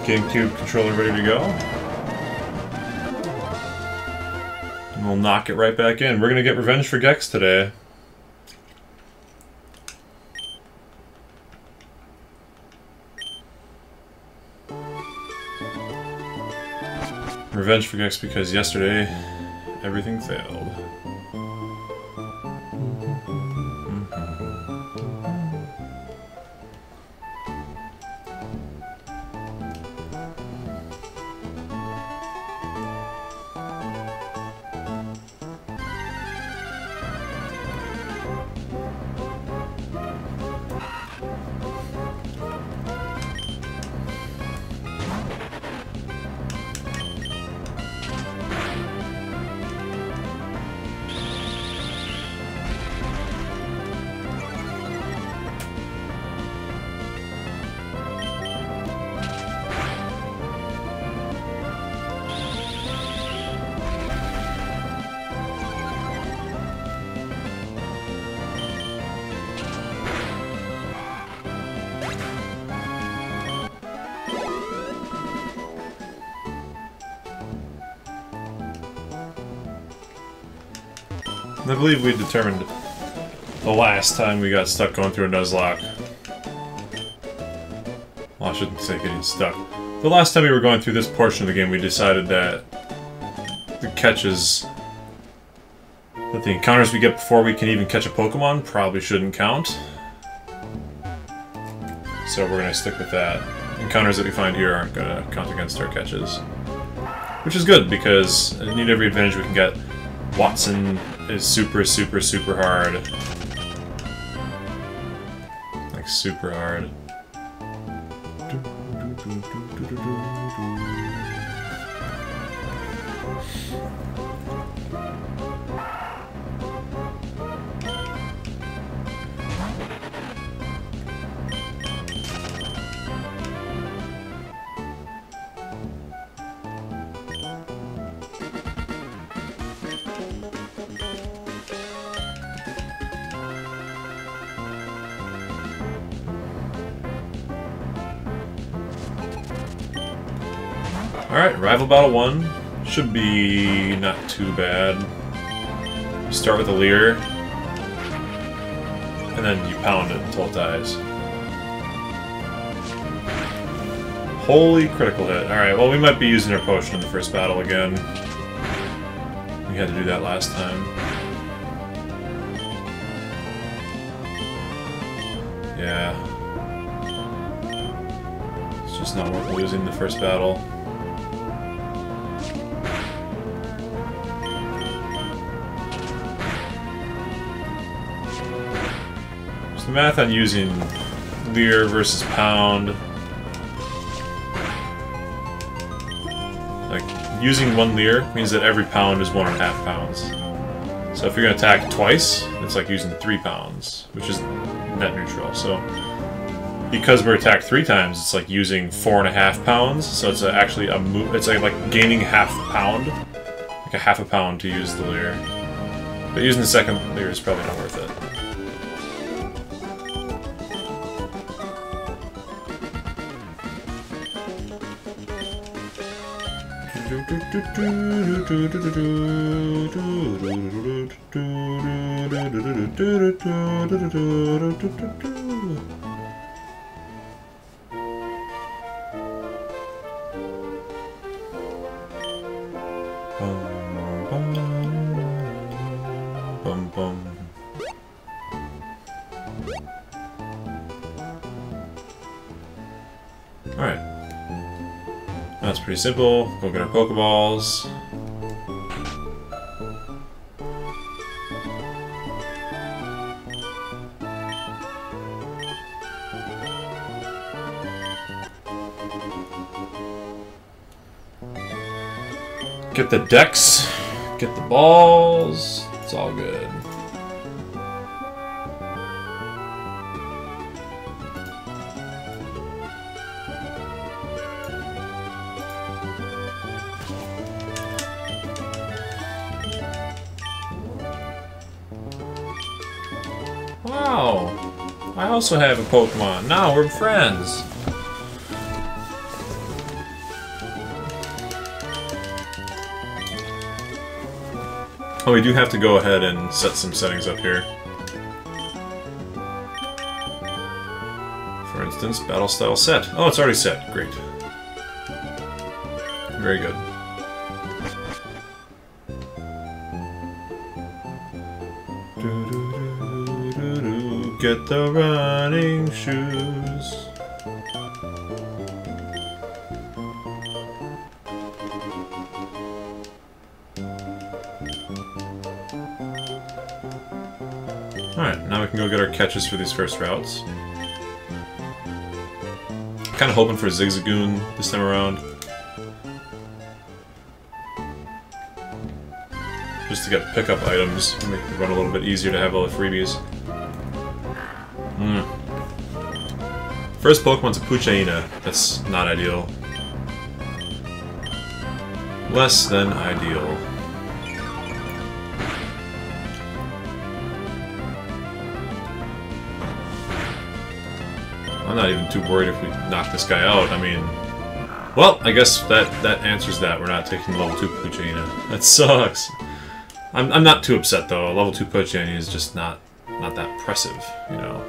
GameCube controller ready to go. And we'll knock it right back in. We're gonna get Revenge for Gex today. Revenge for Gex because yesterday everything failed. I believe we determined the last time we got stuck going through a Nuzlocke. Well, I shouldn't say getting stuck. The last time we were going through this portion of the game, we decided that the catches... that the encounters we get before we can even catch a Pokemon probably shouldn't count. So we're going to stick with that. Encounters that we find here aren't going to count against our catches. Which is good, because I need every advantage we can get. Watson is super, super, super hard. Like, super hard. Alright, Rival Battle 1 should be not too bad. You start with a Leer, and then you pound it until it dies. Holy critical hit. Alright, well we might be using our potion in the first battle again. We had to do that last time. Yeah. It's just not worth losing the first battle. The math on using Leer versus Pound, like using one Leer means that every pound is 1.5 pounds. So if you're gonna attack twice, it's like using 3 pounds, which is net neutral. So because we're attacked 3 times, it's like using 4.5 pounds. So it's actually a move. It's like gaining half a pound, like a half a pound to use the Leer. But using the second Leer is probably not worth it. Alright. That's pretty simple. Go get our Pokeballs. Get the decks, get the balls, it's all good. Wow, I also have a Pokemon. Now we're friends. Oh, we do have to go ahead and set some settings up here. For instance, battle style set. Oh, it's already set. Great. Very good. Get the running shoes. Alright, now we can go get our catches for these first routes. Kind of hoping for Zigzagoon this time around. Just to get pickup items, make it run a little bit easier to have all the freebies. First Pokemon's a Puchaina. That's not ideal. Less than ideal. I'm not even too worried if we knock this guy out. I mean, well, I guess that answers that. We're not taking level 2 Puchaina. That sucks. I'm not too upset though. Level 2 Puchaina is just not that impressive, you know.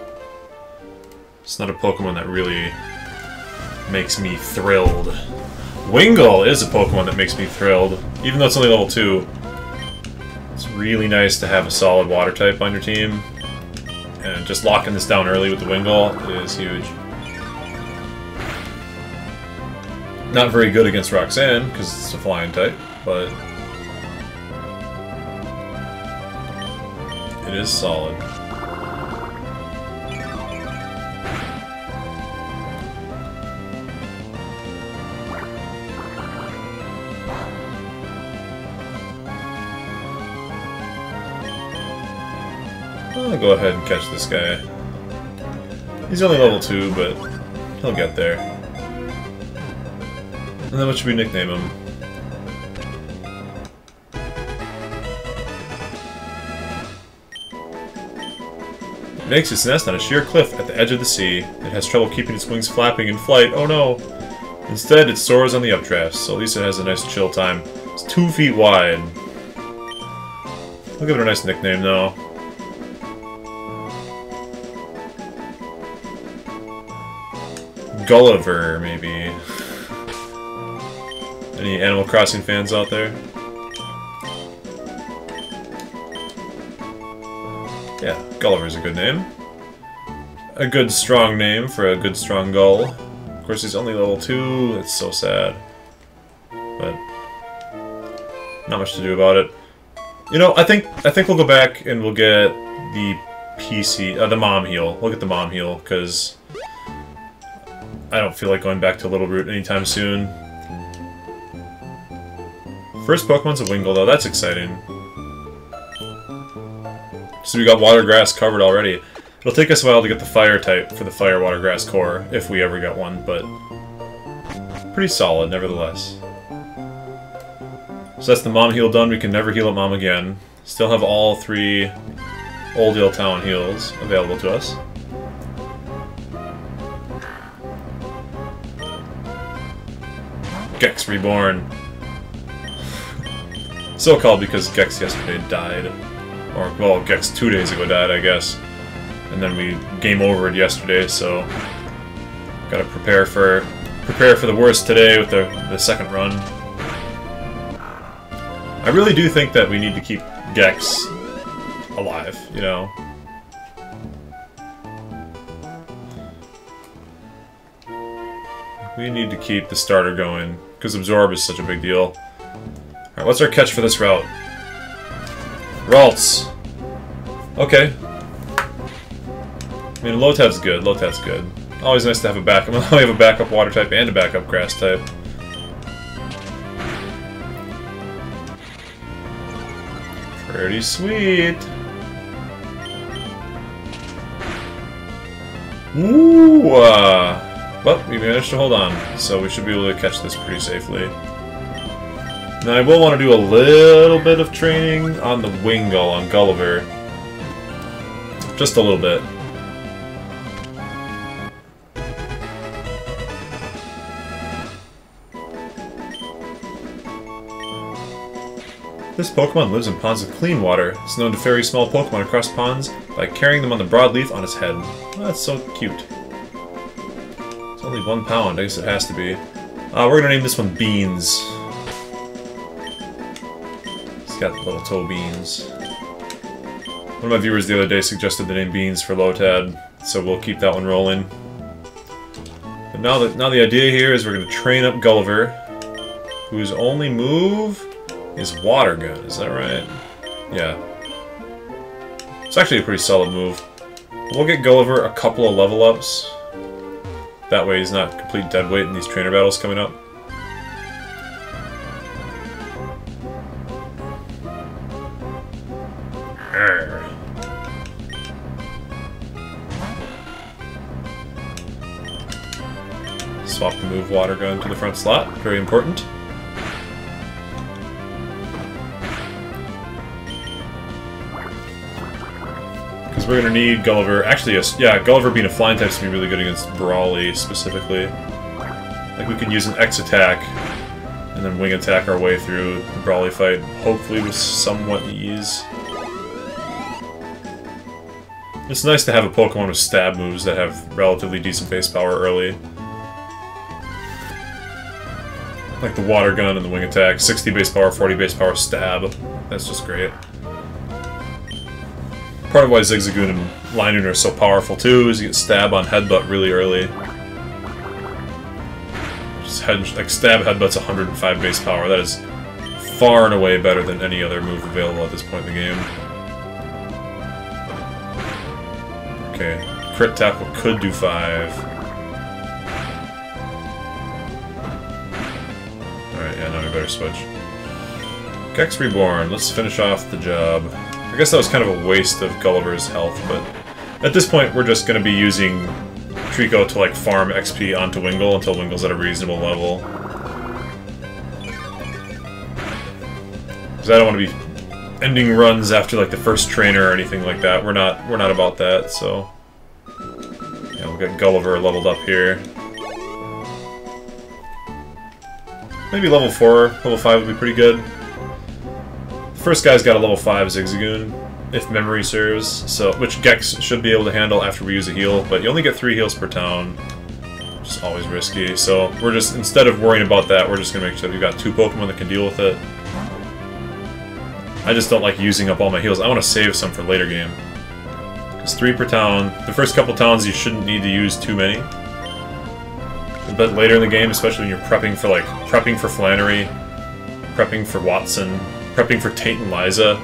It's not a Pokemon that really makes me thrilled. Wingull is a Pokemon that makes me thrilled, even though it's only level 2. It's really nice to have a solid water type on your team, and just locking this down early with the Wingull is huge. Not very good against Roxanne, because it's a flying type, but it is solid. I'll go ahead and catch this guy. He's only level 2, but he'll get there. And then what should we nickname him? It makes its nest on a sheer cliff at the edge of the sea. It has trouble keeping its wings flapping in flight. Oh no! Instead, it soars on the updrafts, so at least it has a nice chill time. It's 2 feet wide. I'll give it a nice nickname, though. Gulliver, maybe. Any Animal Crossing fans out there? Yeah, Gulliver's a good name. A good strong name for a good strong gull. Of course, he's only level 2. That's so sad. But not much to do about it. You know, I think we'll go back and we'll get the the Mom Heal. We'll get the Mom Heal because I don't feel like going back to Little Root anytime soon. First Pokemon's a Wingull, though. That's exciting. So we got Water Grass covered already. It'll take us a while to get the Fire type for the Fire Water Grass core, if we ever get one, but pretty solid, nevertheless. So that's the Mom Heal done. We can never heal up Mom again. Still have all 3 Old Town heals available to us. Gex Reborn. So called because Gex yesterday died. Or, well, Gex 2 days ago died, I guess. And then we game overed yesterday, so gotta prepare for the worst today with the second run. I really do think that we need to keep Gex alive, you know? We need to keep the starter going, because Absorb is such a big deal. Alright, what's our catch for this route? Ralts! Okay. I mean, Lotad's good. Lotad's good. Always nice to have a backup. We have a backup water type and a backup grass type. Pretty sweet. Ooh! Well, we managed to hold on, so we should be able to catch this pretty safely. Now, I will want to do a little bit of training on the Wingull on Gulliver. Just a little bit. This Pokemon lives in ponds with clean water. It's known to ferry small Pokemon across ponds by carrying them on the broadleaf on its head. Oh, that's so cute. It's only 1 pound, I guess it has to be. We're gonna name this one Beans. It's got little toe beans. One of my viewers the other day suggested the name Beans for Lotad, so we'll keep that one rolling. But now the idea here is we're gonna train up Gulliver, whose only move is Water Gun, is that right? Yeah. It's actually a pretty solid move. We'll get Gulliver a couple of level ups. That way he's not complete dead weight in these trainer battles coming up. Arrgh. Swap the move Water Gun to the front slot, very important. We're gonna need Gulliver. Actually, yeah, Gulliver being a flying type is gonna be really good against Brawly specifically. Like we can use an X attack and then wing attack our way through the Brawly fight, hopefully with somewhat ease. It's nice to have a Pokemon with stab moves that have relatively decent base power early. Like the Water Gun and the wing attack, 60 base power, 40 base power stab. That's just great. Part of why Zigzagoon and Linoon are so powerful too is you get stab on headbutt really early. Just like stab headbutt's 105 base power. That is far and away better than any other move available at this point in the game. Okay, crit tackle could do 5. Alright, yeah, now we better switch. Gex Reborn, let's finish off the job. I guess that was kind of a waste of Gulliver's health, but at this point we're just going to be using Trico to like farm XP onto Wingull until Wingull's at a reasonable level. Because I don't want to be ending runs after like the first trainer or anything like that. We're not about that, so yeah, we'll get Gulliver leveled up here. Maybe level 4, level 5 would be pretty good. First guy's got a level 5 Zigzagoon, if memory serves, so which Gex should be able to handle after we use a heal, but you only get 3 heals per town, which is always risky, so we're just, instead of worrying about that, we're just going to make sure that we've got 2 Pokemon that can deal with it. I just don't like using up all my heals. I want to save some for later game. Because 3 per town, the first couple towns you shouldn't need to use too many. But later in the game, especially when you're prepping for Flannery, prepping for Watson, prepping for Tate and Liza,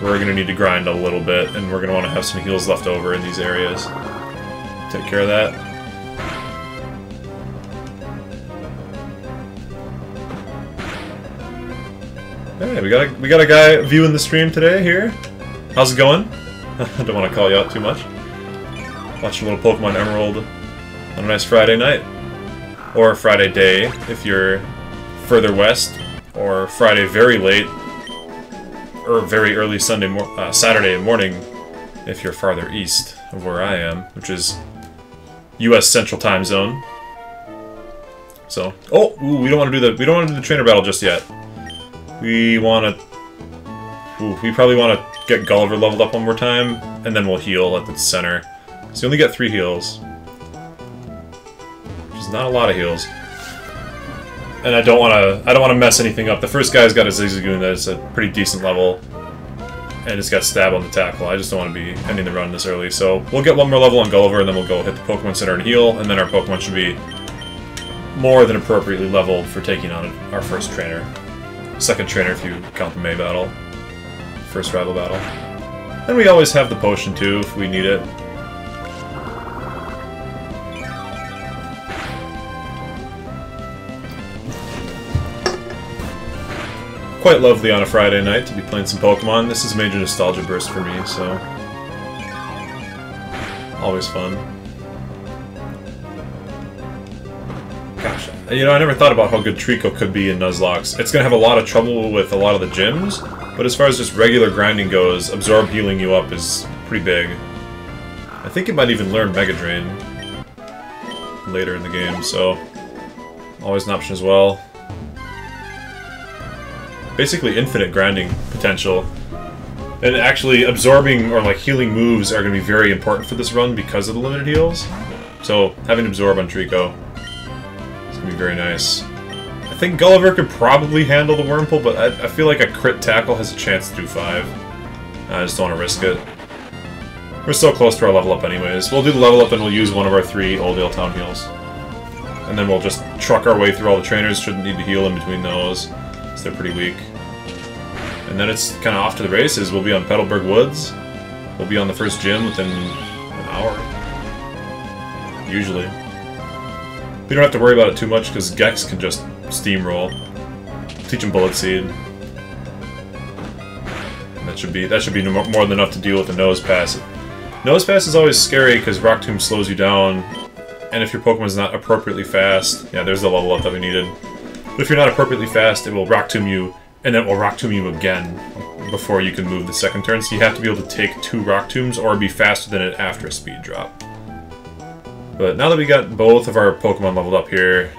we're going to need to grind a little bit, and we're going to want to have some heals left over in these areas. Take care of that. Hey, we got a guy viewing the stream today here. How's it going? I don't want to call you out too much. Watch a little Pokemon Emerald on a nice Friday night. Or Friday day, if you're further west. Or Friday very late. Or very early Saturday morning, if you're farther east of where I am, which is U.S. Central Time Zone. So, we don't want to do the trainer battle just yet. We want to. We probably want to get Gulliver leveled up one more time, and then we'll heal at the center. So you only get 3 heals, which is not a lot of heals. And I don't want to mess anything up. The first guy's got a Zigzagoon that is a pretty decent level, and it's got stab on the tackle. I just don't want to be ending the run this early. So we'll get 1 more level on Gulliver, and then we'll go hit the Pokemon Center and heal, and then our Pokemon should be more than appropriately leveled for taking on our first trainer. Second trainer if you count the May battle. First rival battle. And we always have the potion too if we need it. Quite lovely on a Friday night to be playing some Pokemon. This is a major nostalgia burst for me, so always fun. Gosh, you know, I never thought about how good Trico could be in Nuzlocke. It's gonna have a lot of trouble with a lot of the gyms, but as far as just regular grinding goes, Absorb healing you up is pretty big. I think it might even learn Mega Drain later in the game, so always an option as well. basically infinite grinding potential. And actually absorbing or like healing moves are going to be very important for this run because of the limited heals. So having Absorb on Trico is going to be very nice. I think Gulliver could probably handle the Wurmple, but I feel like a crit tackle has a chance to do 5. I just don't want to risk it. We're so close to our level up anyways. We'll do the level up and we'll use one of our 3 Oldale Town heals. And then we'll just truck our way through all the trainers, shouldn't need to heal in between those, because they're pretty weak. And then it's kind of off to the races. We'll be on Petalburg Woods. We'll be on the first gym within an hour. Usually. We don't have to worry about it too much, because Gex can just steamroll. Teach him Bullet Seed. And that should be more than enough to deal with the Nose Pass. Nose Pass is always scary, because Rock Tomb slows you down. And if your Pokemon's not appropriately fast, yeah, there's the level up that we needed. But if you're not appropriately fast, it will Rock Tomb you, and then it will Rock Tomb you again before you can move the second turn. So you have to be able to take 2 Rock Tombs or be faster than it after a speed drop. But now that we got both of our Pokemon leveled up here,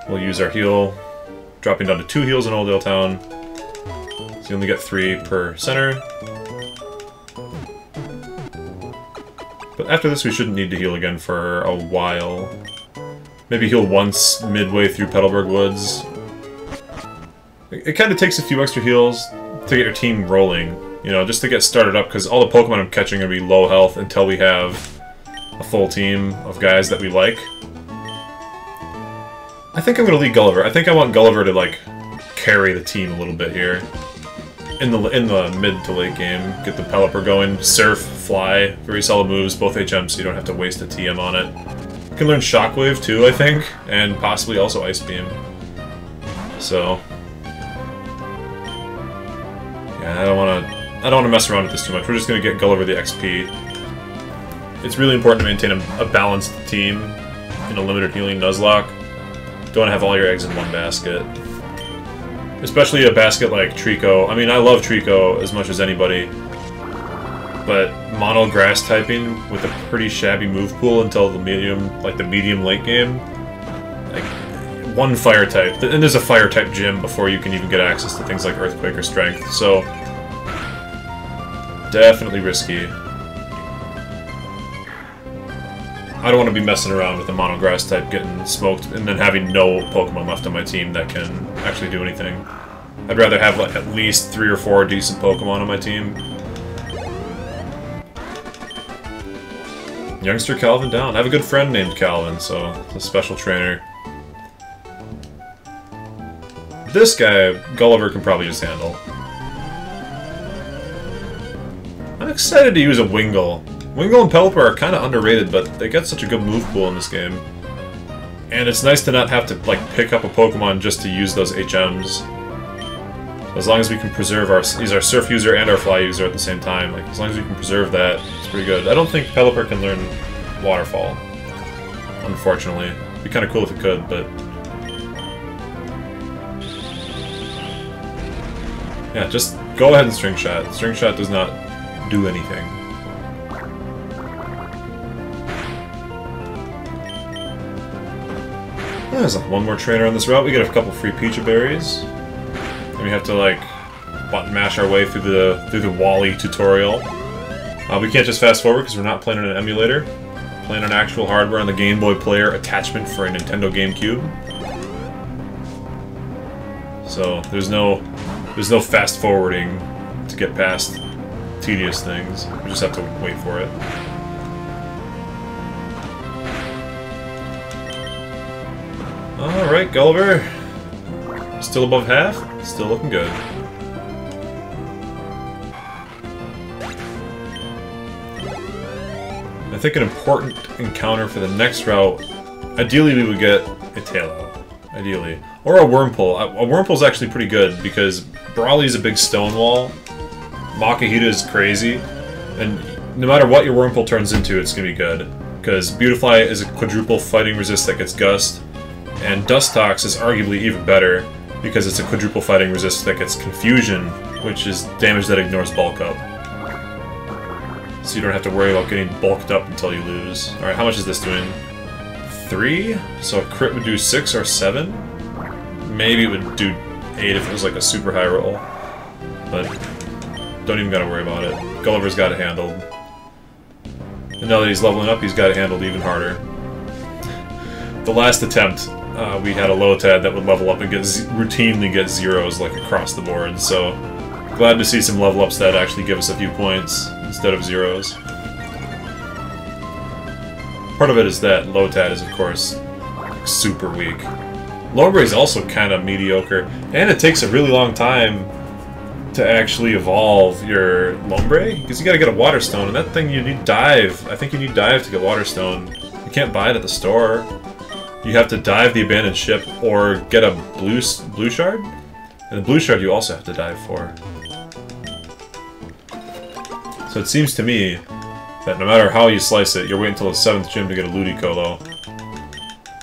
we'll use our heal, dropping down to 2 heals in Oldale Town. So you only get 3 per center. But after this, we shouldn't need to heal again for a while. Maybe heal once midway through Petalburg Woods. It kind of takes a few extra heals to get your team rolling, you know, just to get started up, because all the Pokemon I'm catching are going to be low health until we have a full team of guys that we like. I think I'm going to lead Gulliver. I think I want Gulliver to, like, carry the team a little bit here. In the mid to late game, get the Pelipper going. Surf, Fly, very solid moves, both HM, so you don't have to waste a TM on it. You can learn Shockwave too, I think, and possibly also Ice Beam. So, yeah, I don't want to mess around with this too much. We're just gonna get Gulliver the XP. It's really important to maintain a balanced team in a limited healing Nuzlocke. Don't want to have all your eggs in one basket. Especially a basket like Trico. I mean, I love Trico as much as anybody, but mono grass typing with a pretty shabby move pool until the medium late game. Like, one fire type, and there's a fire type gym before you can even get access to things like Earthquake or Strength, so definitely risky. I don't want to be messing around with a mono grass type getting smoked and then having no Pokemon left on my team that can actually do anything. I'd rather have like at least 3 or 4 decent Pokemon on my team. Youngster Calvin down. I have a good friend named Calvin, so it's a special trainer. This guy, Gulliver can probably just handle. I'm excited to use a Wingull. Wingull and Pelipper are kind of underrated, but they get such a good move pool in this game. And it's nice to not have to like pick up a Pokemon just to use those HMs. As long as we can preserve use our Surf user and our Fly user at the same time, like as long as we can preserve that, it's pretty good. I don't think Pelipper can learn Waterfall, unfortunately. It'd be kind of cool if it could, but yeah, just go ahead and String Shot. String Shot does not do anything. There's like one more trainer on this route. We get a couple free Pecha Berries. And we have to like button mash our way through the Wally tutorial. We can't just fast forward because we're not playing on an emulator. We're playing on actual hardware on the Game Boy Player attachment for a Nintendo GameCube. So there's no fast forwarding to get past tedious things. We just have to wait for it. Alright, Gulliver. Still above half? Still looking good. I think an important encounter for the next route, ideally we would get a Taillow. Ideally. Or a Wurmple. A Wurmple's actually pretty good because Brawly's a big stone wall. Makahita is crazy. And no matter what your Wurmple turns into, it's going to be good. Because Beautifly is a quadruple fighting resist that gets Gust. And Dustox is arguably even better because it's a quadruple fighting resist that gets Confusion, which is damage that ignores Bulk Up. So you don't have to worry about getting bulked up until you lose. Alright, how much is this doing? 3? So a crit would do 6 or 7? Maybe it would do 8 if it was like a super high roll. But don't even gotta worry about it. Gulliver's got it handled. And now that he's leveling up, he's got it handled even harder. The last attempt, we had a Lotad that would level up and routinely get zeros like across the board, so glad to see some level ups that actually give us a few points instead of zeros. Part of it is that Lotad is, of course, super weak. Lombre is also kind of mediocre, and it takes a really long time to actually evolve your Lombre, because you gotta get a Water Stone, and that thing you need Dive. I think you need Dive to get Water Stone. You can't buy it at the store. You have to dive the abandoned ship or get a blue shard, and the blue shard you also have to dive for. So it seems to me that no matter how you slice it, you're waiting until the 7th gym to get a Ludicolo.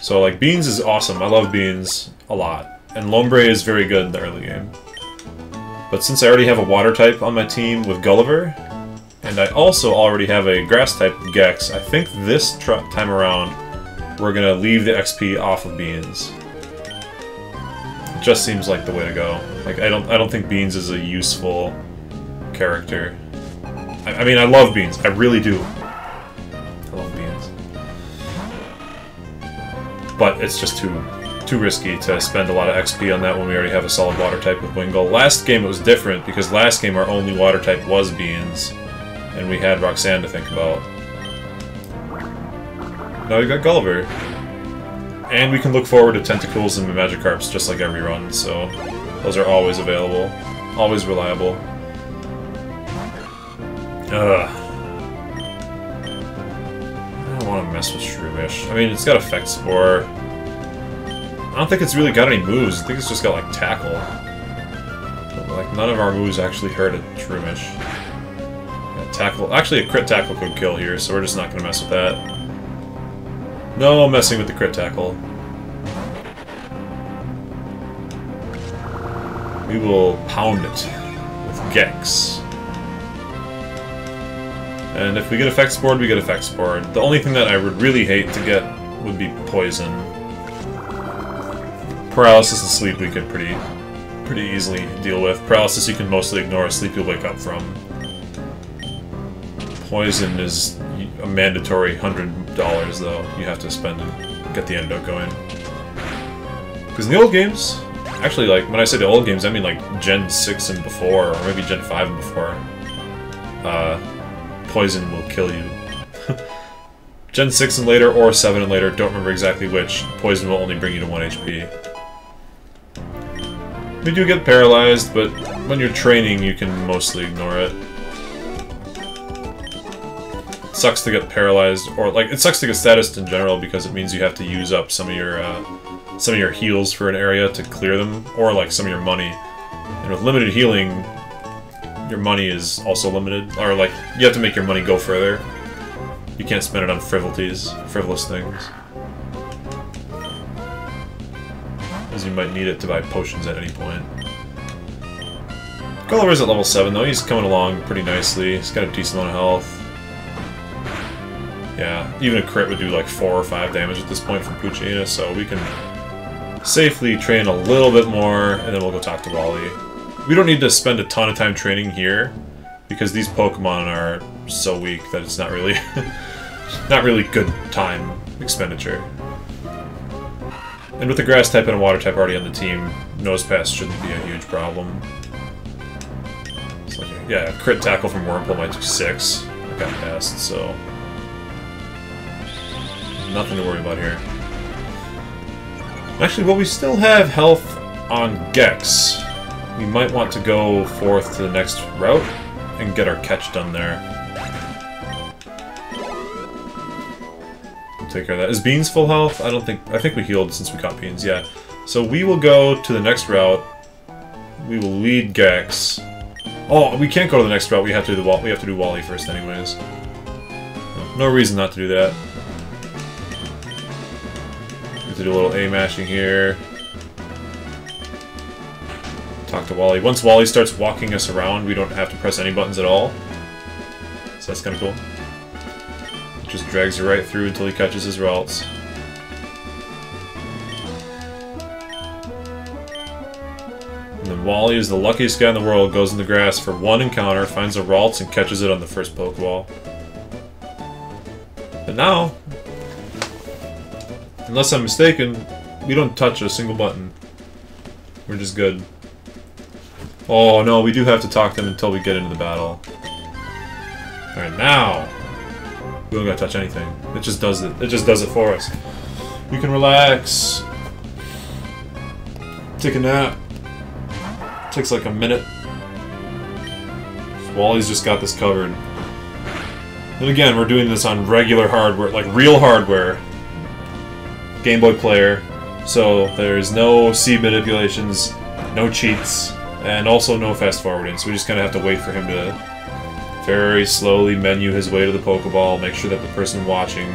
So like Beans is awesome. I love Beans a lot, and Lombre is very good in the early game. But since I already have a water type on my team with Gulliver, and I also already have a grass type with Gex, I think this time around we're gonna leave the XP off of Beans. It just seems like the way to go. Like I don't think Beans is a useful character. I mean, I love Beans. I really do. I love Beans. But it's just too risky to spend a lot of XP on that when we already have a solid water type with Wingull. Last game it was different because last game our only water type was Beans, and we had Roxanne to think about. Now we got Gulliver. And we can look forward to Tentacles and Magikarps just like every run, so those are always available. Always reliable. Ugh. I don't want to mess with Shroomish. I mean, it's got Effect Spore. I don't think it's really got any moves. I think it's just got, like, Tackle. But, like, none of our moves actually hurt a Shroomish. Yeah, Tackle. Actually, a Crit Tackle could kill here, so we're just not going to mess with that. No messing with the Crit Tackle. We will pound it with Gex. And if we get Effect Spored, we get Effect Spored. The only thing that I would really hate to get would be Poison. Paralysis and Sleep we could pretty easily deal with. Paralysis you can mostly ignore, Sleep you'll wake up from. Poison is a mandatory $100 though. You have to spend and get the antidote going. Because in the old games, actually like when I say the old games, I mean like Gen 6 and before, or maybe Gen 5 and before. Poison will kill you. Gen 6 and later, or 7 and later, don't remember exactly which, Poison will only bring you to 1 HP. We do get paralyzed, but when you're training, you can mostly ignore it. It sucks to get paralyzed, or like, it sucks to get statused in general because it means you have to use up some of your heals for an area to clear them, or like some of your money. And with limited healing, your money is also limited, or like, you have to make your money go further. You can't spend it on frivolous things. As you might need it to buy potions at any point. Gulliver's at level 7 though, he's coming along pretty nicely. He's got a decent amount of health. Yeah, even a crit would do like 4 or 5 damage at this point from Poochyena, so we can safely train a little bit more, and then we'll go talk to Wally. We don't need to spend a ton of time training here, because these Pokemon are so weak that it's not really not really good time expenditure. And with the Grass type and a Water type already on the team, Nosepass shouldn't be a huge problem. It's like, yeah, a crit tackle from Wurmple might do 6. I got past, so nothing to worry about here. Actually, well, we still have health on Gex. We might want to go forth to the next route and get our catch done there. We'll take care of that. Is Beans full health? I think we healed since we caught Beans, yeah. So we will go to the next route. We will lead Gex. Oh, we can't go to the next route. We have to do Wally first anyways. No reason not to do that. We have to do a little A-mashing here. Talk to Wally. Once Wally starts walking us around, we don't have to press any buttons at all. So that's kind of cool. Just drags you right through until he catches his routes. then Wally is the luckiest guy in the world, goes in the grass for one encounter, finds a Ralts, and catches it on the first Pokeball. But now, unless I'm mistaken, we don't touch a single button. We're just good. Oh no, we do have to talk to him until we get into the battle. Alright, now we don't gotta touch anything. It just does it. It just does it for us. You can relax. Take a nap. Takes like a minute. Wally's just got this covered. And again, we're doing this on regular hardware, like real hardware. Game Boy player. So there's no C manipulations, no cheats, and also no fast forwarding. So we just kind of have to wait for him to very slowly menu his way to the Pokeball, make sure that the person watching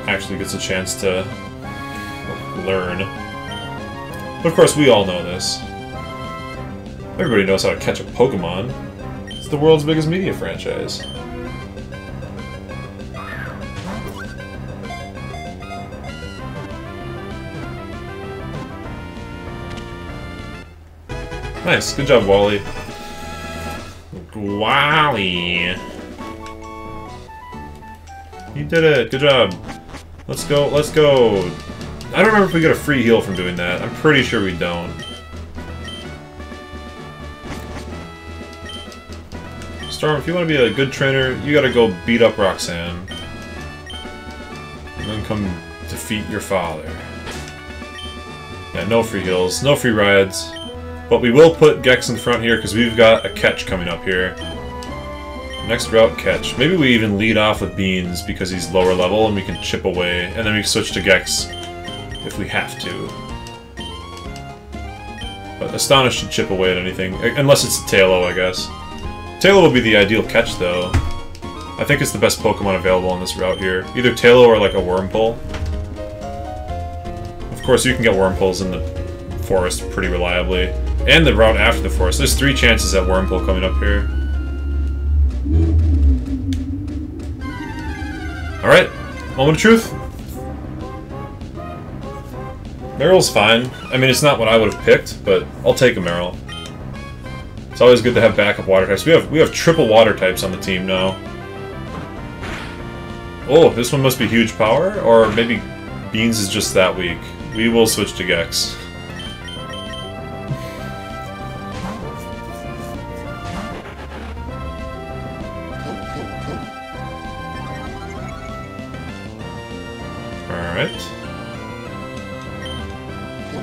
actually gets a chance to learn. But of course, we all know this. Everybody knows how to catch a Pokemon. It's the world's biggest media franchise. Nice, good job, Wally. Wally! You did it, good job. Let's go, let's go. I don't remember if we get a free heal from doing that. I'm pretty sure we don't. Storm, if you want to be a good trainer, you gotta go beat up Roxanne. And then come defeat your father. Yeah, no free heals, no free rides. But we will put Gex in front here because we've got a catch coming up here. Next route, catch. Maybe we even lead off with Beans because he's lower level and we can chip away. And then we switch to Gex if we have to. But Astonish should chip away at anything. Unless it's a Tailo, I guess. Tailo will be the ideal catch, though. I think it's the best Pokemon available on this route here. Either Tailo or like a Wurmple. Of course, you can get Wurmples in the forest pretty reliably. And the route after the forest. There's 3 chances at Wurmple coming up here. Alright, moment of truth. Meryl's fine. I mean, it's not what I would have picked, but I'll take a Meryl. It's always good to have backup water types. We have triple water types on the team now. Oh, this one must be huge power? Or maybe Beans is just that weak. We will switch to Gex.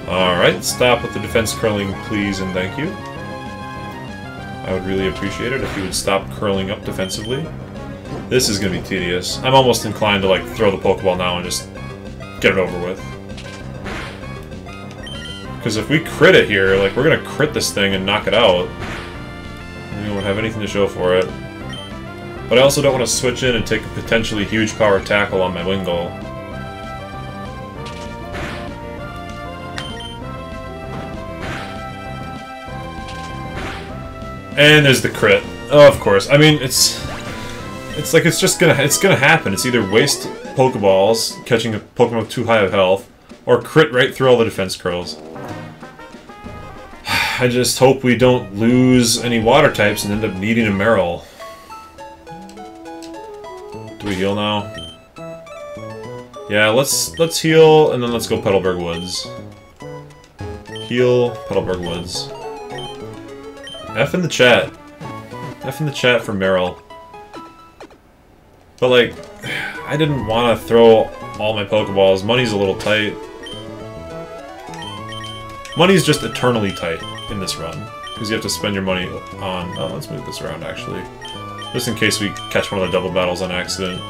Alright, stop with the defense curling, please and thank you. I would really appreciate it if you would stop curling up defensively. This is going to be tedious. I'm almost inclined to like throw the Pokeball now and just get it over with. Because if we crit it here, like we're going to crit this thing and knock it out. We won't have anything to show for it. But I also don't want to switch in and take a potentially huge power tackle on my Wingull. And there's the crit. Oh, of course. I mean, it's like it's gonna happen. It's either waste Pokeballs, catching a Pokemon with too high of health, or crit right through all the defense curls. I just hope we don't lose any water types and end up needing a Meryl. Do we heal now? Yeah, let's heal and then let's go Petalburg Woods. Heal, Petalburg Woods. F in the chat. F in the chat for Meryl. But like, I didn't want to throw all my Pokeballs. Money's a little tight. Money's just eternally tight in this run. Because you have to spend your money on... Oh, let's move this around, actually. Just in case we catch one of the double battles on accident.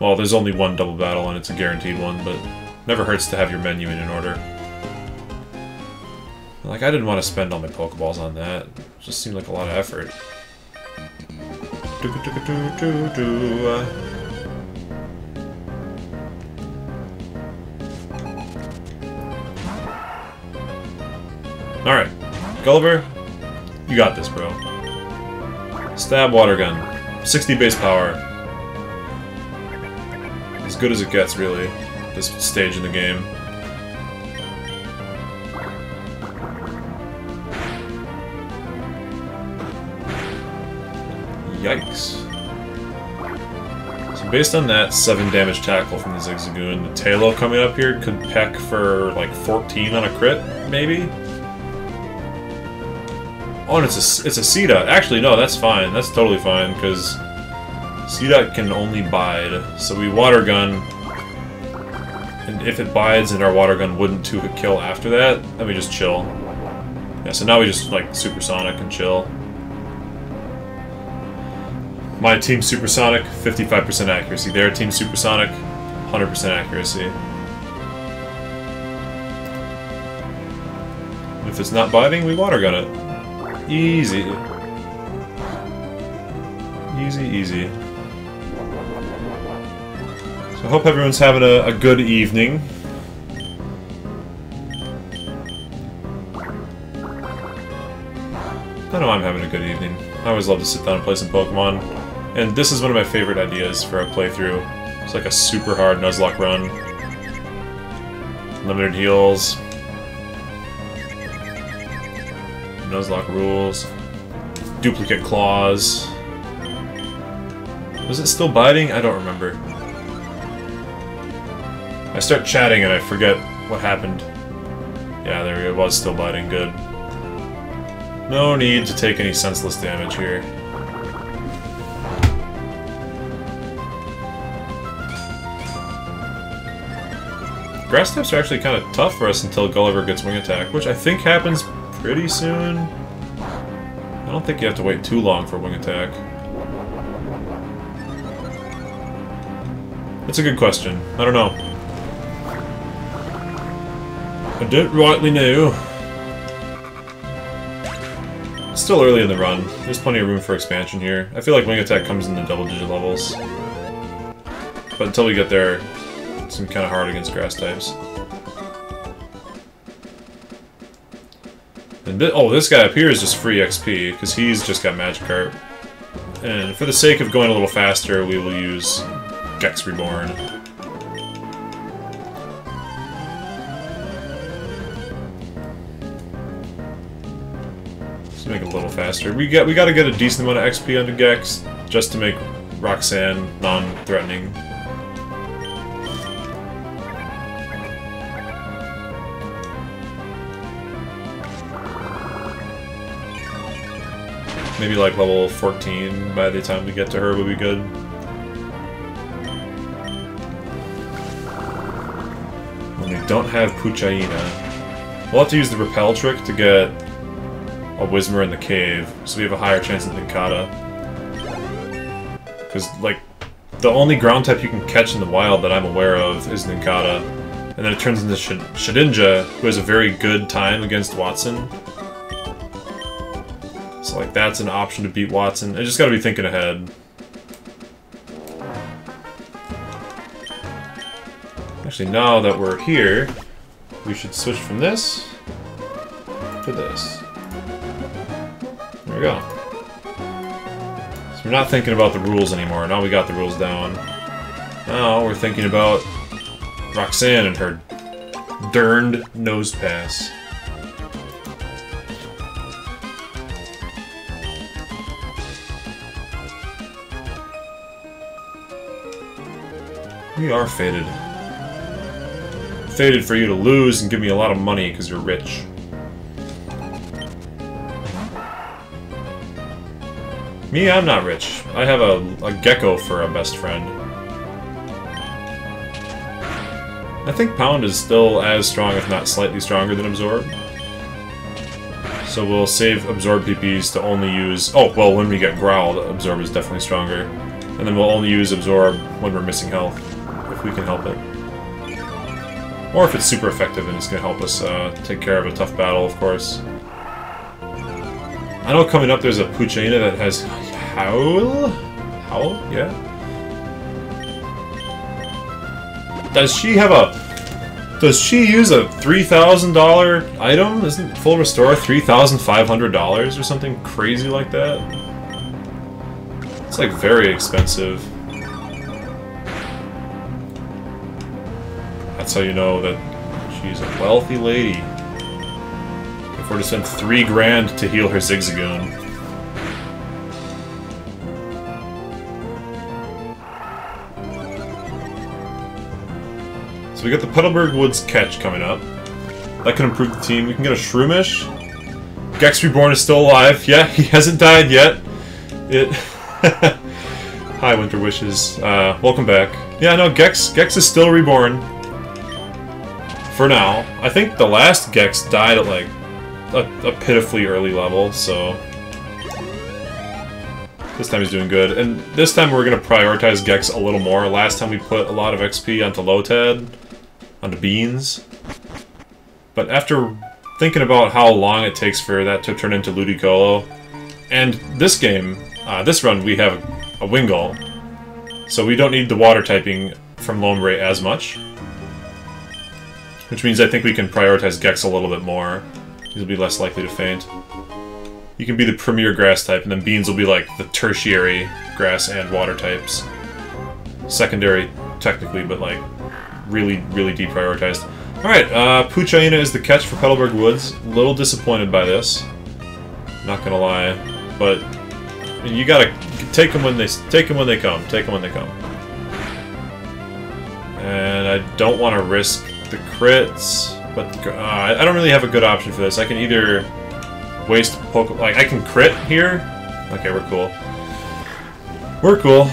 Well, there's only one double battle and it's a guaranteed one, but never hurts to have your menu in order. Like, I didn't want to spend all my Pokeballs on that. It just seemed like a lot of effort. Alright. Gulliver, you got this, bro. Stab Water Gun. 60 base power. As good as it gets, really, at this stage in the game. Yikes. So based on that 7 damage tackle from the Zigzagoon, the Tailo coming up here could peck for like 14 on a crit, maybe? Oh, and it's a C-Dot. Actually, no, that's fine. That's totally fine, because C-Dot can only bide. So we Water Gun, and if it bides and our Water Gun wouldn't 2-hit kill after that, then we just chill. Yeah, so now we just, like, Supersonic and chill. My team Supersonic, 55% accuracy. Their team Supersonic, 100% accuracy. If it's not biting, we Water Gun it. Easy. Easy, easy. So I hope everyone's having a good evening. I know I'm having a good evening. I always love to sit down and play some Pokemon. And this is one of my favorite ideas for a playthrough. It's like a super hard Nuzlocke run. Limited heals. Nuzlocke rules. Duplicate claws. Was it still biting? I don't remember. I start chatting and I forget what happened. Yeah, there it was, still biting. Good. No need to take any senseless damage here. Grass types are actually kind of tough for us until Gulliver gets Wing Attack, which I think happens pretty soon. I don't think you have to wait too long for Wing Attack. That's a good question. I don't know. I don't rightly know. It's still early in the run. There's plenty of room for expansion here. I feel like Wing Attack comes in the double-digit levels. But until we get there, it's kind of hard against grass types. And this guy up here is just free XP, because he's just got Magikarp. And for the sake of going a little faster, we will use Gex Reborn. Let's make it a little faster. We gotta get a decent amount of XP onto Gex, just to make Roxanne non-threatening. Maybe like level 14 by the time we get to her would be good. When we don't have Puchaina, we'll have to use the Repel trick to get a Whismur in the cave, so we have a higher chance of Ninkata. Because, like, the only ground type you can catch in the wild that I'm aware of is Ninkata. And then it turns into Shedinja, who has a very good time against Watson. So, like, that's an option to beat Watson. I just gotta be thinking ahead. Actually, now that we're here, we should switch from this to this. There we go. So we're not thinking about the rules anymore. Now we got the rules down. Now we're thinking about Roxanne and her durned nose pass. We are fated. Fated for you to lose and give me a lot of money because you're rich. Me, I'm not rich. I have a gecko for a best friend. I think Pound is still as strong, if not slightly stronger than Absorb. So we'll save Absorb PPs to only use... Oh, well, when we get Growl, Absorb is definitely stronger. And then we'll only use Absorb when we're missing health, if we can help it. Or if it's super effective and it's going to help us take care of a tough battle, of course. I know coming up there's a Puchaina that has Howl? Howl? Yeah. Does she have a... Does she use a $3,000 item? Isn't Full Restore $3,500 or something crazy like that? It's like very expensive. That's how you know that she's a wealthy lady. If we're to spend $3 grand to heal her Zigzagoon. So we got the Petalburg Woods catch coming up. That could improve the team. We can get a Shroomish. Gex Reborn is still alive. Yeah, he hasn't died yet. Hi, Winter Wishes. Welcome back. Yeah, no, Gex is still reborn. For now. I think the last Gex died at, like, a pitifully early level, so... This time he's doing good. And this time we're going to prioritize Gex a little more. Last time we put a lot of XP onto Lotad, onto Beans. But after thinking about how long it takes for that to turn into Ludicolo, and this game, this run, we have a Wingull. So we don't need the water typing from Lombre as much. Which means I think we can prioritize Gex a little bit more. He'll be less likely to faint. You can be the premier grass type, and then Beans will be like the tertiary grass and water types. Secondary, technically, but like really, really deprioritized. Alright, Puchaina is the catch for Petalburg Woods. A little disappointed by this. Not gonna lie. But you gotta take them when they come. Take them when they come. And I don't want to risk the crits, but I don't really have a good option for this. I can either waste Pokemon, like I can crit here. Okay, we're cool. We're cool.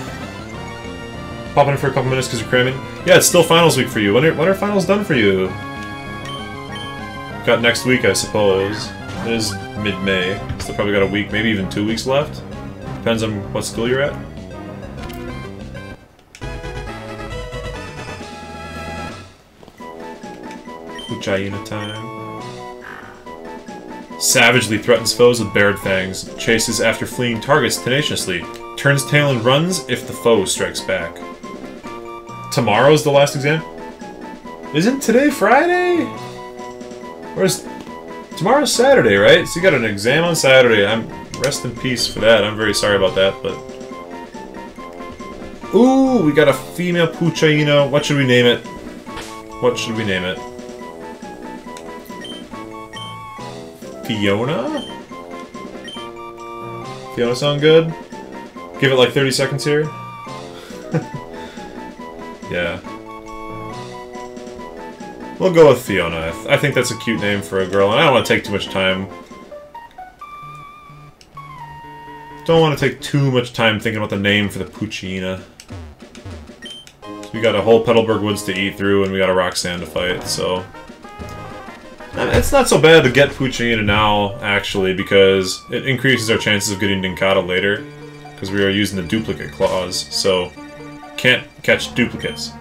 Popping in for a couple minutes because you're cramming. Yeah, it's still finals week for you. When are finals done for you? Got next week, I suppose. It is mid-May. Still probably got a week, maybe even 2 weeks left. Depends on what school you're at. Puchaina time. Savagely threatens foes with bared fangs. Chases after fleeing targets tenaciously. Turns tail and runs if the foe strikes back. Tomorrow's the last exam? Isn't today Friday? Tomorrow's Saturday, right? So you got an exam on Saturday. Rest in peace for that. I'm very sorry about that, but... Ooh, we got a female Puchaina. What should we name it? What should we name it? Fiona? Fiona sound good? Give it like 30 seconds here. Yeah. We'll go with Fiona. I think that's a cute name for a girl, and I don't want to take too much time. Don't want to take too much time thinking about the name for the Puchaina. We got a whole Petalburg Woods to eat through, and we got a Roxanne to fight, so... It's not so bad to get Puchaina now, actually, because it increases our chances of getting Nincada later, because we are using the duplicate clause, so can't catch duplicates.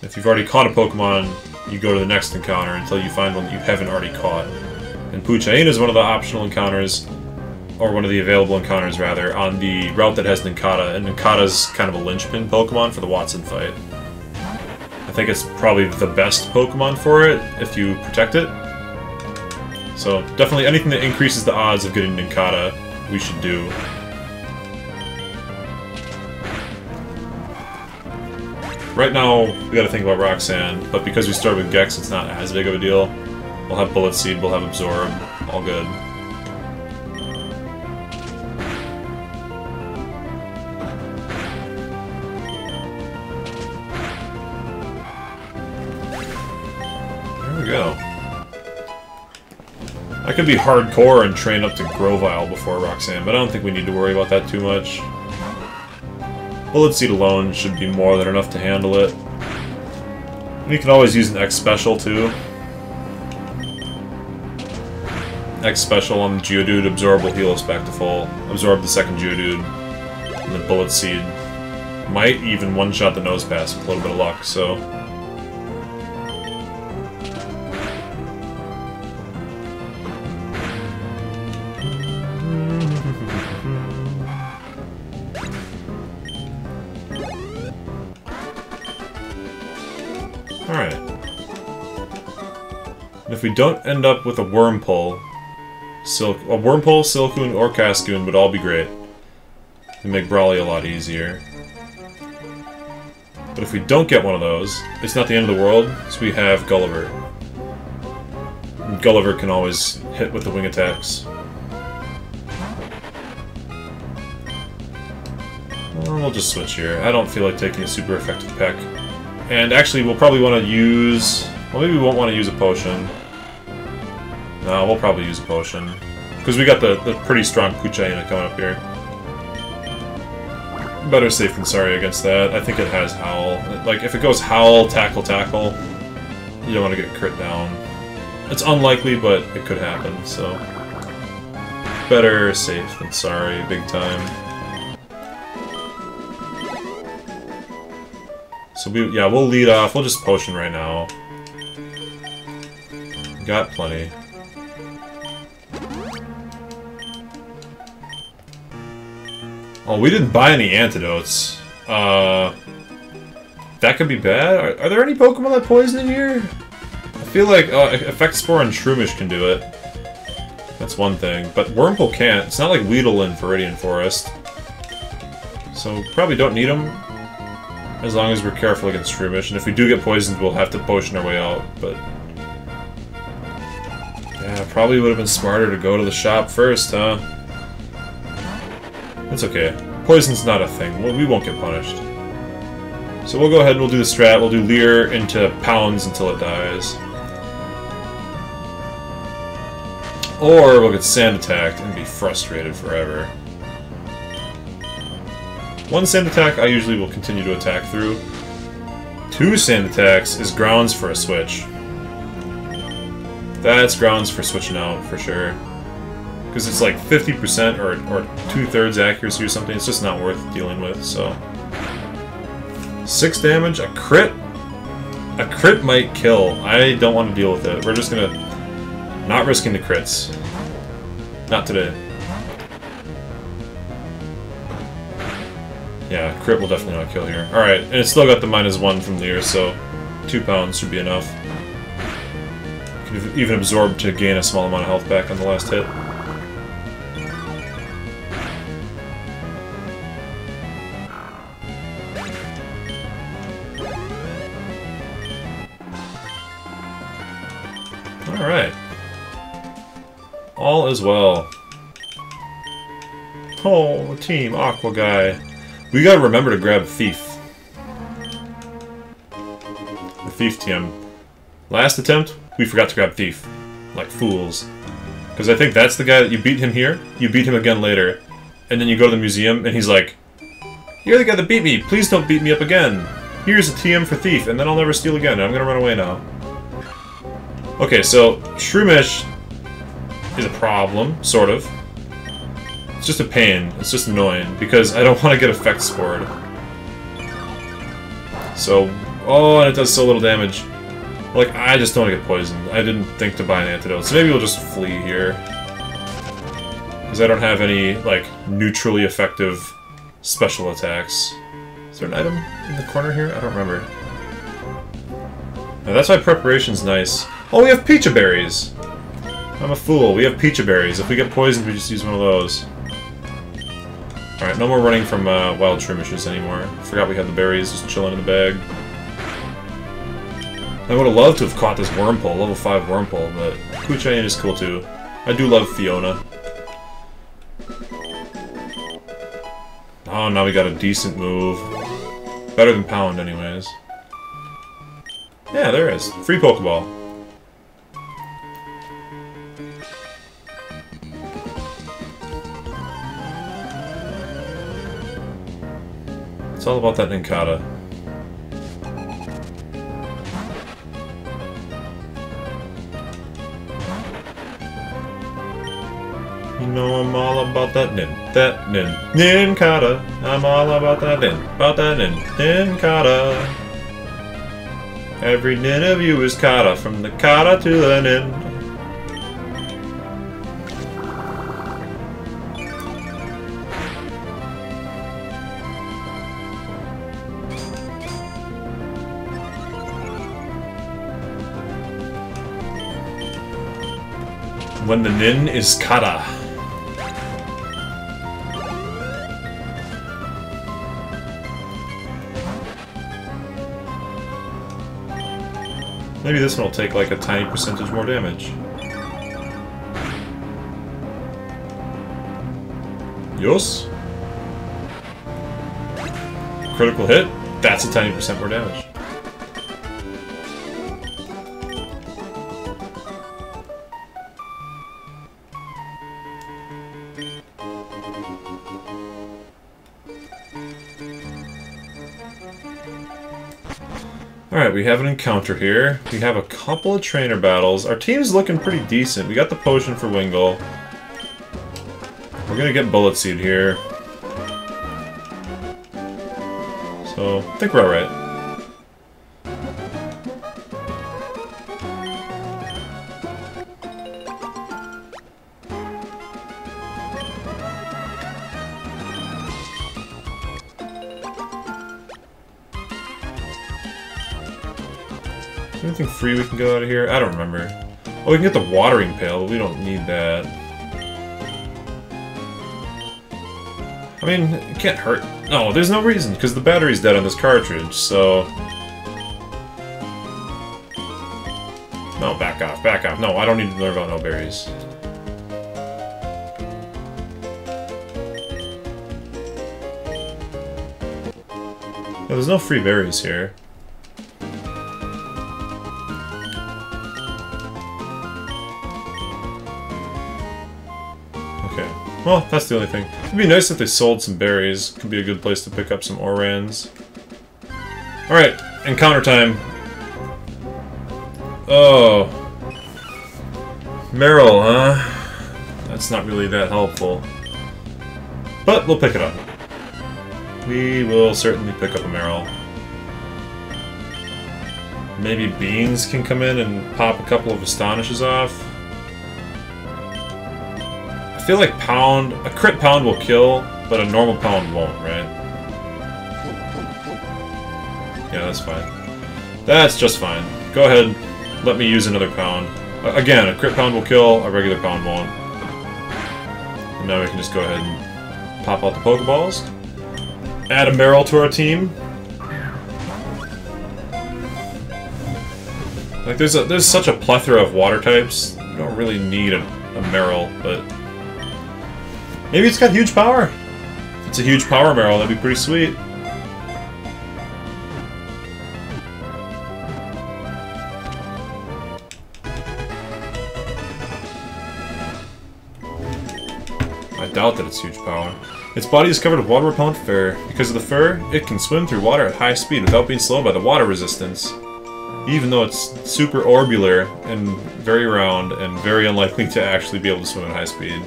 If you've already caught a Pokemon, you go to the next encounter until you find one that you haven't already caught. And Puchaina is one of the optional encounters, or one of the available encounters, rather, on the route that has Nincada, and Nincada's kind of a linchpin Pokemon for the Watson fight. I think it's probably the best Pokemon for it, if you protect it. So, definitely anything that increases the odds of getting Nincada, we should do. Right now, we gotta think about Roxanne, but because we start with Gex, it's not as big of a deal. We'll have Bullet Seed, we'll have Absorb, all good. There we go. I could be hardcore and train up to Grovyle before Roxanne, but I don't think we need to worry about that too much. Bullet Seed alone should be more than enough to handle it. And you can always use an X Special too. X Special on the Geodude, Absorb will heal us back to full. Absorb the second Geodude. And the Bullet Seed might even one-shot the Nose Pass with a little bit of luck, so... Alright. And if we don't end up with a Wurmple, Silcoon, or Cascoon would all be great. It'd make Brawly a lot easier. But if we don't get one of those, it's not the end of the world, so we have Gulliver. And Gulliver can always hit with the wing attacks. Well, we'll just switch here. I don't feel like taking a super effective Peck. And actually, we'll probably want to use... Well, maybe we won't want to use a potion. No, we'll probably use a potion. Because we got the pretty strong Kuchaina coming up here. Better safe than sorry against that. I think it has Howl. Like, if it goes Howl, Tackle, Tackle, you don't want to get crit down. It's unlikely, but it could happen, so... Better safe than sorry, big time. So we'll lead off. We'll just potion right now. Got plenty. Oh, we didn't buy any antidotes. That could be bad. Are there any Pokemon that poison in here? I feel like Effect Spore and Shroomish can do it. That's one thing. But Wurmple can't. It's not like Weedle in Viridian Forest. So probably don't need them. As long as we're careful against Shroomish. And if we do get poisoned, we'll have to potion our way out. But yeah, probably would have been smarter to go to the shop first, huh? It's okay. Poison's not a thing. We won't get punished. So we'll go ahead and we'll do the strat. We'll do Leer into pounds until it dies. Or we'll get sand attacked and be frustrated forever. One sand attack I usually will continue to attack through. 2 sand attacks is grounds for a switch. That's grounds for switching out for sure. Because it's like 50% or 2/3 accuracy or something. It's just not worth dealing with, so... 6 damage? A crit? A crit might kill. I don't want to deal with it. We're just gonna... Not risking the crits. Not today. Yeah, crit will definitely not kill here. Alright, and it's still got the -1 from Leer, so 2 pounds should be enough. Can even absorb to gain a small amount of health back on the last hit. Alright. All is well. Oh, Team Aqua Guy. We gotta remember to grab Thief. The Thief TM. Last attempt, we forgot to grab Thief. Like fools. Because I think that's the guy that you beat him here, you beat him again later, and then you go to the museum and he's like, "You're the guy that beat me, please don't beat me up again. Here's a TM for Thief, and then I'll never steal again, and I'm gonna run away now." Okay, so Shroomish is a problem, sort of. It's just a pain. It's just annoying, because I don't want to get Effect Spored. So, oh, and it does so little damage. Like, I just don't want to get poisoned. I didn't think to buy an antidote, so maybe we'll just flee here. Because I don't have any, like, neutrally effective special attacks. Is there an item in the corner here? I don't remember. Now, that's why preparation's nice. Oh, we have Pecha Berries! I'm a fool. We have Pecha Berries. If we get poisoned, we just use one of those. Alright, no more running from wild Shroomishes anymore. Forgot we had the berries just chilling in the bag. I would have loved to have caught this Wurmple, level 5 Wurmple, but Kuchain is cool too. I do love Fiona. Oh, now we got a decent move. Better than Pound, anyways. Yeah, there is. Free Pokeball. It's all about that Nincada. You know I'm all about that Nincada. I'm all about that Nincada. Every nin of you is Kata, from the Kata to the nin. When the nin is Kata. Maybe this one will take like a tiny percentage more damage. Yos. Critical hit. That's a tiny % more damage. Alright, we have an encounter here. We have a couple of trainer battles. Our team's looking pretty decent. We got the potion for Wingull. We're gonna get Bullet Seed here. So, I think we're alright. Anything free we can go out of here? I don't remember. Oh, we can get the watering pail, but we don't need that. I mean, it can't hurt. No, there's no reason, because the battery's dead on this cartridge, so... No, back off, back off. No, I don't need to learn about no berries. Yeah, there's no free berries here. Well, that's the only thing. It'd be nice if they sold some berries. Could be a good place to pick up some Orans. Alright, encounter time. Oh. Meryl, huh? That's not really that helpful. But we'll pick it up. We will certainly pick up a Meryl. Maybe Beans can come in and pop a couple of Astonishes off. I feel like a crit pound will kill, but a normal pound won't, right? Yeah, that's fine. That's just fine. Go ahead, let me use another pound. Again, a crit pound will kill, a regular pound won't. And now we can just go ahead and pop out the Pokeballs. Add a Meryl to our team. Like, there's such a plethora of water types, you don't really need a Meryl, but... Maybe it's got huge power. If it's a huge power Meryl, that'd be pretty sweet. I doubt that it's huge power. Its body is covered with water-repellent fur. Because of the fur, it can swim through water at high speed without being slowed by the water resistance. Even though it's super orbular and very round and very unlikely to actually be able to swim at high speed.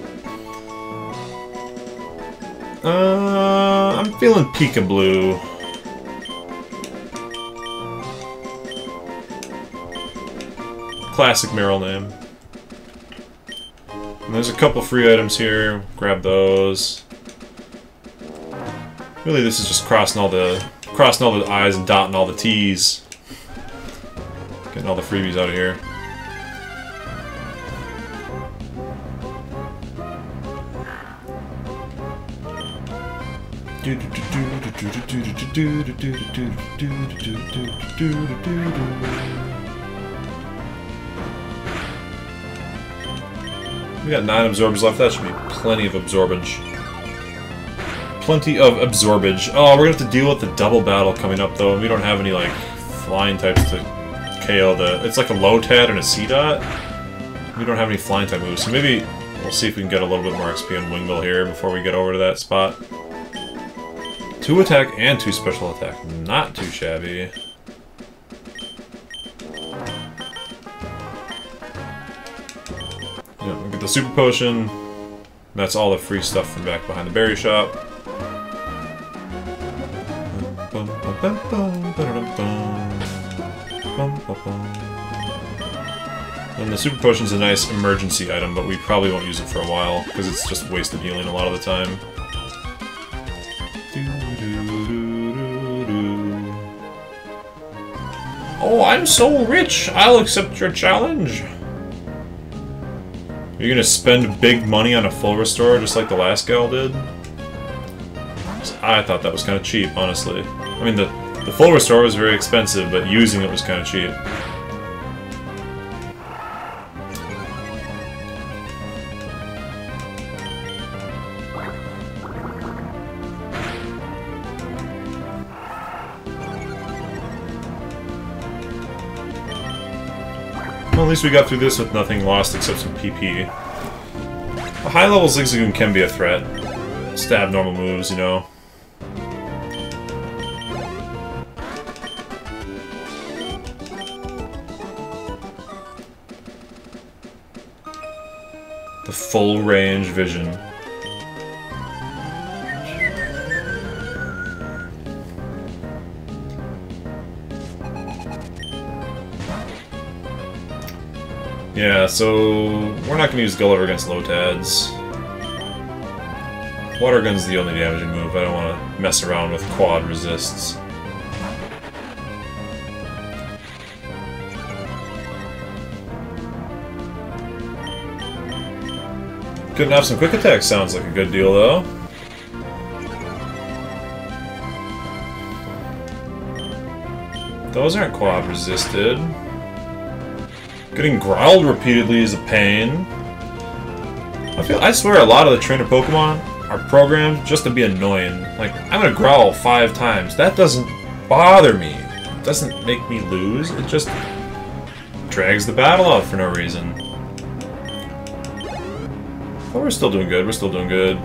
I'm feeling Peekaboo. Classic Meryl name. And there's a couple free items here. Grab those. Really, this is just crossing all the I's and dotting all the T's. Getting all the freebies out of here. We got 9 absorbers left. That should be plenty of absorbage. Plenty of absorbage. Oh, we're gonna have to deal with the double battle coming up though, and we don't have any like flying types to KO the. It's like a Lotad and a C-Dot. We don't have any flying type moves, so maybe we'll see if we can get a little bit more XP on Wingull here before we get over to that spot. 2 attack and 2 special attack. Not too shabby. Yeah, we'll get the super potion. That's all the free stuff from back behind the berry shop. And the super potion's a nice emergency item, but we probably won't use it for a while because it's just wasted healing a lot of the time. Oh, I'm so rich! I'll accept your challenge! You're gonna spend big money on a full restore just like the last gal did? I thought that was kind of cheap, honestly. I mean, the full restore was very expensive, but using it was kind of cheap. Well, at least we got through this with nothing lost except some PP. A high-level Zigzagoon can be a threat. Stab normal moves, you know. The full range vision. Yeah, so we're not going to use Gulliver against Lotads. Water Gun's the only damaging move. I don't want to mess around with quad resists. Couldn't have some quick attack sounds like a good deal though. Those aren't quad resisted. Getting growled repeatedly is a pain. I swear a lot of the trainer Pokemon are programmed just to be annoying. Like, I'm gonna growl 5 times. That doesn't bother me. It doesn't make me lose. It just drags the battle out for no reason. But we're still doing good. We're still doing good.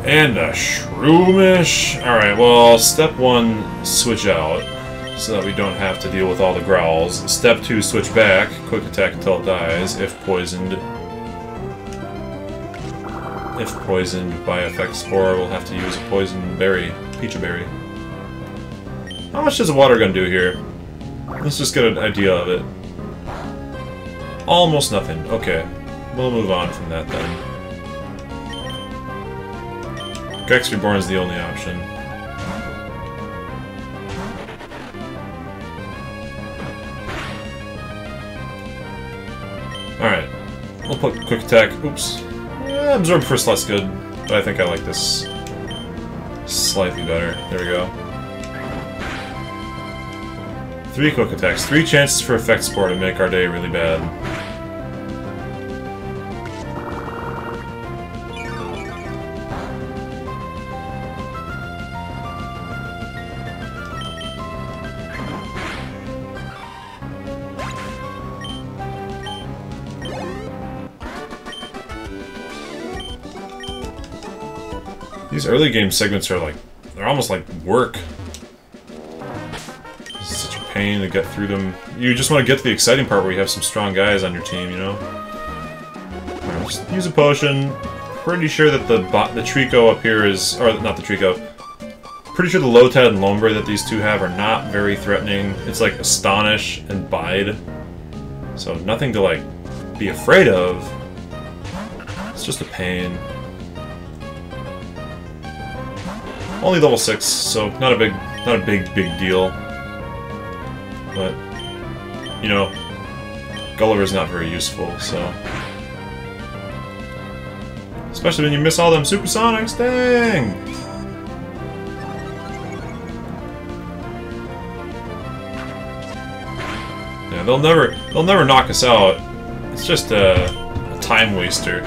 And a Shroomish. Alright, well, step 1, switch out. So that we don't have to deal with all the growls. Step 2, switch back. Quick attack until it dies, if poisoned. If poisoned by Effect Spore, we'll have to use a poison berry. Peach-a-berry. How much does a water gun do here? Let's just get an idea of it. Almost nothing. Okay. We'll move on from that then. Gex Reborn is the only option. Alright. We'll put quick attack. Oops. Absorb first less good, but I think I like this slightly better. There we go. 3 quick attacks. 3 chances for Effect Spore to make our day really bad. These early game segments are like, they're almost like work. It's such a pain to get through them. You just want to get to the exciting part where you have some strong guys on your team, you know? Alright, just use a potion. Pretty sure that the Trico up here is, or not the Trico. Pretty sure the Lotad and Lombre that these two have are not very threatening. It's like Astonish and Bide. So nothing to like be afraid of. It's just a pain. Only level 6, so not a big deal. But you know, Gulliver's not very useful, so especially when you miss all them supersonics, dang! Yeah, they'll never knock us out. It's just a time waster.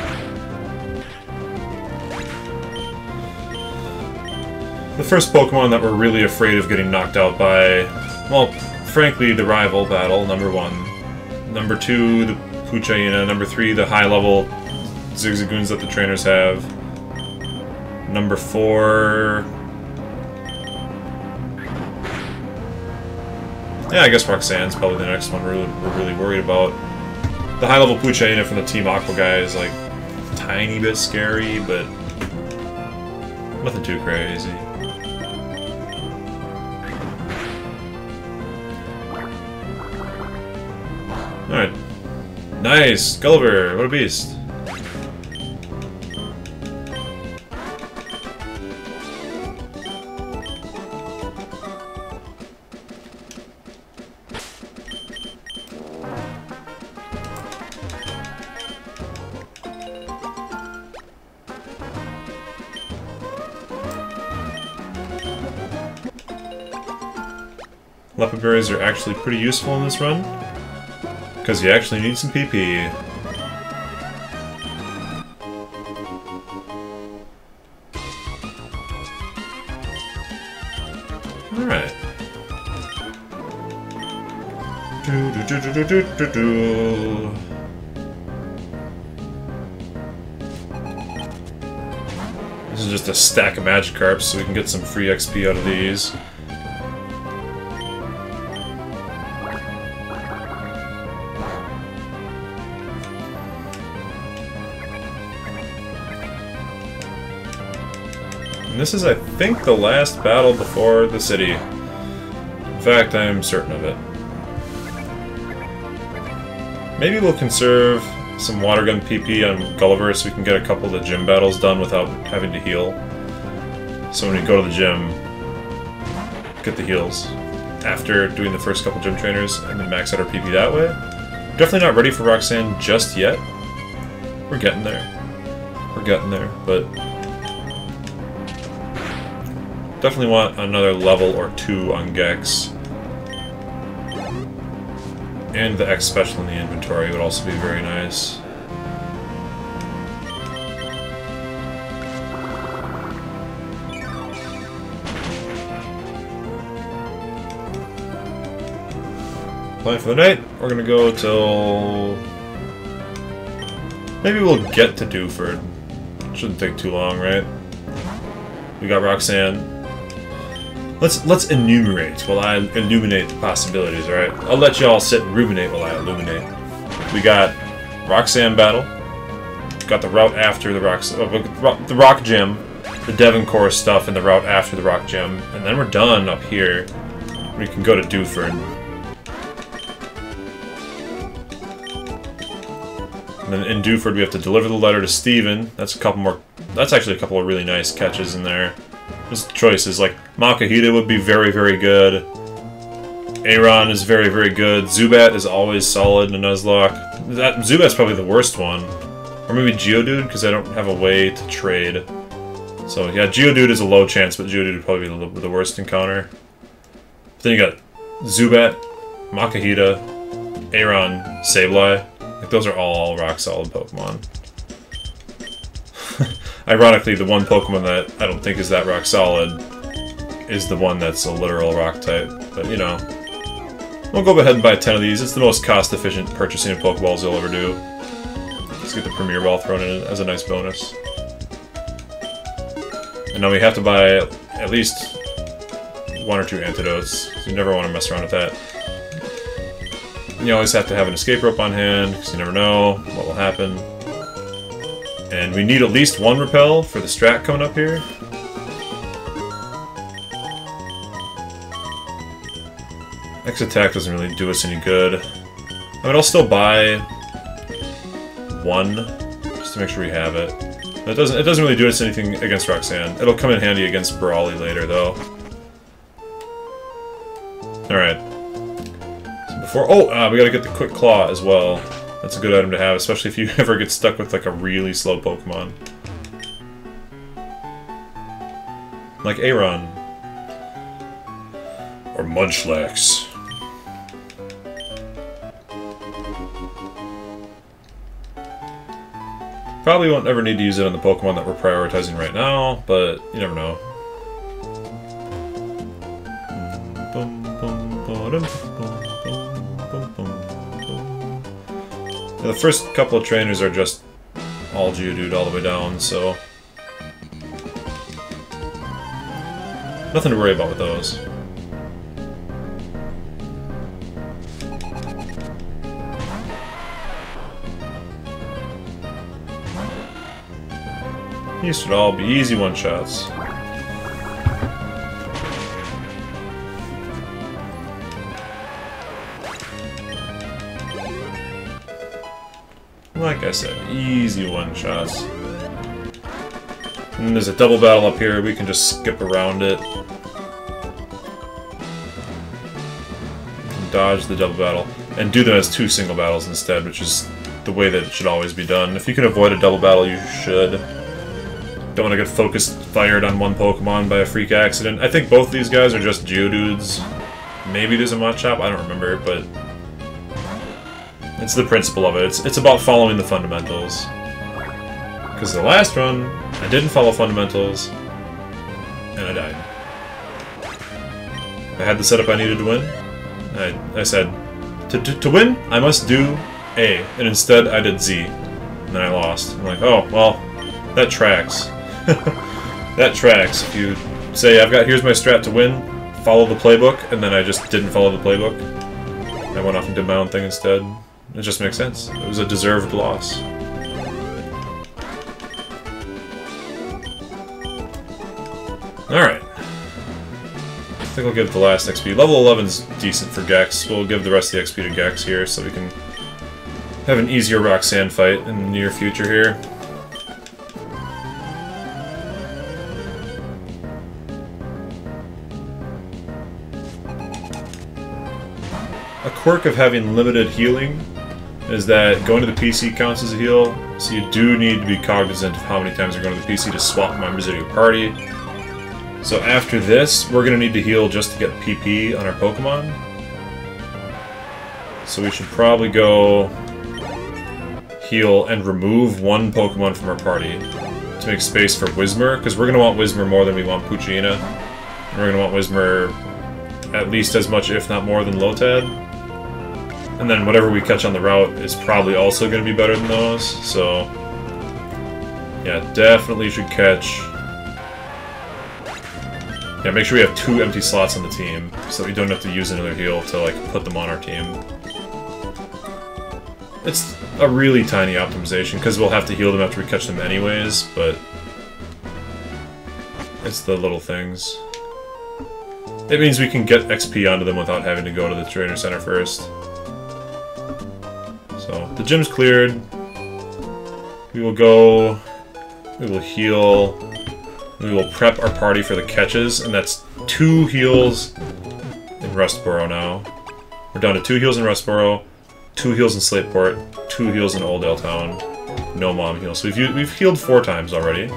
The first Pokemon that we're really afraid of getting knocked out by, well, frankly, the rival battle, number 1. Number 2, the Puchayina. Number 3, the high-level Zigzagoons that the trainers have. Number 4... yeah, I guess Roxanne's probably the next one we're really worried about. The high-level Puchayina from the Team Aqua guy is, like, a tiny bit scary, but nothing too crazy. Alright. Nice! Gulliver! What a beast! Leopard berries are actually pretty useful in this run, because you actually need some PP. Alright. This is just a stack of Magikarps, so we can get some free XP out of these. And this is, I think, the last battle before the city. In fact, I am certain of it. Maybe we'll conserve some water gun PP on Gulliver so we can get a couple of the gym battles done without having to heal. So when we go to the gym, get the heals after doing the first couple gym trainers and then max out our PP that way. Definitely not ready for Roxanne just yet. We're getting there. We're getting there, but definitely want another level or 2 on Gex. And the X special in the inventory would also be very nice. Plan for the night, we're gonna go till... Maybe we'll get to Dewford. Shouldn't take too long, right? We got Roxanne. Let's enumerate while I illuminate the possibilities, alright? I'll let y'all sit and ruminate while I illuminate. We got Roxanne battle. Got the route after the Rock Gym, the Devoncore stuff and the route after the Rock Gym, and then we're done up here. We can go to Dewford. And then in Dewford we have to deliver the letter to Steven. That's actually a couple of really nice catches in there. Just choices, like Makahita would be very, very good. Aaron is very, very good. Zubat is always solid in a Nuzlocke. Zubat's probably the worst one. Or maybe Geodude, because I don't have a way to trade. So yeah, Geodude is a low chance, but Geodude would probably be the worst encounter. But then you got Zubat, Makahita, Aaron, Sableye. Like, those are all rock-solid Pokemon. Ironically, the one Pokemon that I don't think is that rock-solid is the one that's a literal rock-type. But, you know, we'll go ahead and buy 10 of these. It's the most cost-efficient purchasing of Pokeballs you'll ever do. Let's get the Premier Ball thrown in as a nice bonus. And now we have to buy at least 1 or 2 antidotes. So you never want to mess around with that. And you always have to have an escape rope on hand, because you never know what will happen. And we need at least 1 repel for the strat coming up here. X attack doesn't really do us any good. I mean, I'll still buy 1 just to make sure we have it. It doesn't really do us anything against Roxanne. It'll come in handy against Brawly later, though. All right. So before, we gotta get the Quick Claw as well. That's a good item to have, especially if you ever get stuck with like a really slow Pokemon. Like Aaron. Or Munchlax. Probably won't ever need to use it on the Pokemon that we're prioritizing right now, but you never know. The first couple of trainers are just all Geodude all the way down, so nothing to worry about with those. These should all be easy one-shots. Like I said, easy one-shots. And there's a double battle up here, we can just skip around it. Dodge the double battle. And do them as 2 single battles instead, which is the way that it should always be done. If you can avoid a double battle, you should. Don't want to get focused fired on one Pokemon by a freak accident. I think both these guys are just Geodudes. Maybe there's a Machop, I don't remember, but it's the principle of it. It's about following the fundamentals. Because the last run, I didn't follow fundamentals, and I died. I had the setup I needed to win. I said, to win, I must do A, and instead I did Z. And then I lost. I'm like, oh, well, that tracks. That tracks. If you say, here's my strat to win, follow the playbook, and then I just didn't follow the playbook. I went off and did my own thing instead. It just makes sense. It was a deserved loss. Alright. I think I'll give the last XP. Level 11's decent for Gex. We'll give the rest of the XP to Gex here so we can have an easier Roxanne fight in the near future here. A quirk of having limited healing is that going to the PC counts as a heal, so you do need to be cognizant of how many times you're going to the PC to swap members of your party. So after this, we're going to need to heal just to get PP on our Pokemon. So we should probably go heal and remove one Pokemon from our party to make space for Whismur, because we're going to want Whismur more than we want Poochyena. And we're going to want Whismur at least as much, if not more, than Lotad. And then whatever we catch on the route is probably also going to be better than those, so... yeah, definitely should catch... yeah, make sure we have 2 empty slots on the team, so that we don't have to use another heal to, like, put them on our team. It's a really tiny optimization, because we'll have to heal them after we catch them anyways, but... it's the little things. It means we can get XP onto them without having to go to the trainer center first. So, the gym's cleared. We will go... we will heal. We will prep our party for the catches, and that's 2 heals in Rustboro now. We're down to 2 heals in Rustboro, 2 heals in Slateport, 2 heals in Oldale Town, no mom heal. So we've healed 4 times already.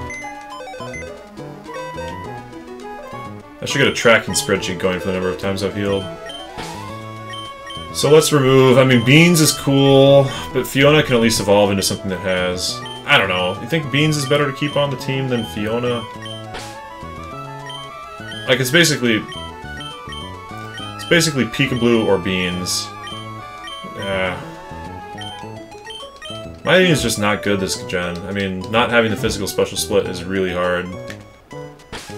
I should get a tracking spreadsheet going for the number of times I've healed. So let's remove... I mean, Beans is cool, but Fiona can at least evolve into something that has... I don't know. You think Beans is better to keep on the team than Fiona? Like, it's basically... it's basically Peekaboo or Beans. My team is just not good this gen. I mean, not having the physical special split is really hard.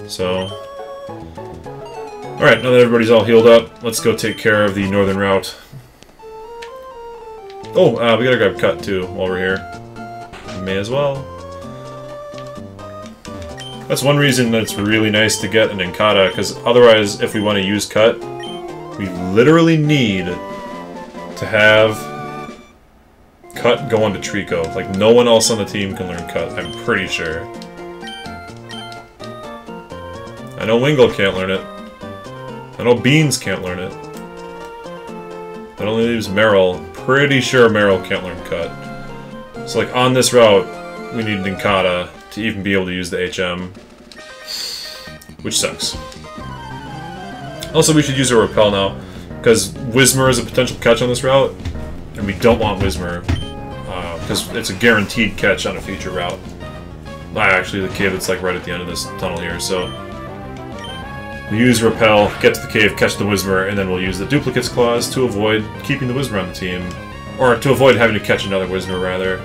So... alright, now that everybody's all healed up, let's go take care of the northern route. Oh, we gotta grab Cut, too, while we're here. May as well. That's one reason that it's really nice to get an Inkata, because otherwise, if we want to use Cut, we literally need to have Cut go on to Trico. Like, no one else on the team can learn Cut, I'm pretty sure. I know Wingull can't learn it. I know Beans can't learn it. That only leaves Meryl. Pretty sure Meryl can't learn Cut. So, like, on this route, we need Ninkata to even be able to use the HM. Which sucks. Also, we should use a Repel now, because Whismur is a potential catch on this route, and we don't want Whismur, because it's a guaranteed catch on a future route. Actually, the cave that's, like, right at the end of this tunnel here, so... we use Repel, get to the cave, catch the Whismur, and then we'll use the Duplicates Clause to avoid keeping the Whismur on the team. Or to avoid having to catch another Whismur, rather.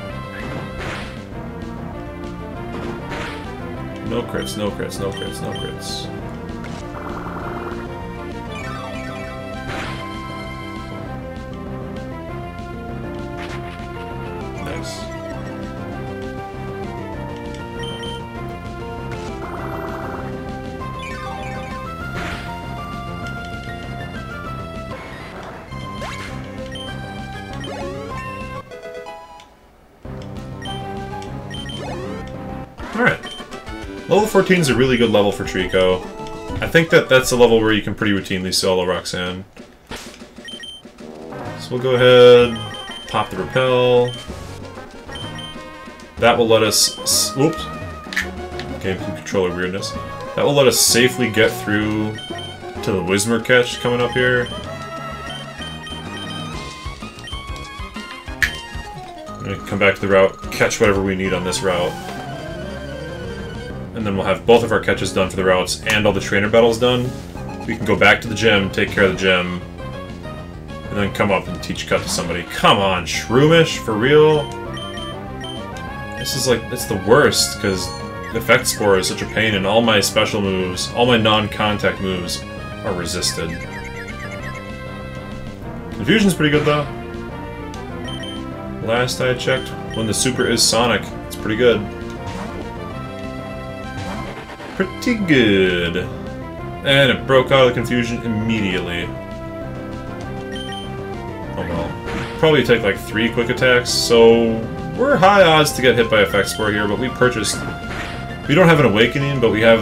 No crits, no crits, no crits, no crits. Nice. Alright. Level 14 is a really good level for Trico. I think that that's a level where you can pretty routinely solo Roxanne. So we'll go ahead, pop the Repel. That will let us... whoops. Game controller weirdness. That will let us safely get through to the Whismur catch coming up here. I'm gonna come back to the route, catch whatever we need on this route. And then we'll have both of our catches done for the routes and all the trainer battles done. We can go back to the gym, take care of the gym, and then come up and teach Cut to somebody. Come on, Shroomish, for real? This is like, it's the worst, because Effect Spore is such a pain, and all my special moves, all my non-contact moves, are resisted. Confusion's pretty good, though. Last I checked, when the super is Sonic, it's pretty good. pretty good. And it broke out of the confusion immediately. Oh well. Probably take like 3 quick attacks, so we're high odds to get hit by Effect Spore here, but we purchased... We don't have an Awakening, but we have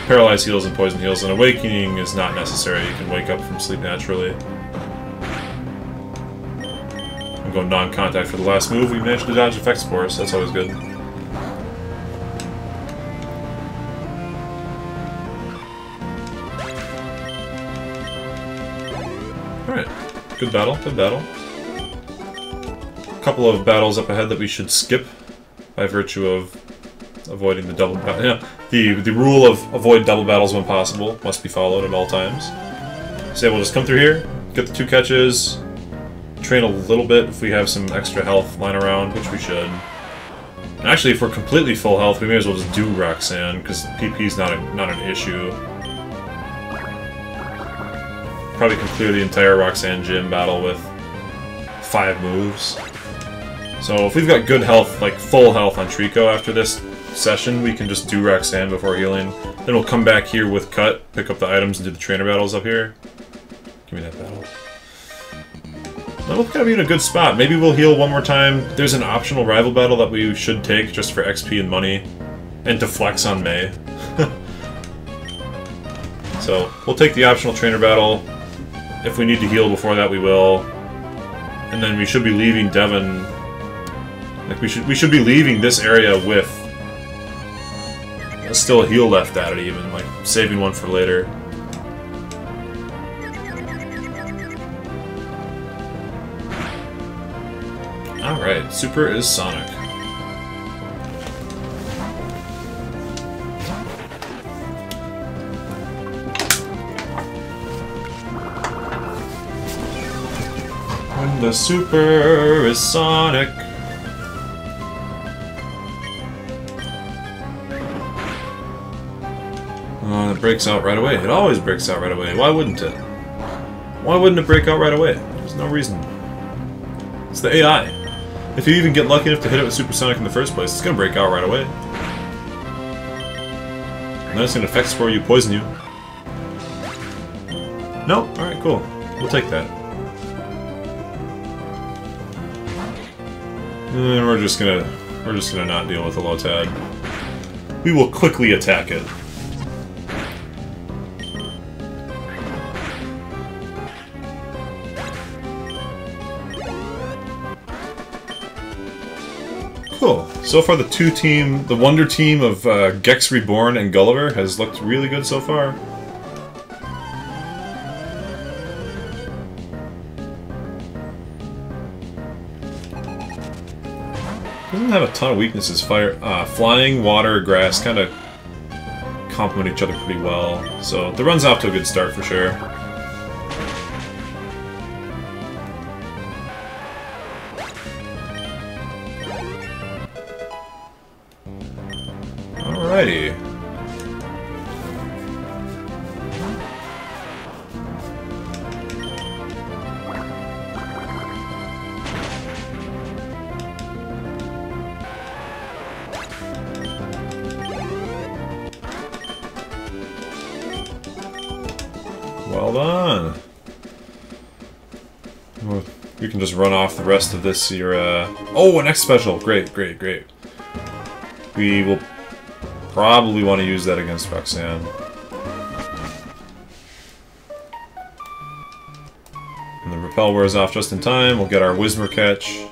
Paralyzed Heals and Poison Heals. An Awakening is not necessary. You can wake up from sleep naturally. I'm going non-contact for the last move. We managed to dodge Effect Spores. That's always good. Alright. Good battle. Good battle. A couple of battles up ahead that we should skip by virtue of avoiding the double battle. Yeah, the rule of avoid double battles when possible must be followed at all times. So yeah, we'll just come through here, get the 2 catches, train a little bit if we have some extra health lying around, which we should. And actually, if we're completely full health, we may as well just do Roxanne, because PP's not an issue. Probably can clear the entire Roxanne gym battle with 5 moves. So if we've got good health, like full health on Trico after this session, we can just do Roxanne before healing. Then we'll come back here with Cut, pick up the items, and do the trainer battles up here. Give me that battle. Now we're gonna be in a good spot. Maybe we'll heal one more time. There's an optional rival battle that we should take just for XP and money, and to flex on May. So we'll take the optional trainer battle. If we need to heal before that, we will. And then we should be leaving Devon. Like we should be leaving this area with still a heal left at it, even like saving one for later. All right, Super is Sonic. When the Super is Sonic. It breaks out right away. It always breaks out right away. Why wouldn't it? Why wouldn't it break out right away? There's no reason. It's the AI. If you even get lucky enough to hit it with Supersonic in the first place, it's gonna break out right away. And then it's gonna Effect Spore you, poison you. No? Alright, cool. We'll take that. And we're just gonna not deal with the Lotad. We will quickly attack it. Cool. So far the Wonder Team of Gex Reborn and Gulliver has looked really good so far. Doesn't have a ton of weaknesses. Flying, water, grass kind of complement each other pretty well. So the run's off to a good start for sure. Alrighty. Well done. Well, you can just run off the rest of this here. Oh, an X special! Great, great, great. We will probably want to use that against Roxanne. And the Repel wears off just in time. We'll get our Whismer catch.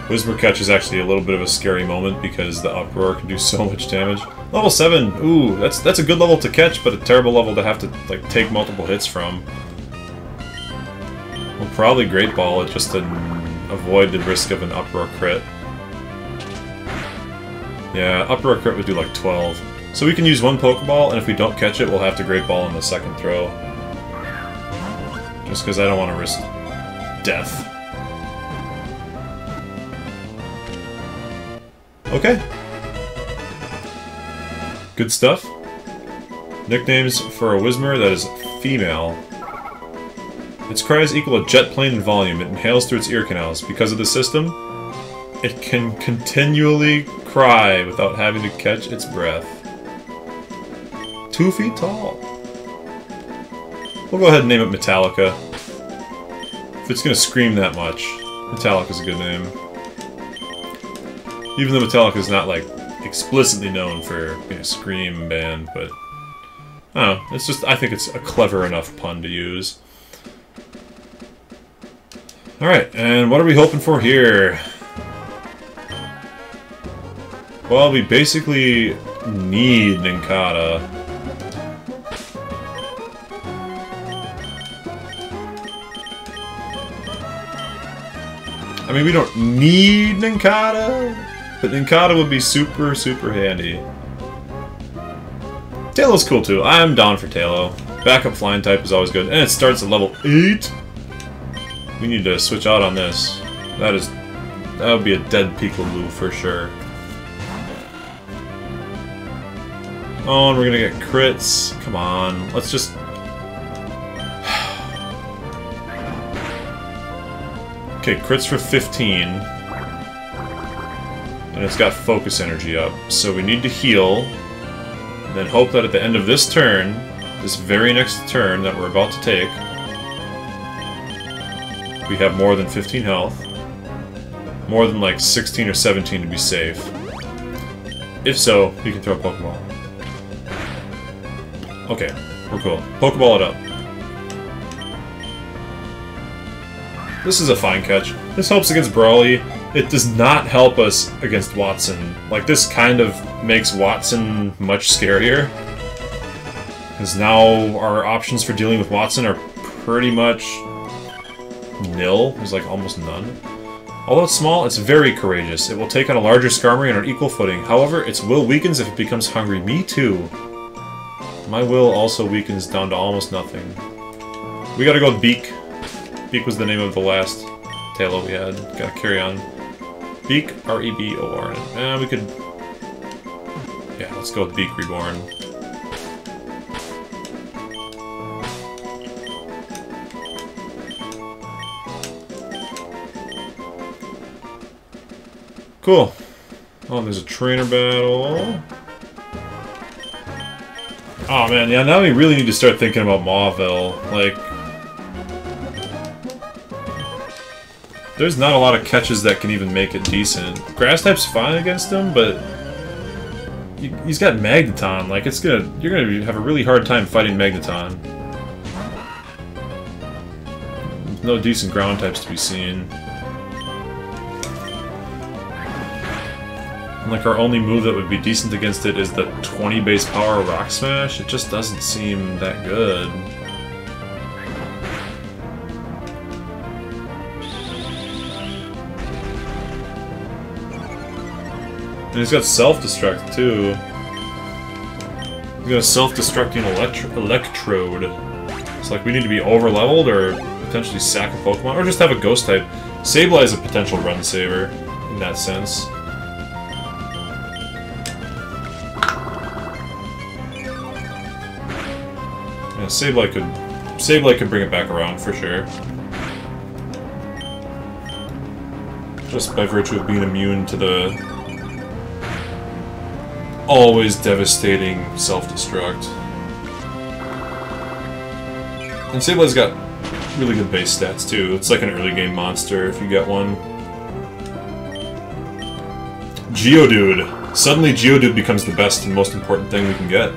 Whismer catch is actually a little bit of a scary moment because the Uproar can do so much damage. Level 7! Ooh, that's a good level to catch, but a terrible level to have to like take multiple hits from. We'll probably Great Ball it just to avoid the risk of an Uproar crit. Yeah, Uproar crit would do like 12. So we can use one Pokeball, and if we don't catch it, we'll have to Great Ball in the second throw. Just because I don't want to risk death. Okay. Good stuff. Nicknames for a Whismer that is female. Its cries equal a jet plane in volume. It inhales through its ear canals. Because of the system, It can continually cry without having to catch its breath. 2 feet tall. We'll go ahead and name it Metallica. If it's gonna scream that much, Metallica's a good name. Even though Metallica's not, like, explicitly known for being a scream band, but... I don't know, it's just, I think it's a clever enough pun to use. Alright, and what are we hoping for here? Well, we basically need Ninkata. I mean, we don't need Ninkata, but Ninkata would be super, super handy. Tailow's cool too. I'm down for Taillow. Backup flying type is always good, and it starts at level 8. We need to switch out on this. That would be a dead Peekaloo for sure. Oh, and we're gonna get crits. Come on, let's just... Okay, crits for 15. And it's got focus energy up. So we need to heal. And then hope that at the end of this turn, this very next turn that we're about to take, we have more than 15 health. More than like 16 or 17 to be safe. If so, you can throw a Pokeball. Okay, we're cool. Pokeball it up. This is a fine catch. This helps against Brawly. It does not help us against Watson. Like, this kind of makes Watson much scarier. Because now our options for dealing with Watson are pretty much nil. There's like almost none. Although it's small, it's very courageous. It will take on a larger Skarmory on an equal footing. However, its will weakens if it becomes hungry. Me too. My will also weakens down to almost nothing. We gotta go with Beak. Beak was the name of the last Taillow we had. Gotta carry on. Beak, R-E-B-O-R. We could... Yeah, let's go with Beak Reborn. Cool. Oh, there's a trainer battle. Oh man, yeah, now we really need to start thinking about Mauville. Like... There's not a lot of catches that can even make it decent. Grass type's fine against him, but he's got Magneton. Like you're gonna have a really hard time fighting Magneton. No decent ground types to be seen. And like our only move that would be decent against it is the 20 base power Rock Smash. It just doesn't seem that good. And he's got self-destruct, too. He's got a self-destructing electrode. It's like we need to be over-leveled, or potentially sack a Pokemon, or just have a Ghost-type. Sableye is a potential run-saver, in that sense. Yeah, Sableye could bring it back around, for sure. Just by virtue of being immune to the... always devastating self-destruct. And Sableye's got really good base stats too. It's like an early game monster if you get one. Geodude. Suddenly Geodude becomes the best and most important thing we can get.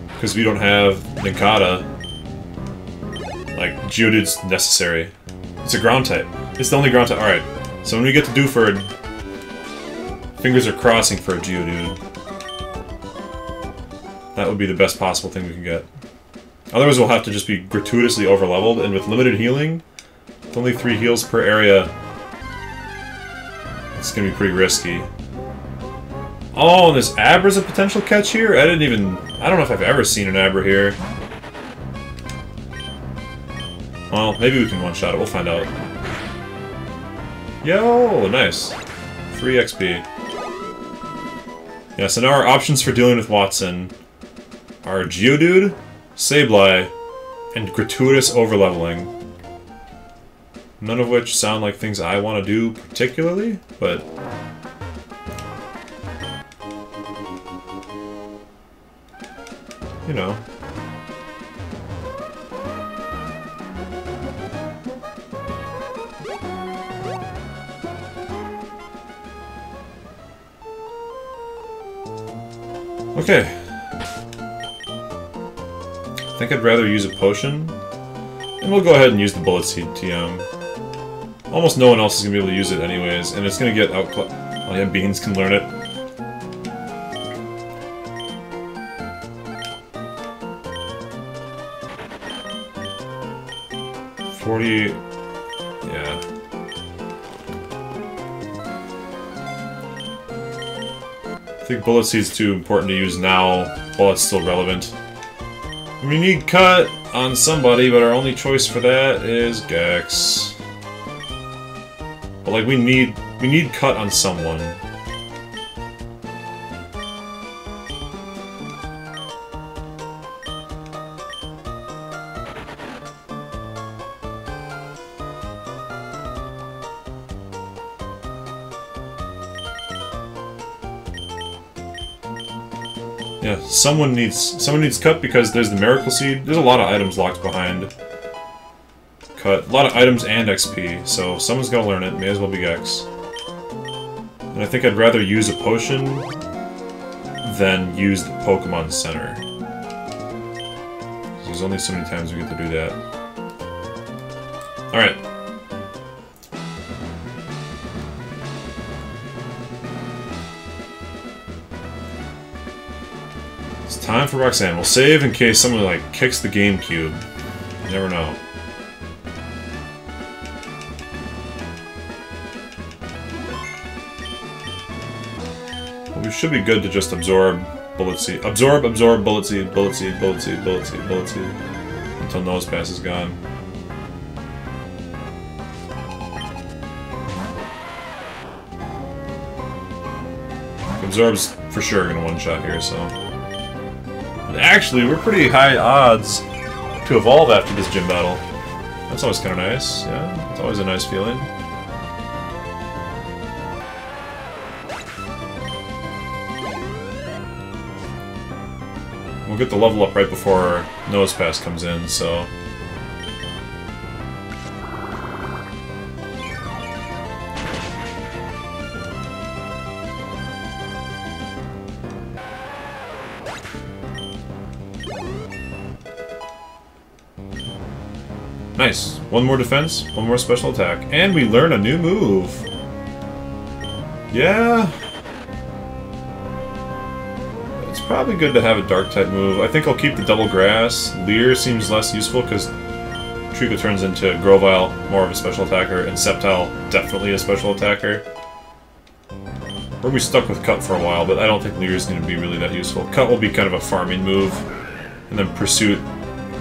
Because we don't have Ninkata. Like, Geodude's necessary. It's a ground type. It's the only ground type. Alright, so when we get to Dewford, fingers are crossing for a Geodude. That would be the best possible thing we can get. Otherwise we'll have to just be gratuitously overleveled, and with limited healing, with only 3 heals per area, it's gonna be pretty risky. Oh, and this Abra's a potential catch here? I don't know if I've ever seen an Abra here. Well, maybe we can one-shot it, we'll find out. Yo, nice. Free XP. Yeah, so now our options for dealing with Watson are Geodude, Sableye, and gratuitous overleveling. None of which sound like things I want to do particularly, but... you know. Okay. I think I'd rather use a potion. And we'll go ahead and use the Bullet Seed TM. Almost no one else is going to be able to use it anyways, and it's going to get outclassed. Oh yeah, Beans can learn it. Yeah. I think Bullet Seed's too important to use now, while it's still relevant. We need Cut on somebody, but our only choice for that is Gex. But like, we need Cut on someone. Yeah, someone needs Cut because there's the Miracle Seed. There's a lot of items locked behind Cut. A lot of items and XP, so someone's gonna learn it. May as well be Gex. And I think I'd rather use a potion than use the Pokemon Center. There's only so many times we get to do that. Alright. Time for Roxanne. We'll save in case someone, like, kicks the GameCube. You never know. Well, we should be good to just absorb Bullet Seed. Absorb, Bullet Seed, Bullet Seed, Bullet Seed, Bullet Seed, Bullet Seed. Until Nosepass is gone. Absorb's for sure gonna one-shot here, so... Actually, we're pretty high odds to evolve after this gym battle. That's always kind of nice, yeah. It's always a nice feeling. We'll get the level up right before Nosepass comes in, so... Nice. One more defense, one more special attack, and we learn a new move. Yeah. It's probably good to have a Dark-type move. I think I'll keep the Double Grass. Leer seems less useful because Trico turns into Grovyle, more of a special attacker, and Sceptile, definitely a special attacker. We're going to be stuck with Cut for a while, but I don't think Leer's going to be really that useful. Cut will be kind of a farming move, and then Pursuit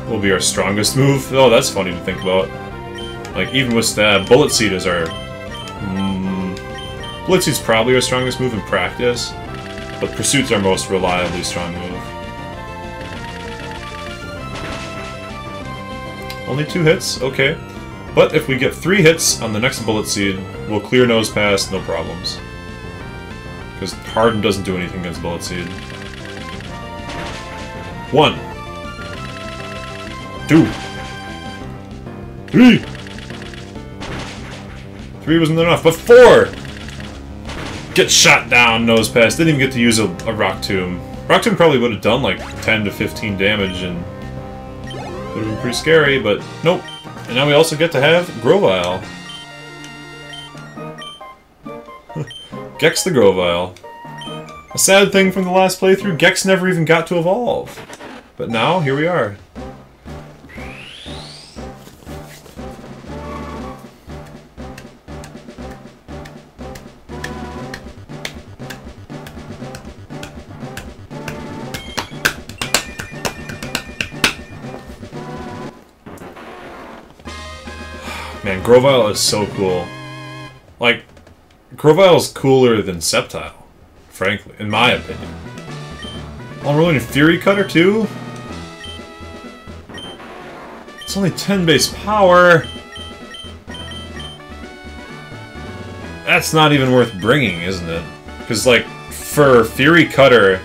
will be our strongest move. Oh, that's funny to think about. Like, even with Stab, Bullet Seed is our... Bullet Seed's probably our strongest move in practice, but Pursuit's our most reliably strong move. Only 2 hits? Okay. But if we get 3 hits on the next Bullet Seed, we'll clear Nosepass, no problems. Because Harden doesn't do anything against Bullet Seed. 1. 2. 3. 3 wasn't enough, but 4! Get shot down, Nosepass. Didn't even get to use a Rock Tomb. Rock Tomb probably would have done like 10 to 15 damage and would have been pretty scary, but nope. And now we also get to have Grovyle. Gex the Grovyle. A sad thing from the last playthrough, Gex never even got to evolve. But now, here we are. Man, Grovyle is so cool. Like, Grovyle's cooler than Sceptile, frankly, in my opinion. Oh, we're rolling a Fury Cutter, too? It's only 10 base power. That's not even worth bringing, isn't it? Because, like, for Fury Cutter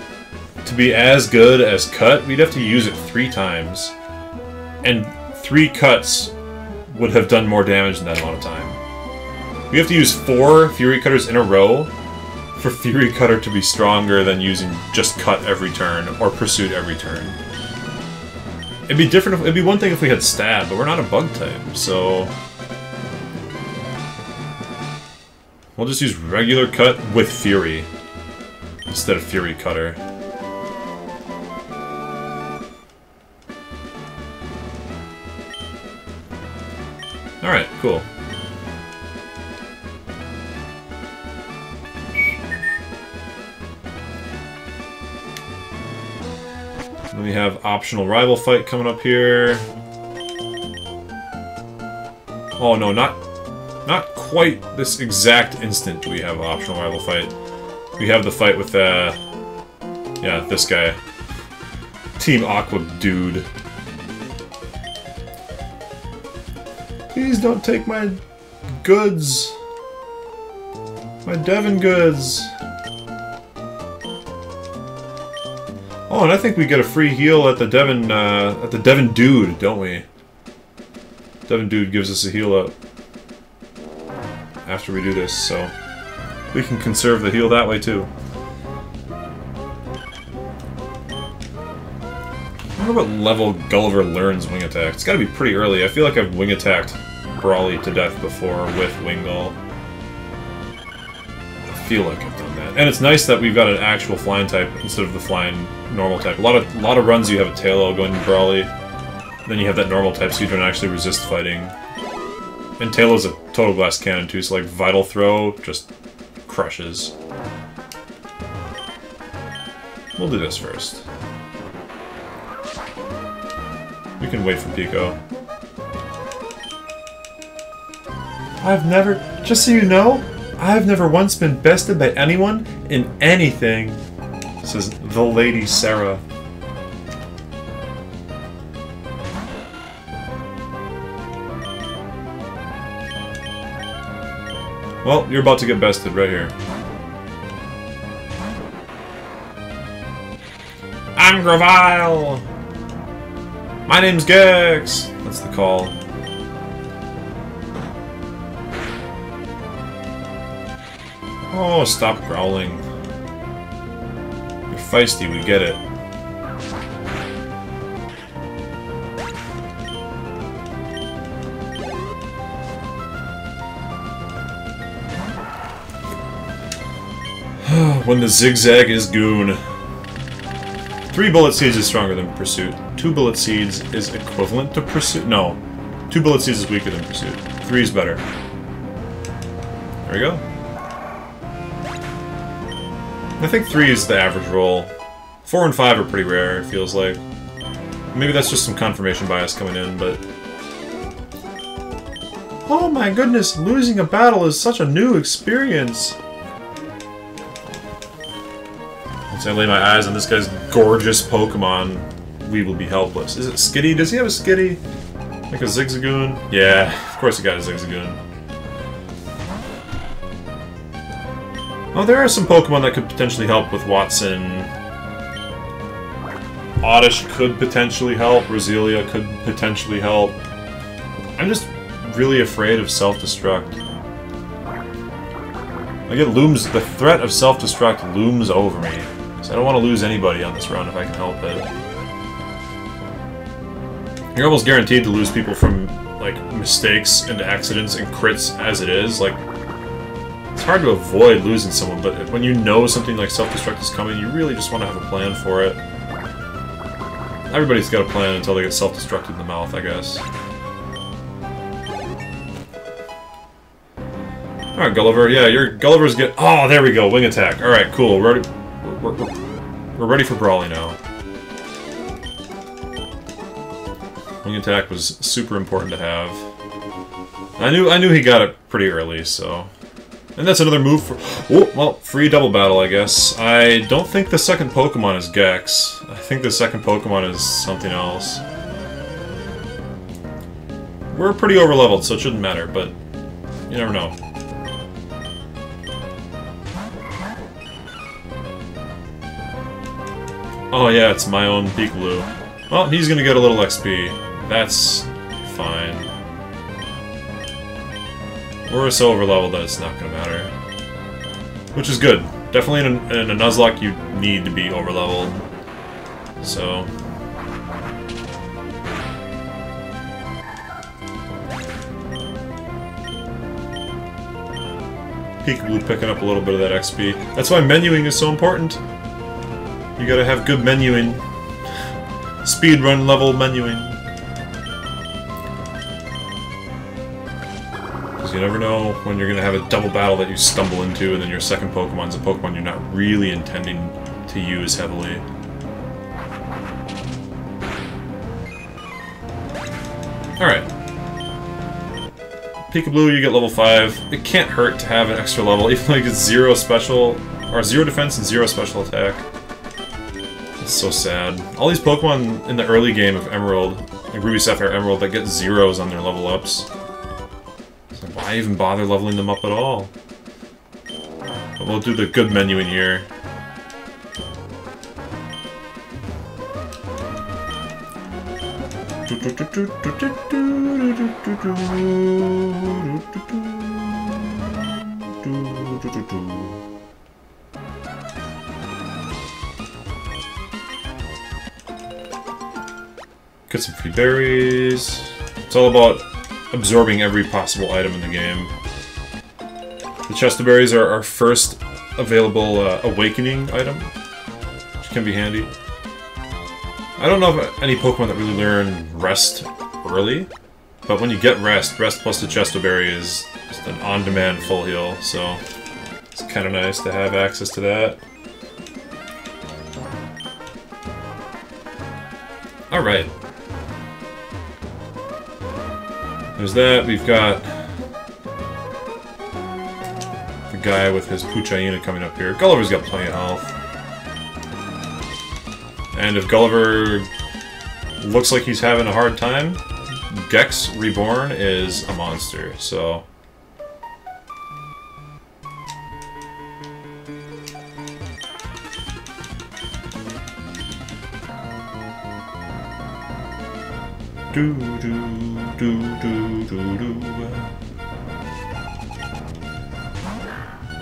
to be as good as Cut, we'd have to use it 3 times. And 3 cuts would have done more damage in that amount of time. We have to use 4 Fury Cutters in a row for Fury Cutter to be stronger than using just Cut every turn, or Pursuit every turn. It'd be different. It'd be one thing if we had Stab, but we're not a bug type, so we'll just use regular Cut with Fury instead of Fury Cutter. All right, cool. Then we have optional rival fight coming up here. Oh no, not quite this exact instant do we have an optional rival fight. We have the fight with yeah, this guy. Team Aqua dude. Please don't take my goods. My Devon goods. Oh, and I think we get a free heal at the Devon Dude, don't we? Devon Dude gives us a heal up after we do this, so we can conserve the heal that way too. I wonder what level Gulliver learns Wing Attack. It's gotta be pretty early. I feel like I've Wing Attacked Brawly to death before with Wingull. I feel like I've done that. And it's nice that we've got an actual flying type instead of the flying normal type. A lot of runs you have a Tailo going to Brawly, then you have that normal type so you don't actually resist fighting. And Tailo's a Total Glass Cannon too, so like Vital Throw just crushes. We'll do this first. We can wait for Pico. Just so you know, I've never once been bested by anyone in anything, says the Lady Sarah. Well, you're about to get bested right here. I'm Gravile! My name's Gex! That's the call. Oh, stop growling. You're feisty, we get it. When the zigzag is goon. 3 bullet seeds is stronger than Pursuit. 2 bullet seeds is equivalent to Pursuit. No. 2 bullet seeds is weaker than Pursuit. 3 is better. There we go. I think 3 is the average roll. 4 and 5 are pretty rare, it feels like. Maybe that's just some confirmation bias coming in, but... Oh my goodness, losing a battle is such a new experience! Once I lay my eyes on this guy's gorgeous Pokemon, we will be helpless. Is it Skitty? Does he have a Skitty? Like a Zigzagoon? Yeah, of course he got a Zigzagoon. Oh, there are some Pokemon that could potentially help with Watson. Oddish could potentially help. Roselia could potentially help. I'm just really afraid of self-destruct. Like, it looms... The threat of self-destruct looms over me. So I don't want to lose anybody on this run if I can help it. You're almost guaranteed to lose people from, like, mistakes and accidents and crits as it is. Like, it's hard to avoid losing someone, but when you know something like self-destruct is coming, you really just want to have a plan for it. Everybody's got a plan until they get self-destructed in the mouth, I guess. Alright, Gulliver. Yeah, your Gulliver's get... Oh, there we go. Wing attack. Alright, cool. We're ready for Brawly now. Wing attack was super important to have. I knew he got it pretty early, so... And that's another move for... Oh, well, free double battle, I guess. I don't think the second Pokemon is Gex. I think the second Pokemon is something else. We're pretty overleveled, so it shouldn't matter, but... You never know. Oh yeah, it's my own Peekaboo. Well, he's gonna get a little XP. That's fine. We're so over leveled that it's not gonna matter. Which is good. Definitely in a Nuzlocke you need to be over leveled. So... Peekaboo picking up a little bit of that XP. That's why menuing is so important. You gotta have good menuing. Speedrun level menuing. Because you never know when you're gonna have a double battle that you stumble into, and then your second Pokemon's a Pokemon you're not really intending to use heavily. Alright. Peekaboo, you get level 5. It can't hurt to have an extra level, even though you get 0 special, or 0 defense and 0 special attack. It's so sad. All these Pokemon in the early game of Emerald, like Ruby, Sapphire, Emerald, that get 0s on their level ups. It's like, why even bother leveling them up at all? But we'll do the good menuing here. Get some free berries. It's all about absorbing every possible item in the game. The chest of berries are our first available awakening item, which can be handy. I don't know of any Pokemon that really learn Rest early, but when you get Rest plus the Chesto Berry is just an on-demand full heal, so it's kind of nice to have access to that. Alright. There's that, we've got the guy with his Puchaina coming up here. Gulliver's got plenty of health. And if Gulliver looks like he's having a hard time, Gex Reborn is a monster, so...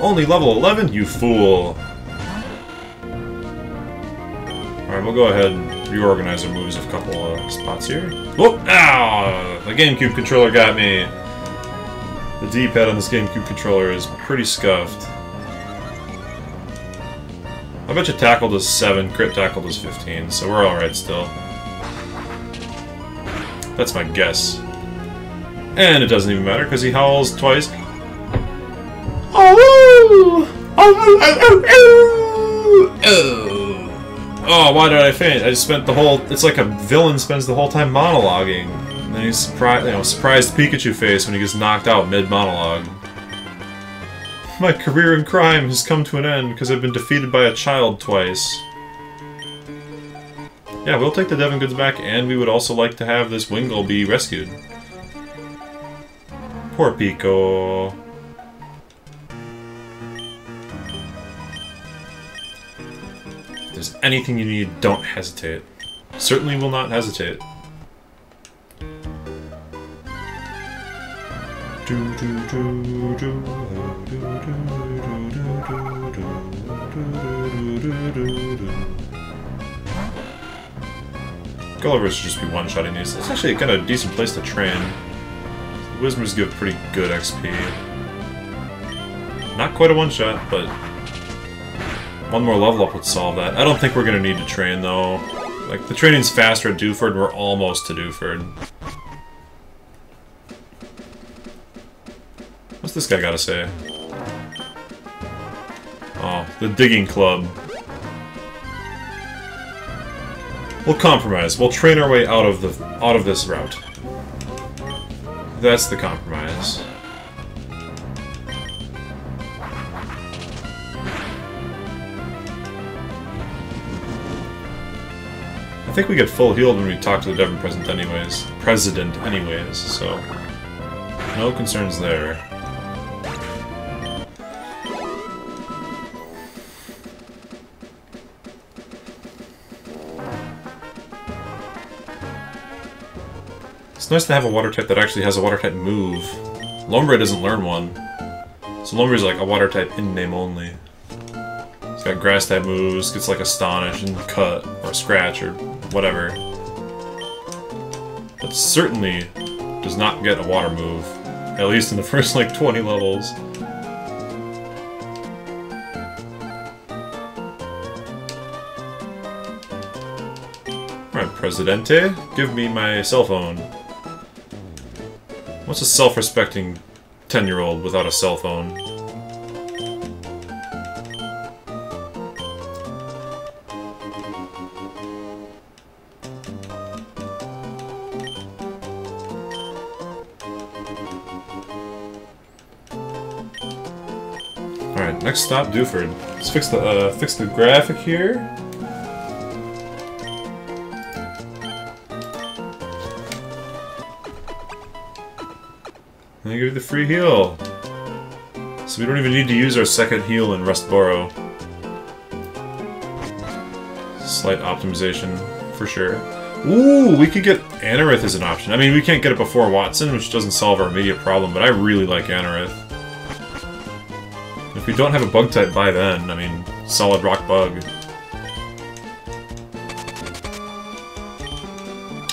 Only level 11, you fool! Alright, we'll go ahead and reorganize our moves a couple spots here. Whoop! Ow! The GameCube controller got me! The D-pad on this GameCube controller is pretty scuffed. I bet you Tackle does 7, Crit Tackle does 15, so we're alright still. That's my guess. And it doesn't even matter, because he howls twice. Oh, why did I faint? I just spent the whole... It's like a villain spends the whole time monologuing. And then he's surprised Pikachu face when he gets knocked out mid-monologue. My career in crime has come to an end because I've been defeated by a child twice. Yeah, we'll take the Devon goods back, and we would also like to have this Wingull be rescued. Poor Pico. If there's anything you need, don't hesitate. Certainly will not hesitate. Gulliver should just be one-shotting these. It's actually kind of a decent place to train. The Whismers give pretty good XP. Not quite a one-shot, but one more level up would solve that. I don't think we're going to need to train, though. Like, the training's faster at Dewford, and we're almost to Dewford. What's this guy got to say? Oh, the Digging Club. We'll compromise. We'll train our way out of this route. That's the compromise. I think we get full healed when we talk to the Devon President anyways, so no concerns there. It's nice to have a water type that actually has a water type move. Lombre doesn't learn one. So Lombre is like a water type in name only. It's got grass type moves, gets like Astonish and Cut, or Scratch, or whatever. But certainly does not get a water move. At least in the first like 20 levels. Alright, Presidente, give me my cell phone. What's a self-respecting 10-year-old without a cell phone? Alright, next stop, Dewford. Let's fix the graphic here. And I give you the free heal. So we don't even need to use our second heal in Rustboro. Slight optimization, for sure. Ooh, we could get Anorith as an option. I mean, we can't get it before Watson, which doesn't solve our immediate problem, but I really like Anorith. If we don't have a bug type by then, I mean, solid rock bug.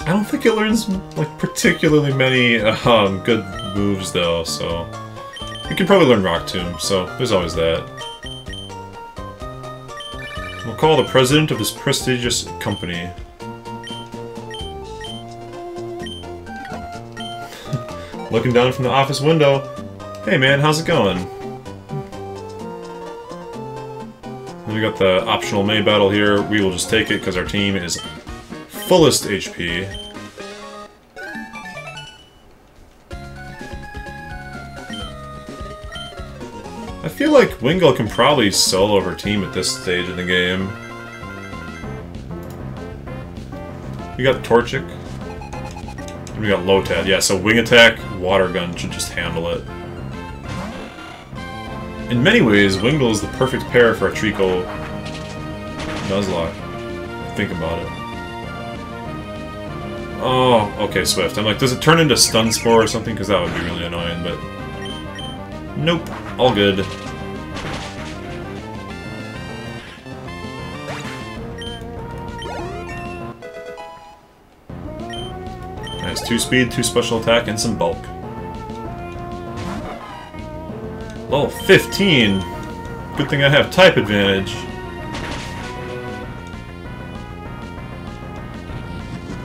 I don't think it learns, like, particularly many good moves, though, so... We can probably learn Rock Tomb, so there's always that. We'll call the president of this prestigious company. Looking down from the office window. Hey man, how's it going? Then we got the optional May battle here. We will just take it because our team is fullest HP. I feel like Wingull can probably solo her team at this stage in the game. We got Torchic. And we got Lotad. Yeah, so Wing Attack, Water Gun should just handle it. In many ways, Wingull is the perfect pair for a Treecko Nuzlocke. Think about it. Oh, okay, Swift. I'm like, does it turn into Stun Spore or something? Because that would be really annoying, but... Nope. All good. Nice. 2 speed, 2 special attack, and some bulk. Level 15! Good thing I have type advantage.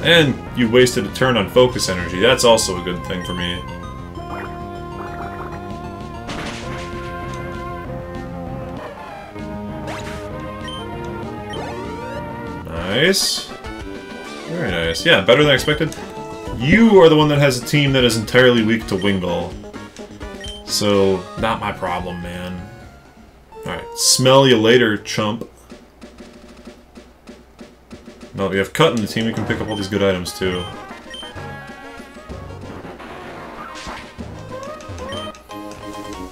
And you wasted a turn on focus energy. That's also a good thing for me. Nice. Very nice. Yeah, better than expected. You are the one that has a team that is entirely weak to Wingull. So, not my problem, man. Alright, smell you later, chump. Now that we have Cut in the team, we can pick up all these good items, too.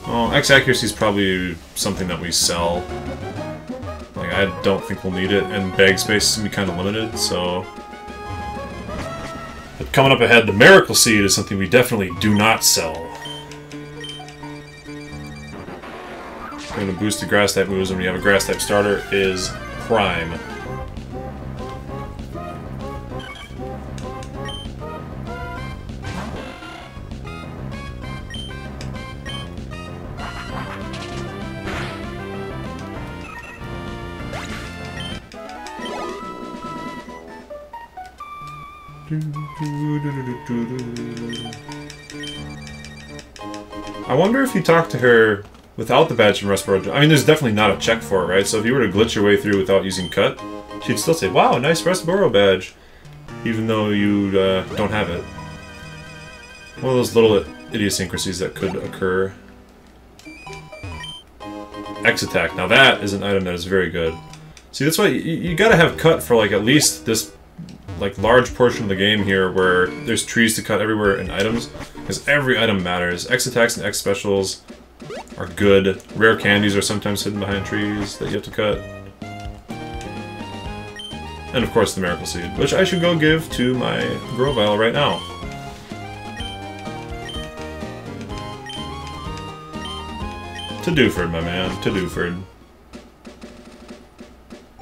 Oh, X accuracy is probably something that we sell. Like, I don't think we'll need it, and bag space is going to be kind of limited, so... But coming up ahead, the Miracle Seed is something we definitely do not sell. Going to boost the Grass-type moves when we have a Grass-type starter is prime. I wonder if you talk to her without the badge from Rustboro. I mean, there's definitely not a check for it, right? So if you were to glitch your way through without using Cut, she'd still say, "Wow, nice Rustboro badge," even though you don't have it. One of those little idiosyncrasies that could occur. X attack. Now that is an item that is very good. See, that's why you gotta have Cut for like at least this like large portion of the game here where there's trees to cut everywhere in items, because every item matters. X attacks and X specials are good. Rare candies are sometimes hidden behind trees that you have to cut. And of course the Miracle Seed, which I should go give to my Grovyle right now. To Dewford, my man. To Dewford.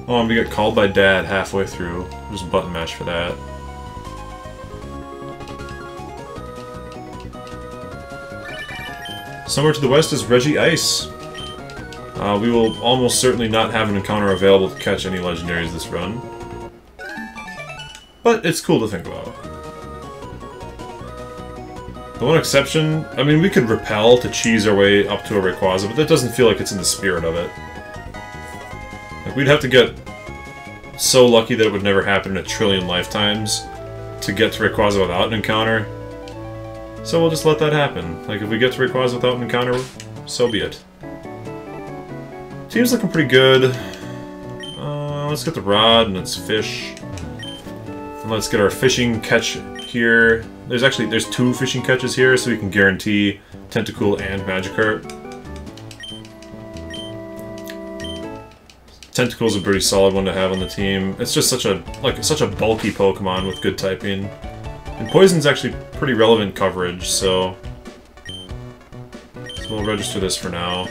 Oh, I'm gonna get called by Dad halfway through. There's a button mash for that. Somewhere to the west is Reggie Ice. We will almost certainly not have an encounter available to catch any legendaries this run. But it's cool to think about. The one exception, I mean, we could repel to cheese our way up to a Rayquaza, but that doesn't feel like it's in the spirit of it. Like, we'd have to get so lucky that it would never happen in a trillion lifetimes to get to Rayquaza without an encounter. So we'll just let that happen. Like, if we get to Rayquaza without an encounter, so be it. Team's looking pretty good. Let's get the rod and let's fish. And let's get our fishing catch here. There's 2 fishing catches here, so we can guarantee Tentacool and Magikarp. Tentacool's a pretty solid one to have on the team. It's just such a bulky Pokemon with good typing. And Poison's actually pretty relevant coverage, so we'll register this for now.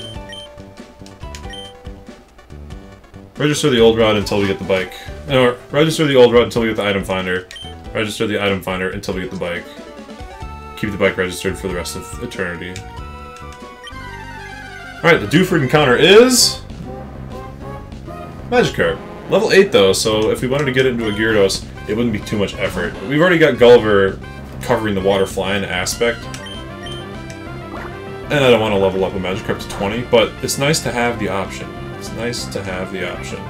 Register the old rod until we get the bike. No, register the old rod until we get the item finder. Register the item finder until we get the bike. Keep the bike registered for the rest of eternity. Alright, the Dewford encounter is... Magikarp. Level 8 though, so if we wanted to get it into a Gyarados, it wouldn't be too much effort. But we've already got Gulliver covering the water flying aspect. And I don't want to level up a Magikarp to 20, but it's nice to have the option. It's nice to have the option.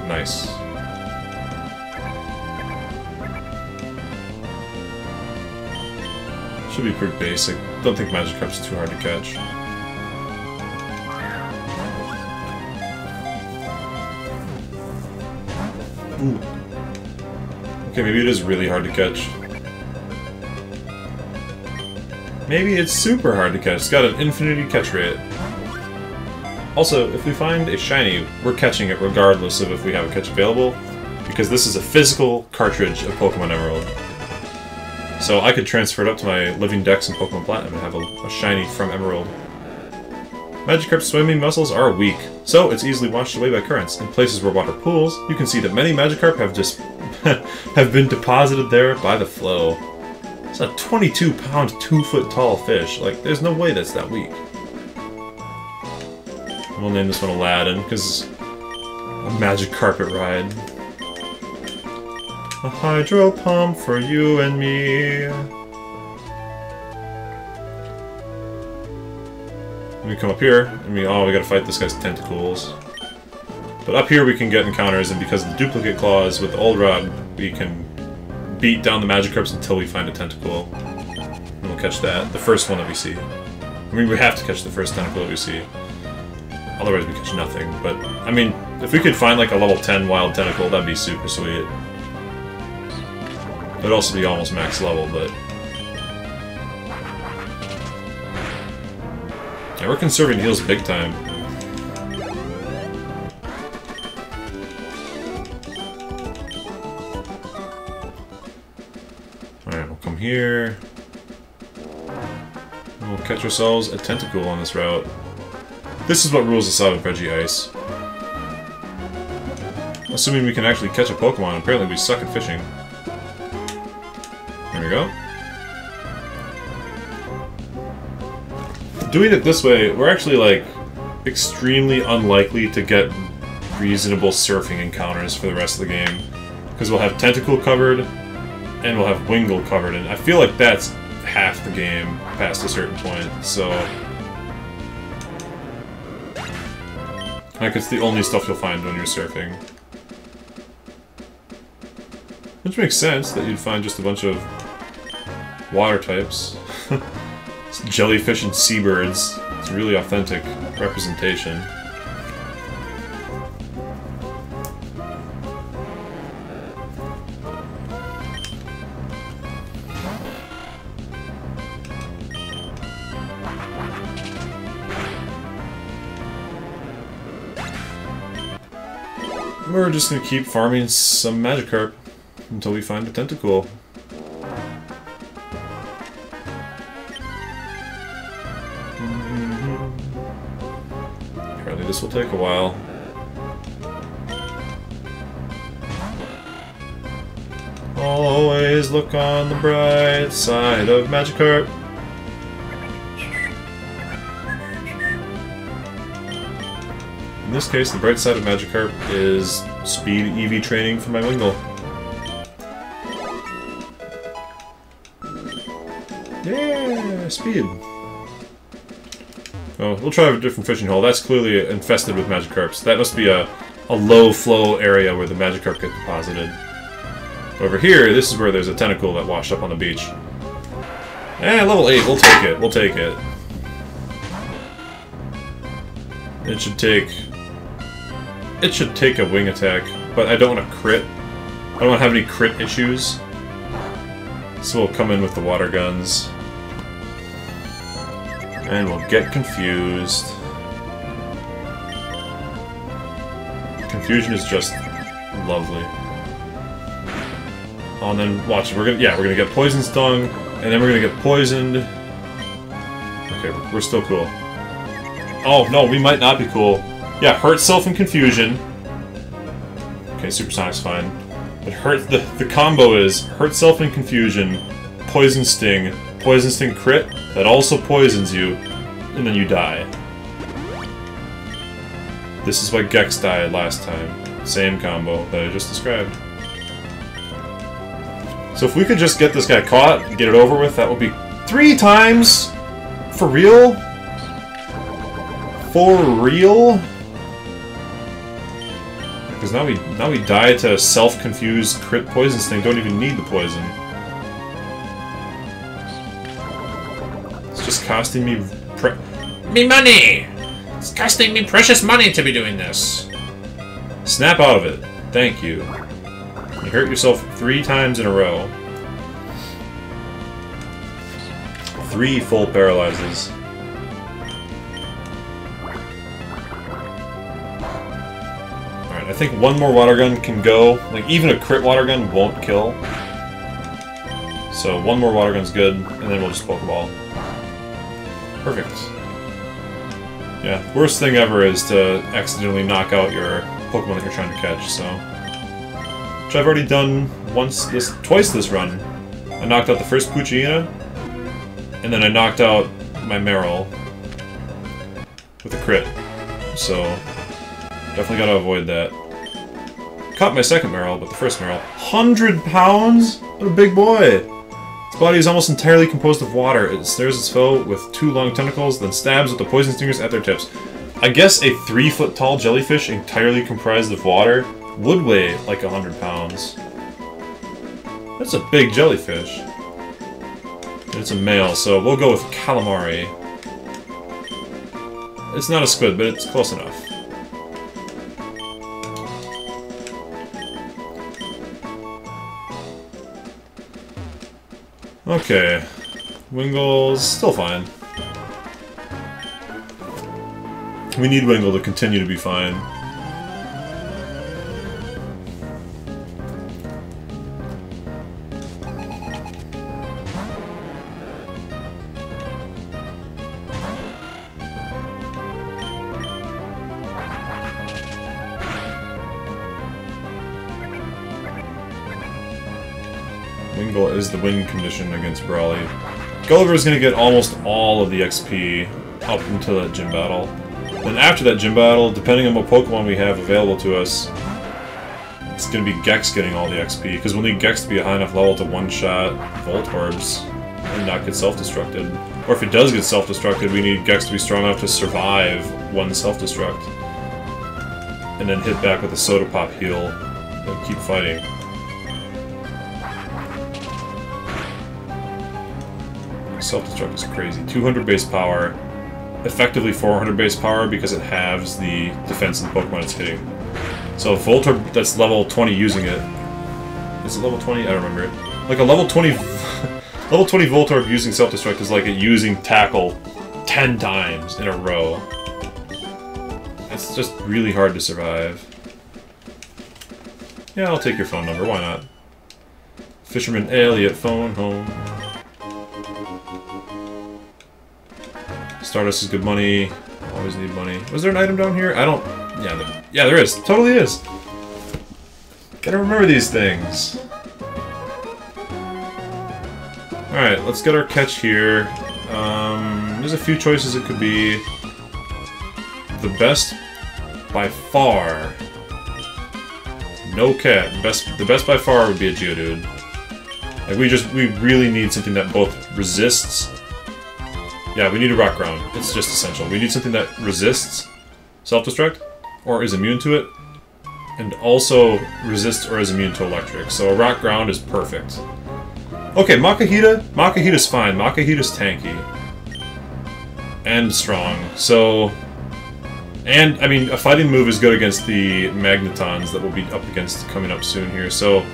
Nice. Should be pretty basic. Don't think Magikarp's too hard to catch. Ooh. Okay, maybe it is really hard to catch. Maybe it's super hard to catch. It's got an infinity catch rate. Also, if we find a shiny, we're catching it regardless of if we have a catch available, because this is a physical cartridge of Pokemon Emerald. So I could transfer it up to my Living Dex in Pokemon Platinum and have a shiny from Emerald. Magikarp's swimming muscles are weak, so it's easily washed away by currents. In places where water pools, you can see that many Magikarp have just have been deposited there by the flow. It's a 22-pound, 2-foot-tall fish. Like, there's no way that's that weak. We'll name this one Aladdin, because a magic carpet ride. A hydro pump for you and me. We come up here, and we gotta fight this guy's tentacles. But up here we can get encounters, and because of the duplicate claws with the old rod, we can beat down the Magikarps until we find a tentacle. And we'll catch that, the first one that we see. I mean, we have to catch the first tentacle that we see. Otherwise we catch nothing, but, I mean, if we could find like a level 10 wild tentacle, that'd be super sweet. It'd also be almost max level, but... yeah, we're conserving heals big time. Alright, we'll come here. We'll catch ourselves a tentacle on this route. This is what rules us out of Reggie Ice. Assuming we can actually catch a Pokemon, apparently we suck at fishing. There we go. Doing it this way, we're actually, like, extremely unlikely to get reasonable surfing encounters for the rest of the game. Because we'll have Tentacool covered, and we'll have Wingull covered, and I feel like that's half the game past a certain point, so... like, it's the only stuff you'll find when you're surfing. Which makes sense, that you'd find just a bunch of water types. Jellyfish and seabirds. It's a really authentic representation. We're just gonna keep farming some Magikarp. until we find a tentacle. Apparently this will take a while. Always look on the bright side of Magikarp. In this case, the bright side of Magikarp is speed EV training for my Wingull. Yeah, speed. Oh, we'll try a different fishing hole. That's clearly infested with Magikarps. That must be a low flow area where the Magikarp get deposited. Over here, this is where there's a tentacle that washed up on the beach. Eh, level 8, we'll take it, we'll take it. It should take a wing attack, but I don't want to crit. I don't want to have any crit issues. So we'll come in with the water guns. And we'll get confused. Confusion is just lovely. Oh, and then watch, we're gonna get poison stung, and then we're gonna get poisoned. Okay, we're still cool. Oh no, we might not be cool. Yeah, hurt self and confusion. Okay, supersonic's fine. But the combo is hurt self and confusion, poison sting crit that also poisons you, and then you die. This is why Gex died last time. Same combo that I just described. So if we could just get this guy caught and get it over with, that would be 3 times? For real? For real? Because now we die to self-confused crit poison sting, don't even need the poison. It's just costing me me money! It's costing me precious money to be doing this. Snap out of it. Thank you. You hurt yourself 3 times in a row. 3 full paralyzes. Alright, I think 1 more water gun can go. Like, even a crit water gun won't kill. So 1 more water gun's good, and then we'll just Pokeball. Perfect. Yeah, worst thing ever is to accidentally knock out your Pokemon that you're trying to catch, so... Which I've already done twice this run. I knocked out the first Poochyena, and then I knocked out my Marill with a crit. So, definitely gotta avoid that. Caught my second Marill, but the first Marill. 100 pounds? What a big boy! Its body is almost entirely composed of water. It snares its foe with 2 long tentacles, then stabs with the poison stingers at their tips. I guess a 3-foot-tall jellyfish entirely comprised of water would weigh like 100 pounds. That's a big jellyfish. And it's a male, so we'll go with calamari. It's not a squid, but it's close enough. Okay. Wingull's still fine. We need Wingull to continue to be fine. Wingull is the win condition against Brawly. Gulliver's gonna get almost all of the XP up until that gym battle. Then after that gym battle, depending on what Pokemon we have available to us, it's gonna be Gex getting all the XP, because we'll need Gex to be a high enough level to one-shot Voltorbs and not get self-destructed. Or if it does get self-destructed, we need Gex to be strong enough to survive one self-destruct. And then hit back with a Soda Pop heal and keep fighting. Self-destruct is crazy. 200 base power, effectively 400 base power because it halves the defense of the Pokemon it's hitting. So a Voltorb that's level 20 using it... Is it level 20? I don't remember it. Like a level 20... level 20 Voltorb using self-destruct is like it using Tackle 10 times in a row. It's just really hard to survive. Yeah, I'll take your phone number, why not? Fisherman Elliot, phone home. Stardust is good money. Always need money. Was there an item down here? I don't... Yeah, there is. Totally is. Gotta remember these things. Alright, let's get our catch here. There's a few choices it could be. The best by far. No cat. The best by far would be a Geodude. Like we really need something that both resists. Yeah, we need a rock ground. It's just essential. We need something that resists self-destruct or is immune to it, and also resists or is immune to electric. So a rock ground is perfect. Okay, Makahita. Makahita's fine. Makahita's tanky and strong. So, and I mean, a fighting move is good against the Magnetons that we'll be up against coming up soon here. So,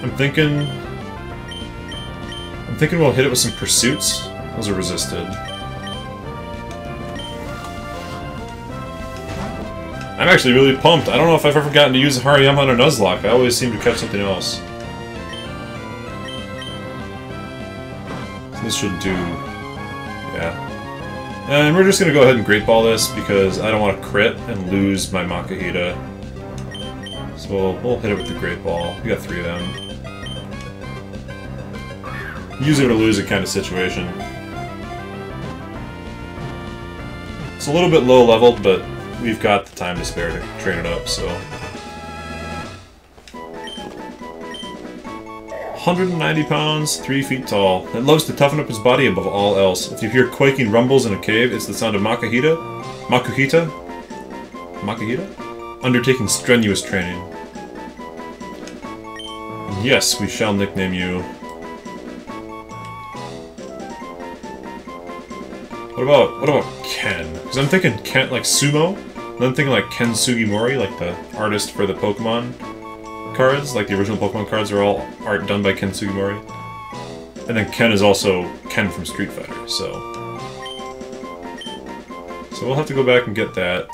I'm thinking we'll hit it with some pursuits. Those are resisted. I'm actually really pumped. I don't know if I've ever gotten to use Hariyama on a Nuzlocke. I always seem to catch something else. So this should do... yeah. And we're just going to go ahead and Great Ball this because I don't want to crit and lose my Makahita. So we'll hit it with the Great Ball. We got 3 of them. Use it or lose it kind of situation. It's a little bit low leveled, but we've got the time to spare to train it up, so... 190 pounds, 3 feet tall. It loves to toughen up its body above all else. If you hear quaking rumbles in a cave, it's the sound of Makahita? Undertaking strenuous training. Yes, we shall nickname you. What about Ken? Because I'm thinking Ken, like Sumo, and I'm thinking like Ken Sugimori, like the artist for the Pokemon cards, like the original Pokemon cards are all art done by Ken Sugimori. And then Ken is also Ken from Street Fighter, so we'll have to go back and get that.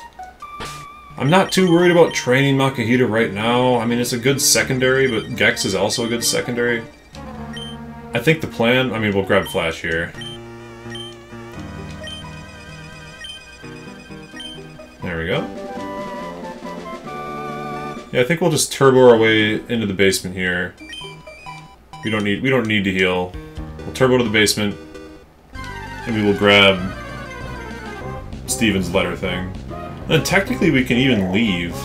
I'm not too worried about training Makahita right now. I mean, it's a good secondary, but Gex is also a good secondary. I think the plan... I mean, we'll grab Flash here. There we go. Yeah, I think we'll just turbo our way into the basement here. We don't need to heal. We'll turbo to the basement, and we will grab Steven's letter thing. And then technically we can even leave.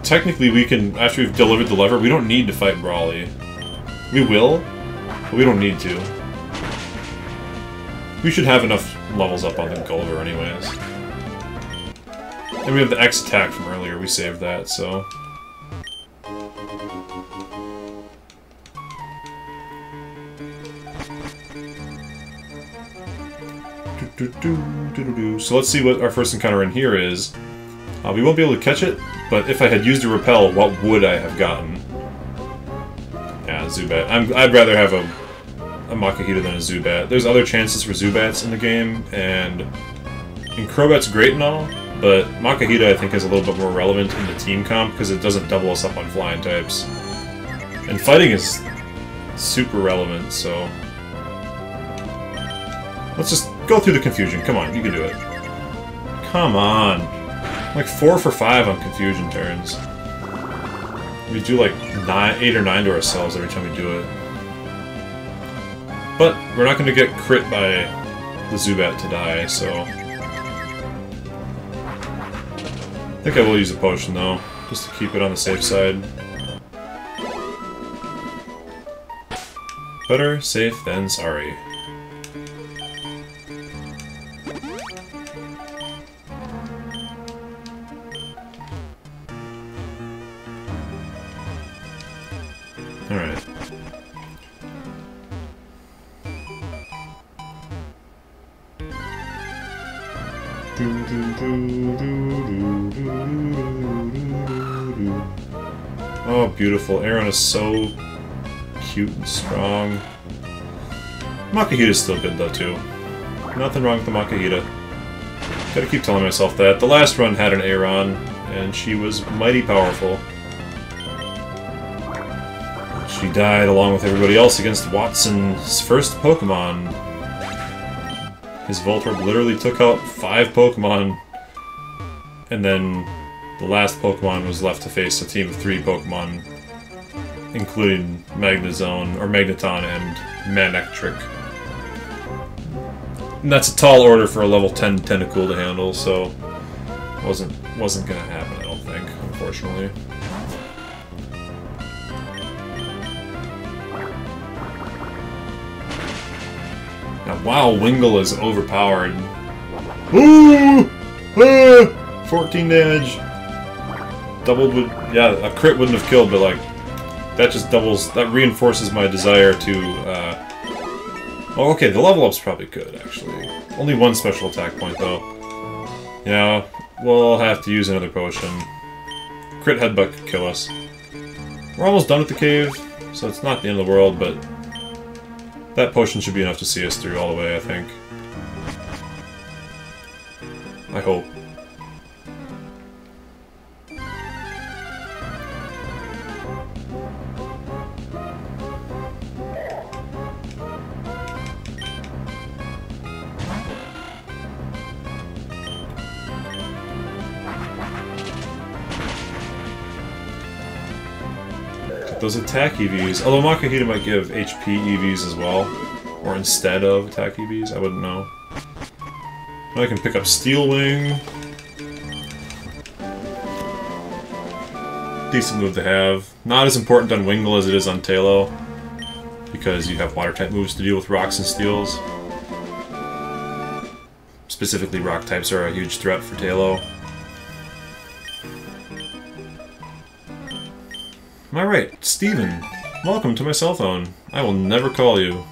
Technically we can, after we've delivered the lever, we don't need to fight Brawly. We will, but we don't need to. We should have enough levels up on the Gulliver anyways. And we have the X attack from earlier, we saved that, so... So let's see what our first encounter in here is. We won't be able to catch it, but if I had used a repel, what would I have gotten? Yeah, Zubat. I'd rather have a Makahita than a Zubat. There's other chances for Zubats in the game, and Crobat's great and all, but Makahita I think is a little bit more relevant in the team comp because it doesn't double us up on flying types. And fighting is super relevant, so... Let's just go through the confusion. Come on, you can do it. Come on. Like 4 for 5 on confusion turns. We do like 8 or 9 to ourselves every time we do it. But we're not going to get crit by the Zubat to die, so... I think I will use a potion though, just to keep it on the safe side. Better safe than sorry. Alright. Oh, beautiful. Aeron is so cute and strong. Makahita's still good, though, too. Nothing wrong with the Makahita. Gotta keep telling myself that. The last run had an Aeron, and she was mighty powerful. She died along with everybody else against Watson's first Pokemon. His Voltorb literally took out 5 Pokemon, and then the last Pokemon was left to face a team of 3 Pokemon, including Magneton and Manectric. And that's a tall order for a level 10 Tentacool to handle, so wasn't gonna happen, I don't think, unfortunately. Now, wow, Wingull is overpowered. Ooh! 14 damage. Doubled would... yeah, a crit wouldn't have killed, but like... that just doubles... that reinforces my desire to, oh, okay, the level up's probably good, actually. Only 1 special attack point, though. Yeah, we'll have to use another potion. Crit Headbutt could kill us. We're almost done with the cave, so it's not the end of the world, but... that potion should be enough to see us through all the way, I think. I hope. Those attack EVs, although Makahita might give HP EVs as well, or instead of attack EVs, I wouldn't know. I can pick up Steel Wing. Decent move to have. Not as important on Wingull as it is on Tailo, because you have water type moves to deal with rocks and steels. Specifically, rock types are a huge threat for Tailo. Am I right? Steven, welcome to my cell phone. I will never call you.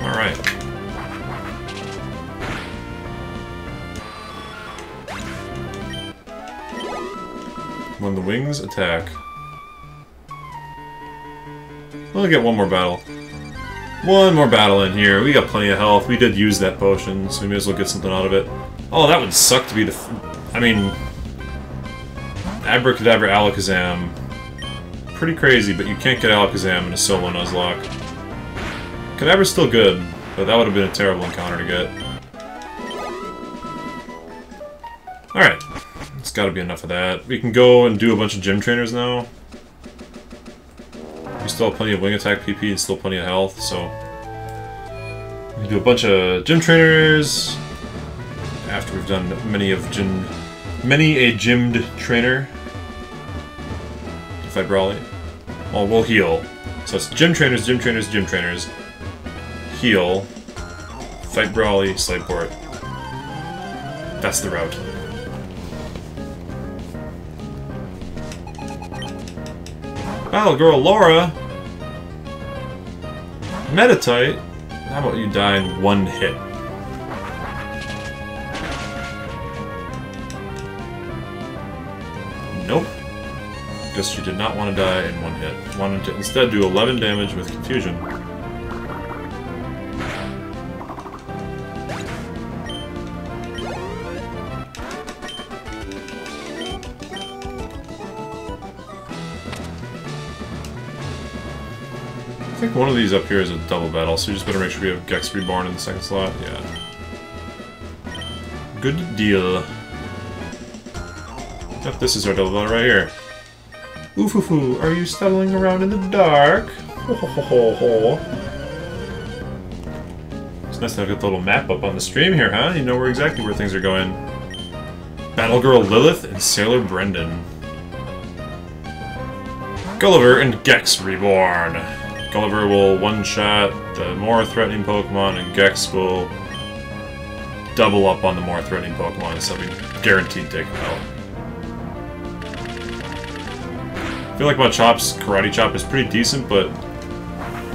Alright. When the wings attack. We'll get one more battle. One more battle in here. We got plenty of health. We did use that potion, so we may as well get something out of it. Oh, that would suck to be the... I mean... Abracadabra Alakazam. Pretty crazy, but you can't get Alakazam in a solo Nuzlocke. Kadabra's still good, but that would have been a terrible encounter to get. Alright. It's gotta be enough of that. We can go and do a bunch of gym trainers now. We still have plenty of wing attack PP and still plenty of health, so... we can do a bunch of gym trainers after we've done many a gymmed trainer. If I brawly. Well, we'll heal. So it's gym trainers, gym trainers, gym trainers. Heal. Fight Brawly, Slightport. That's the route. Battle Girl Laura! Meditite? How about you die in 1 hit? Nope. Guess you did not want to die in 1 hit. Wanted to instead do 11 damage with Confusion. I think one of these up here is a double battle, so you just better make sure we have Gex Reborn in the second slot. Yeah. Good deal. Yep, this is our double battle right here. Oofoo, are you stumbling around in the dark? Ho ho ho ho ho. It's nice to have a little map up on the stream here, huh? You know exactly where things are going. Battle Girl Lilith and Sailor Brendan. Gulliver and Gex Reborn. Gulliver will one-shot the more threatening Pokemon, and Gex will double up on the more threatening Pokemon, so we guaranteed take them out. I feel like Machop's Karate Chop is pretty decent, but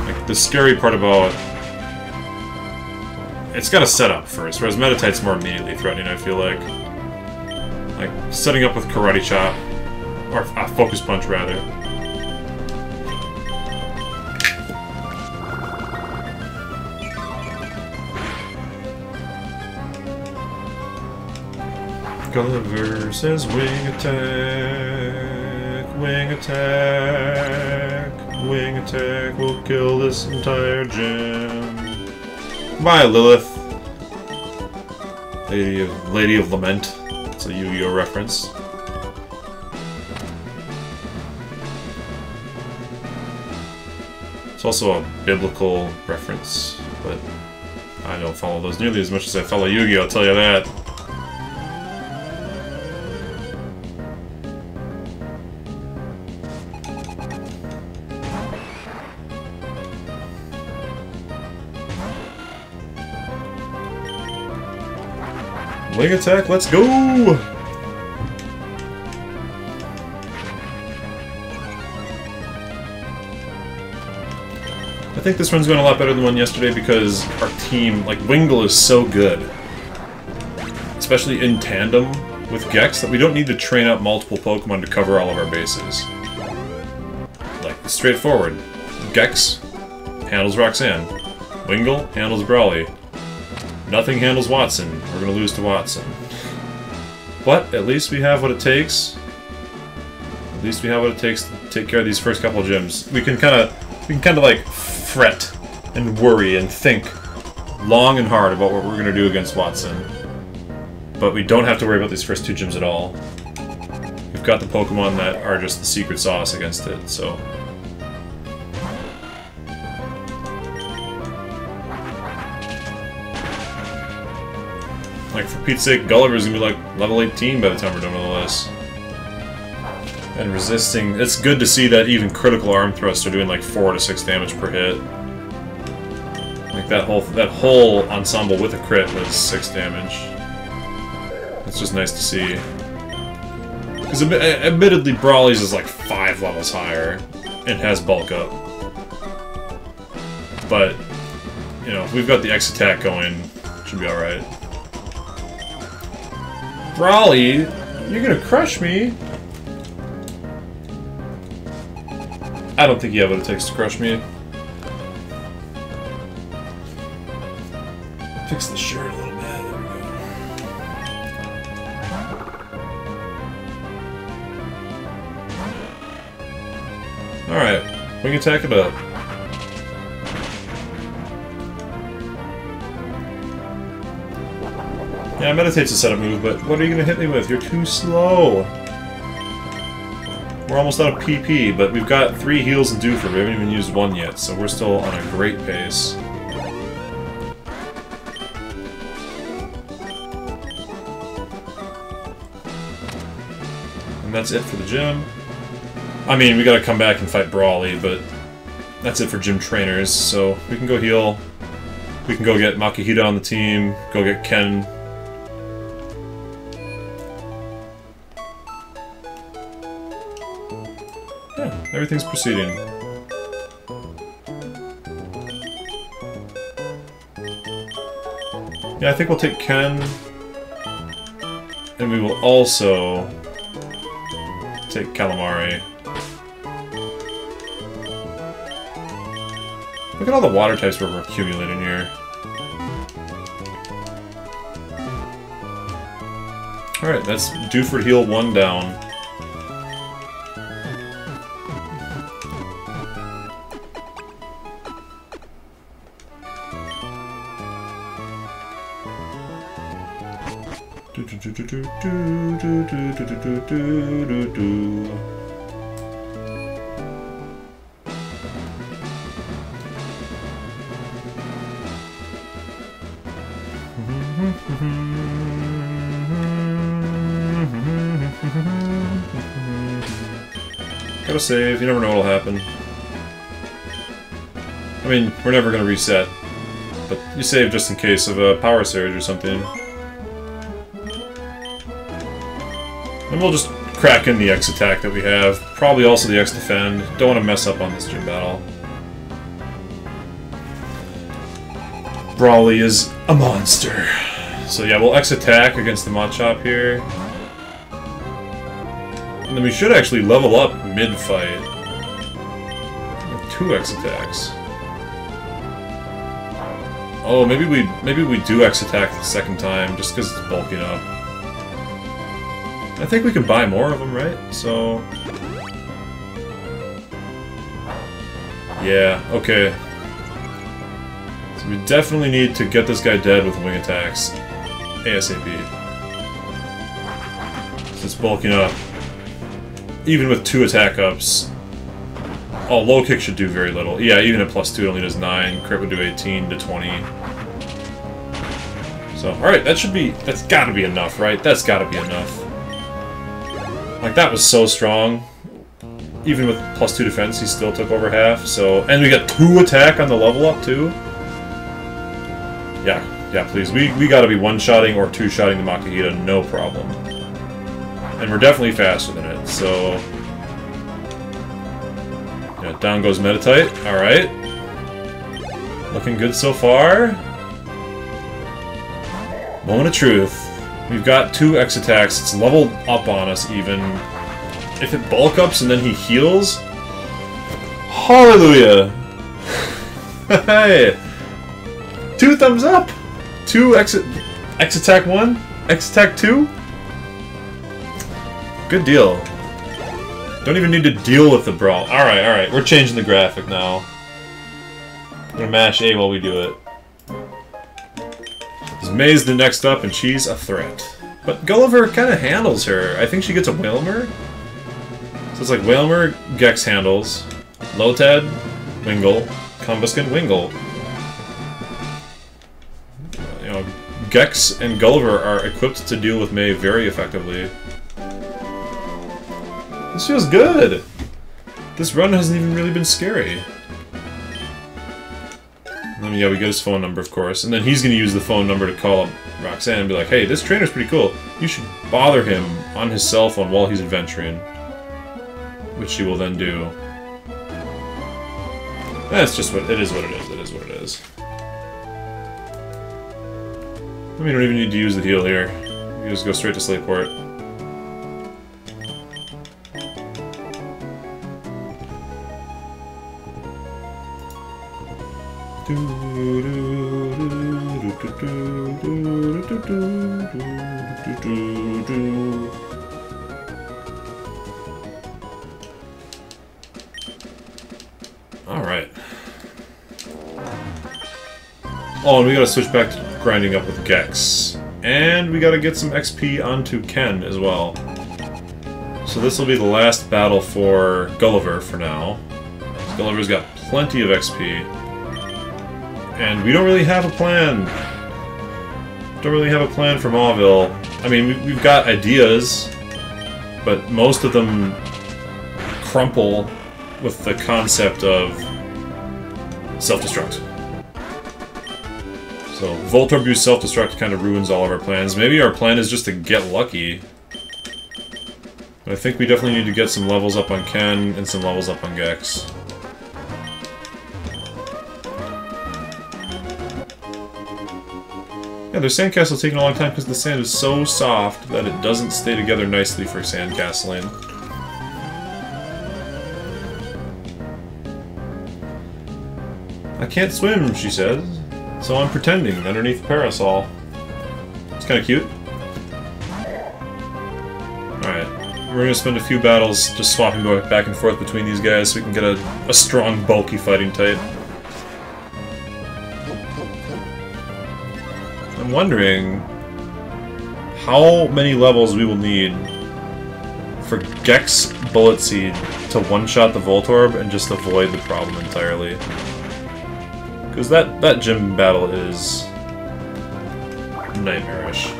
like the scary part about it's got a setup first, whereas Meditite's more immediately threatening, I feel like. Like, setting up with Karate Chop Or Focus Punch, rather. Gulliver says wing attack, wing attack, wing attack will kill this entire gym. Bye, Lilith. Lady of Lament. It's a Yu-Gi-Oh reference. It's also a biblical reference, but I don't follow those nearly as much as I follow Yu-Gi-Oh, I'll tell you that. Wing attack, let's go! I think this one's going a lot better than the one yesterday because our team, like, Wingull is so good. Especially in tandem with Gex, that we don't need to train up multiple Pokemon to cover all of our bases. Like, it's straightforward. Gex handles Roxanne. Wingull handles Brawly. Nothing handles Watson. We're gonna lose to Watson. But at least we have what it takes. At least we have what it takes to take care of these first couple of gyms. We can kind of like fret and worry and think long and hard about what we're gonna do against Watson. But we don't have to worry about these first two gyms at all. We've got the Pokemon that are just the secret sauce against it, so. Like, for Pete's sake, Gulliver's gonna be like level 18 by the time we're done with all this. And resisting, it's good to see that even critical arm thrusts are doing like 4 to 6 damage per hit. Like that whole ensemble with a crit was 6 damage. It's just nice to see. Because admittedly, Brawly's is like 5 levels higher and has bulk up. But, you know, if we've got the X attack going, it should be alright. Brawly, you're gonna crush me. I don't think you have what it takes to crush me. Fix the shirt a little bit. There we go. Alright, wing attack it up. Yeah, Meditate's a setup move, but what are you gonna hit me with? You're too slow. We're almost out of PP, but we've got 3 heals and Doofer. We haven't even used 1 yet, so we're still on a great pace. And that's it for the gym. I mean, we gotta come back and fight Brawly, but that's it for gym trainers, so we can go heal. We can go get Makihita on the team, go get Ken. Yeah, everything's proceeding. Yeah, I think we'll take Ken, and we will also take Calamari. Look at all the water types we're accumulating here. Alright, that's due for heal 1 down. Gotta save, you never know what'll happen. I mean, we're never gonna reset, but you save just in case of a power surge or something. And we'll just crack in the X attack that we have. Probably also the X defend. Don't want to mess up on this gym battle. Brawly is a monster. So yeah, we'll X attack against the Machop here. And then we should actually level up mid-fight. 2 X attacks. Oh, maybe we do X attack the second time, just because it's bulking up. I think we can buy more of them, right? So... yeah, okay. So we definitely need to get this guy dead with wing attacks. ASAP. So it's bulking up. Even with 2 attack ups. Oh, low kick should do very little. Yeah, even at +2 it only does 9. Crit would do 18 to 20. So, alright, that's gotta be enough, right? That's gotta be enough. Like, that was so strong. Even with +2 defense, he still took over half, so... and we got 2 attack on the level up, too? Yeah, please. We gotta be 1-shotting or 2-shotting the Makihita, no problem. And we're definitely faster than it, so... yeah, down goes Metatite. Alright. Looking good so far. Moment of truth. We've got 2 X attacks. It's leveled up on us, even. If it bulk ups and then he heals... hallelujah! Hey! 2 thumbs up! 2 X attack 1? X attack 2? Good deal. Don't even need to deal with the brawl. Alright, we're changing the graphic now. I'm gonna mash A while we do it. Is May's the next up, and she's a threat. But Gulliver kind of handles her. I think she gets a Whalmer. So it's like Whalmer, Gex handles. Lotad, Wingle, Combuskin, Wingle. You know, Gex and Gulliver are equipped to deal with May very effectively. This feels good! This run hasn't even really been scary. Yeah, we get his phone number, of course, and then he's going to use the phone number to call up Roxanne and be like, hey, this trainer's pretty cool. You should bother him on his cell phone while he's adventuring. Which she will then do. That's just what... it is what it is. It is what it is. We don't even need to use the heal here. We just go straight to Slateport. Alright. Oh, and we gotta switch back to grinding up with Gex. And we gotta get some XP onto Ken as well. So this will be the last battle for Gulliver for now. Gulliver's got plenty of XP. And we don't really have a plan. Don't really have a plan for Mauville. I mean, we've got ideas, but most of them crumple with the concept of self-destruct. So, Voltorb use self-destruct kind of ruins all of our plans. Maybe our plan is just to get lucky. But I think we definitely need to get some levels up on Ken and some levels up on Gex. Yeah, their sandcastle's taking a long time because the sand is so soft that it doesn't stay together nicely for sandcastling. I can't swim, she says, so I'm pretending underneath the parasol. It's kind of cute. Alright, we're gonna spend a few battles just swapping back and forth between these guys so we can get a strong, bulky fighting type. I'm wondering how many levels we will need for Gex Bullet Seed to one-shot the Voltorb and just avoid the problem entirely. Because that gym battle is nightmarish.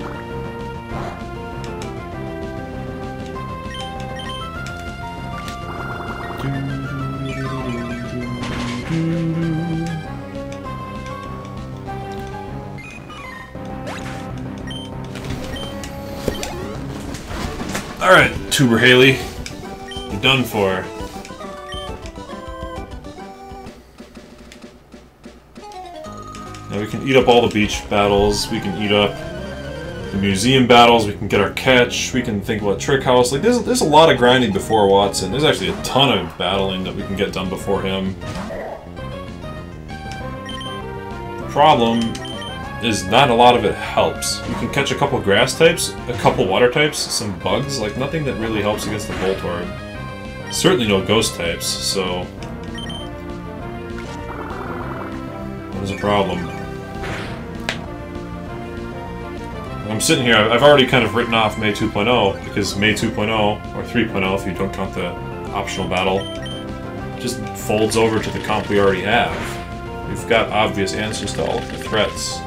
Alright, Tuber Haley. You're done for. Now we can eat up all the beach battles, we can eat up the museum battles, we can get our catch, we can think about Trick House. Like, there's a lot of grinding before Watson. There's actually a ton of battling that we can get done before him. The problem is not a lot of it helps. You can catch a couple grass types, a couple water types, some bugs, like nothing that really helps against the Voltorb. Certainly no ghost types, so there's a problem. I'm sitting here, I've already kind of written off May 2.0, because May 2.0, or 3.0 if you don't count the optional battle, just folds over to the comp we already have. We've got obvious answers to all of the threats.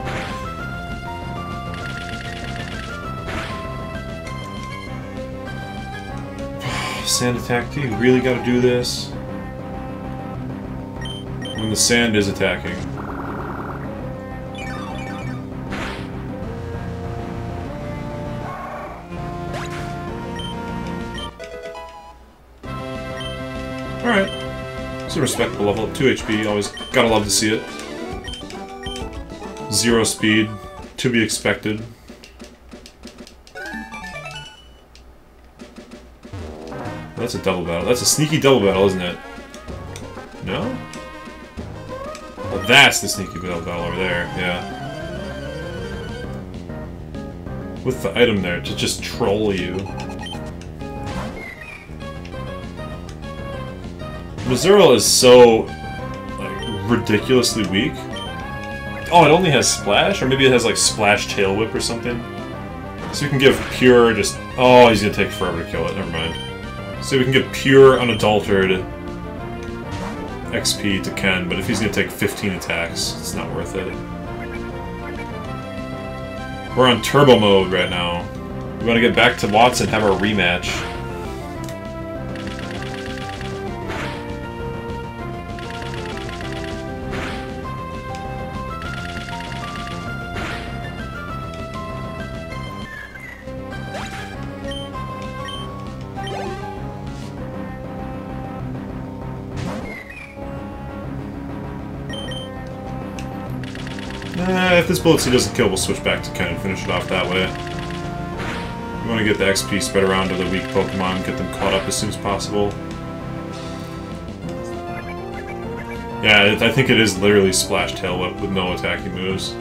Sand attack, do you really gotta do this? When the sand is attacking. Alright. It's a respectable level. 2 HP, always gotta love to see it. 0 speed, to be expected. That's a double battle. That's a sneaky double battle, isn't it? No? Well, that's the sneaky battle over there, yeah. With the item there to just troll you. Mazurl is so, like, ridiculously weak. Oh, it only has Splash? Or maybe it has, like, Splash Tail Whip or something? So we can give pure just... Oh, he's gonna take forever to kill it. Never mind. So we can get pure, unadulterated XP to Ken, but if he's gonna take 15 attacks, it's not worth it. We're on turbo mode right now. We want to get back to Watson, have our rematch. If this Bullet Seed doesn't kill, we'll switch back to Ken and finish it off that way. We want to get the XP spread around to the weak Pokemon, get them caught up as soon as possible. Yeah, I think it is literally Splash Tail Whip with no attacking moves.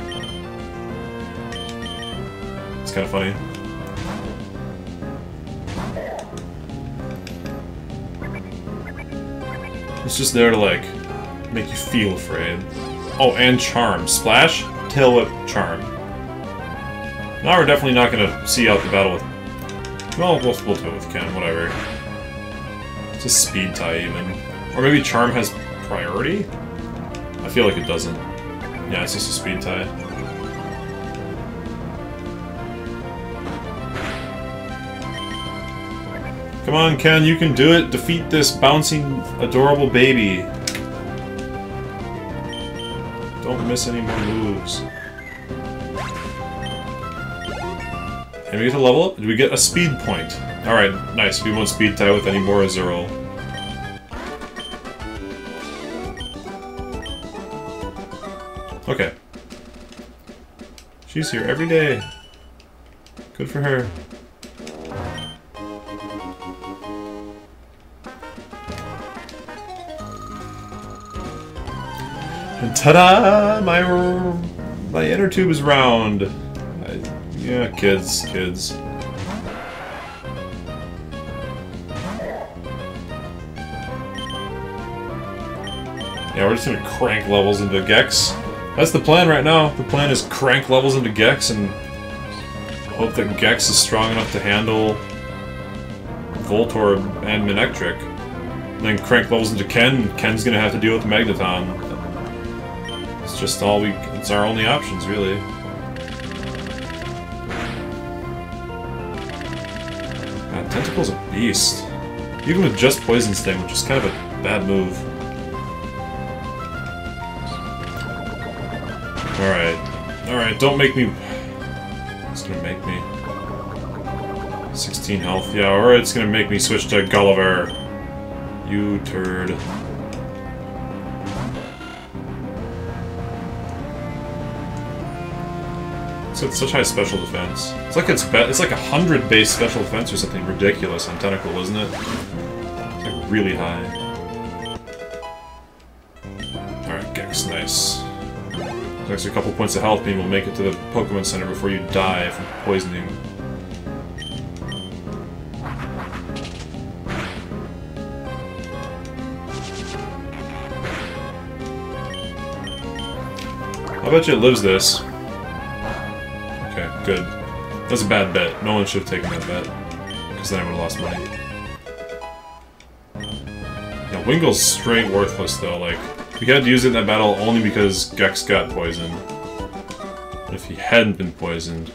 It's kind of funny. It's just there to, like, make you feel afraid. Oh, and Charm. Splash, Tail Whip, Charm. Now we're definitely not going to see out the battle with... Well, we'll do it with Ken, whatever. It's a speed tie, even. Or maybe Charm has priority? I feel like it doesn't. Yeah, it's just a speed tie. Come on, Ken, you can do it! Defeat this bouncing, adorable baby! Don't miss any more moves. And we get to level up? Did we get a speed point? Alright, nice. We won't speed tie with any more Azurill. Okay. She's here every day. Good for her. And ta-da! My inner tube is round. Yeah, kids. Yeah, we're just gonna crank levels into Gex. That's the plan right now. The plan is crank levels into Gex and hope that Gex is strong enough to handle Voltorb and Manectric. And then crank levels into Ken. Ken's gonna have to deal with Magneton. It's just it's our only options, really. God, Tentacle's a beast. Even with just Poison Sting, which is kind of a bad move. Alright, don't make me... It's gonna make me... 16 health, yeah, or it's gonna make me switch to Gulliver. You turd. It's got such high special defense. It's like it's like 100 base special defense or something ridiculous on Tentacle, isn't it? It's like really high. Alright, Gex, nice. There's a couple points of health, being will make it to the Pokemon Center before you die from poisoning. I bet you it lives this. Okay, good. That's a bad bet. No one should have taken that bet. Because then I would have lost money. Yeah, Wingle's straight worthless though, like... We had to use it in that battle only because Gex got poisoned. If he hadn't been poisoned...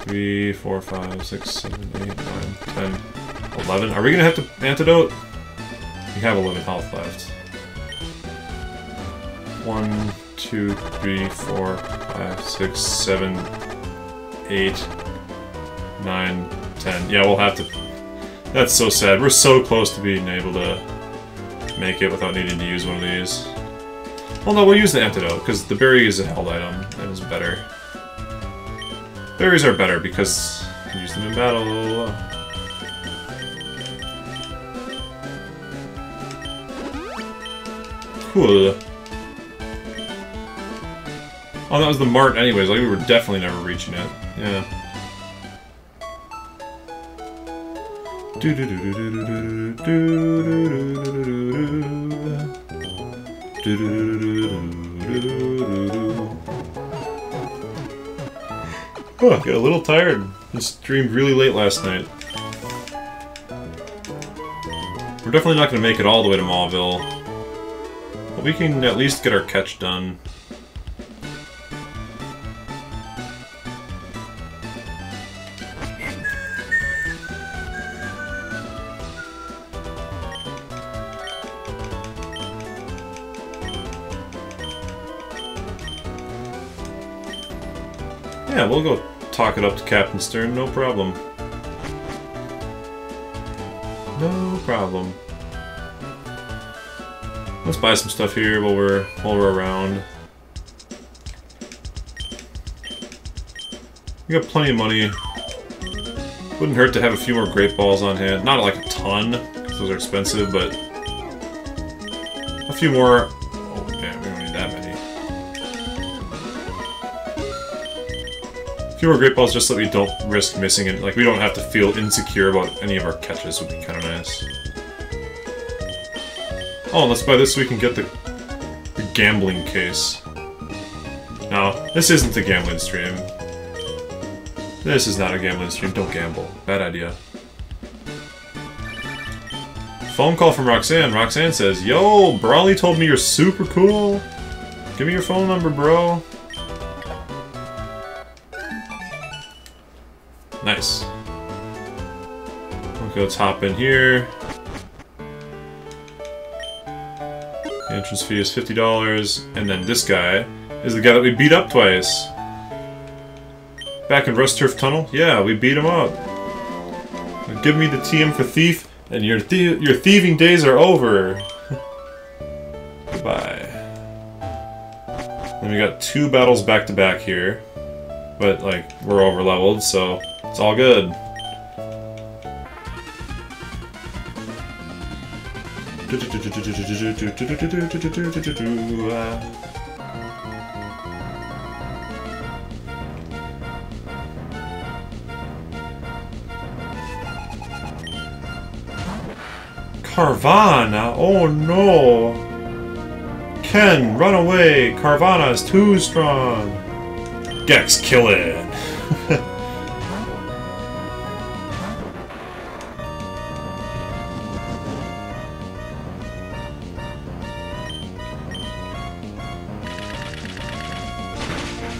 3, 4, 5, 6, 7, 8, 9, 10, 11. Are we gonna have to antidote? We have 11 health left. 1, 2, 3, 4, 5, 6, 7, 8, 9, 10. Yeah, we'll have to... That's so sad. We're so close to being able to make it without needing to use one of these. Well, no, we'll use the antidote, because the berry is a held item, and is better. Berries are better, because you use them in battle. Cool. Oh, that was the mart anyways, like we were definitely never reaching it. Yeah. Oh, I got a little tired. I streamed really late last night. We're definitely not going to make it all the way to Mauville. But we can at least get our catch done. Yeah, we'll go talk it up to Captain Stern, no problem. No problem. Let's buy some stuff here while we're around. We got plenty of money. Wouldn't hurt to have a few more Great Balls on hand. Not like a ton, because those are expensive, but a few more. Oh man, we don't need that many. A few more Great Balls just so that we don't risk missing it. Like, we don't have to feel insecure about any of our catches would be kind of nice. Oh, let's buy this so we can get the gambling case. No, this isn't a gambling stream. This is not a gambling stream. Don't gamble. Bad idea. Phone call from Roxanne. Roxanne says, "Yo, Brawly told me you're super cool. Give me your phone number, bro." Nice. Okay, let's hop in here. The entrance fee is $50, and then this guy is the guy that we beat up twice. Back in Rust Turf Tunnel? Yeah, we beat him up. Give me the TM for thief, and your thieving days are over. Goodbye. Then we got 2 battles back to back here, but like we're over leveled, so it's all good. Carvana! Oh no! Ken, run away! Carvana is too strong! Gex, kill it!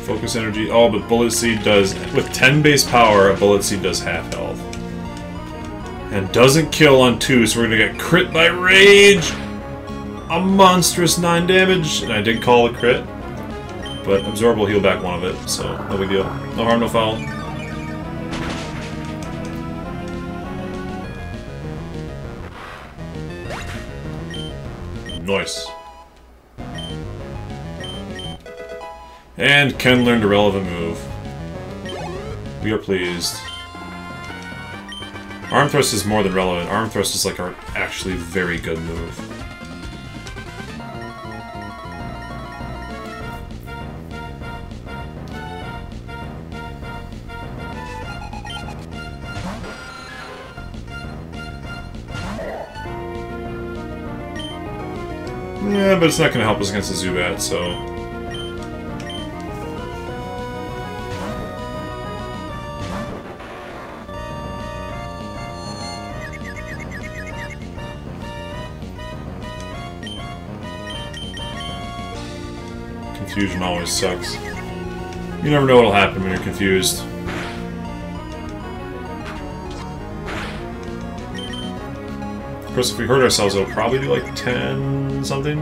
Focus energy. Oh, but Bullet Seed does... With 10 base power, a Bullet Seed does half health. And doesn't kill on 2, so we're gonna get crit by Rage! A monstrous 9 damage! And I did call a crit. But Absorb will heal back 1 of it, so no big deal. No harm, no foul. Nice. And Ken learned a relevant move. We are pleased. Arm thrust is more than relevant. Arm thrust is like our actually very good move. Yeah, but it's not going to help us against the Zubat, so... Confusion always sucks. You never know what'll happen when you're confused. Of course, if we hurt ourselves, it'll probably be like 10 something.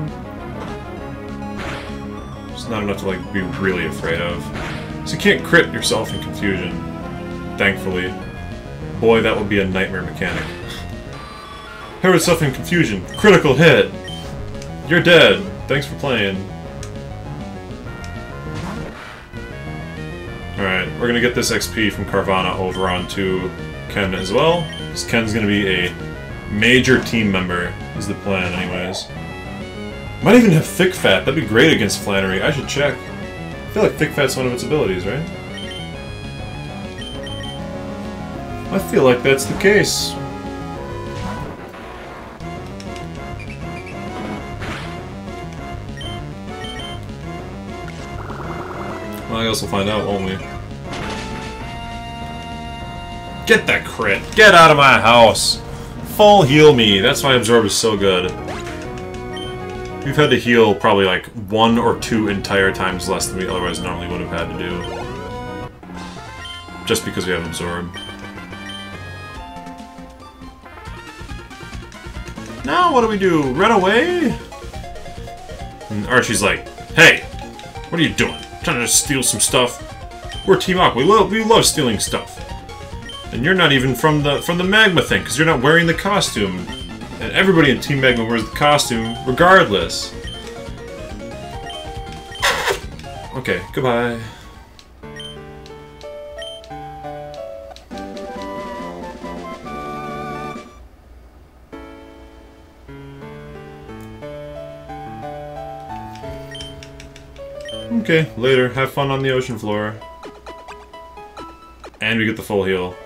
It's not enough to like be really afraid of. So you can't crit yourself in confusion, thankfully. Boy, that would be a nightmare mechanic. Hurt yourself in confusion. Critical hit! You're dead. Thanks for playing. Alright, we're gonna get this XP from Carvana over onto Ken as well. Because Ken's gonna be a major team member, is the plan anyways. Might even have Thick Fat, that'd be great against Flannery. I should check. I feel like Thick Fat's one of its abilities, right? I feel like that's the case. Well, I guess we'll find out, won't we? Get that crit! Get out of my house! Full heal me! That's why Absorb is so good. We've had to heal probably like 1 or 2 entire times less than we otherwise normally would have had to do. Just because we have Absorb. Now what do we do? Run away? And Archie's like, hey! What are you doing? Trying to steal some stuff? We're Team Aqua. We love stealing stuff. And you're not even from the Magma thing, because you're not wearing the costume. And everybody in Team Magma wears the costume, regardless. Okay, goodbye. Okay, later. Have fun on the ocean floor. And we get the full heal.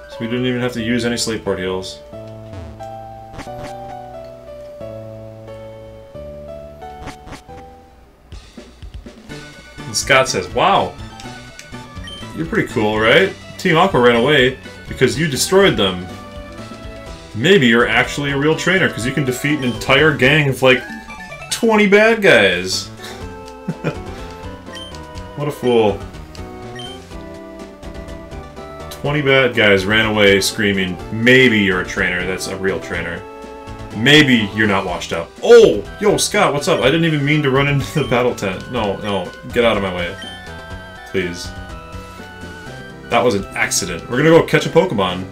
So we didn't even have to use any Slateport heals. And Scott says, wow! You're pretty cool, right? Team Aqua ran away because you destroyed them. Maybe you're actually a real trainer because you can defeat an entire gang of like 20 bad guys. What a fool. 20 bad guys ran away screaming, maybe you're a trainer, that's a real trainer. Maybe you're not washed out. Oh! Yo, Scott, what's up? I didn't even mean to run into the battle tent. No, no, get out of my way. Please. That was an accident. We're gonna go catch a Pokemon.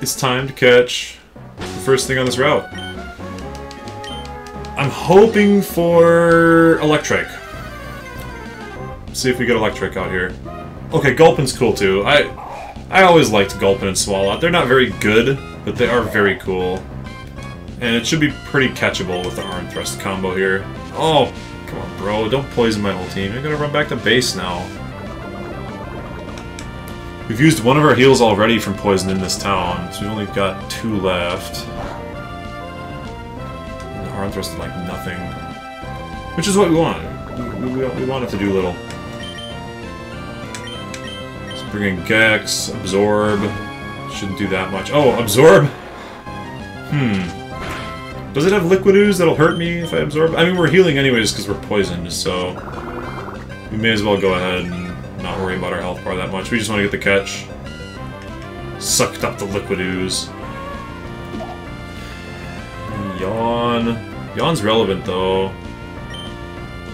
It's time to catch the first thing on this route. I'm hoping for Electric. See if we get Electric out here. Okay, Gulpin's cool too. I always liked Gulpin and Swalot. They're not very good, but they are very cool. And it should be pretty catchable with the Arm Thrust combo here. Oh, come on, bro. Don't poison my whole team. You're gonna run back to base now. We've used one of our heals already from poison in this town, so we've only got 2 left. And the Arm Thrust is like nothing. Which is what we want. We want it to do little. Bring in Gex, Absorb. Shouldn't do that much. Oh, Absorb? Does it have Liquid Ooze that'll hurt me if I absorb? I mean, we're healing anyways because we're poisoned, so... we may as well go ahead and not worry about our health bar that much. We just want to get the catch. Sucked up the Liquid Ooze. Yawn. Yawn's relevant, though.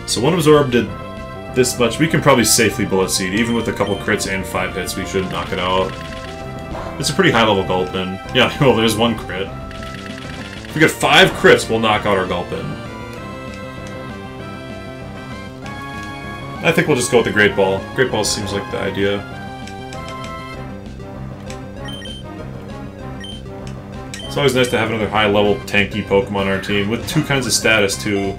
So one Absorb did this much. We can probably safely Bullet Seed. Even with a couple crits and 5 hits, we should knock it out. It's a pretty high-level Gulpin. Yeah, well, there's 1 crit. If we get 5 crits, we'll knock out our Gulpin. I think we'll just go with the Great Ball. Great Ball seems like the idea. It's always nice to have another high-level tanky Pokemon on our team with two kinds of status, too.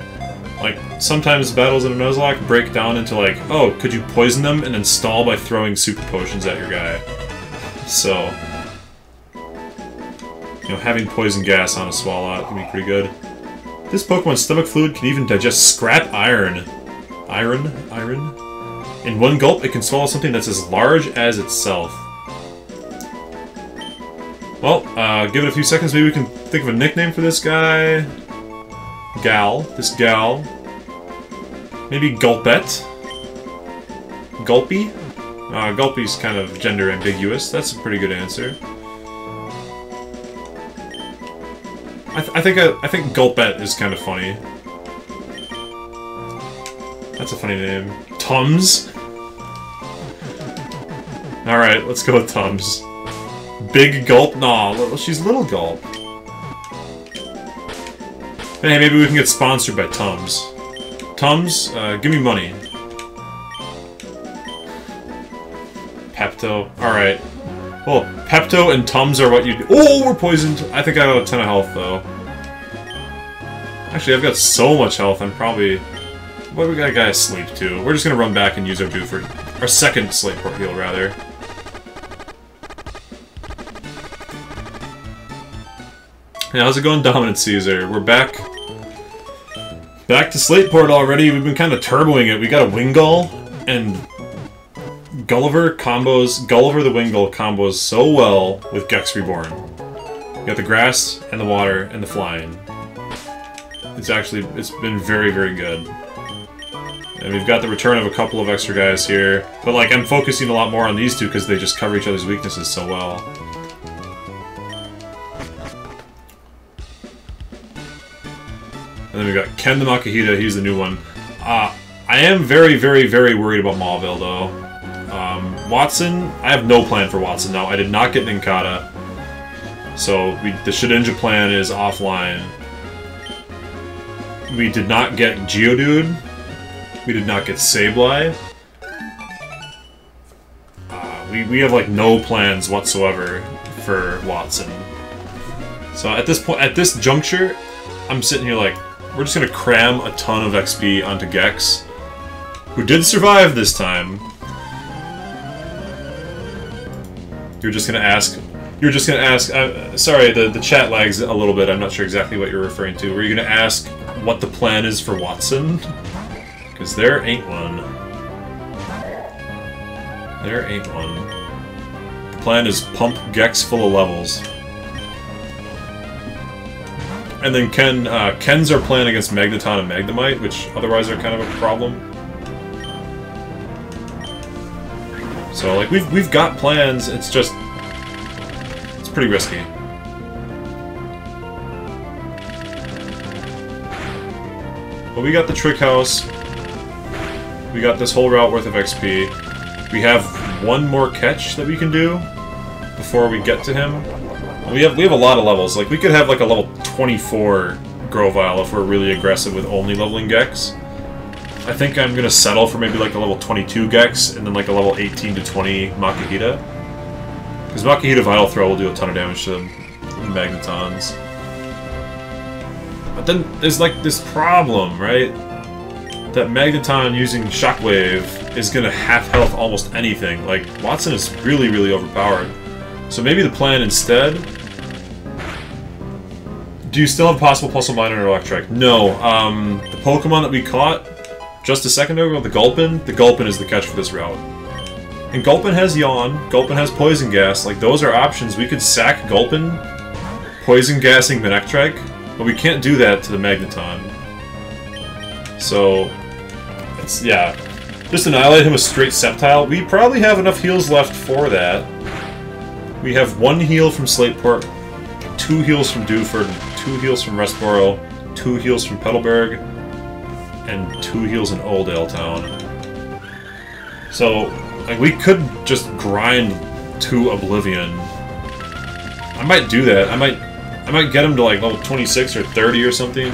Like, sometimes battles in a Nuzlocke break down into like, oh, could you poison them and then stall by throwing super potions at your guy? So, you know, having poison gas on a Swalot can be pretty good. This Pokemon's stomach fluid can even digest scrap iron. Iron? In one gulp, it can swallow something that's as large as itself. Well, give it a few seconds, maybe we can think of a nickname for this guy. This gal. Maybe Gulpette? Gulpy? Gulpy's kind of gender ambiguous. That's a pretty good answer. I think Gulpette is kind of funny. That's a funny name. Tums? Alright, let's go with Tums. Big Gulp? Nah, she's Little Gulp. Hey, maybe we can get sponsored by Tums. Tums, give me money. Pepto. Alright. Well, Pepto and Tums are what you do. Oh, we're poisoned! I think I have a ton of health, though. Actually, I've got so much health, I'm probably... What, we got a guy asleep, too. We're just gonna run back and use our Dewford. Our second Slateport heal, rather. Yeah, how's it going, Dominant Caesar? We're back. Back to Slateport already. We've been kind of turboing it. We got a Wingull, and Gulliver the Wingull combos so well with Gex Reborn. You got the grass, and the water, and the flying. It's been very, very good. And we've got the return of a couple of extra guys here. But, like, I'm focusing a lot more on these two because they just cover each other's weaknesses so well. And then we've got Ken the Makihita, he's the new one. I am very, very, very worried about Mauville, though. Watson, I have no plan for Watson now. I did not get Ninkata. So, the Shedinja plan is offline. We did not get Geodude. We did not get Sableye. We have, like, no plans whatsoever for Watson. So, at this point, at this juncture, I'm sitting here like, we're just gonna cram a ton of XP onto Gex, who did survive this time. You're just gonna ask, sorry, the chat lags a little bit, I'm not sure exactly what you're referring to. Were you gonna ask what the plan is for Watson? Because there ain't one. There ain't one. The plan is pump Gex full of levels. And then Ken's our plan against Magneton and Magnemite, which otherwise are kind of a problem. So, like, we've got plans, it's just... It's pretty risky. But we got the Trick House. We got this whole route worth of XP. We have one more catch that we can do before we get to him. We have a lot of levels. Like, we could have, like, a level 24 Grovyle if we're really aggressive with only leveling Gex. I think I'm gonna settle for maybe like a level 22 Gex, and then like a level 18 to 20 Makihita. Because Makihita Vital Throw will do a ton of damage to the Magnetons. But then there's like this problem, right? That Magneton using Shockwave is gonna half health almost anything. Like, Watson is really, really overpowered. So maybe the plan instead... Do you still have possible Pulsar Miner or Electric? No. The Pokemon that we caught just a second ago, the Gulpin is the catch for this route. And Gulpin has Yawn, Gulpin has Poison Gas, like those are options. We could sack Gulpin, Poison Gassing Manectric, but we can't do that to the Magneton. So, it's, yeah. Just annihilate him with straight Sceptile. We probably have enough heals left for that. We have 1 heal from Slateport, 2 heals from Dewford, 2 heals from Restboro, 2 heals from Petalburg, and 2 heals in Oldale Town. So, like, we could just grind to Oblivion. I might do that. I might get him to like level 26 or 30 or something.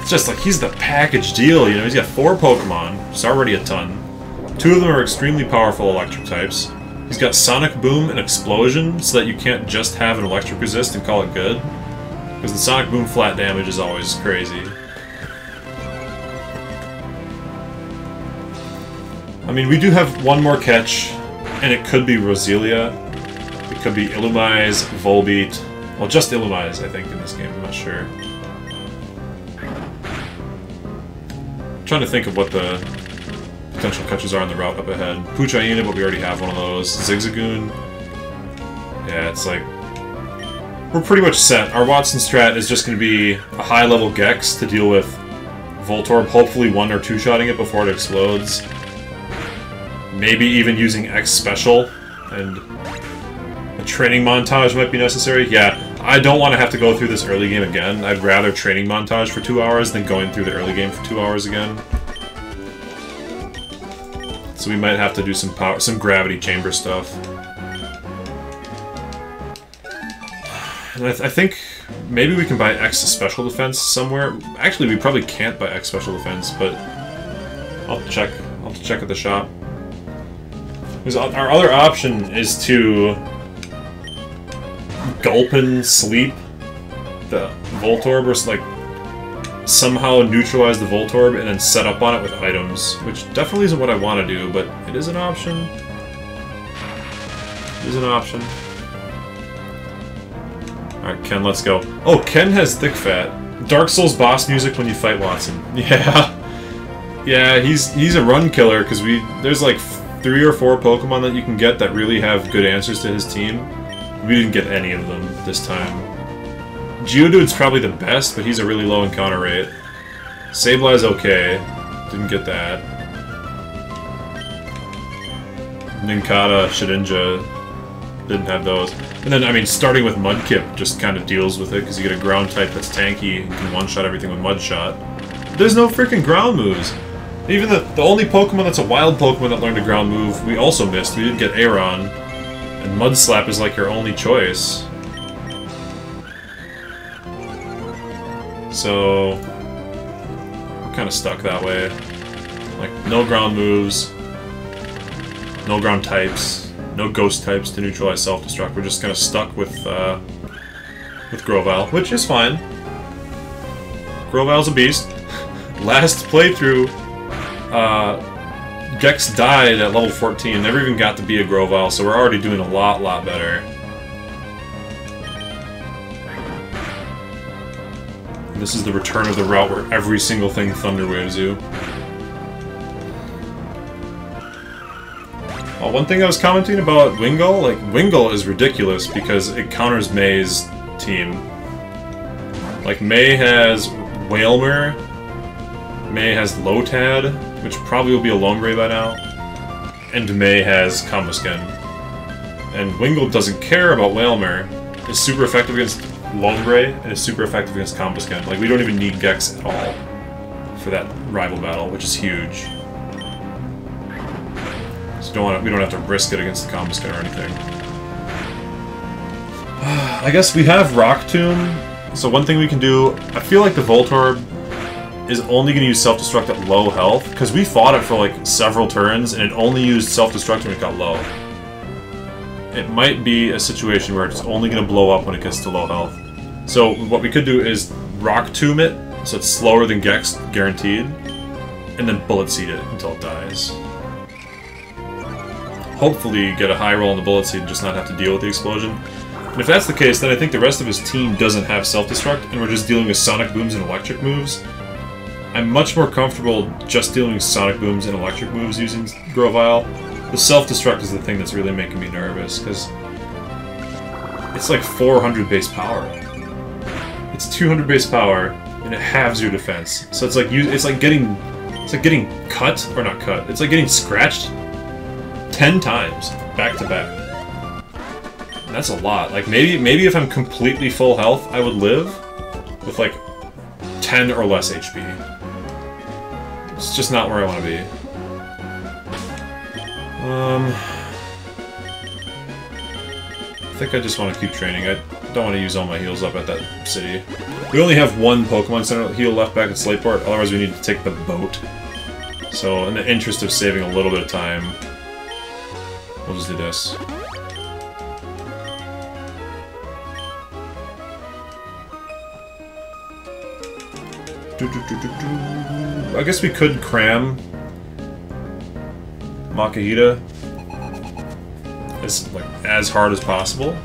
It's just like, he's the package deal, you know? He's got 4 Pokemon, it's already a ton. 2 of them are extremely powerful electric types. He's got Sonic Boom and Explosion, so that you can't just have an electric resist and call it good. Because the Sonic Boom flat damage is always crazy. I mean, we do have one more catch, and it could be Roselia. It could be Illumise, Volbeat. Well, just Illumise, I think, in this game. I'm not sure. I'm trying to think of what the potential catches are on the route up ahead. Puchayina, but we already have one of those. Zigzagoon. Yeah, it's like... we're pretty much set. Our Watson strat is just going to be a high-level Gex to deal with Voltorb, hopefully 1 or 2-shotting it before it explodes. Maybe even using X Special, and a training montage might be necessary. Yeah, I don't want to have to go through this early game again. I'd rather training montage for 2 hours than going through the early game for 2 hours again. So we might have to do some gravity chamber stuff. And I think maybe we can buy X Special Defense somewhere. Actually, we probably can't buy X Special Defense, but I'll check. I'll have to check at the shop. Because our other option is to gulp and sleep the Voltorb, or like somehow neutralize the Voltorb and then set up on it with items, which definitely isn't what I want to do, but it is an option. It is an option. Alright, Ken, let's go. Oh, Ken has Thick Fat. Dark Souls boss music when you fight Watson. Yeah. Yeah, he's a run killer, because there's like 3 or 4 Pokemon that you can get that really have good answers to his team. We didn't get any of them this time. Geodude's probably the best, but he's a really low encounter rate. Sableye's okay. Didn't get that. Nincada, Shedinja, didn't have those. And then, I mean, starting with Mudkip just kind of deals with it, because you get a ground type that's tanky and can one-shot everything with Mud Shot. There's no freaking ground moves! Even the only Pokemon that's a wild Pokemon that learned a ground move, we also missed. We didn't get Aeron. And Mud Slap is like your only choice. So... we're kind of stuck that way. Like, no ground moves. No ground types. No ghost types to neutralize self-destruct. We're just kind of stuck with Grovyle, which is fine. Grovyle's a beast. Last playthrough, Gex died at level 14, never even got to be a Grovyle, so we're already doing a lot better. And this is the return of the route where every single thing Thunder Waves you. One thing I was commenting about Wingull, like, Wingull is ridiculous because it counters May's team. Like, May has Wailmer, May has Lotad, which probably will be a Lombre by now, and May has Combusken. And Wingull doesn't care about Wailmer. It's super effective against Lombre, and it's super effective against Combusken. Like, we don't even need Gex at all for that rival battle, which is huge. So we don't have to risk it against the Combusken or anything. I guess we have Rock Tomb, so one thing we can do, I feel like the Voltorb is only going to use self-destruct at low health, because we fought it for like several turns, and it only used self-destruct when it got low. It might be a situation where it's only going to blow up when it gets to low health. So what we could do is Rock Tomb it, so it's slower than Gex, guaranteed, and then Bullet Seed it until it dies. Hopefully get a high roll on the Bullet Seed and just not have to deal with the explosion. And if that's the case, then I think the rest of his team doesn't have self-destruct, and we're just dealing with Sonic Booms and Electric moves. I'm much more comfortable just dealing with Sonic Booms and Electric moves using Grovyle. The self-destruct is the thing that's really making me nervous, because it's like 400 base power. It's 200 base power, and it halves your defense. So it's like getting cut, or not cut, it's like getting scratched 10 times, back to back. And that's a lot. Like, maybe if I'm completely full health, I would live with, like, 10 or less HP. It's just not where I want to be. I think I just want to keep training. I don't want to use all my heals up at that city. We only have one Pokemon Center heal left back at Slateport, otherwise we need to take the boat. So, in the interest of saving a little bit of time, we'll just do this. I guess we could cram Makahita as hard as possible,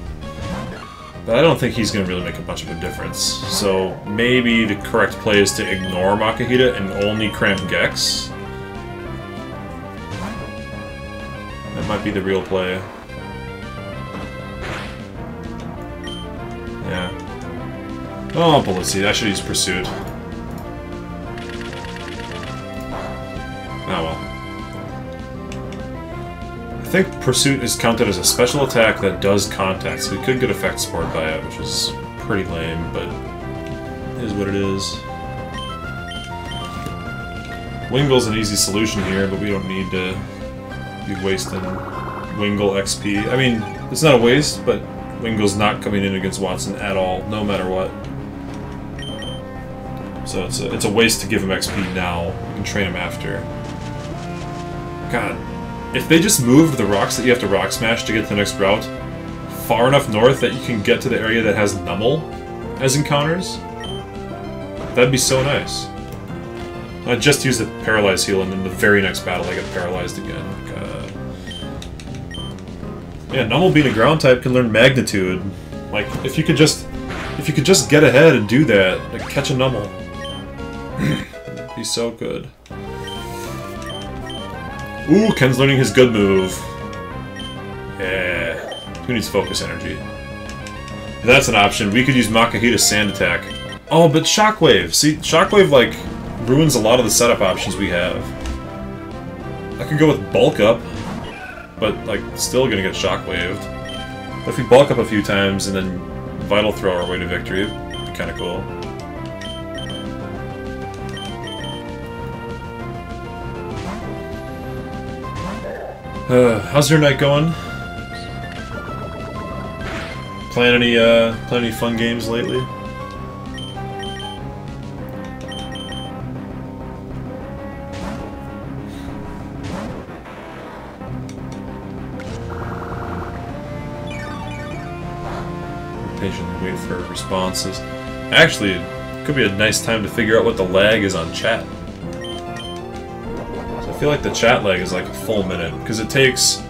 but I don't think he's going to really make a bunch of a difference. So maybe the correct play is to ignore Makahita and only cram Gex. That might be the real play. Yeah. Oh, Bullet Seed. I should use Pursuit. Oh well. I think Pursuit is counted as a special attack that does contact, so we could get Effect Sport by it, which is pretty lame, but it is what it is. Wingle's an easy solution here, but we don't need to be wasting Wingle XP. I mean, it's not a waste, but Wingle's not coming in against Watson at all, no matter what. So it's a waste to give him XP now. We can train him after. God, if they just moved the rocks that you have to Rock Smash to get to the next route far enough north that you can get to the area that has Numel as encounters, that'd be so nice. I just used the Paralyze heal, and then the very next battle I get paralyzed again. Yeah, Numel being a ground type can learn Magnitude. Like, if you could just get ahead and do that, like catch a Numel, it'd be so good. Ooh, Ken's learning his good move. Yeah. Who needs Focus Energy? If that's an option, we could use Makahita's Sand Attack. Oh, but Shockwave! See, Shockwave, like, ruins a lot of the setup options we have. I could go with Bulk Up, but, like, still gonna get Shockwaved. But if we bulk up a few times and then Vital Throw our way to victory, it'd be kinda cool. How's your night going? Playing any fun games lately? Patiently wait for responses. Actually, it could be a nice time to figure out what the lag is on chat. I feel like the chat lag is like a full minute, because it takes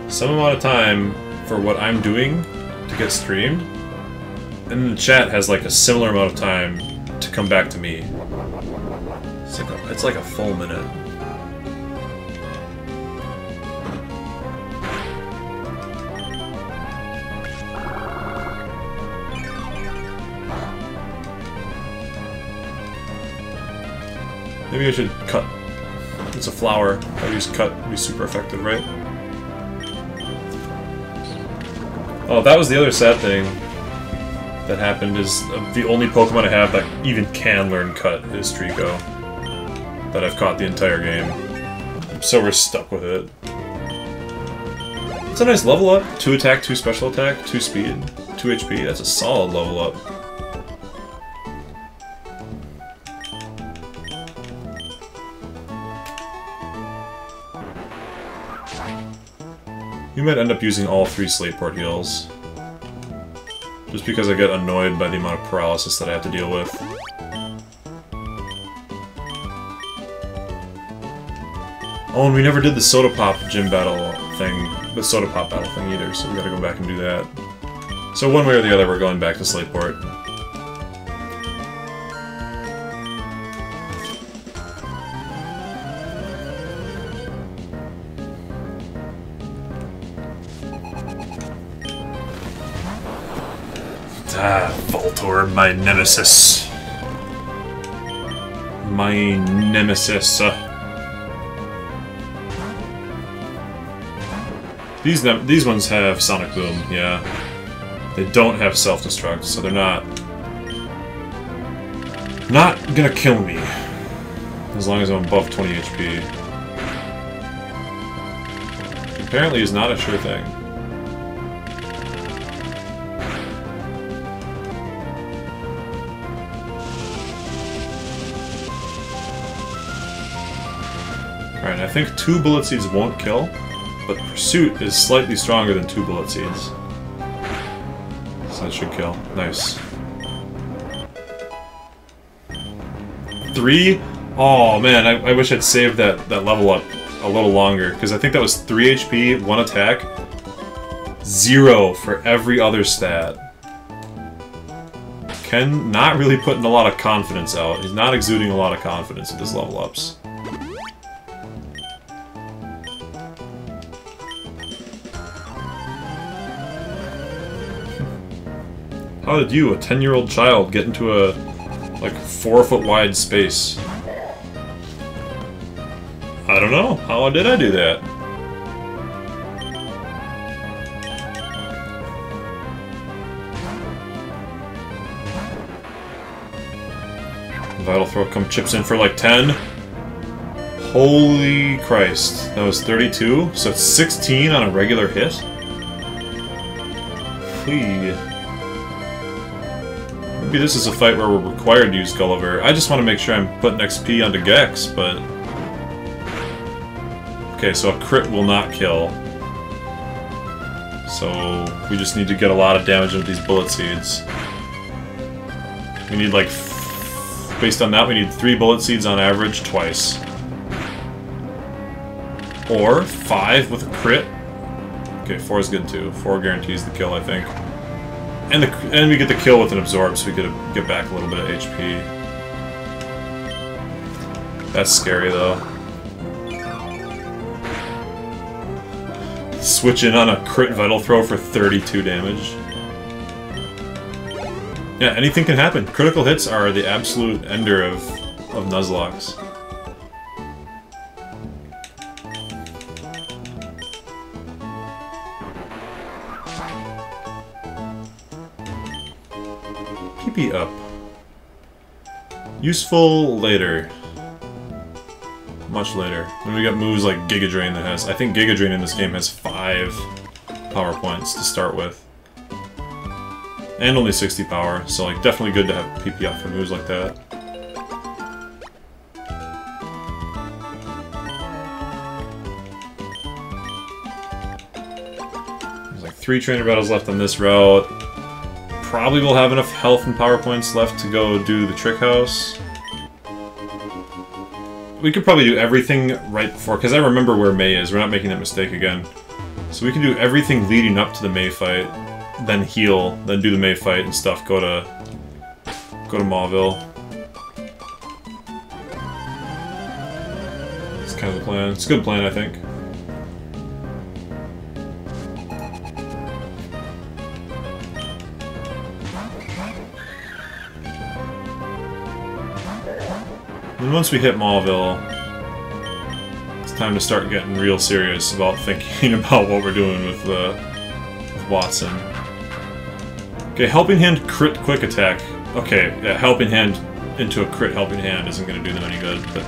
some amount of time for what I'm doing to get streamed, and then the chat has like a similar amount of time to come back to me. It's like a full minute. Maybe I should cut. It's a flower. I use cut to be super effective, right? Oh, that was the other sad thing that happened, is the only Pokemon I have that even can learn cut is Trico. That I've caught the entire game. So we're stuck with it. It's a nice level up. 2 attack, 2 special attack, 2 speed, 2 HP. That's a solid level up. You might end up using all 3 Slateport heals. Just because I get annoyed by the amount of paralysis that I have to deal with. Oh, and we never did the Soda Pop gym battle thing, the Soda Pop battle thing either, so we gotta go back and do that. So one way or the other, we're going back to Slateport. Ah, Voltorb, my nemesis. My nemesis. These ones have Sonic Boom, yeah. They don't have Self-Destruct, so they're not gonna kill me. As long as I'm above 20 HP. Apparently is not a sure thing. Alright, I think 2 Bullet Seeds won't kill, but Pursuit is slightly stronger than 2 Bullet Seeds. So that should kill. Nice. 3? Oh man, I wish I'd saved that level up a little longer, because I think that was 3 HP, 1 attack, 0 for every other stat. Ken not really putting a lot of confidence out. He's not exuding a lot of confidence with his level ups. How did you, a 10-year-old child, get into a, like, 4-foot wide space? I don't know. How did I do that? Vital Throw chips in for like 10. Holy Christ. That was 32, so it's 16 on a regular hit? Maybe this is a fight where we're required to use Gulliver. I just want to make sure I'm putting XP onto Gex, but... Okay, so a crit will not kill. So we just need to get a lot of damage with these Bullet Seeds. We need like... Based on that, we need 3 Bullet Seeds on average twice. Or 5 with a crit. Okay, 4 is good too. 4 guarantees the kill, I think. And we get the kill with an Absorb, so we get back a little bit of HP. That's scary, though. Switch in on a crit Vital Throw for 32 damage. Yeah, anything can happen. Critical hits are the absolute ender of Nuzlocks. PP up. Useful later. Much later. When we got moves like Giga Drain that has... I think Giga Drain in this game has 5 power points to start with. And only 60 power, so like definitely good to have PP up for moves like that. There's like 3 trainer battles left on this route. Probably will have enough health and power points left to go do the Trick House. We could probably do everything right before, because I remember where May is. We're not making that mistake again. So we can do everything leading up to the May fight, then heal, then do the May fight and stuff. Go to Mauville. That's kind of the plan. It's a good plan, I think. And once we hit Mauville, it's time to start getting real serious about thinking about what we're doing with Watson. Okay, Helping Hand crit quick attack. Okay, yeah, Helping Hand into a crit Helping Hand isn't going to do them any good, but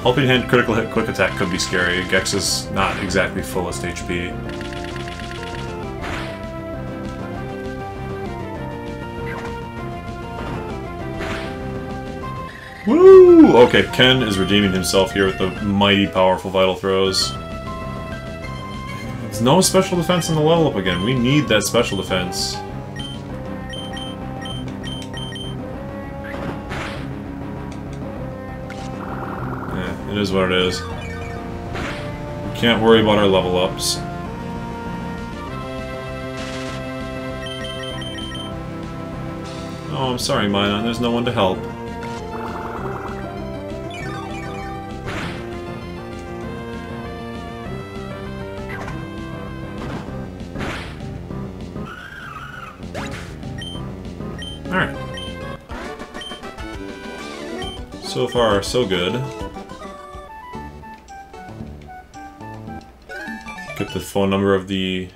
Helping Hand critical hit quick attack could be scary. Gex is not exactly fullest HP. Woo! Okay, Ken is redeeming himself here with the mighty powerful Vital Throws. There's no special defense in the level up again. We need that special defense. Yeah, it is what it is. We can't worry about our level ups. Oh, I'm sorry, Minot. There's no one to help. Alright. So far, so good. Get the phone number of the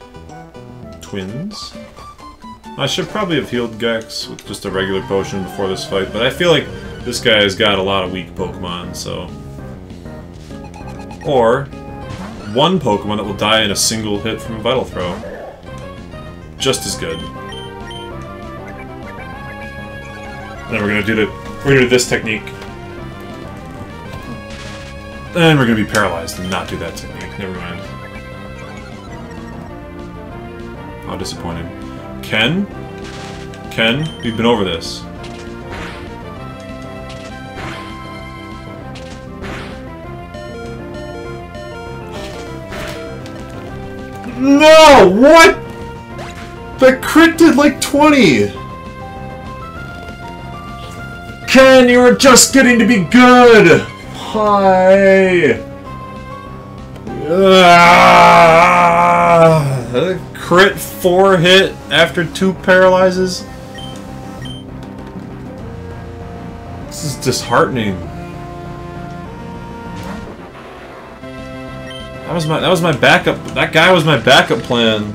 twins. I should probably have healed Gex with just a regular potion before this fight, but I feel like this guy has got a lot of weak Pokemon, so... Or, one Pokemon that will die in a single hit from a Vital Throw. Just as good. And then we're gonna do this technique. And we're gonna be paralyzed and not do that technique. Never mind. How disappointing. Ken? Ken, we've been over this. No! What? The crit did like 20! Ken, you were just getting to be good! Hi! Crit 4 hit after 2 paralyzes? This is disheartening. That was my backup. That guy was my backup plan.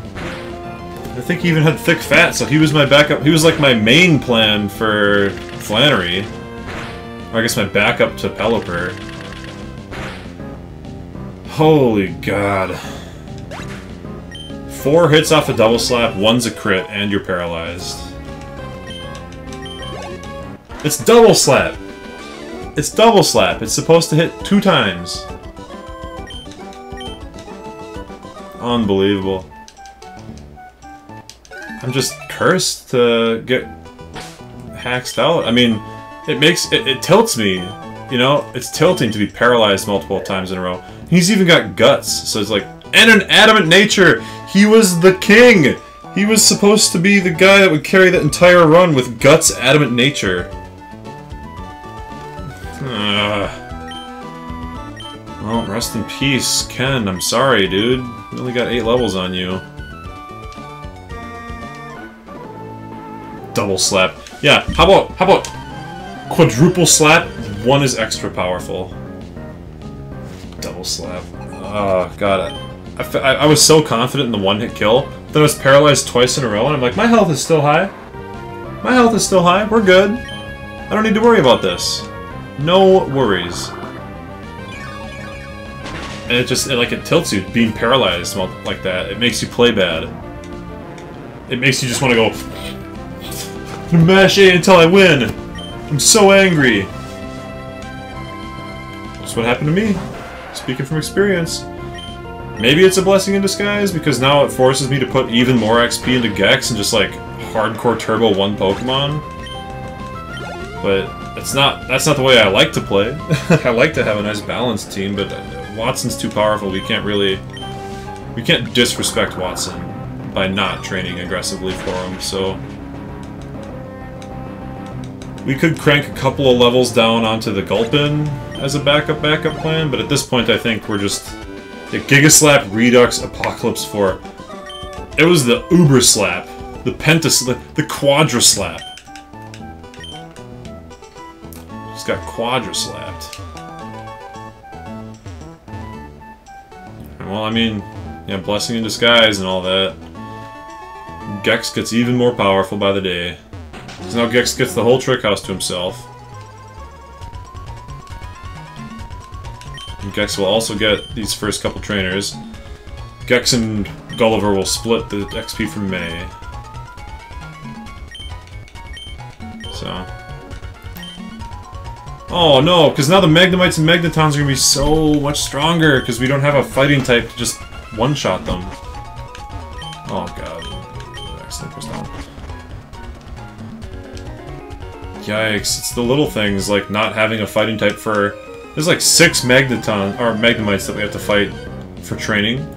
I think he even had thick fat, so he was my backup. He was like my main plan for Flannery. Or I guess my backup to Pelipper. Holy god. 4 hits off a double slap, 1's a crit, and you're paralyzed. It's double slap! It's double slap. It's supposed to hit 2 times. Unbelievable. I'm just cursed to get hacked out. I mean, it tilts me. You know, it's tilting to be paralyzed multiple times in a row. He's even got guts, so it's like, and an adamant nature! He was the king! He was supposed to be the guy that would carry that entire run with guts, adamant nature. Well, rest in peace, Ken. I'm sorry, dude. We only got 8 levels on you. Double slap. Yeah, how about quadruple slap? 1 is extra powerful. Double slap. Oh, God. I was so confident in the 1-hit kill, then I was paralyzed twice in a row, and I'm like, my health is still high. My health is still high. We're good. I don't need to worry about this. No worries. And it tilts you, being paralyzed like that. It makes you play bad. It makes you just want to go, mash A until I win. I'm so angry. That's what happened to me. Speaking from experience. Maybe it's a blessing in disguise, because now it forces me to put even more XP into Gex and just, like, hardcore turbo 1 Pokemon. But that's not the way I like to play. I like to have a nice balanced team, but Watson's too powerful. We can't disrespect Watson by not training aggressively for him, so we could crank a couple of levels down onto the Gulpin as a backup plan, but at this point I think we're just the Giga Slap, Redux, Apocalypse 4. It was the Uber Slap, the the Quadra Slap. Just got Quadra Slapped. Well, I mean, yeah, blessing in disguise and all that. Gex gets even more powerful by the day. So now Gex gets the whole trick house to himself. And Gex will also get these first couple trainers. Gex and Gulliver will split the XP from May. So. Oh no, because now the Magnemites and Magnetons are going to be so much stronger, because we don't have a fighting type to just one-shot them. Oh god. Accident goes down. Yikes, it's the little things, like not having a fighting type for... There's like 6 Magnemites that we have to fight for training.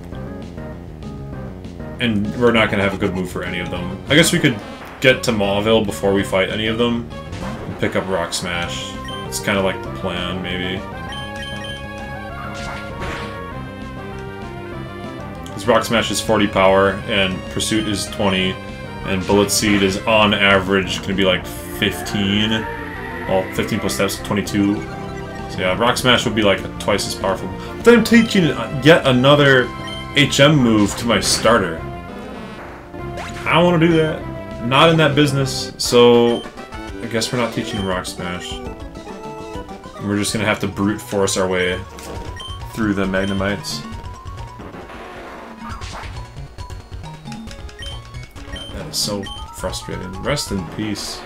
And we're not going to have a good move for any of them. I guess we could get to Mauville before we fight any of them, and pick up Rock Smash. It's kind of like the plan, maybe. Because Rock Smash is 40 power, and Pursuit is 20, and Bullet Seed is on average going to be like 15. Well, 15 plus steps, 22. So yeah, Rock Smash would be like twice as powerful. But then I'm teaching yet another HM move to my starter. I don't want to do that. Not in that business, so I guess we're not teaching Rock Smash. We're just gonna have to brute force our way through the Magnemites. God, that is so frustrating. Rest in peace.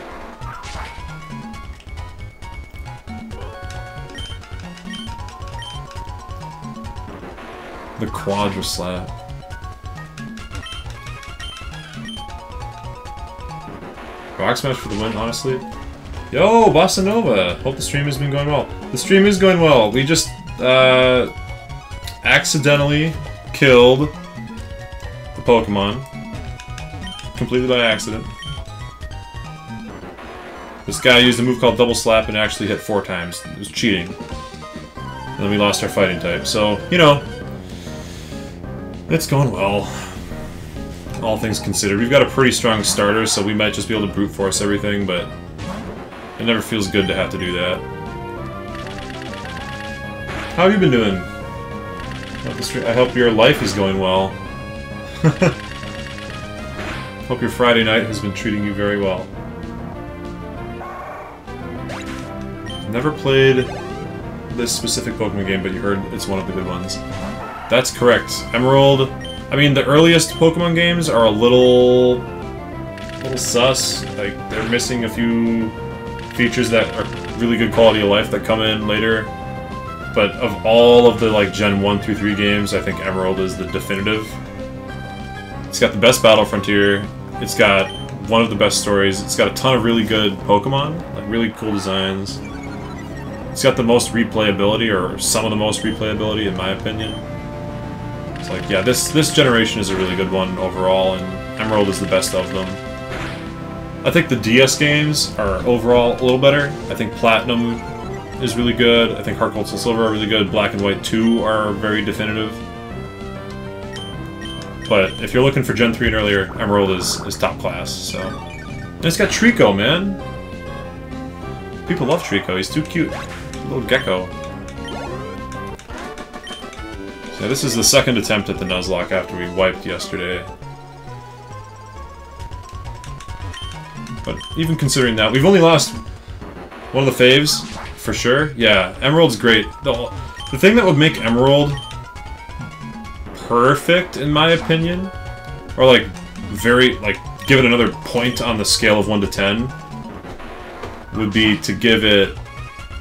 The Quadra Slap. Rock Smash for the win, honestly. Yo, Bossa Nova! Hope the stream has been going well. The stream is going well. We just, accidentally killed the Pokemon. Completely by accident. This guy used a move called Double Slap and actually hit 4 times. It was cheating. And then we lost our fighting type. So, you know, it's going well. All things considered. We've got a pretty strong starter, so we might just be able to brute force everything, but it never feels good to have to do that. How have you been doing? I hope your life is going well. Hope your Friday night has been treating you very well. Never played this specific Pokemon game, but you heard it's one of the good ones. That's correct. Emerald. I mean, the earliest Pokemon games are a little sus. Like, they're missing a few features that are really good quality of life that come in later. But of all of the, like, Gen 1 through 3 games, I think Emerald is the definitive. It's got the best battle frontier. It's got one of the best stories. It's got a ton of really good Pokemon, like really cool designs. It's got the most replayability, or some of the most replayability, in my opinion. It's like, yeah, this generation is a really good one overall, and Emerald is the best of them. I think the DS games are overall a little better. I think Platinum is really good. I think Heart Gold, Soul Silver are really good. Black and White 2 are very definitive. But if you're looking for Gen 3 and earlier, Emerald is top class, so... And it's got Trico, man! People love Trico, he's too cute. Little gecko. So this is the second attempt at the Nuzlocke after we wiped yesterday. But even considering that, we've only lost one of the faves, for sure. Yeah, Emerald's great. The thing that would make Emerald perfect, in my opinion, or like, very, like, give it another point on the scale of 1 to 10, would be to give it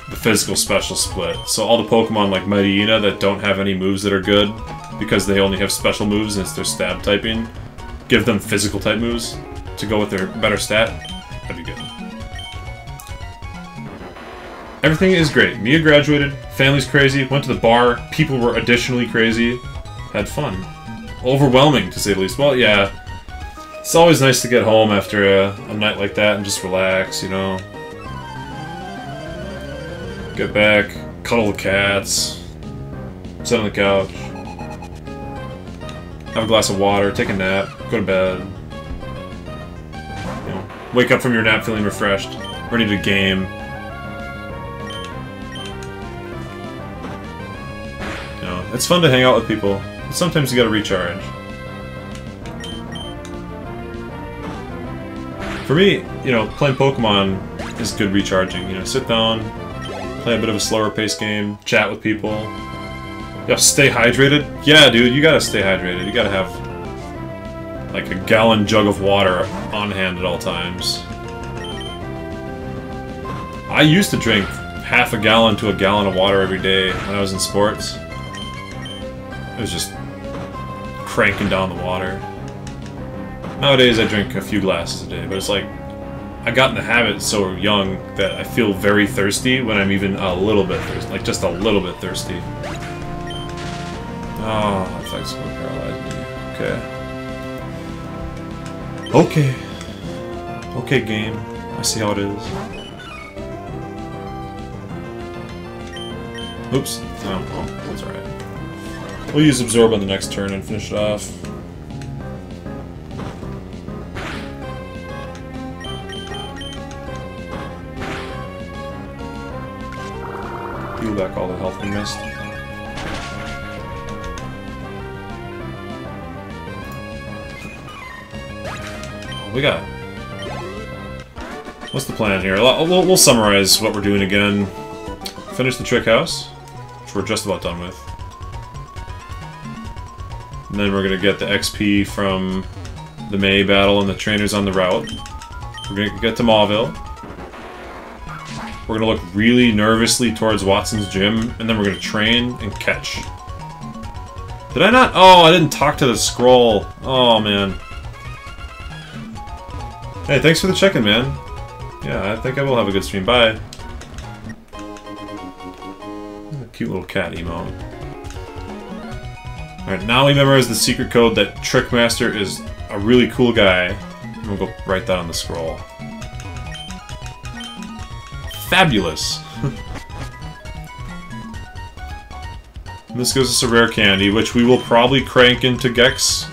the physical special split. So all the Pokemon like Mightyena that don't have any moves that are good, because they only have special moves and it's their stab typing, give them physical type moves to go with their better stat. That'd be good. Everything is great. Mia graduated, family's crazy, went to the bar, people were additionally crazy, had fun. Overwhelming, to say the least. Well, yeah, it's always nice to get home after a night like that and just relax, you know. Get back, cuddle the cats, sit on the couch, have a glass of water, take a nap, go to bed. You know, wake up from your nap feeling refreshed, ready to game. You know, it's fun to hang out with people, but sometimes you gotta recharge. For me, you know, playing Pokemon is good recharging. You know, sit down, play a bit of a slower paced game, chat with people. Yeah, stay hydrated. Yeah, dude, you gotta stay hydrated. You gotta have like a gallon jug of water on hand at all times. I used to drink half a gallon to a gallon of water every day when I was in sports. It was just cranking down the water. Nowadays I drink a few glasses a day, but it's like I got in the habit so young that I feel very thirsty when I'm even a little bit thirsty, like just a little bit thirsty. Oh, effects will paralyze me. Okay. Okay. Okay, game. I see how it is. Oops. Oh, that's alright. We'll use Absorb on the next turn and finish it off. Heal back all the health we missed. We got... What's the plan here? We'll summarize what we're doing again. Finish the Trick House, which we're just about done with. And then we're gonna get the XP from the May battle and the trainers on the route. We're gonna get to Mauville. We're gonna look really nervously towards Watson's gym, and then we're gonna train and catch. Did I not? Oh, I didn't talk to the scroll. Oh, man. Hey, thanks for the check-in, man. Yeah, I think I will have a good stream. Bye. Cute little cat emote. Alright, now we memorize the secret code that Trickmaster is a really cool guy. And we'll go write that on the scroll. Fabulous! This gives us a rare candy, which we will probably crank into Gex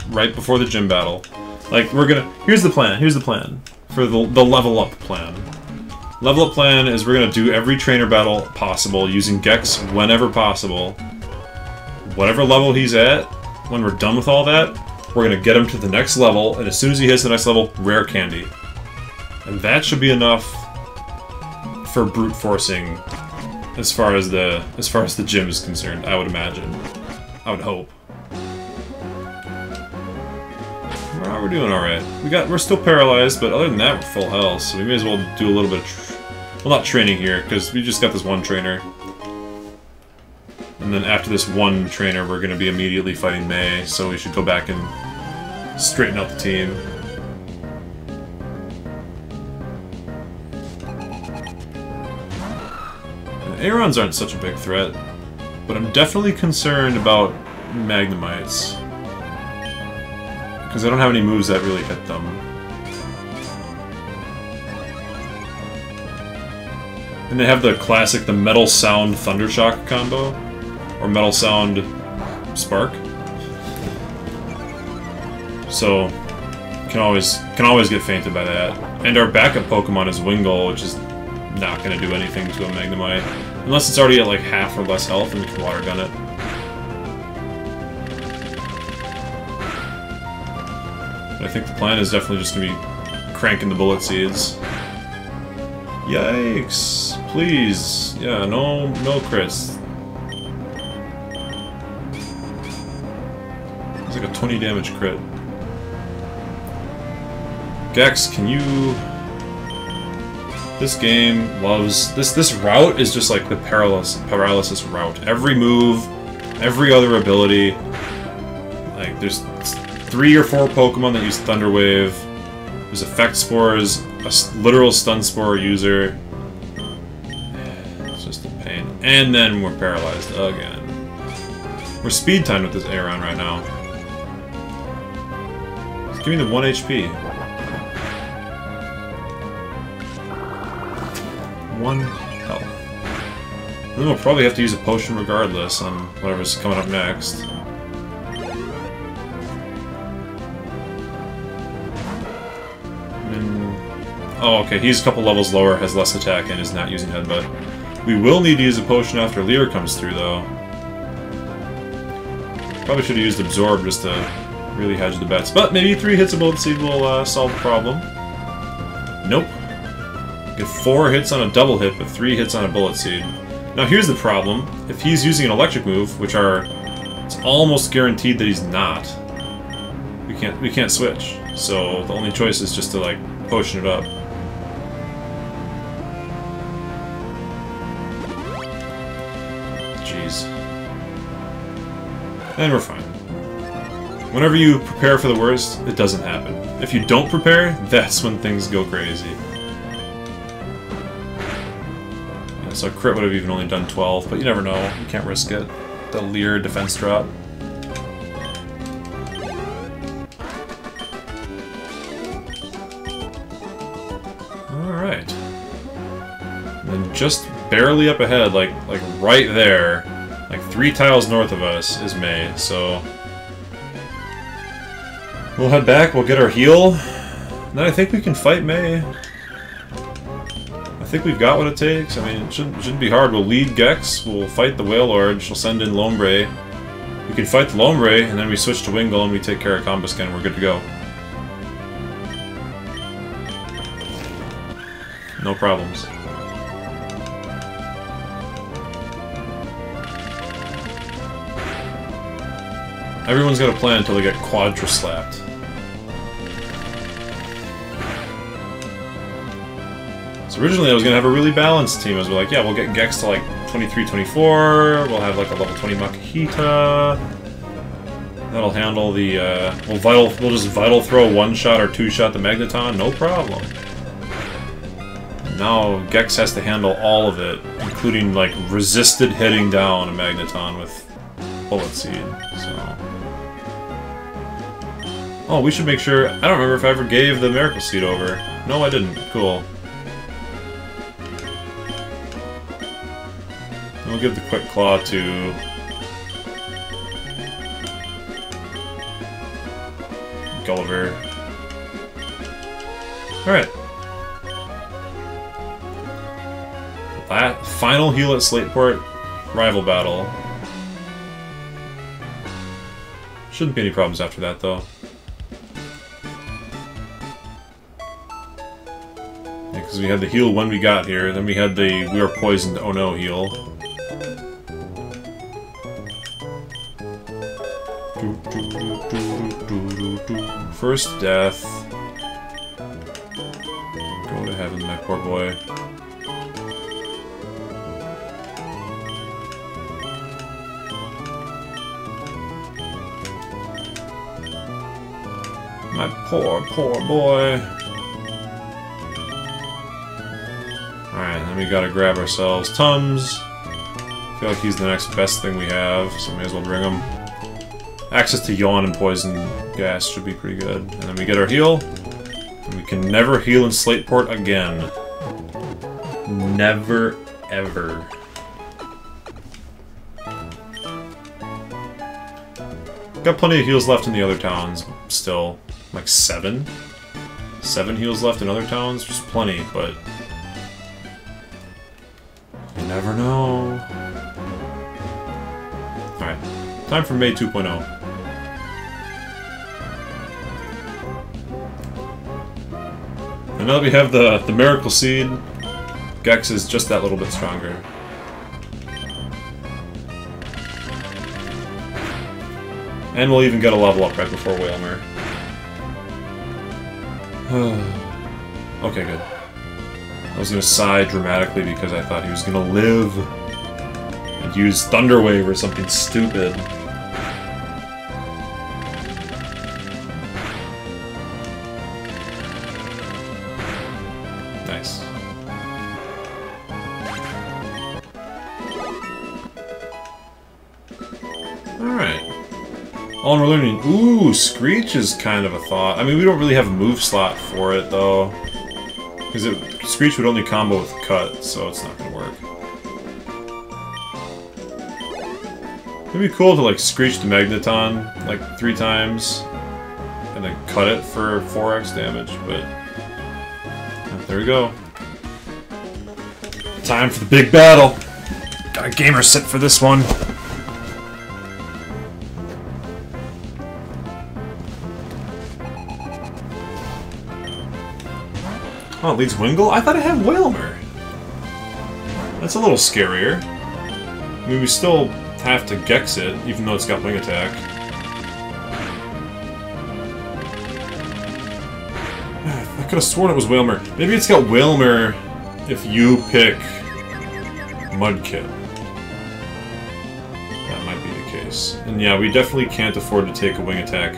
right before the gym battle. Like, we're gonna... Here's the plan, for the level up plan. Level up plan is we're gonna do every trainer battle possible using Gex whenever possible. Whatever level he's at, when we're done with all that, we're gonna get him to the next level, and as soon as he hits the next level, rare candy. And that should be enough for brute forcing as far as the gym is concerned, I would imagine. I would hope. We're doing alright. We're still paralyzed, but other than that, we're full health, so we may as well do a little bit of well, not training here, because we just got this one trainer. And then after this one trainer, we're going to be immediately fighting May, so we should go back and straighten out the team. Aerons aren't such a big threat, but I'm definitely concerned about Magnemites. Because I don't have any moves that really hit them. And they have the classic, the Metal Sound Thundershock combo. Or Metal Sound Spark. So, can always get fainted by that. And our backup Pokemon is Wingull, which is not going to do anything to a Magnemite. Unless it's already at like half or less health and we can water gun it. But I think the plan is definitely just going to be cranking the Bullet Seeds. Yikes! Please! Yeah, no crits. It's like a 20 damage crit. Gex, can you... This game loves... This route is just like the paralysis route. Every move, every other ability. Like, there's 3 or 4 Pokemon that use Thunder Wave. There's Effect Spores, a literal Stun Spore user. It's just a pain. And then we're paralyzed again. We're speed timed with this Aeron right now. Just give me the 1 HP. 1 health. And then we'll probably have to use a potion regardless on whatever's coming up next. Oh, okay, he's a couple levels lower, has less attack, and is not using Headbutt. We will need to use a potion after Leer comes through, though. Probably should have used Absorb just to really hedge the bets. But maybe 3 hits of Bullet Seed will solve the problem. Nope. Get 4 hits on a double hit, but 3 hits on a Bullet Seed. Now here's the problem. If he's using an electric move, which it's almost guaranteed that he's not, we can't switch. So the only choice is just to like potion it up. Jeez. And we're fine. Whenever you prepare for the worst, it doesn't happen. If you don't prepare, that's when things go crazy. Yeah, so a crit would have even only done 12, but you never know. You can't risk it. The Leer defense drop. Alright. And just barely up ahead, like right there, like 3 tiles north of us is May, so... We'll head back, we'll get our heal, and then I think we can fight May. I think we've got what it takes. I mean, it shouldn't be hard. We'll lead Gex, we'll fight the Wailord, she'll send in Lombre. We can fight the Lombre, and then we switch to Wingull and we take care of Combusken and we're good to go. No problems. Everyone's got a plan until they get Quadra-slapped. So originally I was going to have a really balanced team. I was like, yeah, we'll get Gex to like 23, 24, we'll have like a level 20 Makihita, That'll handle the, we'll just Vital Throw one-shot or two-shot the Magneton, no problem. Now Gex has to handle all of it, including, like, resisted hitting down a Magneton with Bullet Seed, so... Oh, we should make sure... I don't remember if I ever gave the Miracle Seed over. No, I didn't. Cool. We'll give the Quick Claw to... Gulliver. Alright. Final heal at Slateport. Rival battle. Shouldn't be any problems after that, though. Yeah, because we had the heal when we got here, then we had the we were poisoned, oh no heal. First death. Go to heaven, my poor boy. My poor, poor boy. Alright, then we gotta grab ourselves Tums. I feel like he's the next best thing we have, so may as well bring him. Access to Yawn and Poison Gas should be pretty good. And then we get our heal. And we can never heal in Slateport again. Never, ever. Got plenty of heals left in the other towns, still. Like 7? 7 heals left in other towns? Just plenty, but... you never know. Alright. Time for May 2.0. And now that we have the Miracle Seed, Gex is just that little bit stronger. And we'll even get a level up right before Whalmer. Okay, good. I was gonna sigh dramatically because I thought he was gonna live and use Thunder Wave or something stupid. Nice. Alright. Oh, and we're learning... Ooh, Screech is kind of a thought. I mean, we don't really have a move slot for it, though. Because Screech would only combo with Cut, so it's not going to work. It'd be cool to, like, Screech the Magneton, like, 3 times. And then cut it for 4x damage, but... there we go. Time for the big battle! Got a gamer sit for this one. Oh, it leads Wingull? I thought it had Whalmer. That's a little scarier. I mean, we still have to Gex it, even though it's got Wing Attack. I could have sworn it was Whalmer. Maybe it's got Whalmer if you pick Mudkip. That might be the case. And yeah, we definitely can't afford to take a Wing Attack.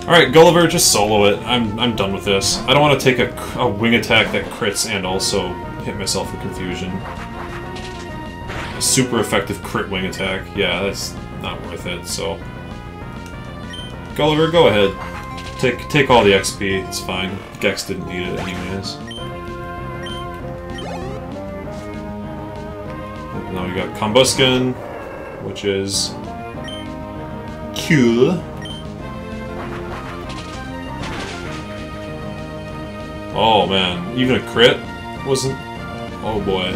Alright, Gulliver, just solo it. I'm done with this. I don't want to take a Wing Attack that crits and also hit myself with Confusion. A super effective crit Wing Attack. Yeah, that's not worth it, so... Gulliver, go ahead. Take all the XP, it's fine. Gex didn't need it anyways. And now we got Combusken, which is... cool. Oh man, even a crit wasn't... oh boy.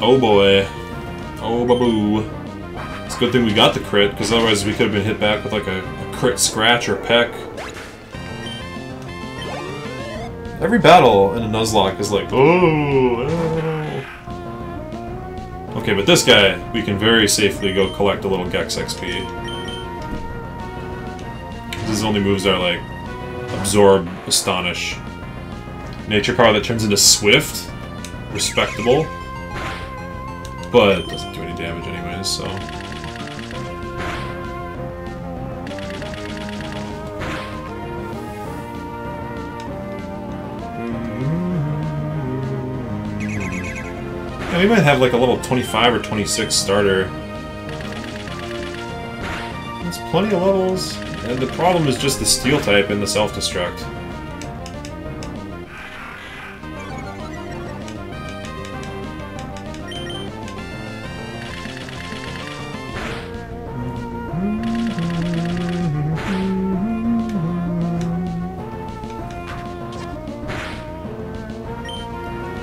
Oh boy. Oh baboo. It's a good thing we got the crit, because otherwise we could have been hit back with like a crit scratch or peck. Every battle in a Nuzlocke is like, oh. Okay, but this guy, we can very safely go collect a little Gex XP. His only moves are like Absorb, Astonish. Nature Power that turns into Swift. Respectable. But it doesn't do any damage anyways, so... he might have like a level 25 or 26 starter. That's plenty of levels. And the problem is just the steel type and the self-destruct.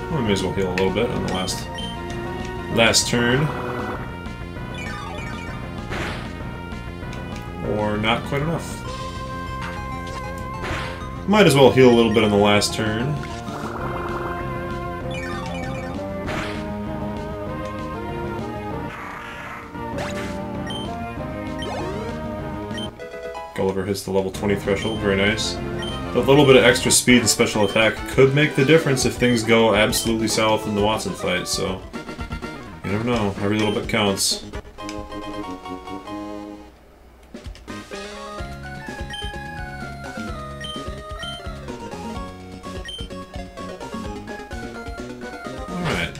Well, we may as well heal a little bit on the last turn. Or not quite enough. Might as well heal a little bit on the last turn. Gulliver hits the level 20 threshold, very nice. A little bit of extra speed and special attack could make the difference if things go absolutely south in the Watson fight, so you never know. Every little bit counts. Alright.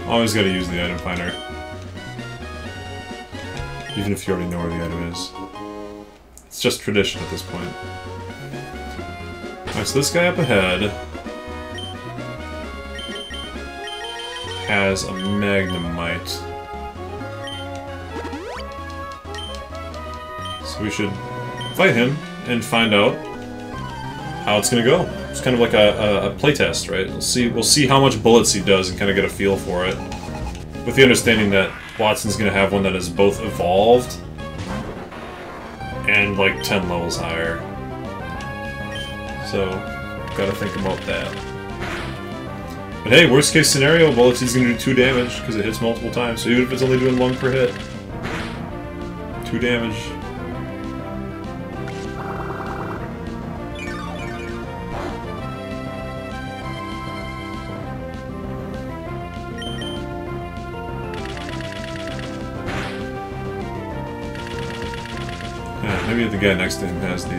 Always gotta use the item finder. Even if you already know where the item is. It's just tradition at this point. Alright, so this guy up ahead has a Magnemite. So we should fight him and find out how it's gonna go. It's kind of like a playtest, right? We'll see how much bullets he does and kind of get a feel for it. With the understanding that Watson's gonna have one that is both evolved and like 10 levels higher. So, gotta think about that. But hey, worst case scenario, bullets is gonna do 2 damage because it hits multiple times. So even if it's only doing 1 per hit, 2 damage. Maybe the guy next to him has the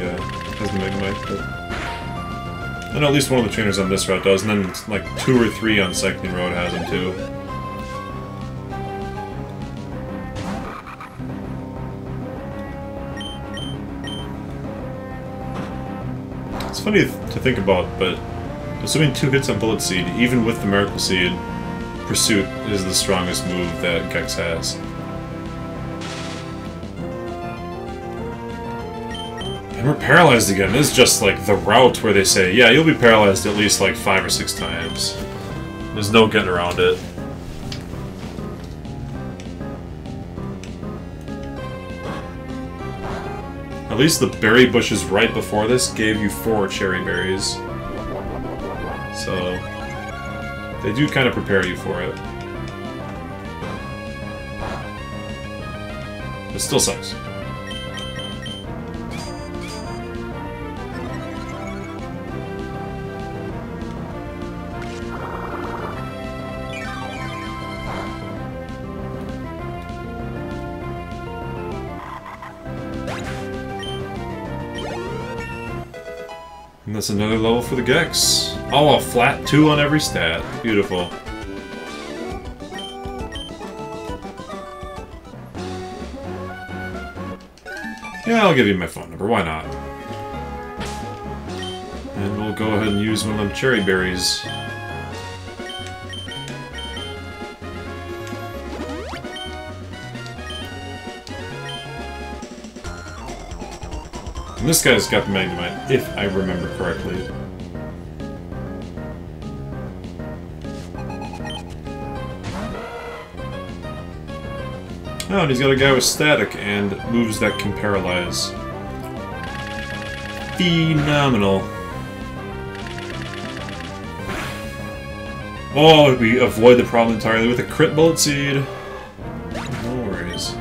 Magnemite, but I know at least one of the trainers on this route does, and then like 2 or 3 on Cycling Road has them too. It's funny to think about, but assuming 2 hits on Bullet Seed, even with the Miracle Seed, Pursuit is the strongest move that Gex has. And we're paralyzed again. This is just like the route where they say, yeah, you'll be paralyzed at least like 5 or 6 times. There's no getting around it. At least the berry bushes right before this gave you 4 cherry berries. So they do kind of prepare you for it. It still sucks. And that's another level for the Gex. Oh, a flat 2 on every stat. Beautiful. Yeah, I'll give you my phone number. Why not? And we'll go ahead and use one of them cherry berries. And this guy's got the Magnemite, if I remember correctly. Oh, and he's got a guy with static and moves that can paralyze. Phenomenal. Oh, we avoid the problem entirely with a crit Bullet Seed. No worries.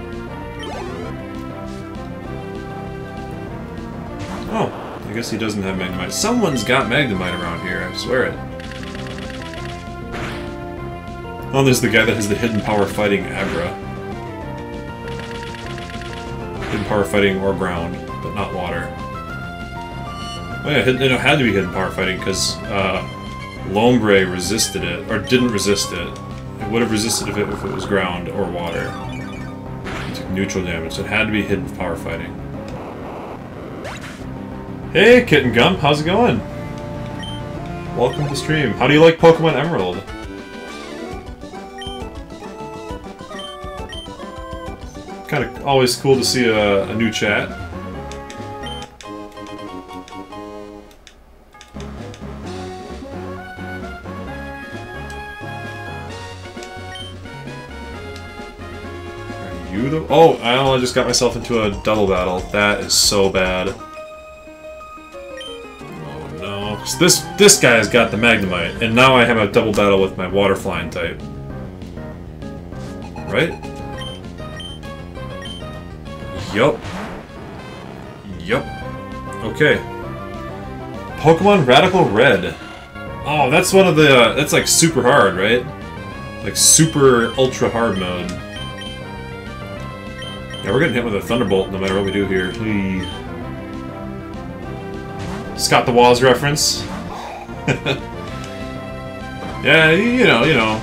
Oh, I guess he doesn't have Magnemite. Someone's got Magnemite around here, I swear it. Oh, there's the guy that has the hidden power fighting Abra. hidden power fighting or ground, but not water. Oh yeah, it had to be hidden power fighting because Lombre resisted it, or didn't resist it. It would have resisted if it was ground or water. It took neutral damage, so it had to be hidden power fighting. Hey, Kitten Gump, how's it going? Welcome to the stream. How do you like Pokemon Emerald? Kind of always cool to see a new chat. Are you the... Oh, I just got myself into a double battle. That is so bad. Oh no. This guy's got the Magnemite, and now I have a double battle with my Water Flying type. Right? Yup. Yup. Okay. Pokemon Radical Red. Oh, that's one of the, that's like super hard, right? Like super ultra hard mode. Yeah, we're getting hit with a Thunderbolt no matter what we do here. Scott the Walls reference. Yeah, you know.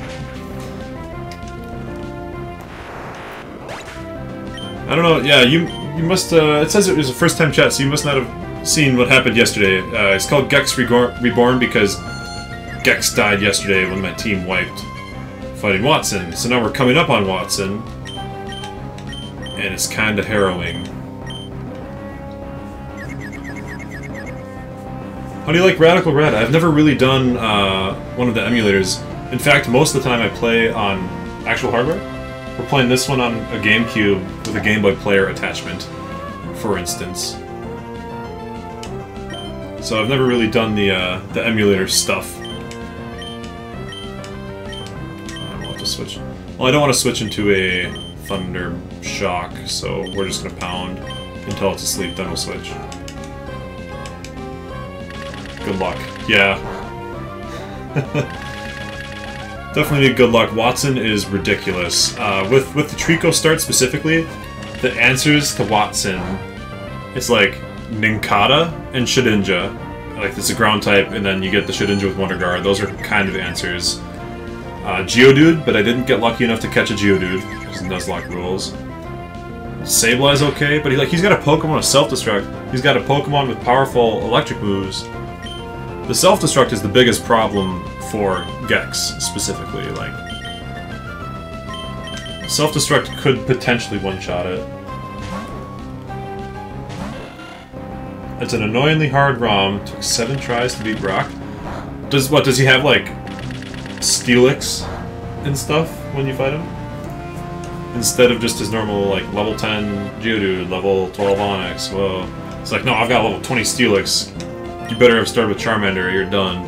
I don't know, yeah, you must, it says it was a first-time chat, so you must not have seen what happened yesterday. It's called Gex Reborn because Gex died yesterday when my team wiped fighting Watson. So now we're coming up on Watson, and it's kinda harrowing. How do you like Radical Red? I've never really done one of the emulators. In fact, most of the time I play on actual hardware. We're playing this one on a GameCube with a Game Boy Player attachment, for instance. So I've never really done the emulator stuff. I want to switch. Well, I don't want to switch into a Thunder Shock, so we're just gonna pound until it's asleep. Then we'll switch. Good luck. Yeah. Definitely good luck. Watson is ridiculous. With the Trico start specifically, the answers to Watson, it's like Nincada and Shedinja. Like, it's a ground type, and then you get the Shedinja with Wonder Guard. Those are kind of answers. Geodude, but I didn't get lucky enough to catch a Geodude, because Nuzlocke rules. Sableye's okay, but he's got a Pokemon with Self-Destruct. He's got a Pokemon with powerful electric moves. The Self-Destruct is the biggest problem for Gex, specifically. Like, Self-Destruct could potentially one-shot it. It's an annoyingly hard ROM. Took 7 tries to beat Brock. Does he have, like, Steelix and stuff when you fight him? Instead of just his normal, like, level 10 Geodude, level 12 Onix. Whoa. It's like, no, I've got level 20 Steelix. You better have started with Charmander or you're done.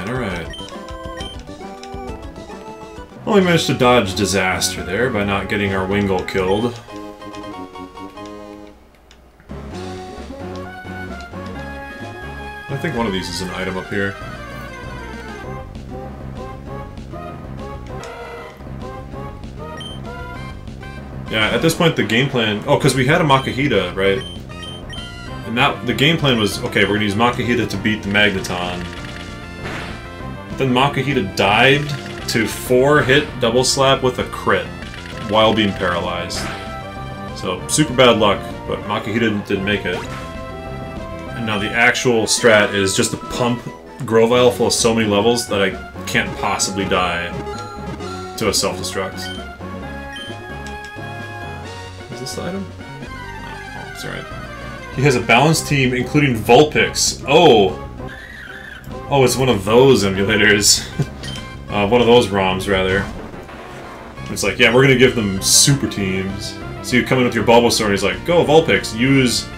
Alright. Only managed to dodge disaster there by not getting our Wingull killed. I think one of these is an item up here. Yeah, at this point the game plan... Oh, because we had a Makahita, right? And that, the game plan was, okay, we're going to use Makahita to beat the Magneton. But then Makahita died to 4-hit double slap with a crit while being paralyzed. So, super bad luck, but Makahita didn't make it. And now the actual strat is just to pump Grovyle full of so many levels that I can't possibly die to a self-destruct. Is this the item? Oh, it's alright. He has a balanced team, including Vulpix. Oh! Oh, it's one of those emulators. One of those ROMs, rather. It's like, yeah, we're gonna give them super teams. So you come in with your Bulbasaur and he's like, go, Vulpix, use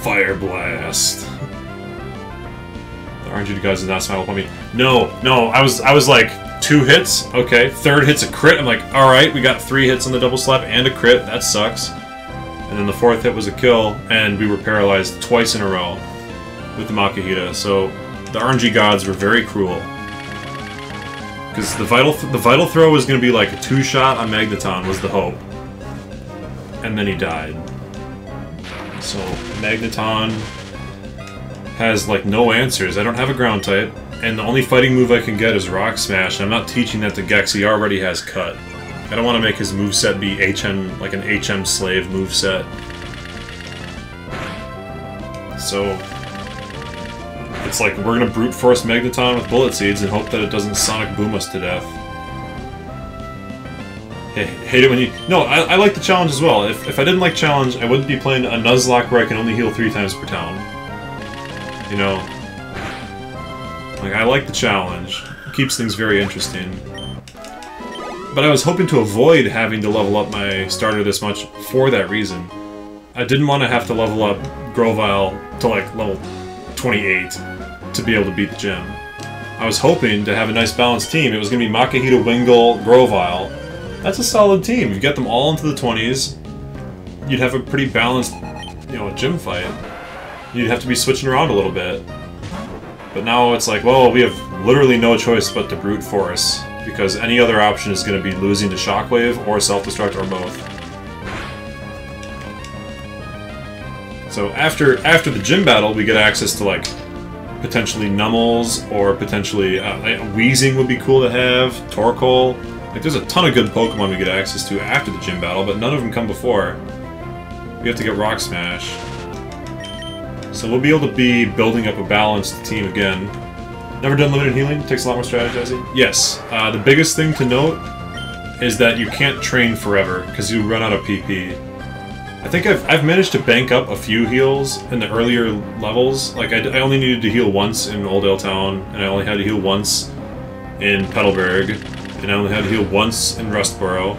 Fire Blast. The RNG guys did not smile upon me. No, I was like, 2 hits? Okay. 3rd hit's a crit. I'm like, alright, we got 3 hits on the double slap and a crit. That sucks. And then the 4th hit was a kill, and we were paralyzed twice in a row with the Makahita. So the RNG gods were very cruel. Because the vital throw was going to be like a 2-shot on Magneton was the hope. And then he died. So Magneton has like no answers. I don't have a ground type, and the only fighting move I can get is Rock Smash. I'm not teaching that to Gex, he already has Cut. I don't want to make his moveset be HM, like an HM slave moveset. So it's like we're gonna brute force Magneton with Bullet Seeds and hope that it doesn't Sonic Boom us to death. Hate it when you... No, I like the challenge as well. If I didn't like challenge, I wouldn't be playing a Nuzlocke where I can only heal 3 times per town. You know? Like, I like the challenge. It keeps things very interesting. But I was hoping to avoid having to level up my starter this much for that reason. I didn't want to have to level up Grovyle to, like, level 28 to be able to beat the gym. I was hoping to have a nice balanced team. It was going to be Makihito, Wingull, Grovyle. That's a solid team. You get them all into the 20s, you'd have a pretty balanced, you know, gym fight. You'd have to be switching around a little bit. But now it's like, well, we have literally no choice but to brute force, because any other option is going to be losing to Shockwave or Self-Destruct or both. So after the gym battle, we get access to, like, potentially Nummels, or potentially Weezing would be cool to have, Torkoal. Like, there's a ton of good Pokemon we get access to after the gym battle, but none of them come before. We have to get Rock Smash. So we'll be able to be building up a balanced team again. Never done limited healing? It takes a lot more strategizing? Yes. The biggest thing to note is that you can't train forever, because you run out of PP. I think I've managed to bank up a few heals in the earlier levels. Like, I only needed to heal once in Oldale Town, and I only had to heal once in Petalburg. And I only had to heal once in Rustboro.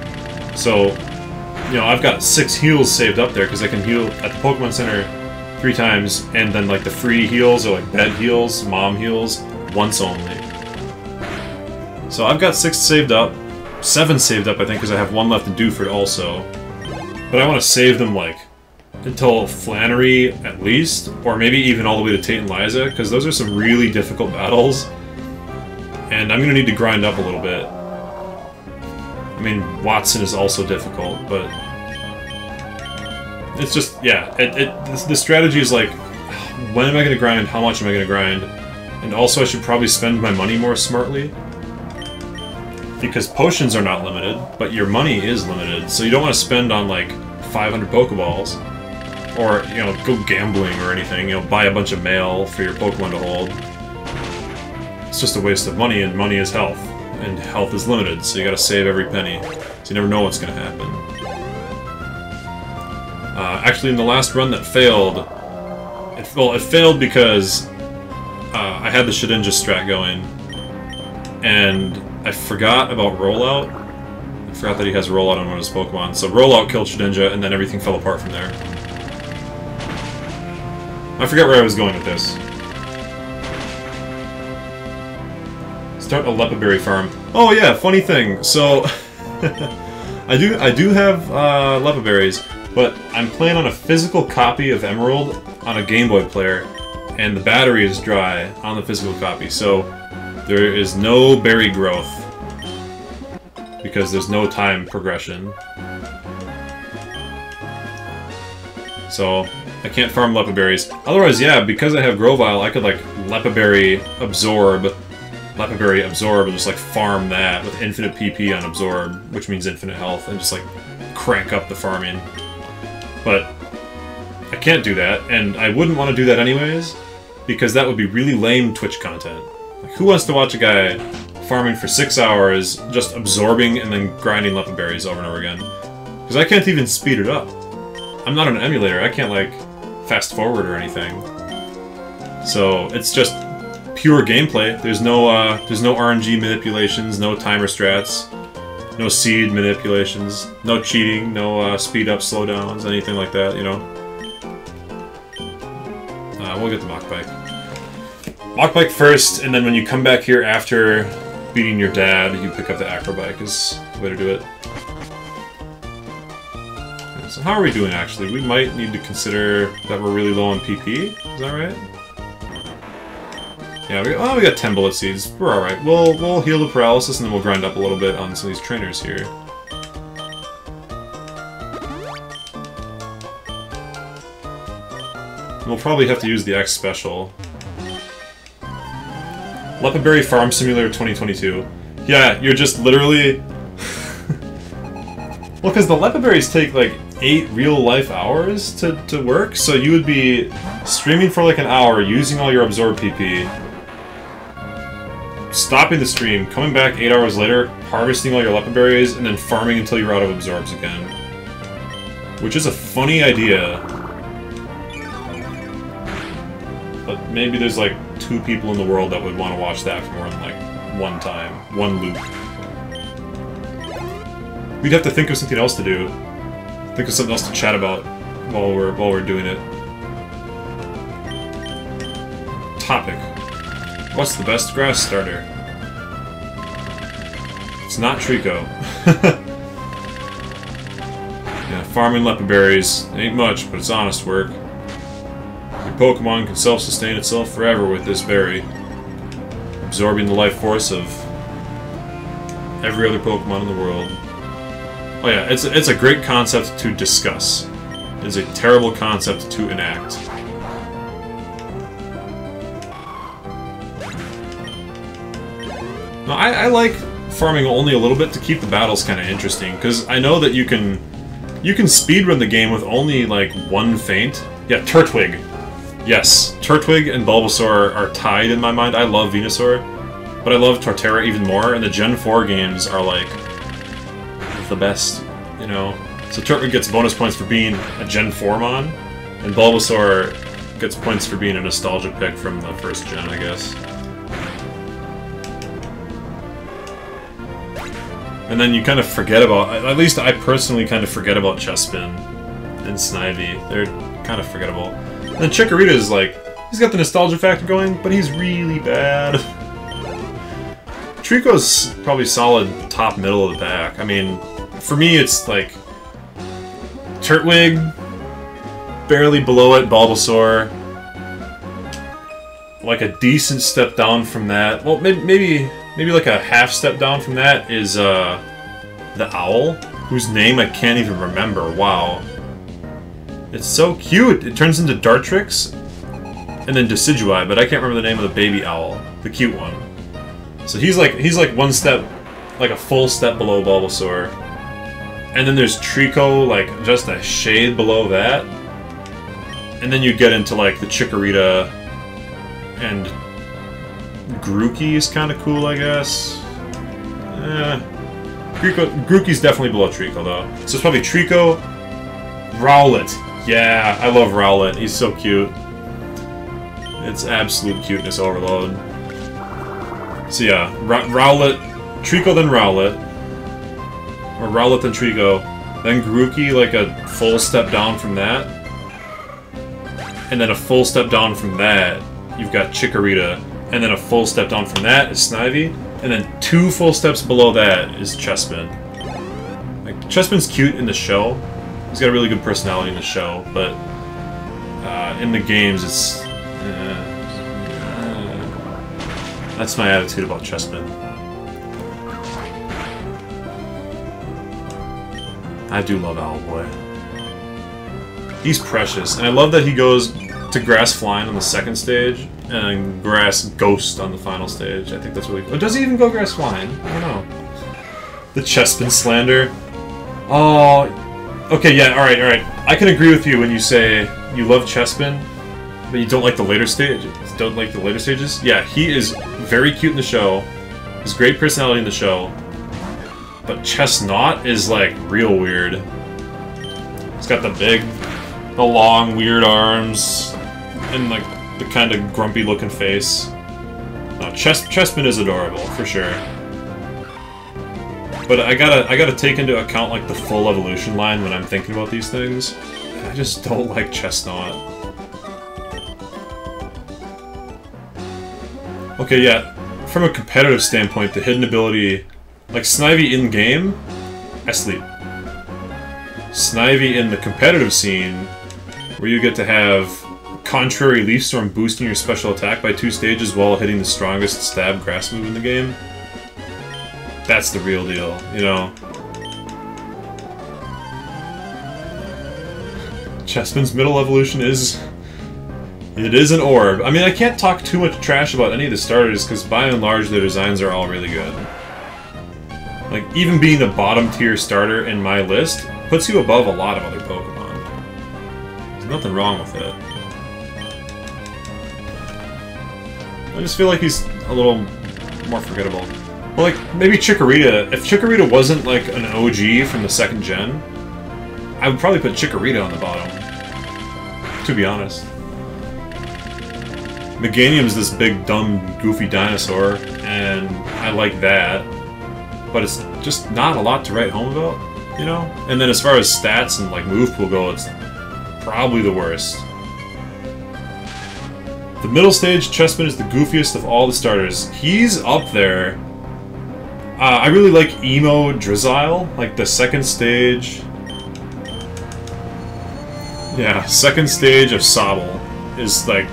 So, you know, I've got 6 heals saved up there, because I can heal at the Pokemon Center 3 times, and then, like, the free heals, or, like, bed heals, mom heals, once only. So I've got 6 saved up. 7 saved up, I think, because I have 1 left in Dewford also. But I want to save them, like, until Flannery, at least, or maybe even all the way to Tate and Liza, because those are some really difficult battles. And I'm going to need to grind up a little bit. I mean, Watson is also difficult, but it's just, yeah, the strategy is like, when am I going to grind, how much am I going to grind, and also I should probably spend my money more smartly, because potions are not limited, but your money is limited, so you don't want to spend on, like, 500 Pokeballs, or, you know, go gambling or anything, you know, buy a bunch of mail for your Pokemon to hold. It's just a waste of money, and money is health. And health is limited, so you gotta save every penny. So you never know what's gonna happen. Actually, in the last run that failed, it failed because I had the Shedinja strat going, and I forgot about Rollout. I forgot that he has Rollout on one of his Pokemon, so Rollout killed Shedinja, and then everything fell apart from there. I forget where I was going with this. Start a Lepaberry farm. Oh yeah, funny thing. So I do have Lepaberries, but I'm playing on a physical copy of Emerald on a Game Boy player, and the battery is dry on the physical copy, so there is no berry growth because there's no time progression. So I can't farm Lepaberries. Otherwise, yeah, because I have Grovyle, I could, like, Lepaberry Absorb, and just, like, farm that with infinite PP on Absorb, which means infinite health, and just, like, crank up the farming. But I can't do that, and I wouldn't want to do that anyways, because that would be really lame Twitch content. Like, who wants to watch a guy farming for 6 hours, just absorbing and then grinding Lepaberries over and over again? Because I can't even speed it up. I'm not an emulator, I can't, like, fast forward or anything. So it's just pure gameplay. There's no RNG manipulations, no timer strats, no seed manipulations, no cheating, no speed up, slow downs, anything like that, you know. We'll get the Mach Bike. Mach Bike first, and then when you come back here after beating your dad, you pick up the Acro Bike is the way to do it. So how are we doing, actually? We might need to consider that we're really low on PP. Is that right? Yeah, we got 10 bullet seeds. We're alright. We'll heal the paralysis and then we'll grind up a little bit on some of these trainers here. We'll probably have to use the X special. Leopardberry Farm Simulator 2022. Yeah, you're just literally... Well, because the Leopardberries take like 8 real-life hours to work, so you would be streaming for like an hour, using all your absorb PP, stopping the stream, coming back 8 hours later, harvesting all your Leopardberries, and then farming until you're out of absorbs again. Which is a funny idea. But maybe there's like 2 people in the world that would want to watch that for more than like one time, one loop. We'd have to think of something else to do. Think of something else to chat about while we're doing it. Topic. What's the best grass starter? It's not Trico. Yeah, farming Leopardberries ain't much, but it's honest work. Your Pokemon can self-sustain itself forever with this berry, absorbing the life force of every other Pokemon in the world. Oh yeah, it's a great concept to discuss. It's a terrible concept to enact. No, I like farming only a little bit to keep the battles kind of interesting, because I know that you can speedrun the game with only like one feint. Yeah, Turtwig. Yes, Turtwig and Bulbasaur are tied in my mind. I love Venusaur, but I love Torterra even more, and the Gen 4 games are like the best, you know? So Turtwig gets bonus points for being a Gen 4 mon, and Bulbasaur gets points for being a nostalgia pick from the first gen, I guess. And then you kind of forget about, at least I personally kind of forget about Chespin and Snivy. They're kind of forgettable. And then Chikorita is like, he's got the nostalgia factor going, but he's really bad. Trico's probably solid top middle of the pack. I mean, for me it's like Turtwig, barely below it, Bulbasaur. Like a decent step down from that. Well, maybe like a half step down from that is the owl, whose name I can't even remember. Wow. It's so cute. It turns into Dartrix and then Decidueye, but I can't remember the name of the baby owl, the cute one. So he's like one step, like a full step below Bulbasaur. And then there's Trico, like just a shade below that. And then you get into like the Chikorita, and Grookey is kind of cool, I guess. Grookey's definitely below Trico though. So it's probably Trico, Rowlet. Yeah, I love Rowlet. He's so cute. It's absolute cuteness overload. So yeah, Rowlet, Trico then Rowlet. Or Rowlet then Trico. Then Grookey, like a full step down from that. And then a full step down from that, you've got Chikorita. And then a full step down from that is Snivy. And then 2 full steps below that is Chespin. Like, Chespin's cute in the show. He's got a really good personality in the show, but in the games, it's... that's my attitude about Chespin. I do love Owlboy. He's precious, and I love that he goes to Grass Flying on the second stage, and Grass Ghost on the final stage. I think that's really cool. Does he even go Grass Flying? I don't know. The Chespin slander. Oh, okay, yeah, alright. I can agree with you when you say you love Chespin, but you don't like the later stages. Yeah, he is very cute in the show. Has great personality in the show. But Chestnut is like real weird. He's got the long, weird arms, and like the kind of grumpy looking face. No, Chespin is adorable, for sure. But I gotta take into account like the full evolution line when I'm thinking about these things. I just don't like Chestnut. Okay, yeah. From a competitive standpoint, the hidden ability, like Snivy in game, I sleep. Snivy in the competitive scene, where you get to have Contrary Leaf Storm boosting your special attack by 2 stages while hitting the strongest stab grass move in the game. That's the real deal, you know. Chespin's middle evolution is... It is an orb. I mean, I can't talk too much trash about any of the starters, because by and large their designs are all really good. Like, even being the bottom tier starter in my list puts you above a lot of other Pokemon. There's nothing wrong with it. I just feel like he's a little more forgettable. Well, like, maybe Chikorita. If Chikorita wasn't, like, an OG from the 2nd gen, I would probably put Chikorita on the bottom. To be honest. Meganium's this big, dumb, goofy dinosaur, and I like that. But it's just not a lot to write home about, you know? And then as far as stats and, like, move pool go, it's probably the worst. The middle stage, Chespin is the goofiest of all the starters. He's up there. I really like Emo Drizzile, like the 2nd stage. Yeah, 2nd stage of Sobble is like,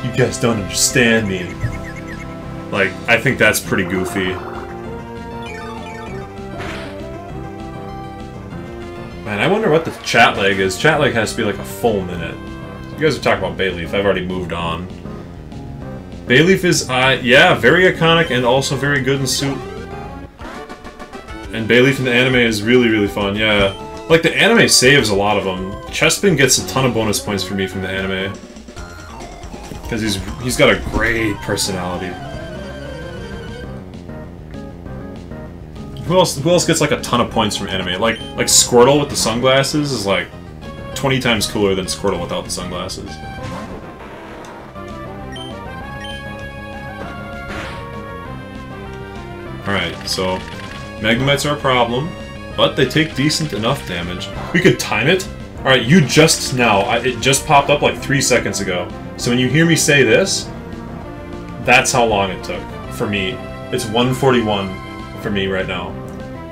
you guys don't understand me. Like, I think that's pretty goofy. Man, I wonder what the chat lag is. Chat lag has to be like a full minute. You guys are talking about Bayleaf. I've already moved on. Bayleaf is, yeah, very iconic and also very good in suit. And Bayleaf in the anime is really, really fun, yeah. Like, the anime saves a lot of them. Chespin gets a ton of bonus points for me from the anime. Because he's got a great personality. Who else gets, like, a ton of points from anime? Like Squirtle with the sunglasses is, like, 20 times cooler than Squirtle without the sunglasses. Alright, so Magnemites are a problem, but they take decent enough damage. We could time it? Alright, you just now, it just popped up like 3 seconds ago. So when you hear me say this, that's how long it took for me. It's 1:41 for me right now.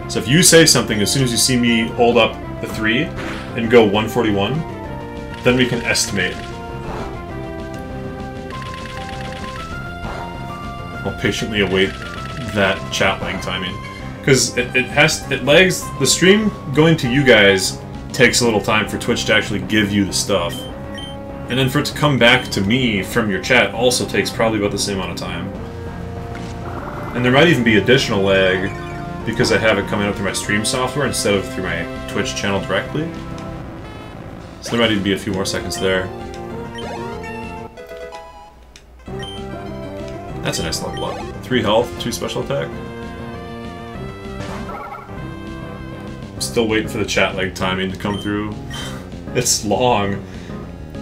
So if you say something as soon as you see me hold up the 3 and go 1:41, then we can estimate. I'll patiently await that chat lag timing, because it lags. The stream going to you guys takes a little time for Twitch to actually give you the stuff, and then for it to come back to me from your chat also takes probably about the same amount of time. And there might even be additional lag because I have it coming up through my stream software instead of through my Twitch channel directly. So there might even be a few more seconds there. That's a nice level up. 3 health, 2 special attack. I'm still waiting for the chat lag timing to come through. It's long.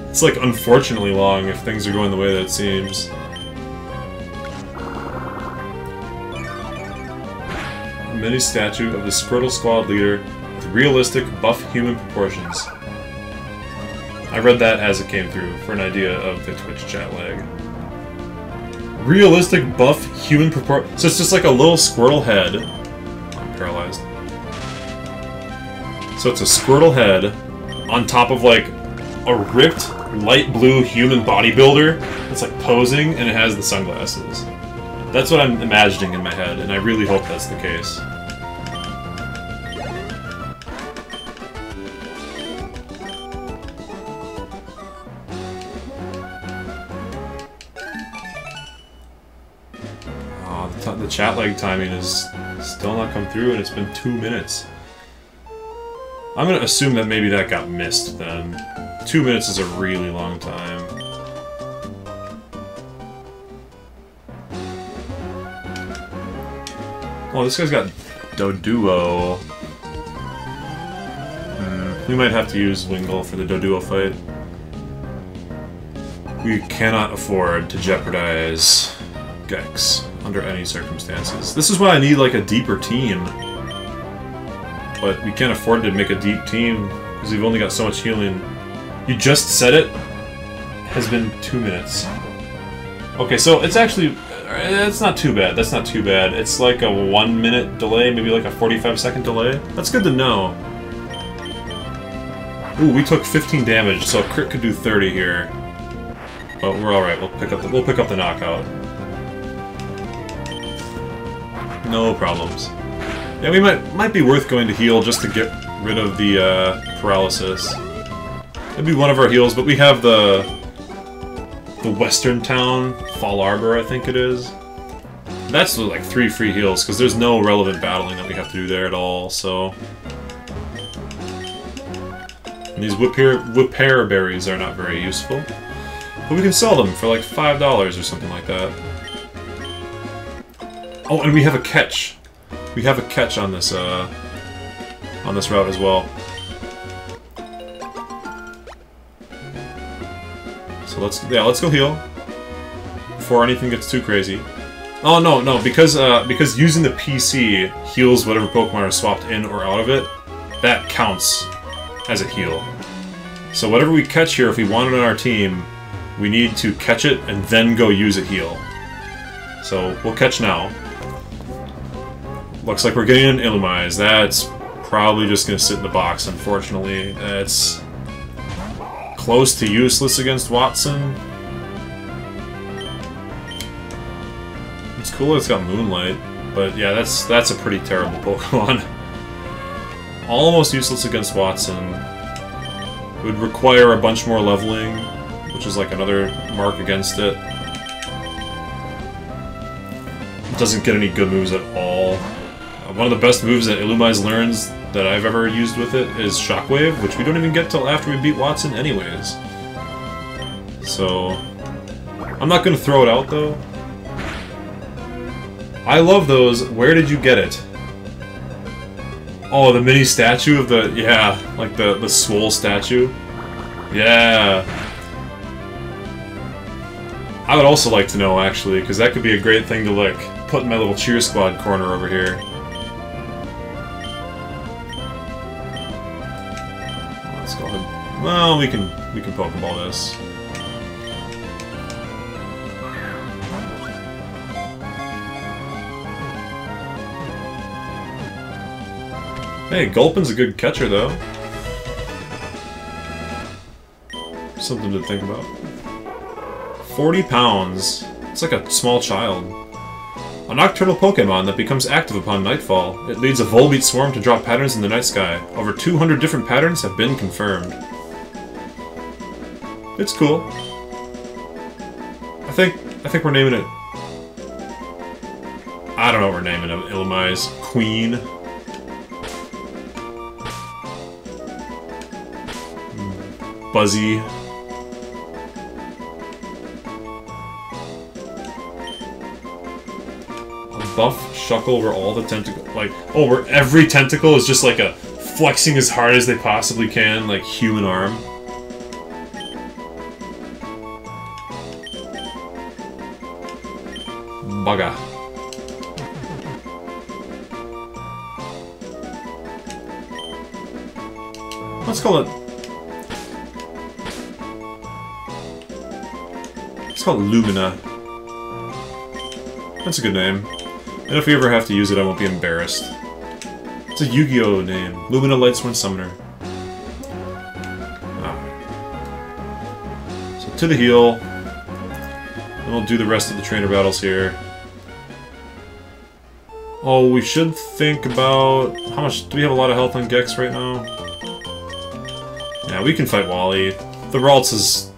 It's like unfortunately long if things are going the way that it seems. A mini statue of the Squirtle Squad leader with realistic buff human proportions. I read that as it came through for an idea of the Twitch chat lag. Realistic buff human proportions. So it's just like a little Squirtle head. I'm paralyzed. So it's a Squirtle head on top of like a ripped light blue human bodybuilder that's like posing, and it has the sunglasses. That's what I'm imagining in my head, and I really hope that's the case. The chat lag timing is still not come through, and it's been 2 minutes. I'm gonna assume that maybe that got missed then. 2 minutes is a really long time. Oh, this guy's got Doduo. We might have to use Wingull for the Doduo fight. We cannot afford to jeopardize Gex under any circumstances. This is why I need like a deeper team. But we can't afford to make a deep team because we've only got so much healing. You just said it has been 2 minutes. Okay, so it's actually, it's not too bad. That's not too bad. It's like a 1 minute delay, maybe like a 45-second delay. That's good to know. Ooh, we took 15 damage, so a crit could do 30 here. But we're alright, we'll pick up the knockout. No problems. Yeah, we might be worth going to heal just to get rid of the paralysis. It'd be one of our heals, but we have the Western Town, Fall Arbor, I think it is. That's like 3 free heals, because there's no relevant battling that we have to do there at all, so... And these whippear berries are not very useful. But we can sell them for like $5 or something like that. Oh, and we have a catch. We have a catch on this route as well. So let's go heal before anything gets too crazy. Oh no, because using the PC heals whatever Pokemon are swapped in or out of it, that counts as a heal. So whatever we catch here, if we want it on our team, we need to catch it and then go use a heal. So we'll catch now. Looks like we're getting an Illumise. That's probably just going to sit in the box, unfortunately. It's close to useless against Watson. It's cool that it's got Moonlight, but yeah, that's a pretty terrible Pokemon. Almost useless against Watson. It would require a bunch more leveling, which is like another mark against it. It doesn't get any good moves at all. One of the best moves that Illumise learns that I've ever used with it is Shockwave, which we don't even get till after we beat Watson anyways. So... I'm not going to throw it out, though. I love those. Where did you get it? Oh, the mini statue of the... Yeah, like the Swole statue. Yeah. I would also like to know, actually, because that could be a great thing to, like, put in my little cheer squad corner over here. Let's go ahead. Well, we can Pokeball this. Hey, Gulpin's a good catcher, though. Something to think about. 40 pounds. It's like a small child. A nocturnal Pokemon that becomes active upon nightfall. It leads a Volbeat swarm to drop patterns in the night sky. Over 200 different patterns have been confirmed. It's cool. I think we're naming it... I don't know what we're naming it. Illumise. Queen. Buzzy. A buff Shuckle where all the tentacles, like, oh, where every tentacle is just like a flexing as hard as they possibly can, like human arm. Bugga. Let's call it... It's called Lumina. That's a good name. And if we ever have to use it, I won't be embarrassed. It's a Yu-Gi-Oh! Name. Lumina Lightsworn Summoner. So to the heal. And we'll do the rest of the trainer battles here. Oh, we should think about... How much... Do we have a lot of health on Gex right now? Yeah, we can fight Wally. The Ralts is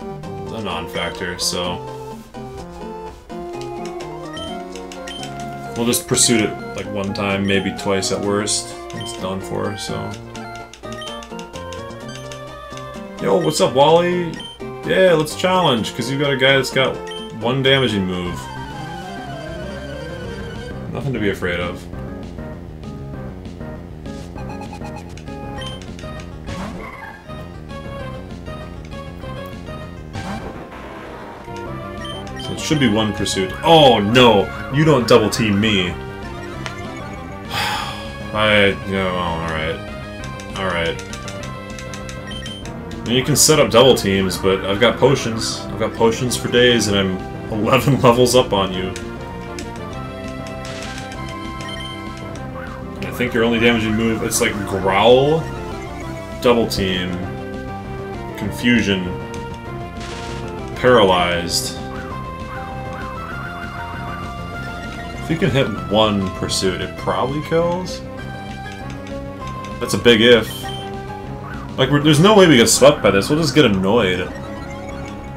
a non-factor, so... We'll just pursue it like one time, maybe twice at worst. It's done for, so... Yo, what's up, Wally? Yeah, let's challenge, because you got a guy that's got one damaging move. Nothing to be afraid of. So it should be one pursuit. Oh no! You don't double team me. Alright. Alright. You can set up double teams, but I've got potions. I've got potions for days, and I'm 11 levels up on you. And I think your only damaging move, it's like Growl, double team. confusion. Paralyzed. If you can hit one pursuit, it probably kills. That's a big if. Like, there's no way we get swept by this. We'll just get annoyed.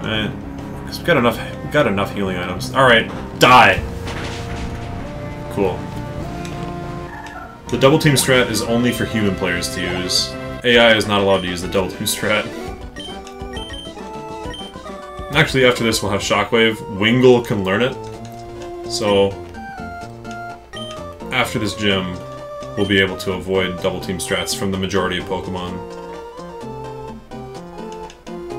Because we got enough healing items. All right, die. Cool. The double team strat is only for human players to use. AI is not allowed to use the double team strat. Actually, after this, we'll have Shockwave. Wingull can learn it. So, after this gym, we'll be able to avoid double team strats from the majority of Pokemon.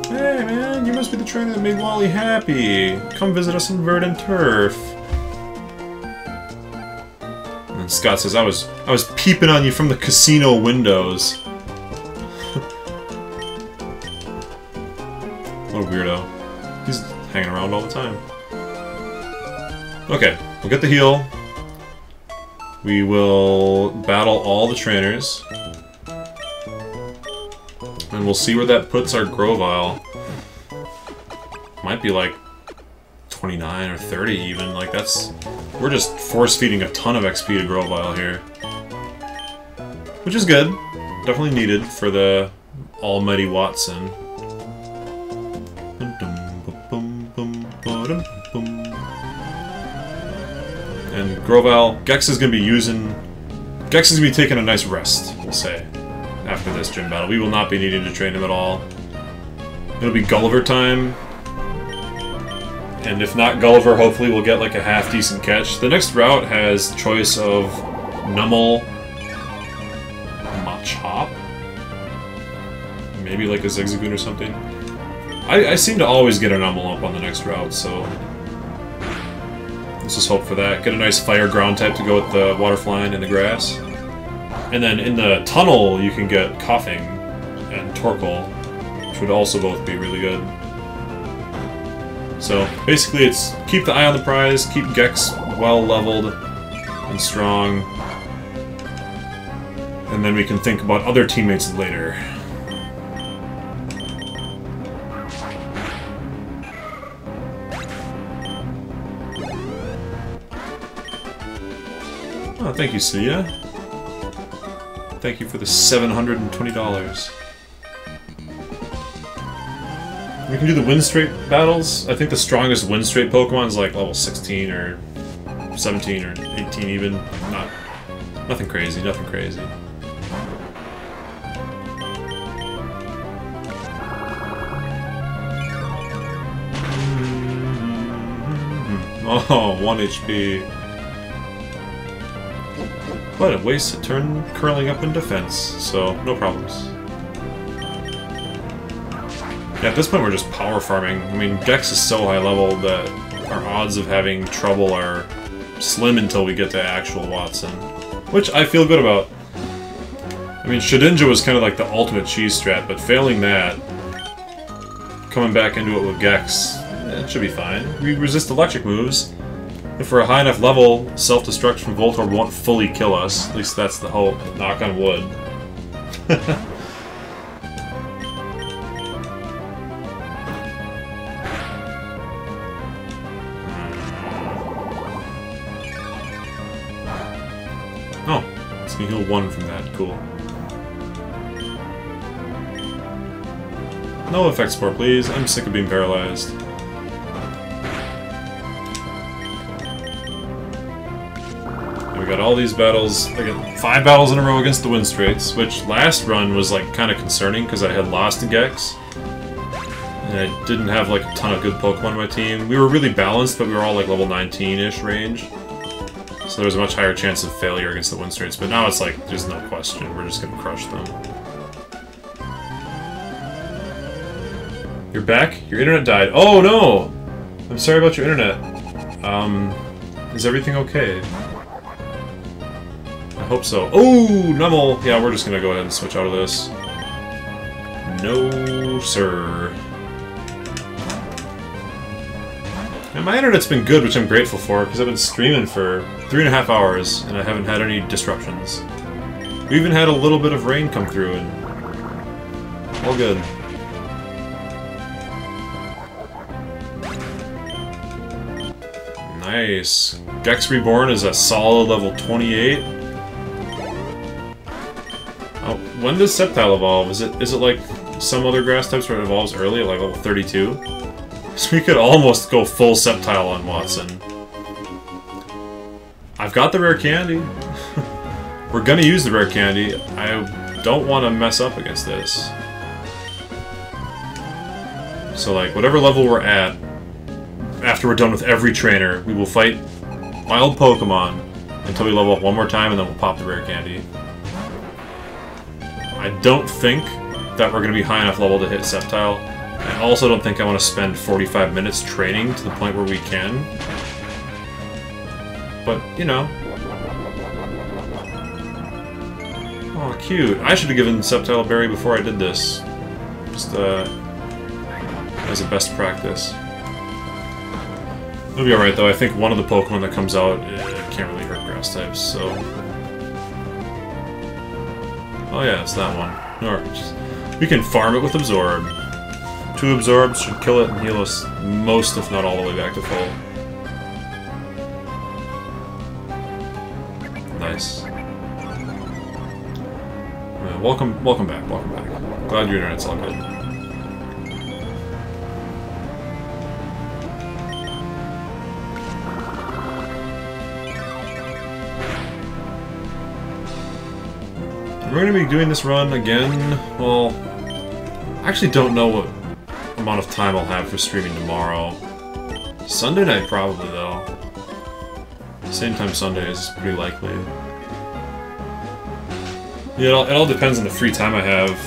Hey man, you must be the trainer that made Wally happy. Come visit us in Verdant Turf. And then Scott says, I was peeping on you from the casino windows. What a weirdo. He's hanging around all the time. Okay, we'll get the heal. We will battle all the trainers. And we'll see where that puts our Grovyle. Might be like 29 or 30 even. Like that's... We're just force-feeding a ton of XP to Grovyle here. Which is good. Definitely needed for the almighty Watson. And Grovyle, Gex is going to be taking a nice rest, we'll say, after this gym battle. We will not be needing to train him at all. It'll be Gulliver time. And if not Gulliver, hopefully we'll get like a half-decent catch. The next route has choice of Numel, Machop, maybe like a Zigzagoon or something. I seem to always get a Numel up on the next route, so let's just hope for that. Get a nice fire ground type to go with the water flying and the grass. And then in the tunnel you can get Coughing and Torkoal, which would also both be really good. So basically it's keep the eye on the prize, keep Gex well leveled and strong, and then we can think about other teammates later. Oh, thank you, Sia. Thank you for the $720. We can do the win straight battles. I think the strongest win straight Pokemon is like level 16 or 17 or 18 even. Nothing crazy, nothing crazy. Oh, 1 HP. But it wastes a turn curling up in defense, so no problems. Yeah, at this point we're just power farming. I mean, Gex is so high level that our odds of having trouble are slim until we get to actual Watson. Which I feel good about. I mean, Shedinja was kind of like the ultimate cheese strat, but failing that, coming back into it with Gex, it should be fine. We resist electric moves. If we're a high enough level, self-destruct from Voltorb won't fully kill us. At least that's the hope. Knock on wood. Oh, it's gonna heal 1 from that. Cool. No effect spore, please. I'm sick of being paralyzed. We got all these battles, again, 5 battles in a row against the win straights, which last run was like kind of concerning because I had lost to Gex. And I didn't have like a ton of good Pokemon on my team. We were really balanced, but we were all like level 19-ish range. So there was a much higher chance of failure against the win straights, but now it's like, there's no question, we're just gonna crush them. You're back? Your internet died. Oh no! I'm sorry about your internet. Is everything okay? I hope so. Oh, Numel! Yeah, we're just gonna go ahead and switch out of this. No, sir. And my internet's been good, which I'm grateful for, because I've been streaming for 3.5 hours, and I haven't had any disruptions. We even had a little bit of rain come through, and all good. Nice. Gex Reborn is a solid level 28. Oh, when does Sceptile evolve? Is it like some other grass types where it evolves early at like level 32? So we could almost go full Sceptile on Watson. I've got the rare candy. We're gonna use the rare candy. I don't want to mess up against this. So like, whatever level we're at, after we're done with every trainer, we will fight wild Pokemon until we level up one more time, and then we'll pop the rare candy. I don't think that we're going to be high enough level to hit Sceptile. I also don't think I want to spend 45 minutes training to the point where we can. But, you know. Oh, cute. I should have given Sceptile a berry before I did this. Just, as a best practice. It'll be alright though. I think one of the Pokemon that comes out can't really hurt grass types, so... Oh yeah, it's that one. Alright, we can farm it with Absorb. 2 Absorbs should kill it and heal us most, if not all, the way back to full. Nice. Welcome back, welcome back. Glad your internet's all good. We're going to be doing this run again. Well, I actually don't know what amount of time I'll have for streaming tomorrow. Sunday night probably, though. Same time Sunday is pretty likely. Yeah, it all depends on the free time I have.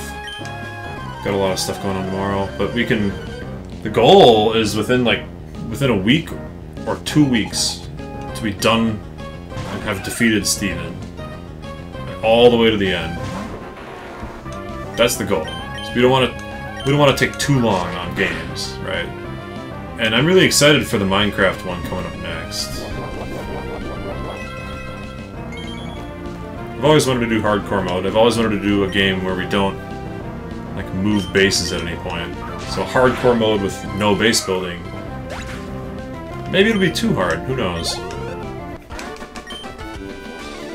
Got a lot of stuff going on tomorrow, but we can... The goal is within a week or 2 weeks to be done and have defeated Steven. All the way to the end. That's the goal. So we don't want to take too long on games, right? And I'm really excited for the Minecraft one coming up next. I've always wanted to do hardcore mode. I've always wanted to do a game where we don't like move bases at any point. So hardcore mode with no base building. Maybe it'll be too hard. Who knows?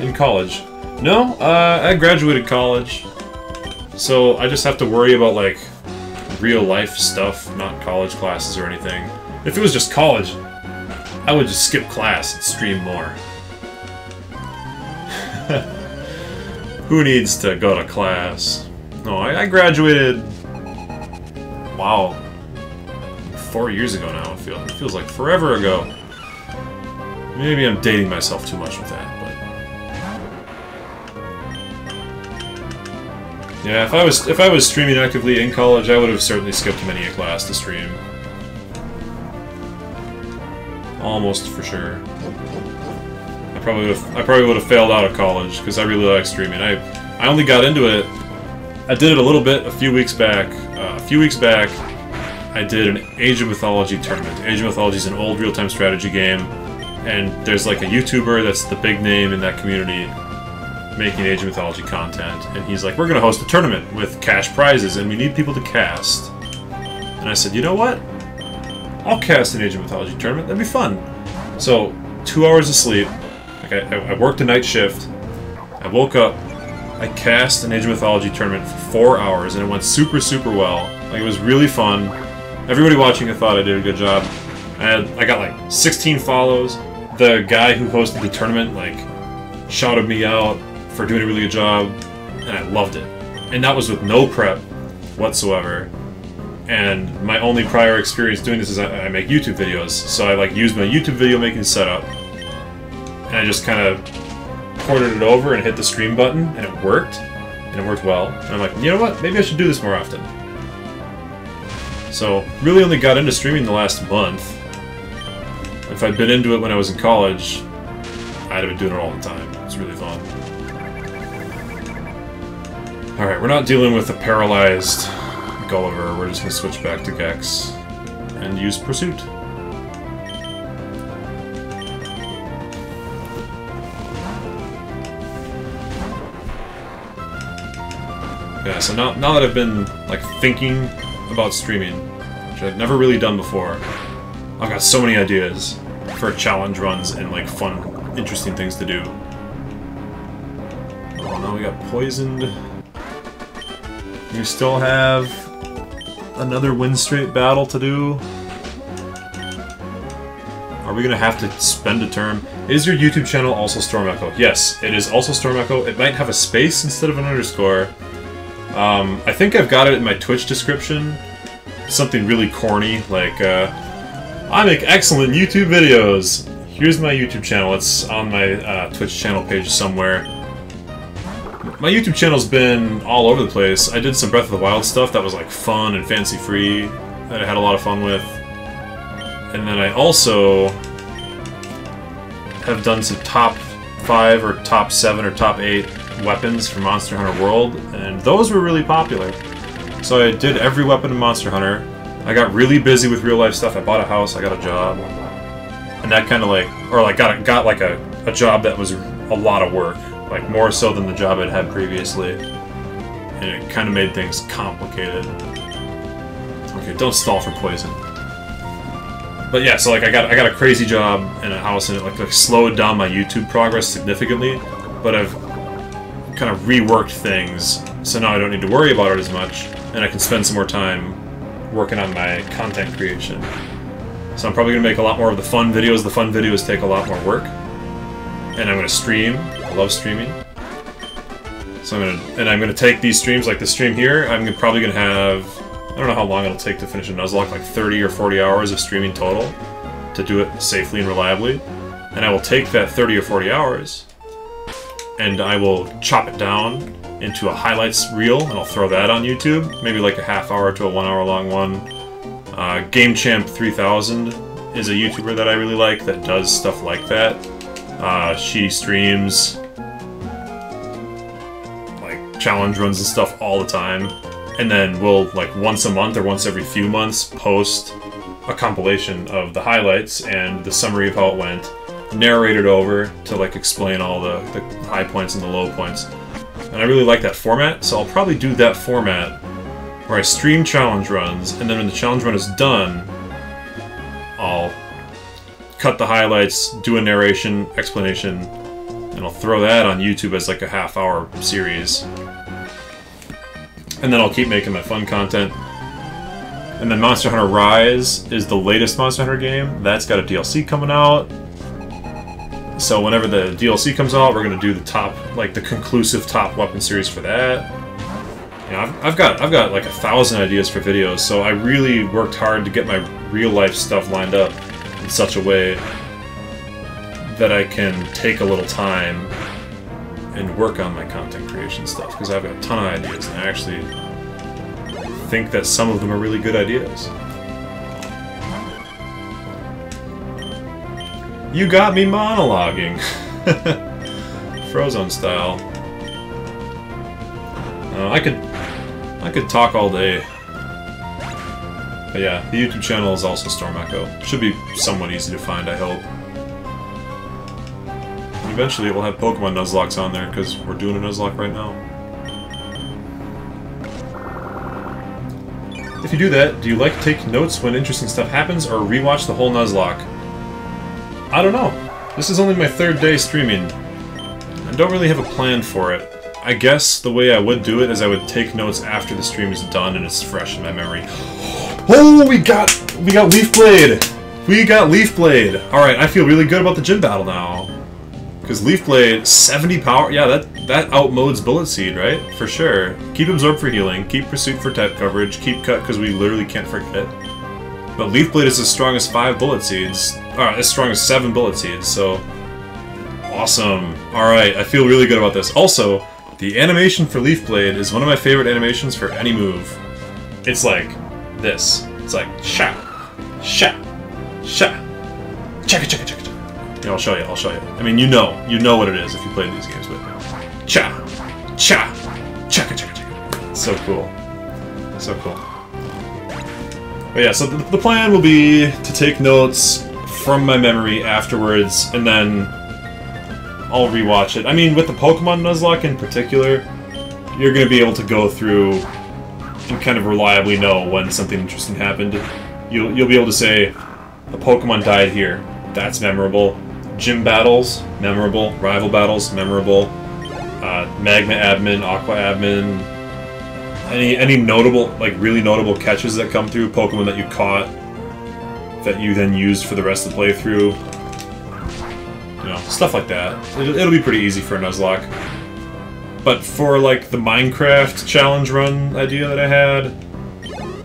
In college. No, I graduated college, so I just have to worry about, like, real-life stuff, not college classes or anything. If it was just college, I would just skip class and stream more. Who needs to go to class? No, I graduated... Wow. 4 years ago now, it feels like forever ago. Maybe I'm dating myself too much with that, but... Yeah, if I was streaming actively in college, I would have certainly skipped many a class to stream. Almost for sure. I probably would have failed out of college because I really like streaming. I only got into it. I did it a little bit a few weeks back. I did an Age of Mythology tournament. Age of Mythology is an old real-time strategy game, and there's like a YouTuber that's the big name in that community making Age of Mythology content, and he's like, we're gonna host a tournament with cash prizes, and we need people to cast. And I said, you know what? I'll cast an Age of Mythology tournament, that'd be fun. So, 2 hours of sleep, like I worked a night shift, I woke up, I cast an Age of Mythology tournament for 4 hours, and it went super, super well. Like, it was really fun. Everybody watching it thought I did a good job. I got like 16 follows. The guy who hosted the tournament, like, shouted me out for doing a really good job, and I loved it. And that was with no prep whatsoever. And my only prior experience doing this is I make YouTube videos, so I like used my YouTube video making setup, and I just kind of ported it over and hit the stream button, and it worked well. And I'm like, you know what? Maybe I should do this more often. So, really only got into streaming the last month. If I'd been into it when I was in college, I'd have been doing it all the time. It's really fun. Alright, we're not dealing with a paralyzed Gulliver. We're just going to switch back to Gex and use Pursuit. Yeah, so now that I've been, like, thinking about streaming, which I've never really done before, I've got so many ideas. for challenge runs and like fun, interesting things to do. Oh, now we got poisoned. We still have another win straight battle to do. Are we gonna have to spend a term? Is your YouTube channel also Stormlocke? Yes, it is also Stormlocke. It might have a space instead of an underscore. I think I've got it in my Twitch description. Something really corny, like, I make excellent YouTube videos. Here's my YouTube channel. It's on my Twitch channel page somewhere. My YouTube channel's been all over the place. I did some Breath of the Wild stuff that was like fun and fancy-free, that I had a lot of fun with. And then I also have done some top 5 or top 7 or top 8 weapons for Monster Hunter World, and those were really popular. So I did every weapon in Monster Hunter. I got really busy with real life stuff. I bought a house, I got a job, and that kind of like, or like got like a job that was a lot of work, like more so than the job I'd had previously, and it kind of made things complicated. Okay, don't stall for poison. But yeah, so like I got a crazy job and a house, and it like slowed down my YouTube progress significantly. But I've kind of reworked things, so now I don't need to worry about it as much, and I can spend some more time working on my content creation. So I'm probably gonna make a lot more of the fun videos. The fun videos take a lot more work, and I'm gonna stream. I love streaming. So I'm gonna take these streams, like the stream here. Probably gonna have, I don't know how long it'll take to finish a Nuzlocke, like 30 or 40 hours of streaming total to do it safely and reliably. And I will take that 30 or 40 hours and I will chop it down into a highlights reel, and I'll throw that on YouTube. Maybe like a half-hour to a 1 hour long one. GameChamp3000 is a YouTuber that I really like that does stuff like that. She streams like challenge runs and stuff all the time. And then we'll, like, once a month or once every few months, post a compilation of the highlights and the summary of how it went, narrated over to, like, explain all the high points and the low points. And I really like that format, so I'll probably do that format where I stream challenge runs, and then when the challenge run is done, I'll cut the highlights, do a narration, explanation, and I'll throw that on YouTube as, like, a half-hour series. And then I'll keep making my fun content. And then Monster Hunter Rise is the latest Monster Hunter game. That's got a DLC coming out. So whenever the DLC comes out, we're gonna do the top, like the conclusive top weapon series for that. You know, I've got like 1,000 ideas for videos, so I really worked hard to get my real life stuff lined up in such a way that I can take a little time and work on my content creation stuff, because I've got a ton of ideas, and I actually think that some of them are really good ideas. You got me monologuing! Frozone style. I could talk all day. But yeah, the YouTube channel is also Stormlocke. Should be somewhat easy to find, I hope. Eventually we'll have Pokemon Nuzlocks on there, because we're doing a Nuzlocke right now. If you do that, do you like to take notes when interesting stuff happens, or rewatch the whole Nuzlocke? I don't know. This is only my 3rd day streaming. I don't really have a plan for it. I guess the way I would do it is I would take notes after the stream is done and it's fresh in my memory. Oh, we got Leaf Blade! We got Leaf Blade! Alright, I feel really good about the gym battle now. Because Leaf Blade, 70 power, yeah, that outmodes Bullet Seed, right? For sure. Keep Absorb for healing, keep Pursuit for type coverage, keep Cut because we literally can't forget it. But Leaf Blade is as strong as 5 Bullet Seeds. Alright, as strong as 7 Bullet Seeds, so... Awesome. Alright, I feel really good about this. Also, the animation for Leaf Blade is one of my favorite animations for any move. It's like this. It's like, sha, sha, sha, chaka chaka chaka. Yeah, I'll show you. I mean, you know what it is if you played these games, but cha, cha, chaka chaka chaka. It's so cool. So cool. But yeah, so the plan will be to take notes from my memory afterwards, and then I'll rewatch it. I mean, with the Pokemon Nuzlocke in particular, you're going to be able to go through and kind of reliably know when something interesting happened. You'll be able to say, a Pokemon died here, That's memorable. Gym battles, memorable. Rival battles, memorable. Magma admin, Aqua admin. Any notable, like really notable catches that come through, Pokemon that you caught that you then used for the rest of the playthrough. You know, stuff like that. It'll be pretty easy for a Nuzlocke. But for like the Minecraft challenge run idea that I had,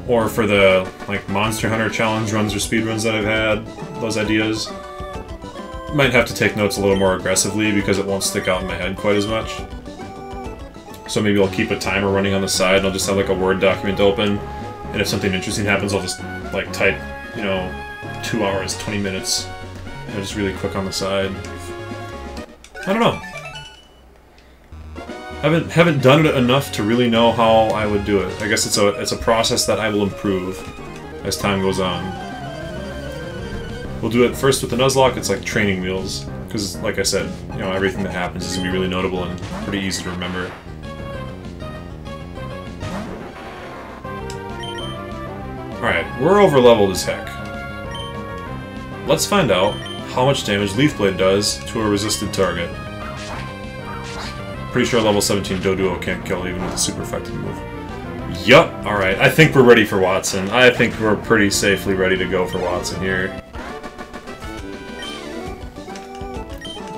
or for the like Monster Hunter challenge runs or speed runs that I've had, those ideas, might have to take notes a little more aggressively because it won't stick out in my head quite as much. So maybe I'll keep a timer running on the side and I'll just have like a Word document open, and if something interesting happens I'll just like type, you know, 2 hours, 20 minutes, and just really quick on the side. I don't know. Haven't done it enough to really know how I would do it. I guess it's a process that I will improve as time goes on. We'll do it first with the Nuzlocke. It's like training wheels, because like I said, you know, everything that happens is gonna be really notable and pretty easy to remember. Alright, we're over leveled as heck. Let's find out how much damage Leaf Blade does to a resisted target. Pretty sure level 17 Doduo can't kill even with a super effective move. Yup, alright, I think we're ready for Watson. I think we're pretty safely ready to go for Watson here.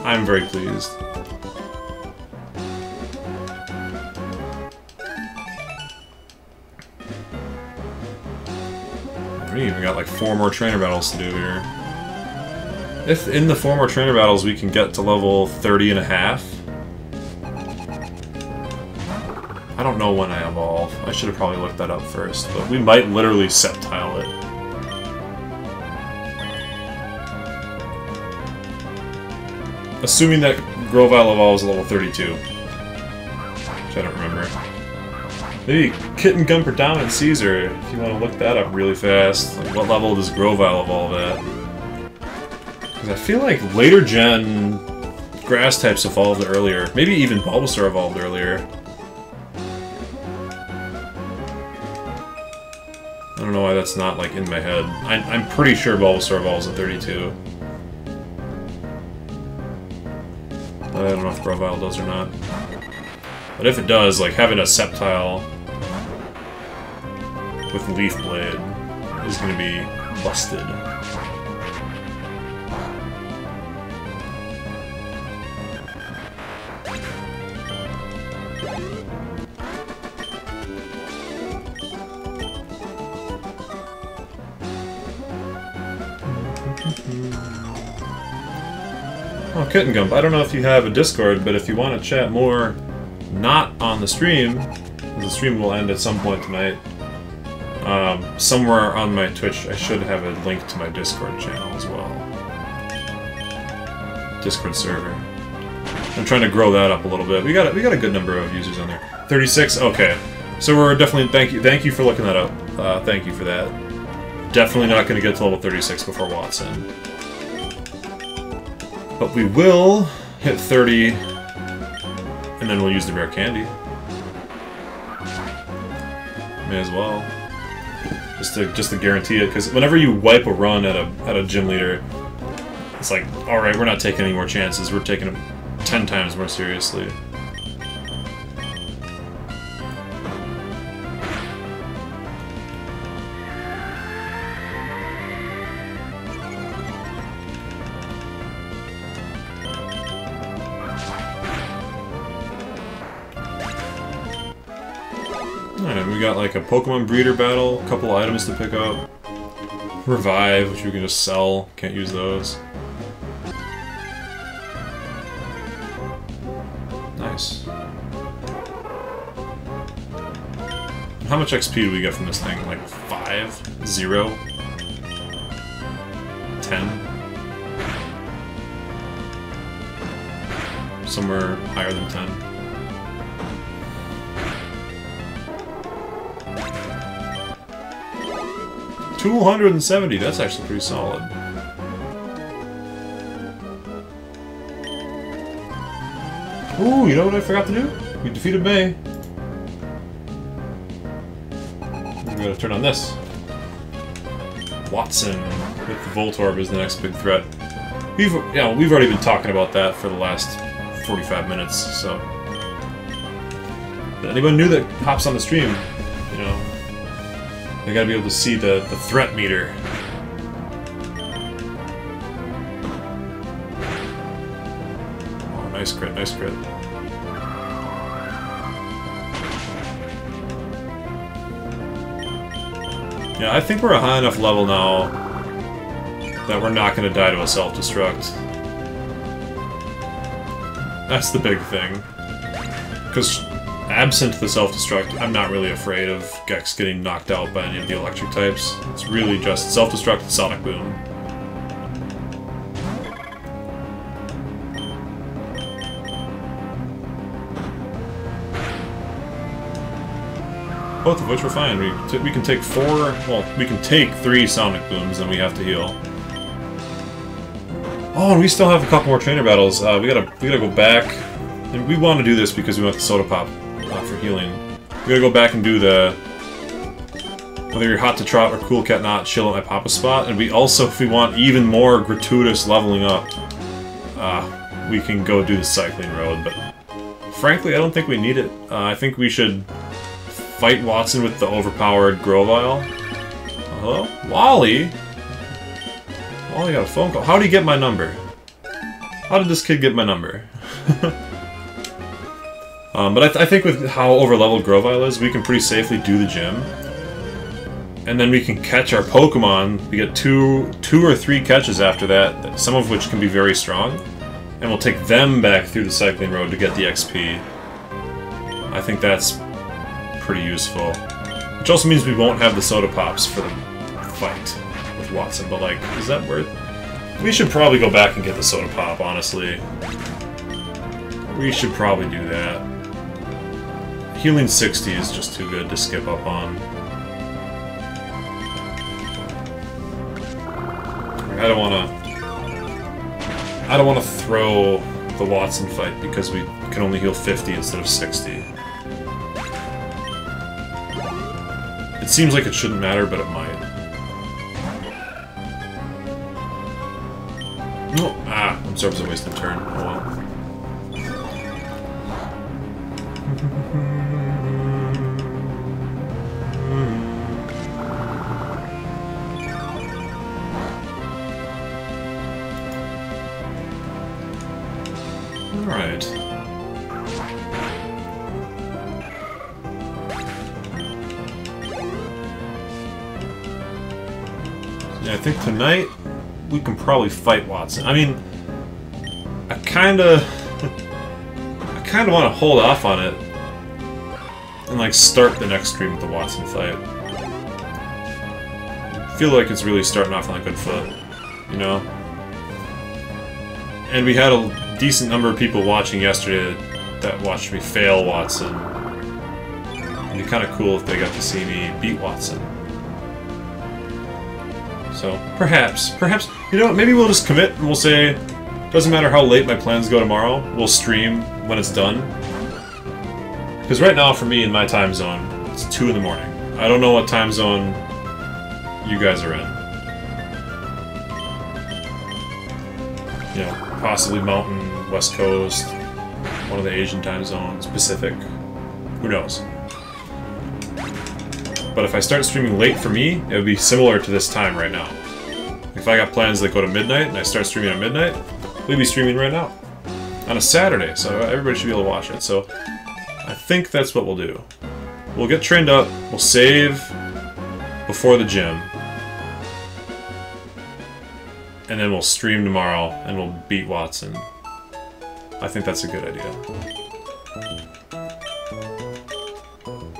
I'm very pleased. We even got like 4 more trainer battles to do here. If in the 4 more trainer battles we can get to level 30.5. I don't know when I evolve. I should have probably looked that up first, but we might literally Sceptile it. Assuming that Grovyle evolves at level 32. Which I don't remember. Maybe Kitten Gun Predominant Caesar, if you want to look that up really fast. Like, what level does Grovyle evolve at? Because I feel like later gen grass types evolved earlier. Maybe even Bulbasaur evolved earlier. I don't know why that's not like in my head. I'm pretty sure Bulbasaur evolves at 32. I don't know if Grovyle does or not. But if it does, like having a Sceptile with Leaf Blade is going to be busted. Oh, Kitten Gump, I don't know if you have a Discord, but if you want to chat more, not on the stream, the stream will end at some point tonight, somewhere on my Twitch I should have a link to my Discord channel as well. Discord server. I'm trying to grow that up a little bit. We got a good number of users on there. 36? Okay. So we're definitely, thank you for looking that up. Thank you for that. Definitely not going to get to level 36 before Watson. But we will hit 30, and then we'll use the rare candy. May as well, just to guarantee it. Because whenever you wipe a run at a gym leader, it's like, all right, we're not taking any more chances. We're taking them 10 times more seriously. Alright, we got like a Pokemon breeder battle, a couple items to pick up. Revive, which we can just sell, can't use those. Nice. How much XP do we get from this thing? Like 5? 0? 10? Somewhere higher than 10. 270, that's actually pretty solid. Ooh, you know what I forgot to do? We defeated May. We gotta turn on this. Watson with the Voltorb is the next big threat. we've already been talking about that for the last 45 minutes. So anyone new that hops on the stream, you know, they gotta be able to see the threat meter. Oh, nice crit, nice crit. Yeah, I think we're a high enough level now that we're not going to die to a self-destruct. That's the big thing. Because absent the self-destruct, I'm not really afraid of Gex getting knocked out by any of the electric types. It's really just self-destruct and sonic boom. Both of which we're fine. We can take 4... Well, we can take 3 sonic booms and we have to heal. Oh, and we still have a couple more trainer battles. We gotta go back. And we want to do this because we want the soda pop for healing. We gotta go back and do the... Whether you're hot to trot or cool cat not, chill at my papa spot. And we also, if we want even more gratuitous leveling up, we can go do the cycling road. But frankly, I don't think we need it. I think we should fight Watson with the overpowered Grovile. Hello? Wally? Wally got a phone call. How did he get my number? How did this kid get my number? But I think with how overleveled Grovile is, we can pretty safely do the gym. And then we can catch our Pokemon. We get two or three catches after that, some of which can be very strong. And we'll take them back through the cycling road to get the XP. I think that's pretty useful. Which also means we won't have the soda pops for the fight with Watson, but like, is that worth... We should probably go back and get the soda pop, honestly. We should probably do that. Healing 60 is just too good to skip up on. I don't wanna throw the Watson fight because we can only heal 50 instead of 60. It seems like it shouldn't matter, but it might. Oh, absorbs a wasted turn. Oh well. Alright. Yeah, I think tonight we can probably fight Watson. I mean, I kinda want to hold off on it and like start the next stream with the Watson fight. I feel like it's really starting off on a good foot, you know? And we had a decent number of people watching yesterday that watched me fail Watson. It'd be kind of cool if they got to see me beat Watson. So, perhaps, you know what, maybe we'll just commit and we'll say, doesn't matter how late my plans go tomorrow, we'll stream when it's done. Because right now, for me, in my time zone, it's 2 in the morning. I don't know what time zone you guys are in. You know, possibly Mountain, West Coast, one of the Asian time zones, Pacific, who knows. But if I start streaming late for me, it would be similar to this time right now. If I got plans that go to midnight and I start streaming at midnight, we'd be streaming right now. On a Saturday, so everybody should be able to watch it. So I think that's what we'll do. We'll get trained up, we'll save before the gym, and then we'll stream tomorrow and we'll beat Watson. I think that's a good idea.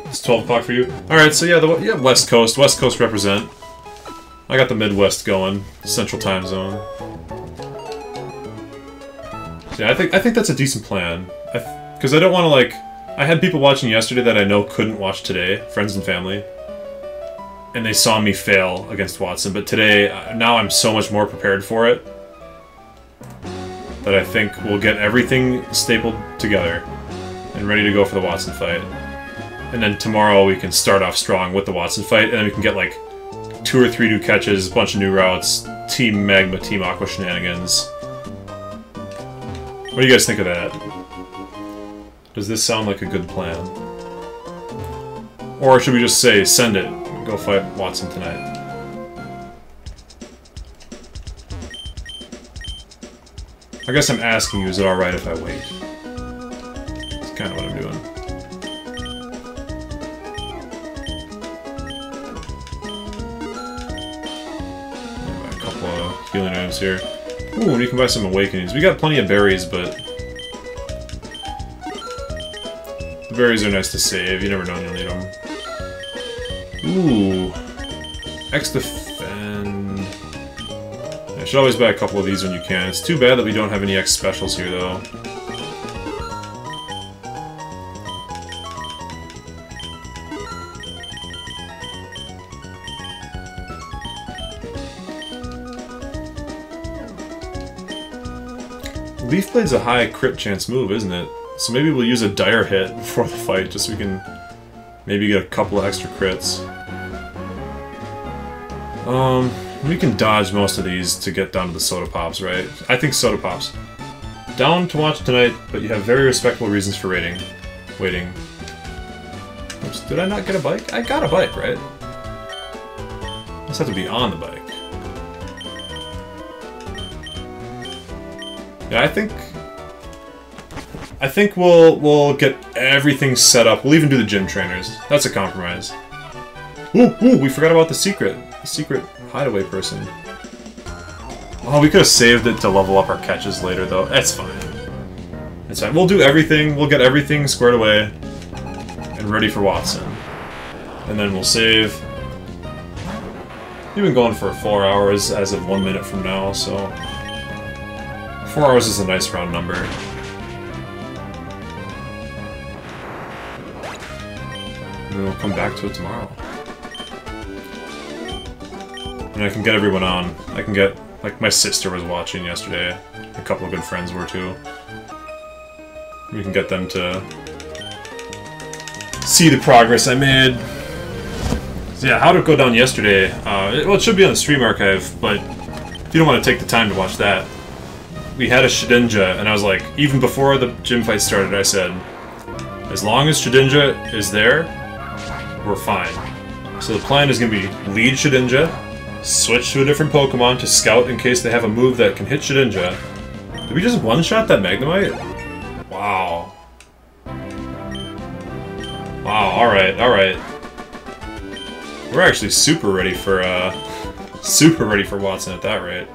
It's 12 o'clock for you? Alright, so yeah, West Coast. West Coast represent. I got the Midwest going. Central time zone. So yeah, I think that's a decent plan. Because I don't want to, like... I had people watching yesterday that I know couldn't watch today. Friends and family. And they saw me fail against Watson. But today, now I'm so much more prepared for it. That I think we'll get everything stapled together. And ready to go for the Watson fight. And then tomorrow we can start off strong with the Watson fight, and then we can get like 2 or 3 new catches, a bunch of new routes, Team Magma, Team Aqua shenanigans, What do you guys think of that? Does this sound like a good plan? Or should we just say, send it, go fight Watson tonight? I guess I'm asking you, is it alright if I wait? That's kind of what I'm doing. A couple of healing items here. Ooh, we can buy some awakenings. We got plenty of berries, but the berries are nice to save. You never know when you'll need them. Ooh, X defend. I should always buy a couple of these when you can. It's too bad that we don't have any X specials here, though. Leaf Blade's a high crit chance move, isn't it? So maybe we'll use a dire hit before the fight, just so we can maybe get a couple of extra crits. We can dodge most of these to get down to the soda pops, right? I think soda pops. Down to watch tonight, but you have very respectable reasons for waiting. Oops, did I not get a bike? I got a bike, right? I just have to be on the bike. Yeah, I think we'll get everything set up. We'll even do the gym trainers. That's a compromise. Ooh, we forgot about the secret hideaway person. Oh, we could have saved it to level up our catches later, though. That's fine. That's fine. We'll do everything. We'll get everything squared away and ready for Watson. And then we'll save. We've been going for 4 hours as of 1 minute from now, so 4 hours is a nice round number. And then we'll come back to it tomorrow. And I can get everyone on. I can get, like, my sister was watching yesterday. A couple of good friends were too. We can get them to see the progress I made. So yeah, how did it go down yesterday? Well, it should be on the stream archive, but if you don't want to take the time to watch that, we had a Shedinja, and I was like, even before the gym fight started, I said, as long as Shedinja is there, we're fine. So the plan is going to be lead Shedinja, switch to a different Pokemon to scout in case they have a move that can hit Shedinja. Did we just one-shot that Magnemite? Wow. Wow, alright. We're actually super ready for Watson at that rate.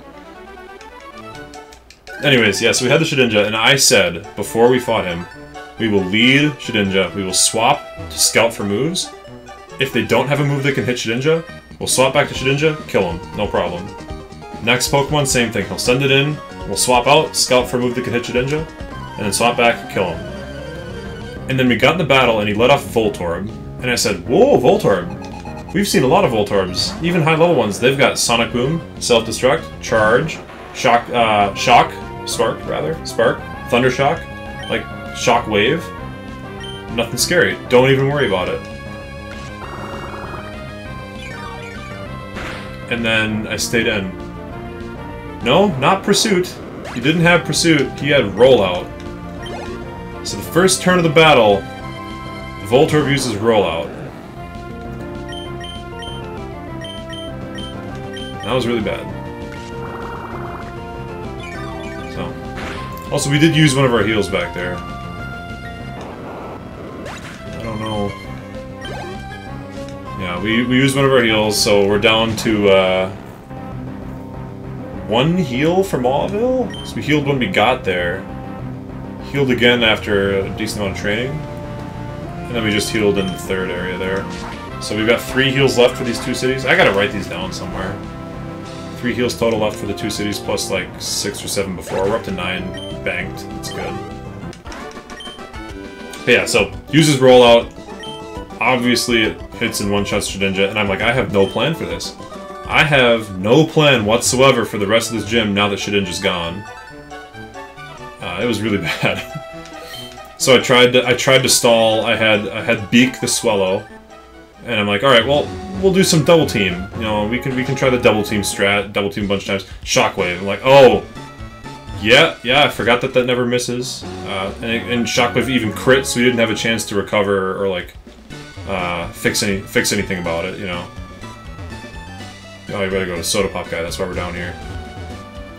Anyways, yeah, so we had the Shedinja, and I said, before we fought him, we will lead Shedinja, we will swap to scout for moves. If they don't have a move that can hit Shedinja, we'll swap back to Shedinja, kill him, no problem. Next Pokemon, same thing, he'll send it in, we'll swap out, scout for a move that can hit Shedinja, and then swap back, kill him. And then we got in the battle, and he let off Voltorb, and I said, whoa, Voltorb! We've seen a lot of Voltorbs, even high-level ones. They've got Sonic Boom, Self-Destruct, Charge, Spark, Thunder Shock, like Shock Wave. Nothing scary. Don't even worry about it. And then I stayed in. No, not Pursuit. He didn't have Pursuit. He had Rollout. So the first turn of the battle, Voltorb uses Rollout. That was really bad. So, also we did use one of our heals back there. I don't know. Yeah, we used one of our heals, so we're down to 1 heal for Mauville. So we healed when we got there. Healed again after a decent amount of training. And then we just healed in the 3rd area there. So we've got 3 heals left for these 2 cities. I gotta write these down somewhere. 3 heals total left for the 2 cities, plus like 6 or 7 before. We're up to 9 banked. That's good. But yeah, so uses Rollout. Obviously it hits and one-shots Shedinja, and I'm like, I have no plan for this. I have no plan whatsoever for the rest of this gym now that Shedinja's gone. It was really bad. So I tried to stall. I had Beak the Swallow, and I'm like, all right, well, we'll do some double team. You know, we can try the double team strat, double team a bunch of times. Shockwave. I'm like, oh, Yeah, I forgot that never misses. And Shockwave even crits, so we didn't have a chance to recover or like fix anything about it, you know. Oh, you better go to Soda Pop guy. That's why we're down here.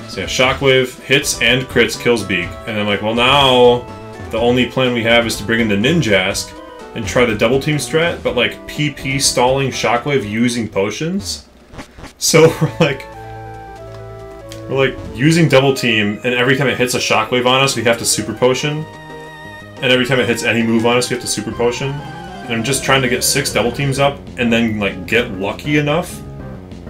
So yeah, Shockwave hits and crits, kills Beak, and then like, well now the only plan we have is to bring in the Ninjask and try the double team strat, but like PP stalling Shockwave using potions. So we're like using double team, and every time it hits a Shockwave on us, we have to super potion, and every time it hits any move on us, we have to super potion. And I'm just trying to get 6 double teams up, and then like get lucky enough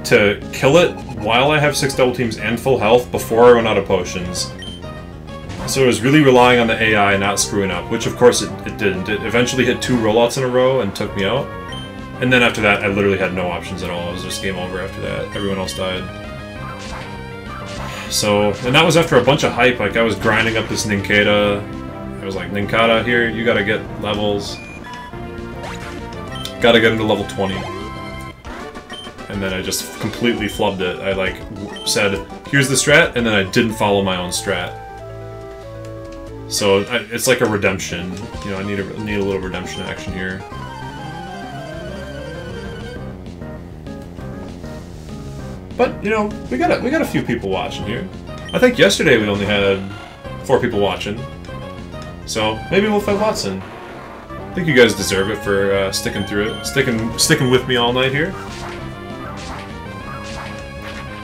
to kill it while I have 6 double teams and full health before I run out of potions. So it was really relying on the AI not screwing up, which of course it didn't. It eventually hit 2 rollouts in a row and took me out. And then after that, I literally had no options at all. It was just game over after that. Everyone else died. So, and that was after a bunch of hype. Like, I was grinding up this Ninkata. I was like, Ninkata, here, you gotta get levels. Gotta get into level 20. And then I just completely flubbed it. I like said, here's the strat, and then I didn't follow my own strat. So it's like a redemption. You know, I need a little redemption action here. But you know, we got a few people watching here. I think yesterday we only had 4 people watching. So maybe we'll fight Watson. I think you guys deserve it for sticking through it, sticking with me all night here.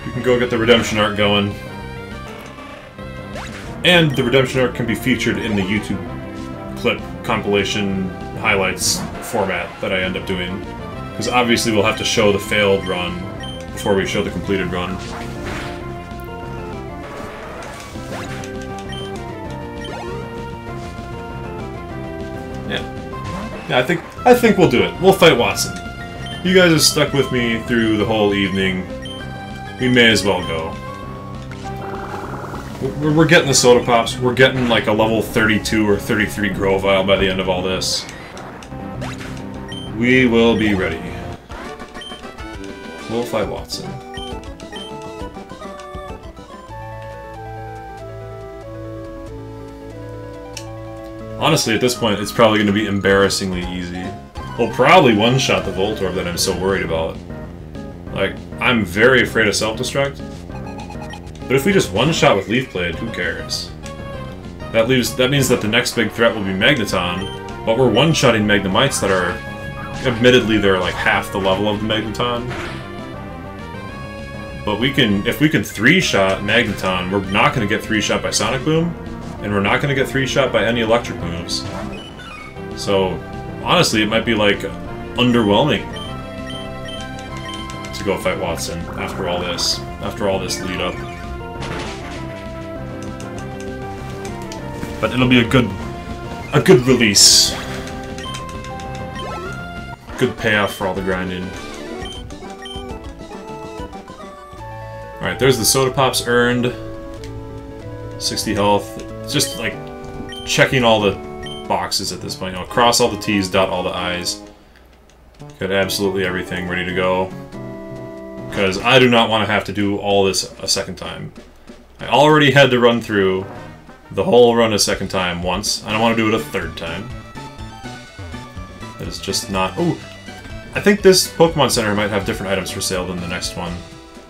You can go get the redemption arc going. And the redemption arc can be featured in the YouTube clip compilation highlights format that I end up doing. Because obviously we'll have to show the failed run before we show the completed run. Yeah, I think we'll do it. We'll fight Watson. You guys have stuck with me through the whole evening. We may as well go. We're getting the Soda Pops. We're getting like a level 32 or 33 Grovile by the end of all this. We will be ready. We'll fight Watson. Honestly, at this point, it's probably going to be embarrassingly easy. We'll probably one-shot the Voltorb that I'm so worried about. Like, I'm very afraid of self-destruct. But if we just one-shot with Leaf Blade, who cares? That means that the next big threat will be Magneton, but we're one-shotting Magnemites that are... Admittedly, they're like half the level of the Magneton. But if we can 3-shot Magneton, we're not going to get 3-shot by Sonic Boom, and we're not going to get 3-shot by any electric moves. So, honestly, it might be, like, underwhelming to go fight Watson after all this lead up. But it'll be a good release. Good payoff for all the grinding. Alright, there's the Soda Pops earned. 60 health. It's just like checking all the boxes at this point. You know, cross all the T's, dot all the I's. Got absolutely everything ready to go. Because I do not want to have to do all this a second time. I already had to run through the whole run a second time once. I don't want to do it a third time. That is just not... Ooh! I think this Pokemon Center might have different items for sale than the next one.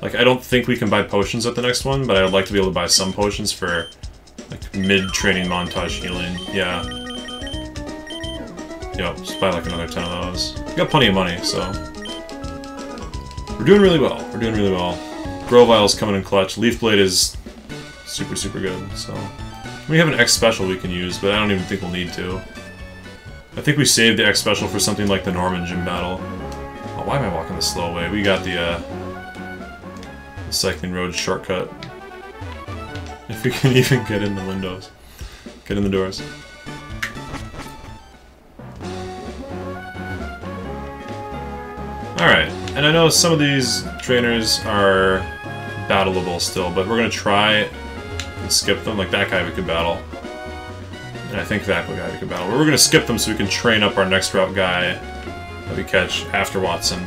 Like, I don't think we can buy potions at the next one, but I would like to be able to buy some potions for, like, mid-training montage healing. Yeah. Yep, just buy, like, another 10 of those. We got plenty of money, so... We're doing really well. We're doing really well. Grovile's coming in clutch. Leaf Blade is super, super good, so... We have an X Special we can use, but I don't even think we'll need to. I think we saved the X Special for something like the Norman Gym battle. Oh, why am I walking the slow way? We got the Cycling Road shortcut. If we can even get in the windows. Get in the doors. Alright, and I know some of these trainers are battleable still, but we're gonna try and skip them. Like that guy we could battle. And I think that guy we could battle. But we're gonna skip them so we can train up our next route guy that we catch after Watson.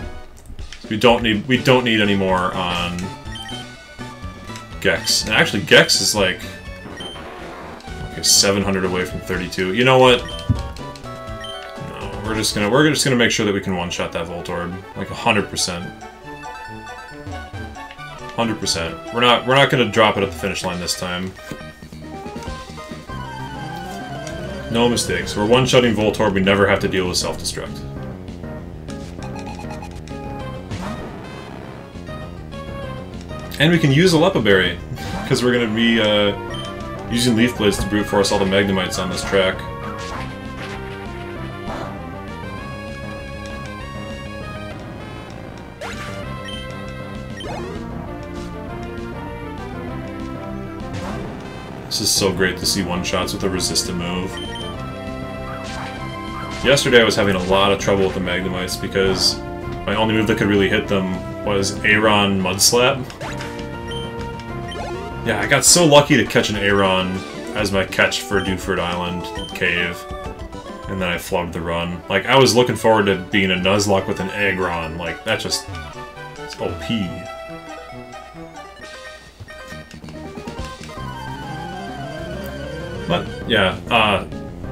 So we don't need any more on Gex. And actually Gex is like Okay, 700 away from 32. You know what? No, we're just gonna make sure that we can one-shot that Voltorb, like 100%. 100%. We're not gonna drop it at the finish line this time. No mistakes. We're one-shotting Voltorb. We never have to deal with self-destruct. And we can use a Lepa Berry, because we're going to be using Leaf Blades to brute force all the Magnemites on this track. This is so great to see one-shots with a resistant move. Yesterday I was having a lot of trouble with the Magnemites because my only move that could really hit them was Aeron Mudslap. Yeah, I got so lucky to catch an Aeron as my catch for Dewford Island Cave, and then I flubbed the run. Like, I was looking forward to being a Nuzlocke with an Aggron. Like, that just... it's OP. But, yeah,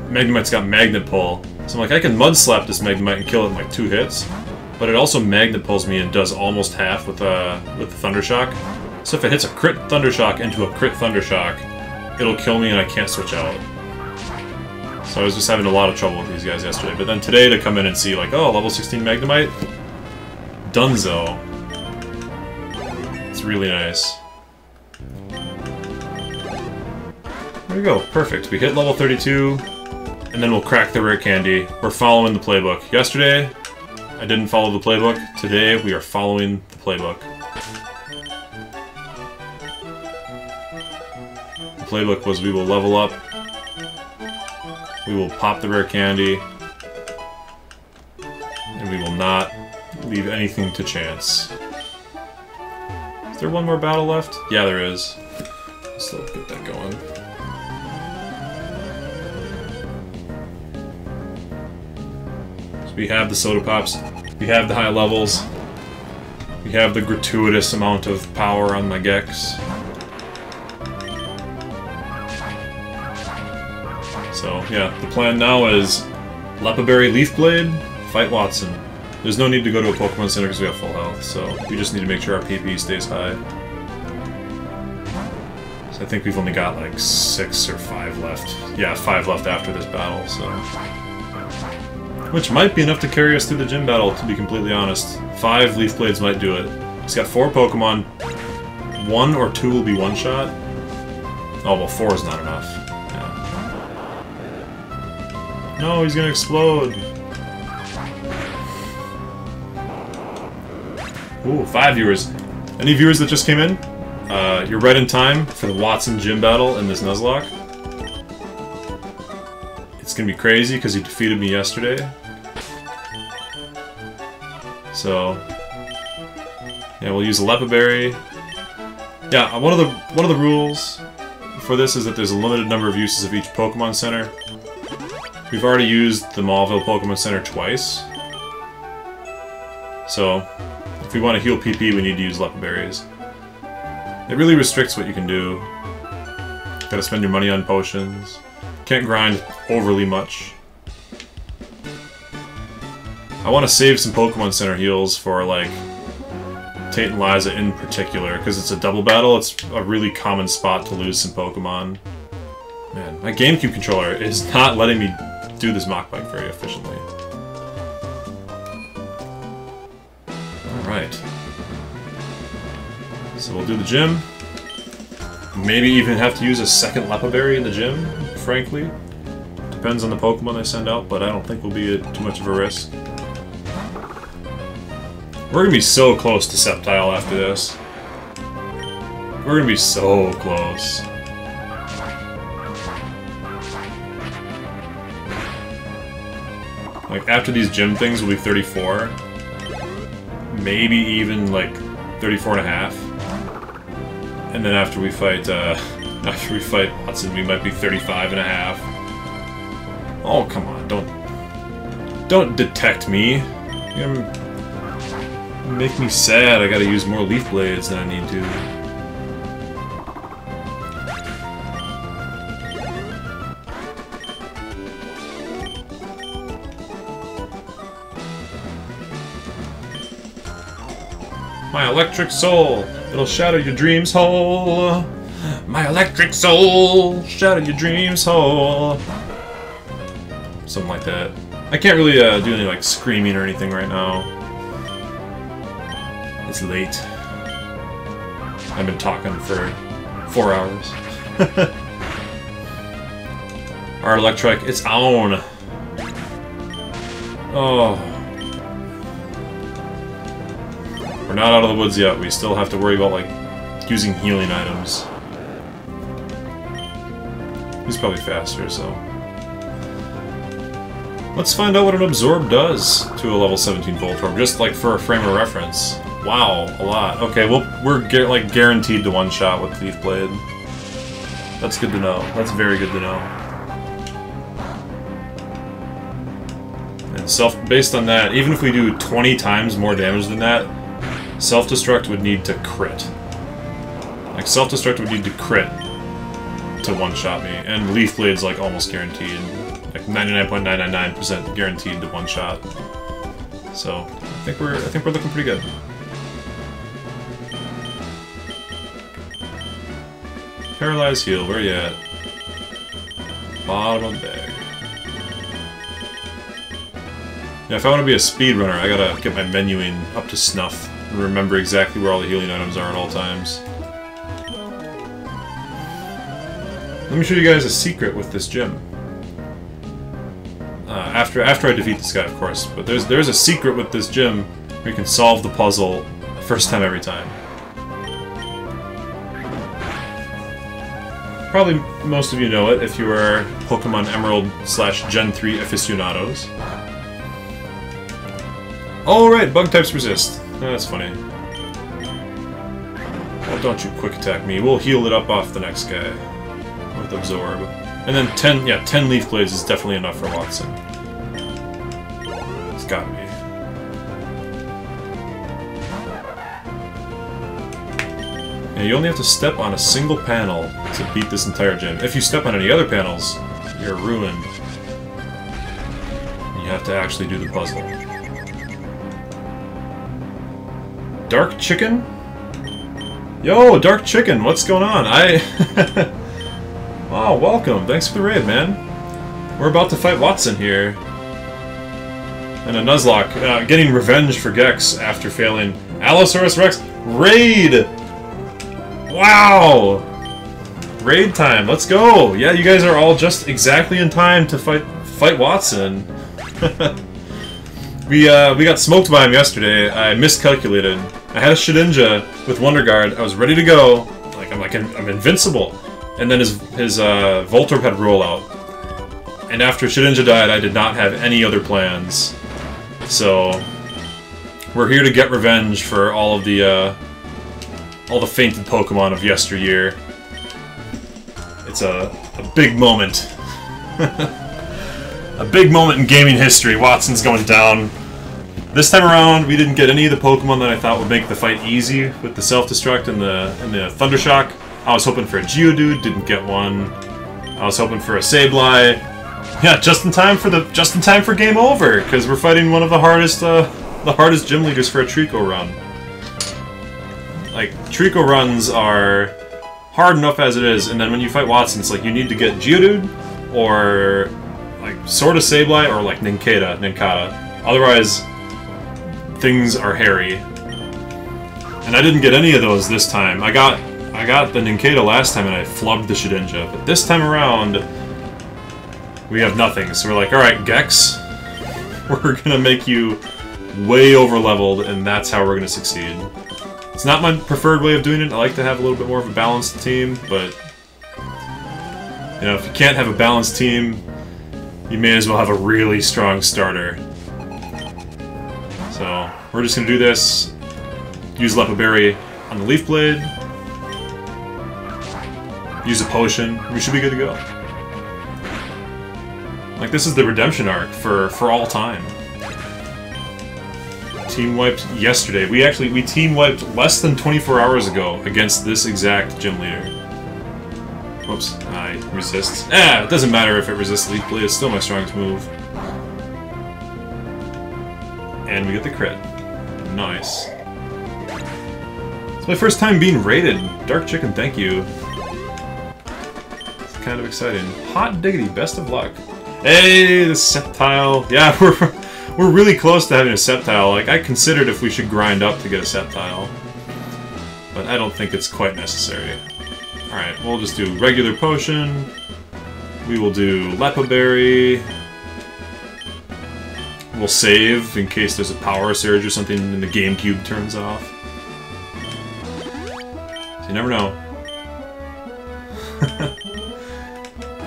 Magnemite's got Magnet Pull. So I'm like, I can Mudslap this Magnemite and kill it in like 2 hits. But it also Magnet Pulls me and does almost half with the Thundershock. So if it hits a crit Thundershock into a crit Thundershock, it'll kill me and I can't switch out. So I was just having a lot of trouble with these guys yesterday. But then today to come in and see like, oh, level 16 Magnemite? Dunzo. It's really nice. There we go, perfect. We hit level 32, and then we'll crack the rare candy. We're following the playbook. Yesterday, I didn't follow the playbook. Today, we are following the playbook. The playbook was we will level up, we will pop the rare candy, and we will not leave anything to chance. Is there one more battle left? Yeah, there is. Let's still get that going. So we have the Soda Pops, we have the high levels, we have the gratuitous amount of power on my Gex. So, yeah, the plan now is Lepa Berry, Leaf Blade, fight Watson. There's no need to go to a Pokemon Center because we have full health, so we just need to make sure our PP stays high. So I think we've only got like 6 or 5 left. Yeah, 5 left after this battle, so... which might be enough to carry us through the gym battle, to be completely honest. 5 Leaf Blades might do it. He's got 4 Pokemon. 1 or 2 will be one-shot. Oh, well, 4 is not enough. No, he's gonna explode. Ooh, 5 viewers. Any viewers that just came in? You're right in time for the Watson gym battle in this Nuzlocke. It's gonna be crazy because he defeated me yesterday. So, yeah, we'll use a Lepa Berry. Yeah, one of the rules for this is that there's a limited number of uses of each Pokemon Center. We've already used the Mauville Pokemon Center twice. So, if we want to heal PP, we need to use Lepa Berries. It really restricts what you can do. Gotta spend your money on potions. Can't grind overly much. I want to save some Pokemon Center heals for, like, Tate and Liza in particular, because it's a double battle. It's a really common spot to lose some Pokemon. Man, my GameCube controller is not letting me do this Mach Bike very efficiently. Alright. So we'll do the gym. Maybe even have to use a second Lepa Berry in the gym, frankly. Depends on the Pokemon I send out, but I don't think we'll be at too much of a risk. We're gonna be so close to Sceptile after this. We're gonna be so close. Like, after these gym things, we'll be 34. Maybe even, like, 34 and a half. And then after we fight Watson, we might be 35 and a half. Oh, come on, don't detect me. You're gonna make me sad. I gotta use more Leaf Blades than I need to. My electric soul, it'll shatter your dreams whole. My electric soul. Shatter your dreams whole. Something like that. I can't really do any like screaming or anything right now. It's late. I've been talking for 4 hours. Our electric, it's on. Oh. We're not out of the woods yet. We still have to worry about like using healing items. He's probably faster, so. Let's find out what an absorb does to a level 17 Voltorb, just like for a frame of reference. Wow, a lot. Okay, well, we're like guaranteed to one-shot with Leaf Blade. That's good to know. That's very good to know. And based on that, even if we do 20 times more damage than that, Self-Destruct would need to crit. Like, Self-Destruct would need to crit to one-shot me, and Leaf Blade's like almost guaranteed. Like 99.999% guaranteed to one-shot. So, I think we're looking pretty good. Paralyze heal, where you at? Bottom of the bag. Yeah, if I want to be a speedrunner, I gotta get my menuing up to snuff and remember exactly where all the healing items are at all times. Let me show you guys a secret with this gym. After I defeat this guy, of course, but there's a secret with this gym where you can solve the puzzle first time every time. Probably most of you know it if you are Pokemon Emerald / Gen 3 aficionados. Oh right, bug types resist. Oh, that's funny. Well, don't you quick attack me. We'll heal it up off the next guy with Absorb. And then 10 Leaf Blades is definitely enough for Watson. It's gotta be. Yeah, you only have to step on a single panel to beat this entire gym. If you step on any other panels, you're ruined. You have to actually do the puzzle. Dark Chicken? Yo, Dark Chicken, what's going on? Oh, welcome. Thanks for the raid, man. We're about to fight Watson here. And a Nuzlocke, getting revenge for Gex after failing Allosaurus Rex. Raid! Wow! Raid time, let's go! Yeah, you guys are all just exactly in time to fight Watson. We got smoked by him yesterday. I miscalculated. I had a Shedinja with Wonder Guard. I was ready to go. I'm invincible. And then his Voltorb had rollout. And after Shedinja died, I did not have any other plans. So we're here to get revenge for all the fainted Pokemon of yesteryear. It's a big moment. A big moment in gaming history. Watson's going down. This time around, we didn't get any of the Pokemon that I thought would make the fight easy with the Self-Destruct and the Thundershock. I was hoping for a Geodude, didn't get one. I was hoping for a Sableye. Yeah, just in time for game over, because we're fighting one of the hardest gym leaders for a Trico run. Like, Trico runs are hard enough as it is, and then when you fight Watson, it's like you need to get Geodude, or like sort of Sableye, or like Nincada. Otherwise, things are hairy. And I didn't get any of those this time. I got the Nincada last time and I flubbed the Shedinja, but this time around we have nothing. So we're like, alright, Gex, we're gonna make you way over leveled, and that's how we're gonna succeed. It's not my preferred way of doing it. I like to have a little bit more of a balanced team, but you know, if you can't have a balanced team, you may as well have a really strong starter. So we're just gonna do this. Use Lepa Berry on the Leaf Blade. Use a potion. We should be good to go. Like, this is the redemption arc for all time. Team wiped yesterday. We team wiped less than 24 hours ago against this exact gym leader. Whoops. I resist. It doesn't matter if it resists Leaf Blade. It's still my strongest move. And we get the crit. Nice. It's my first time being raided. Dark Chicken, thank you. It's kind of exciting. Hot diggity, best of luck. Hey, the Sceptile. Yeah, we're really close to having a Sceptile. Like, I considered if we should grind up to get a Sceptile. But I don't think it's quite necessary. Alright, we'll just do regular potion. We will do Lepa Berry. We'll save in case there's a power surge or something and the GameCube turns off. So you never know.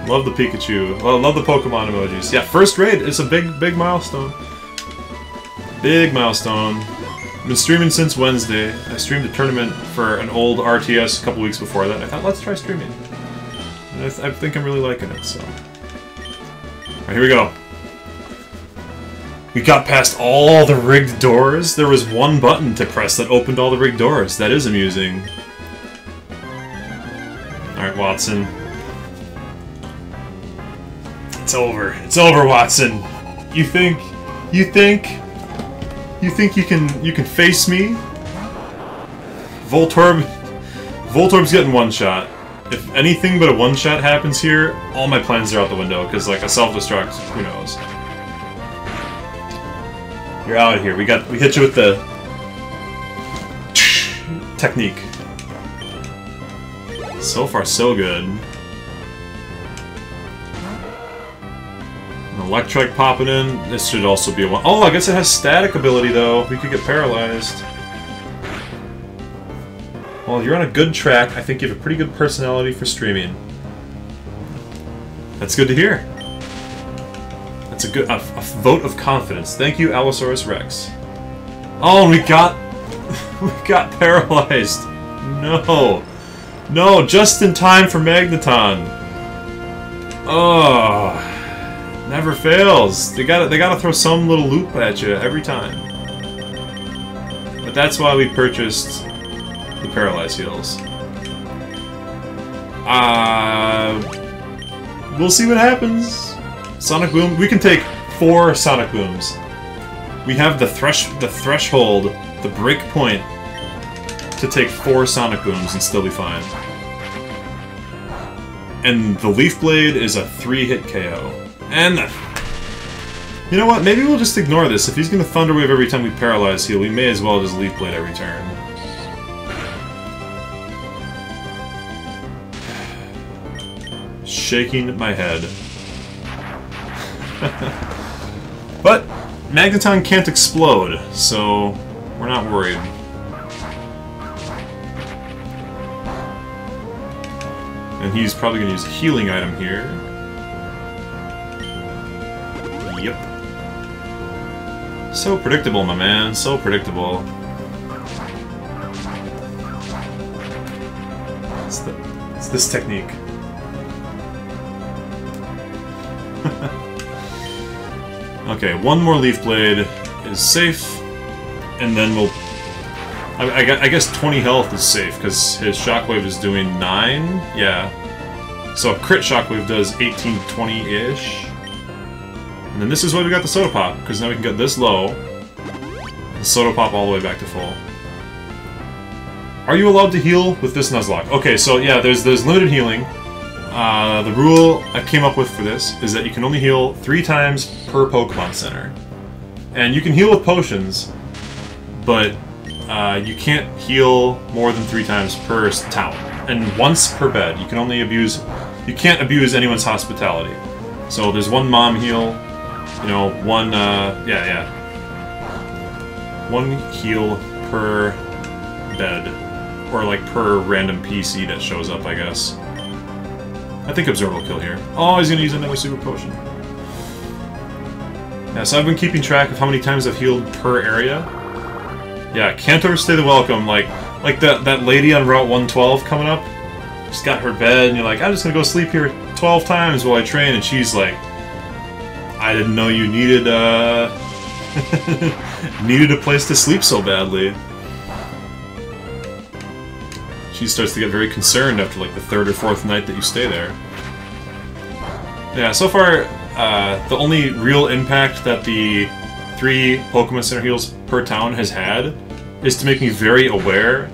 Love the Pikachu. Well, love the Pokemon emojis. Yeah, first raid is a big milestone. Big milestone. I've been streaming since Wednesday. I streamed a tournament for an old RTS a couple weeks before that, and I thought, let's try streaming. And I think I'm really liking it, so... Alright, here we go. We got past all the rigged doors. There was one button to press that opened all the rigged doors. That is amusing. Alright, Watson. It's over. It's over, Watson. You think you can face me? Voltorb's getting one shot. If anything but a one shot happens here, all my plans are out the window, because like a self-destruct, who knows. You're out of here. We hit you with the technique. So far, so good. An Electrike popping in. This should also be a one. Oh, I guess it has static ability though. We could get paralyzed. Well, you're on a good track. I think you have a pretty good personality for streaming. That's good to hear. That's a good a vote of confidence. Thank you, Allosaurus Rex. Oh, we got paralyzed. No, no, just in time for Magneton. Oh, never fails. They gotta throw some little loop at you every time. But that's why we purchased the Paralyze heals. We'll see what happens. Sonic Boom. We can take 4 Sonic Booms. We have the threshold, the break point, to take 4 Sonic Booms and still be fine. And the Leaf Blade is a 3-hit KO. And you know what? Maybe we'll just ignore this. If he's gonna Thunder Wave every time we Paralyze heal, we may as well just Leaf Blade every turn. Shaking my head. But Magneton can't explode, so we're not worried. And he's probably going to use a healing item here. Yep. So predictable, my man. So predictable. It's this technique. Okay, one more Leaf Blade is safe, and then we'll... I guess 20 health is safe, because his Shockwave is doing 9? Yeah. So a crit Shockwave does 18 to 20-ish. And then this is why we got the Soda Pop, because now we can get this low, and Soda Pop all the way back to full. Are you allowed to heal with this Nuzlocke? Okay, so yeah, there's limited healing. The rule I came up with for this is that you can only heal 3 times per Pokemon Center. And you can heal with potions, but you can't heal more than 3 times per town. And once per bed. You can only abuse... You can't abuse anyone's hospitality. So there's 1 mom heal, you know, 1, yeah. 1 heal per bed. Or like per random PC that shows up, I guess. I think Absorb will kill here. Oh, he's gonna use another Super Potion. Yeah, so I've been keeping track of how many times I've healed per area. Yeah, can't overstay the welcome. Like that lady on Route 112 coming up. She's got her bed, and you're like, I'm just gonna go sleep here 12 times while I train, and she's like, I didn't know you needed needed a place to sleep so badly. She starts to get very concerned after like the 3rd or 4th night that you stay there. Yeah, so far, the only real impact that the 3 Pokemon Center heals per town has had is to make me very aware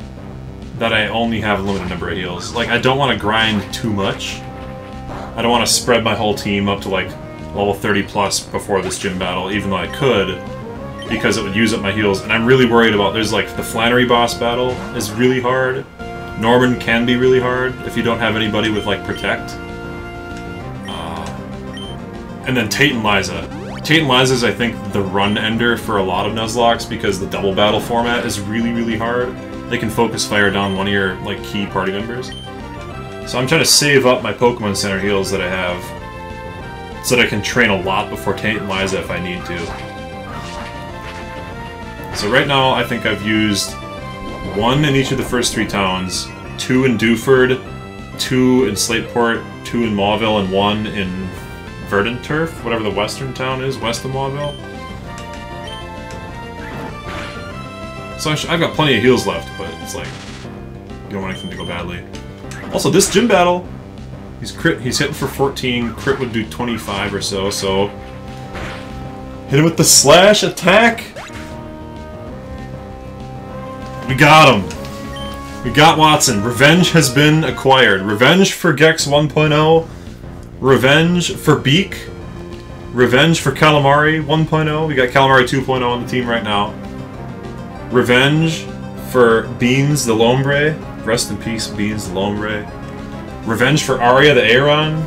that I only have a limited number of heals. Like, I don't want to grind too much. I don't want to spread my whole team up to, like, level 30 plus before this gym battle, even though I could, because it would use up my heals. And I'm really worried about, there's, like, the Flannery boss battle is really hard. Norman can be really hard if you don't have anybody with, like, Protect. And then Tate and Liza. Tate and Liza is, I think, the run ender for a lot of Nuzlockes because the double battle format is really, really hard. They can focus fire down one of your, like, key party members. So I'm trying to save up my Pokemon Center heals that I have so that I can train a lot before Tate and Liza if I need to. So right now, I think I've used 1 in each of the first 3 towns, 2 in Dewford, 2 in Slateport, 2 in Mauville, and 1 in Verdanturf, whatever the western town is, west of Mauville. So I've got plenty of heals left, but it's like, you don't want anything to go badly. Also, this gym battle, he's hitting for 14, crit would do 25 or so, so hit him with the slash attack. We got him. We got Watson. Revenge has been acquired. Revenge for Gex 1.0. Revenge for Beak. Revenge for Calamari 1.0. We got Calamari 2.0 on the team right now. Revenge for Beans the Lombre. Rest in peace, Beans the Lombre. Revenge for Arya the Aeron.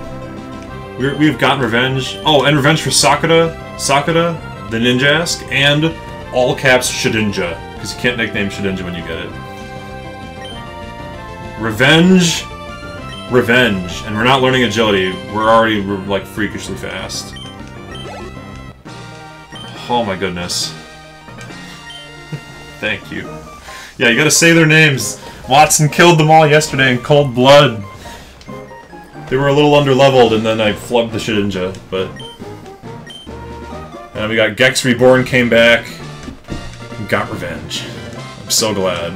We've gotten revenge. Oh, and revenge for Sakura the Ninjask, and all caps Shedinja, because you can't nickname Shedinja when you get it. Revenge. Revenge. And we're not learning agility. We're already, like, freakishly fast. Oh my goodness. Thank you. Yeah, you gotta say their names. Watson killed them all yesterday in cold blood. They were a little under-leveled, and then I flubbed the Shedinja, but... And we got Gex Reborn came back, and got revenge. I'm so glad.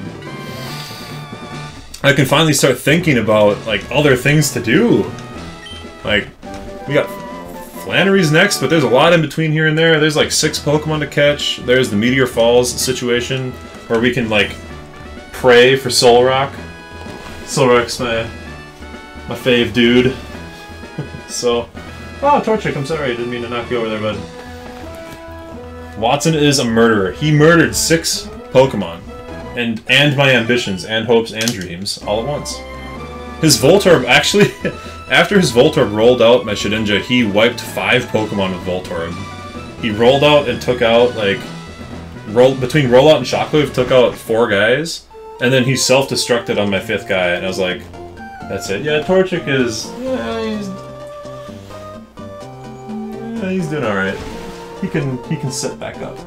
I can finally start thinking about, like, other things to do. Like, we got Flannery's next, but there's a lot in between here and there. There's, like, 6 Pokemon to catch. There's the Meteor Falls situation, where we can, like, pray for Solrock. Solrock's my fave dude. So... Oh, Torchic, I'm sorry. I didn't mean to knock you over there, bud. Watson is a murderer. He murdered 6 Pokemon. And my ambitions, and hopes, and dreams, all at once. His Voltorb, actually, after his Voltorb rolled out my Shedinja, he wiped 5 Pokemon with Voltorb. He rolled out and took out, like... between Rollout and Shockwave, took out 4 guys, and then he self-destructed on my 5th guy, and I was like, that's it. Yeah, Torchic is... he's doing alright. He can sit back up.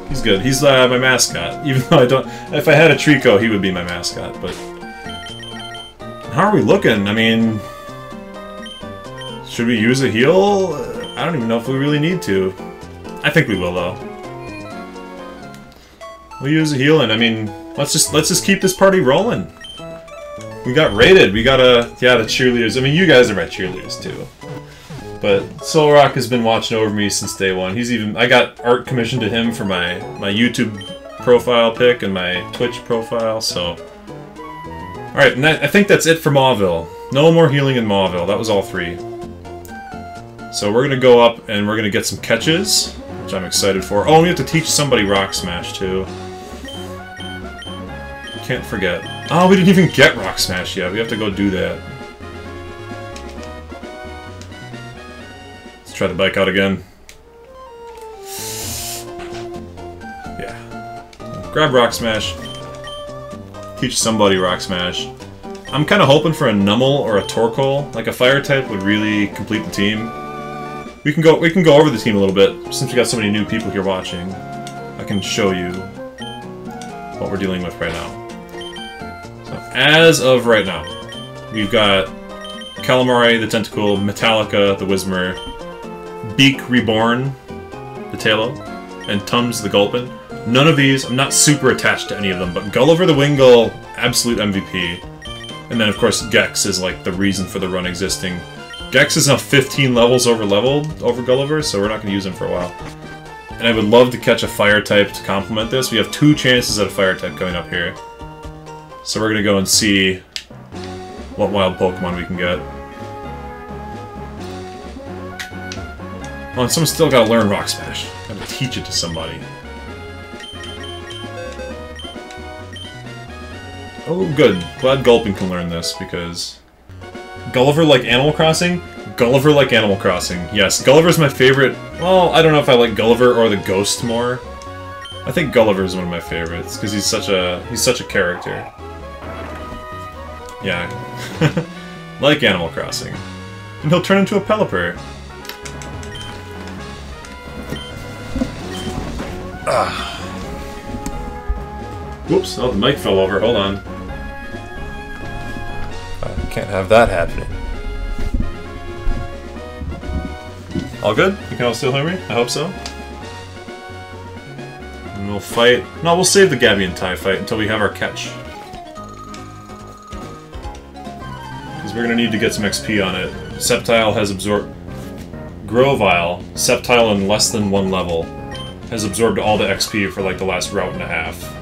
He's good. He's my mascot. Even though I don't... If I had a Trico, he would be my mascot, but... How are we looking? I mean... Should we use a heal? I don't even know if we really need to. I think we will, though. We'll use a heal, and I mean... Let's just keep this party rolling. We got raided. We got yeah, the cheerleaders. I mean, you guys are my cheerleaders, too. But Solrock has been watching over me since day one. He's even... I got art commissioned to him for my YouTube profile pic and my Twitch profile, so... Alright, and I think that's it for Mauville. No more healing in Mauville. That was all 3. So we're gonna go up and we're gonna get some catches, which I'm excited for. Oh, we have to teach somebody Rock Smash, too. Can't forget. Oh, we didn't even get Rock Smash yet. We have to go do that. Try the bike out again. Yeah. Grab Rock Smash. Teach somebody Rock Smash. I'm kind of hoping for a Numel or a Torkoal. Like a Fire type would really complete the team. We can go over the team a little bit since we got so many new people here watching. I can show you what we're dealing with right now. So as of right now, we've got Calamari, the Tentacool, Metallica, the Whismur, Beak Reborn, the Tailo, and Tums the Gulpin. None of these, I'm not super attached to any of them, but Gulliver the Wingull, absolute MVP. And then, of course, Gex is, like, the reason for the run existing. Gex is now 15 levels over Gulliver, so we're not going to use him for a while. And I would love to catch a Fire type to complement this. We have 2 chances at a Fire type coming up here. So we're gonna go and see what wild Pokemon we can get. Oh, and someone's still gotta learn Rock Smash. Gotta teach it to somebody. Oh, good. Glad Gulpin can learn this, because... Gulliver like Animal Crossing? Gulliver like Animal Crossing. Yes, Gulliver's my favorite. Well, I don't know if I like Gulliver or the Ghost more. I think Gulliver is one of my favorites, because he's such a character. Yeah. Like Animal Crossing. And he'll turn into a Pelipper. Whoops, oh, the mic fell over, hold on. I can't have that happening. All good? You can all still hear me? I hope so. And we'll fight... No, we'll save the Gabby and Tai fight until we have our catch. Because we're gonna need to get some XP on it. Sceptile has absorbed... Grovyle, Sceptile in less than 1 level, has absorbed all the XP for like the last route and a half.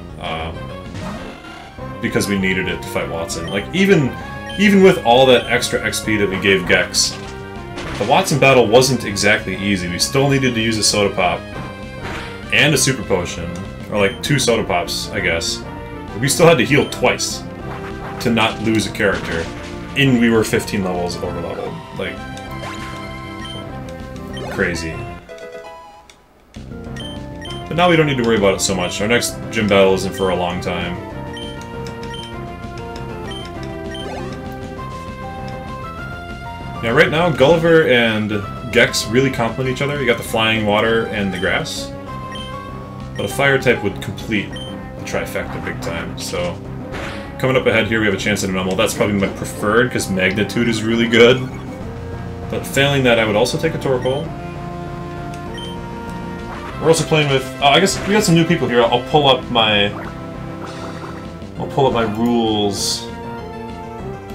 Because we needed it to fight Watson. Like, even with all that extra XP that we gave Gex, the Watson battle wasn't exactly easy. We still needed to use a Soda Pop and a Super Potion, or like 2 Soda Pops, I guess. But we still had to heal twice to not lose a character, and we were 15 levels over leveled. Like, crazy. But now we don't need to worry about it so much. Our next gym battle isn't for a long time. Yeah, right now, Gulliver and Gex really complement each other. You got the flying, water, and the grass. But a fire type would complete the trifecta big time, so... Coming up ahead here, we have a chance at a Numel. That's probably my preferred, because Magnitude is really good. But failing that, I would also take a Torkoal. We're also playing with... I guess we got some new people here. I'll pull up my rules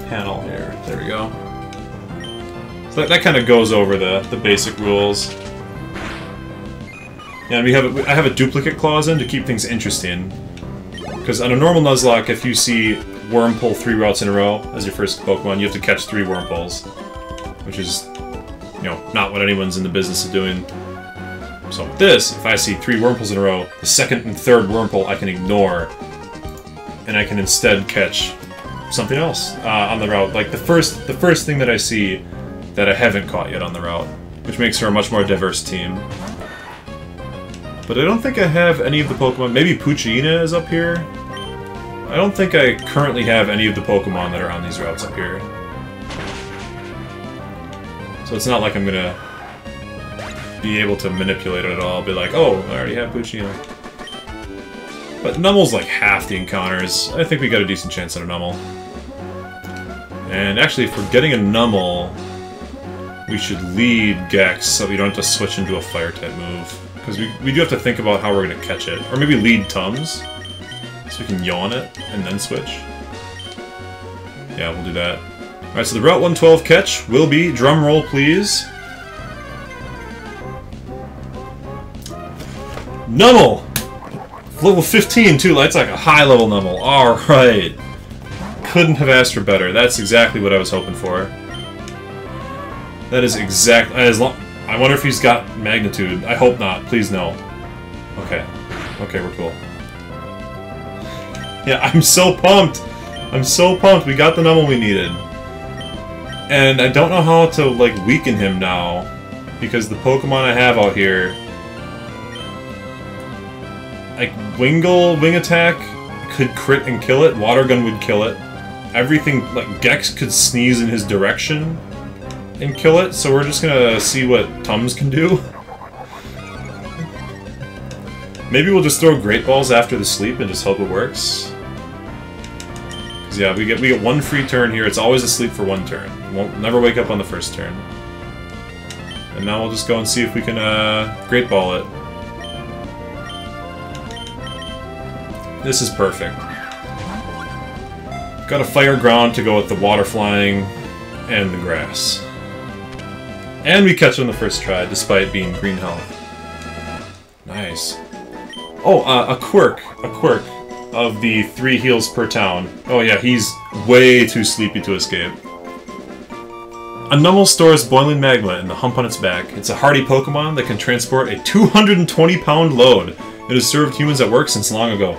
panel here. There we go. So that kind of goes over the basic rules. Yeah, and I have a duplicate clause in to keep things interesting. Because on a normal Nuzlocke, if you see Wurmple 3 routes in a row as your first Pokemon, you have to catch 3 Wurmples. Which is, you know, not what anyone's in the business of doing. So with this, if I see 3 Wurmples in a row, the second and third Wurmple I can ignore. And I can instead catch something else on the route. Like the first thing that I see that I haven't caught yet on the route, which makes her a much more diverse team. But I don't think I have any of the Pokemon. Maybe Poochyena is up here? I don't think I currently have any of the Pokemon that are on these routes up here. So it's not like I'm gonna be able to manipulate it at all. I'll be like, oh, I already have Poochyena. But Numel's like half the encounters. I think we got a decent chance at a Numel. And actually, if we're getting a Numel, we should lead Gex so we don't have to switch into a Fire-type move. Because we do have to think about how we're going to catch it. Or maybe lead Tums, so we can yawn it and then switch. Yeah, we'll do that. Alright, so the Route 112 catch will be, drum roll please, Numel! Level 15 too, that's like a high level Numel. Alright. Couldn't have asked for better. That's exactly what I was hoping for. That is exactly... I wonder if he's got Magnitude. I hope not. Please no. Okay. Okay, we're cool. Yeah, I'm so pumped! I'm so pumped! We got the Numel we needed. And I don't know how to, like, weaken him now. Because the Pokemon I have out here... Like, Wingull, Wing Attack could crit and kill it. Water Gun would kill it. Everything, like, Gex could sneeze in his direction and kill it, so we're just gonna see what Tums can do. Maybe we'll just throw Great Balls after the sleep and just hope it works. Cause yeah, we get 1 free turn here. It's always asleep for 1 turn. Won't never wake up on the first turn. And now we'll just go and see if we can Great Ball it. This is perfect. Got a Fire Ground to go with the Water Flying and the Grass. And we catch him the first try, despite being green health. Nice. Oh, a quirk. A quirk. of the 3 heals per town. Oh yeah, he's way too sleepy to escape. A Numel stores boiling magma in the hump on its back. It's a hardy Pokemon that can transport a 220-pound load. It has served humans at work since long ago.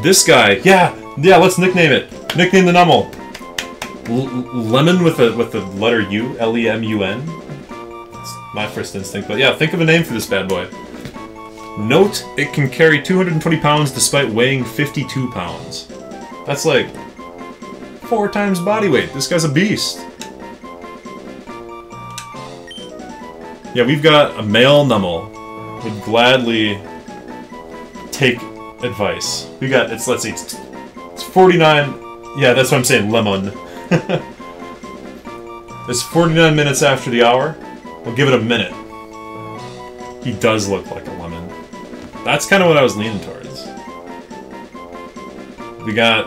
This guy, yeah, let's nickname it. Nickname the Numel. Lemon with the letter U, L-E-M-U-N. That's my first instinct, but yeah, think of a name for this bad boy. Note, it can carry 220 pounds despite weighing 52 pounds. That's like 4 times body weight. This guy's a beast. Yeah, we've got a male Numel. Would gladly take advice. We got, let's see, it's 49, yeah, that's what I'm saying, lemon. It's 49 minutes after the hour. We'll give it a minute. He does look like a lemon. That's kind of what I was leaning towards. We got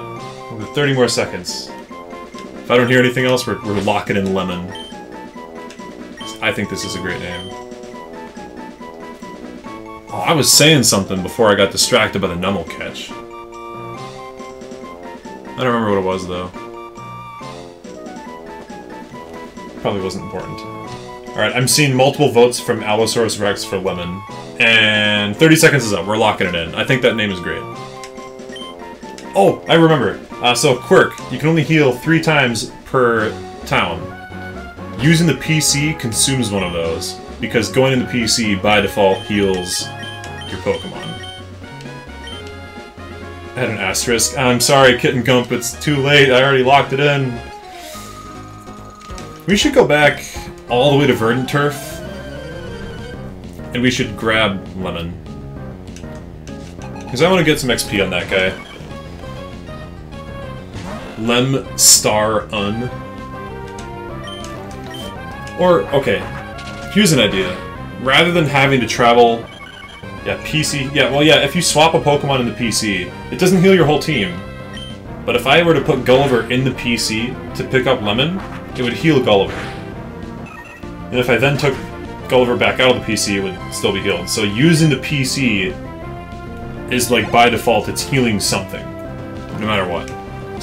30 more seconds. If I don't hear anything else, we're locking in lemon. I think this is a great name. Oh, I was saying something before I got distracted by the Numel catch. I don't remember what it was, though. Probably wasn't important. Alright, I'm seeing multiple votes from Allosaurus Rex for Lemon. And 30 seconds is up. We're locking it in. I think that name is great. Oh, I remember. So, Quirk. You can only heal 3 times per town. Using the PC consumes one of those, because going in the PC by default heals your Pokemon. I had an asterisk. I'm sorry, Kitten Gump, it's too late. I already locked it in. We should go back all the way to Verdant Turf, and we should grab Lemon. Because I want to get some XP on that guy. Lem Star Un. Or, okay, here's an idea. Rather than having to travel... Yeah, PC... Yeah, well, yeah, if you swap a Pokemon in the PC, it doesn't heal your whole team. But if I were to put Gulliver in the PC to pick up Lemon, it would heal Gulliver. And if I then took Gulliver back out of the PC, it would still be healed. So using the PC is, like, by default, it's healing something. No matter what.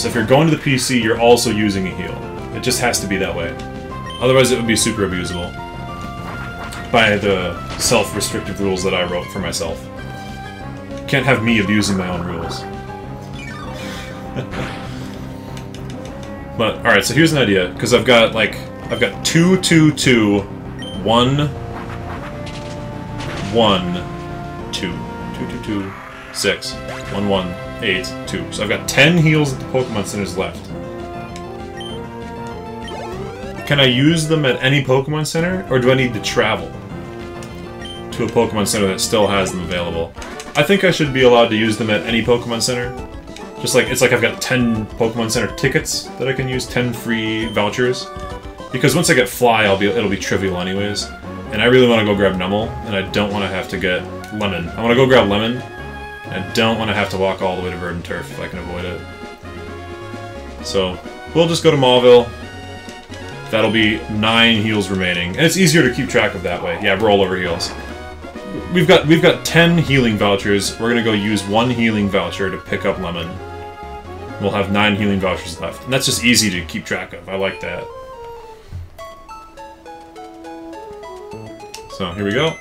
So if you're going to the PC, you're also using a heal. It just has to be that way. Otherwise, it would be super abusable by the self-restrictive rules that I wrote for myself. Can't have me abusing my own rules. But alright, so here's an idea, because I've got 2, 2, 2, 1, 1, 2, 2, 2, 2, 6, 1, 1, 8, 2. So I've got 10 heals at the Pokemon Centers left. Can I use them at any Pokemon Center, or do I need to travel to a Pokemon Center that still has them available? I think I should be allowed to use them at any Pokemon Center. Just like, it's like I've got 10 Pokemon Center tickets that I can use, 10 free vouchers. Because once I get Fly, it'll be trivial anyways. And I really want to go grab Numel, and I don't want to have to get Lemon. I want to go grab Lemon, and I don't want to have to walk all the way to Verdant Turf if I can avoid it. So, we'll just go to Mauville. That'll be 9 heals remaining, and it's easier to keep track of that way. Yeah, rollover heals. We've got 10 healing vouchers. We're gonna go use 1 healing voucher to pick up Lemon. We'll have 9 healing vouchers left, and that's just easy to keep track of. I like that. So here we go.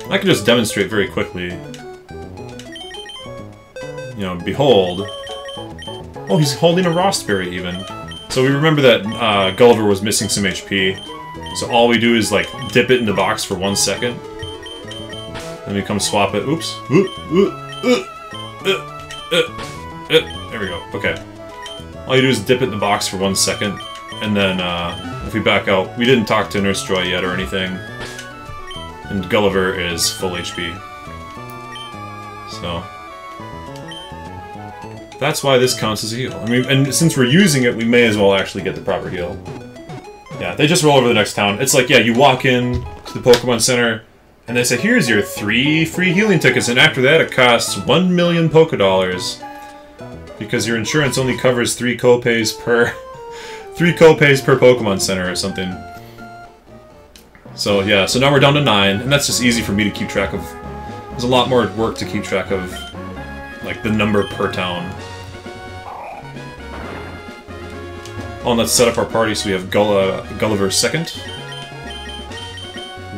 I can just demonstrate very quickly. You know, behold. Oh, he's holding a Rostberry even. So we remember that Gulliver was missing some HP, so all we do is, like, dip it in the box for 1 second. Then we come swap it. Oops. There we go. Okay. All you do is dip it in the box for 1 second, and then if we back out, we didn't talk to Nurse Joy yet or anything, and Gulliver is full HP. So... that's why this counts as a heal. I mean, and since we're using it, we may as well actually get the proper heal. Yeah, they just roll over the next town. It's like, yeah, you walk in to the Pokemon Center, and they say, here's your 3 free healing tickets, and after that it costs 1 million Pokédollars. Because your insurance only covers 3 copays per... 3 copays per Pokemon Center or something. So, yeah, so now we're down to 9, and that's just easy for me to keep track of. There's a lot more work to keep track of like the number per town. Oh, and let's set up our party so we have Gulliver second,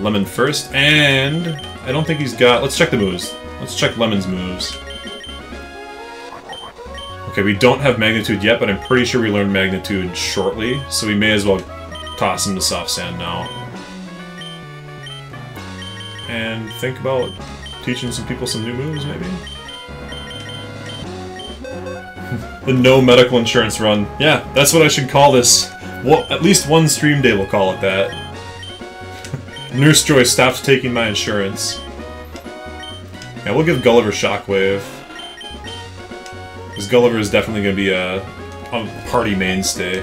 Lemon first, and I don't think he's got... Let's check the moves. Let's check Lemon's moves. Okay, we don't have Magnitude yet, but I'm pretty sure we learned Magnitude shortly, so we may as well toss him to Soft Sand now. And think about teaching some people some new moves, maybe? The no medical insurance run. Yeah, that's what I should call this. Well, at least one stream day we'll call it that. Nurse Joy stopped taking my insurance. Yeah, we'll give Gulliver Shockwave. Because Gulliver is definitely going to be a party mainstay.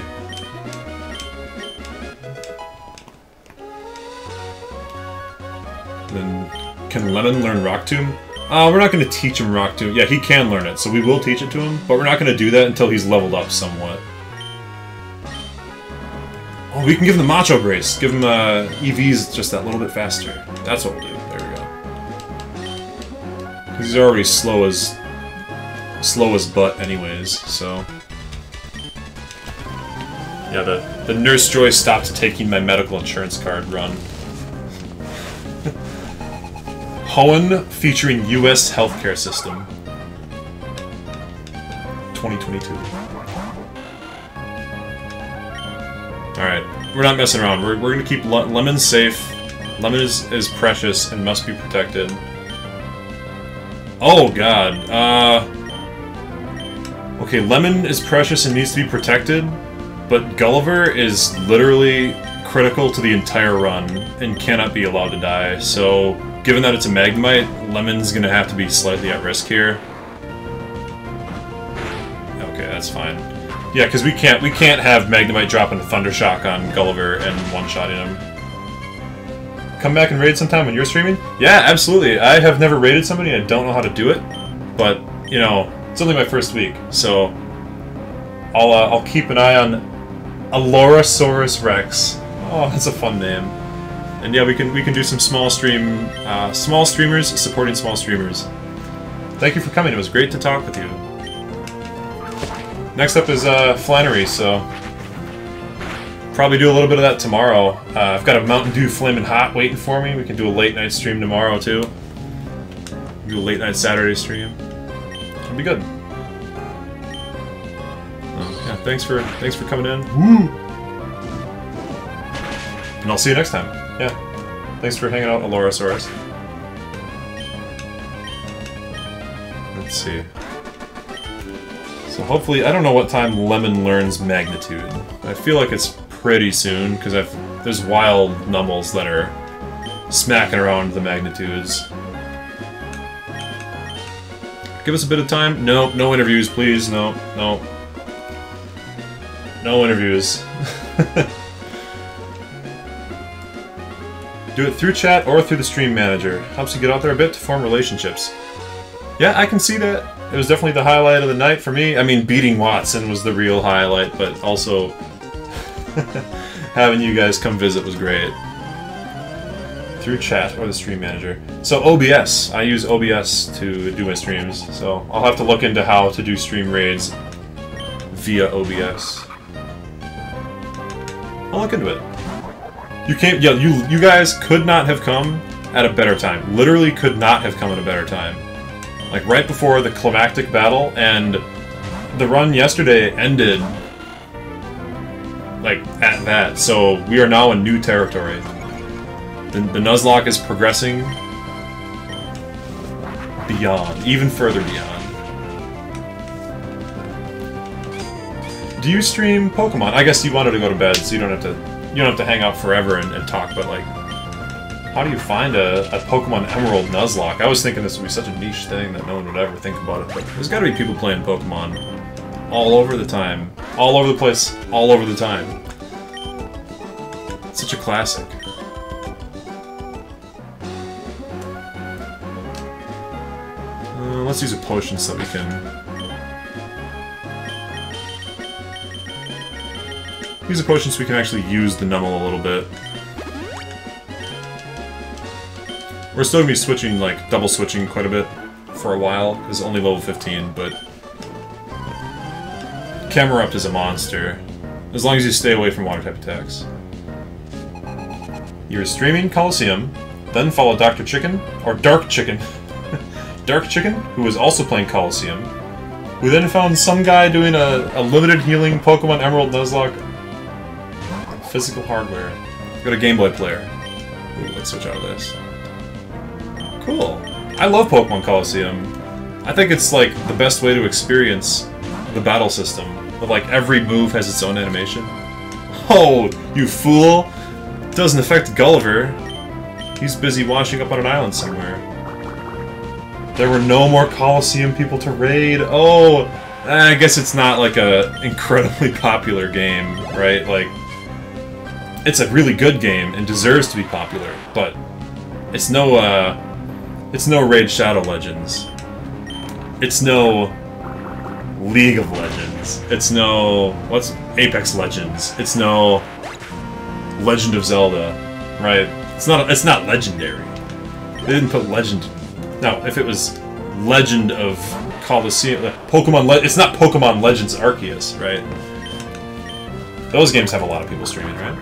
Then, can Lemon learn Rock Tomb? We're not going to teach him Rock Tomb. Yeah, he can learn it, so we will teach it to him, but we're not going to do that until he's leveled up somewhat. Oh, we can give him the Macho Brace. Give him EVs just that little bit faster. That's what we'll do. There we go. Because he's already slow as butt anyways, so... Yeah, the Nurse Joy stopped taking my medical insurance card run. Hoenn featuring U.S. healthcare system. 2022. Alright, we're not messing around. We're gonna keep Lemon safe. Lemon is precious and must be protected. Oh god. Okay, Lemon is precious and needs to be protected, but Gulliver is literally critical to the entire run and cannot be allowed to die, so... Given that it's a Magnemite, Lemon's gonna have to be slightly at risk here. Okay, that's fine. Yeah, because we can't have Magnemite dropping a Thundershock on Gulliver and one-shotting him. Come back and raid sometime when you're streaming? Yeah, absolutely. I have never raided somebody, I don't know how to do it, but, you know, it's only my first week, so I'll keep an eye on Allorasaurus Rex. Oh, that's a fun name. And yeah, we can do some small streamers supporting small streamers. Thank you for coming. It was great to talk with you. Next up is Flannery, so probably do a little bit of that tomorrow. I've got a Mountain Dew Flamin' Hot waiting for me. We can do a late night stream tomorrow too. Do a late night Saturday stream. It'll be good. Yeah, thanks for coming in. Woo! And I'll see you next time. Yeah. Thanks for hanging out, Allorasaurus. Let's see. So hopefully, I don't know what time Lemon learns Magnitude. I feel like it's pretty soon, because there's wild Nummels that are smacking around the Magnitudes. Give us a bit of time. Nope, no interviews, please. No, no. No interviews. Do it through chat or through the stream manager. Helps you get out there a bit to form relationships. Yeah, I can see that. It was definitely the highlight of the night for me. I mean, beating Watson was the real highlight, but also having you guys come visit was great. Through chat or the stream manager. So OBS. I use OBS to do my streams, so I'll have to look into how to do stream raids via OBS. I'll look into it. You can't. Yeah, you guys could not have come at a better time. Literally, could not have come at a better time. Like right before the climactic battle, and the run yesterday ended like at that. So we are now in new territory. The Nuzlocke is progressing beyond, even further beyond. Do you stream Pokemon? I guess you wanted to go to bed, so you don't have to hang out forever and talk, but like, how do you find a Pokemon Emerald Nuzlocke? I was thinking this would be such a niche thing that no one would ever think about it, but there's gotta be people playing Pokemon all over the time. All over the place, all over the time. It's such a classic. Let's use a potion so we can... Use a potion so we can actually use the Nummel a little bit. We're still going to be switching, like, double switching quite a bit for a while, because it's only level 15, but Camerupt is a monster. As long as you stay away from water-type attacks. You were streaming Coliseum, then followed Dr. Chicken, or Dark Chicken, Dark Chicken, who was also playing Coliseum. We then found some guy doing a limited healing Pokemon Emerald Nuzlocke physical hardware. Got a Game Boy player. Ooh, let's switch out of this. Cool. I love Pokemon Coliseum. I think it's like the best way to experience the battle system. But like every move has its own animation. Oh, you fool! It doesn't affect Gulliver. He's busy washing up on an island somewhere. There were no more Coliseum people to raid. Oh, I guess it's not like a incredibly popular game, right? Like, it's a really good game and deserves to be popular, but it's no Raid Shadow Legends. It's no League of Legends. It's no Apex Legends. It's no Legend of Zelda, right? It's not legendary. They didn't put legend. No, if it was Legend of Coliseum, it's not Pokemon Legends Arceus, right? Those games have a lot of people streaming, right?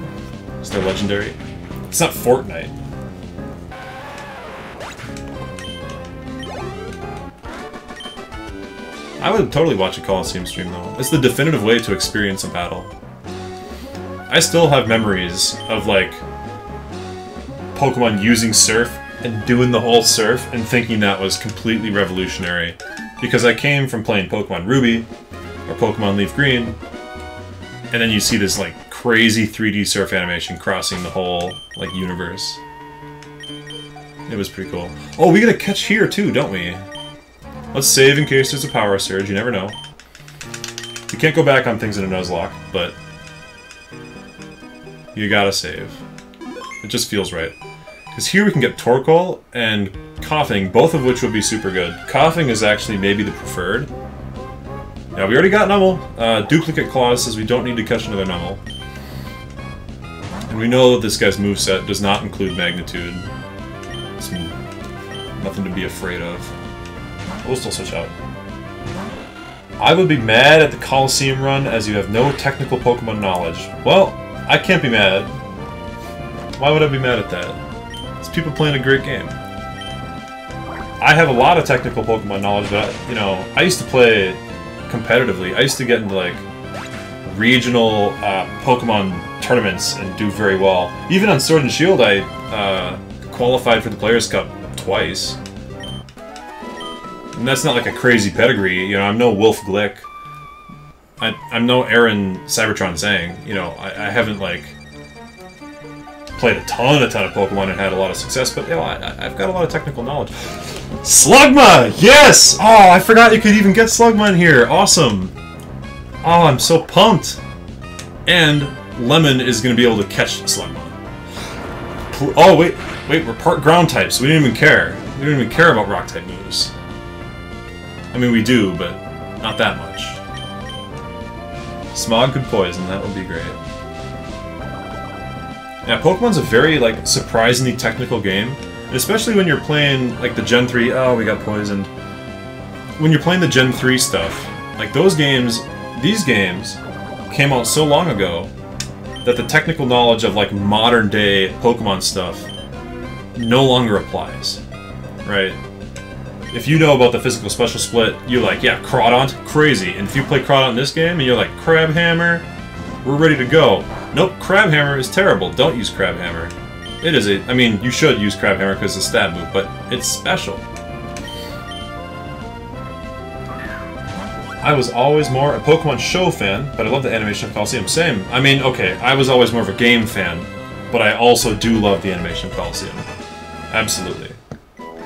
So they're legendary. It's not Fortnite. I would totally watch a Coliseum stream, though. It's the definitive way to experience a battle. I still have memories of, like, Pokemon using Surf and doing the whole Surf and thinking that was completely revolutionary. Because I came from playing Pokemon Ruby, or Pokemon Leaf Green, and then you see this, like, crazy 3D Surf animation crossing the whole, like, universe. It was pretty cool. Oh, we get a catch here, too, don't we? Let's save in case there's a power surge, you never know. You can't go back on things in a Nuzlocke, but you gotta save. It just feels right. Because here we can get Torkoal and Coughing, both of which would be super good. Coughing is actually maybe the preferred. Now, we already got Numel. Duplicate Clause says we don't need to catch another Numel. And we know that this guy's moveset does not include Magnitude. It's nothing to be afraid of. We'll still switch out. I would be mad at the Coliseum run as you have no technical Pokemon knowledge. Well, I can't be mad. Why would I be mad at that? It's people playing a great game. I have a lot of technical Pokemon knowledge, but, you know, I used to play competitively. I used to get into, like, regional Pokemon tournaments and do very well. Even on Sword and Shield, I qualified for the Players' Cup twice. And that's not like a crazy pedigree, you know, I'm no Wolf Glick. I'm no Aaron Cybertron Zhang, you know, I haven't, like, played a ton of Pokemon and had a lot of success, but, you know, I've got a lot of technical knowledge. Slugma! Yes! Oh, I forgot you could even get Slugma in here. Awesome. Oh, I'm so pumped. And Lemon is going to be able to catch Slugma. Oh, wait, we're part ground types, so we didn't even care. We don't even care about rock type moves. I mean, we do, but not that much. Smog could poison, that would be great. Yeah, Pokemon's a very, like, surprisingly technical game. And especially when you're playing, like, the Gen 3... Oh, we got poisoned. When you're playing the Gen 3 stuff, like, those games... These games came out so long ago that the technical knowledge of, like, modern-day Pokemon stuff no longer applies. Right? If you know about the physical special split, you're like, yeah, Crawdaunt, crazy. And if you play Crawdaunt in this game, and you're like, Crabhammer, we're ready to go. Nope, Crabhammer is terrible. Don't use Crabhammer. It is a... I mean, you should use Crabhammer because it's a stab move, but it's special. I was always more a Pokemon show fan, but I love the animation of Coliseum. Same. I mean, okay, I was always more of a game fan, but I also do love the animation of Coliseum. Absolutely.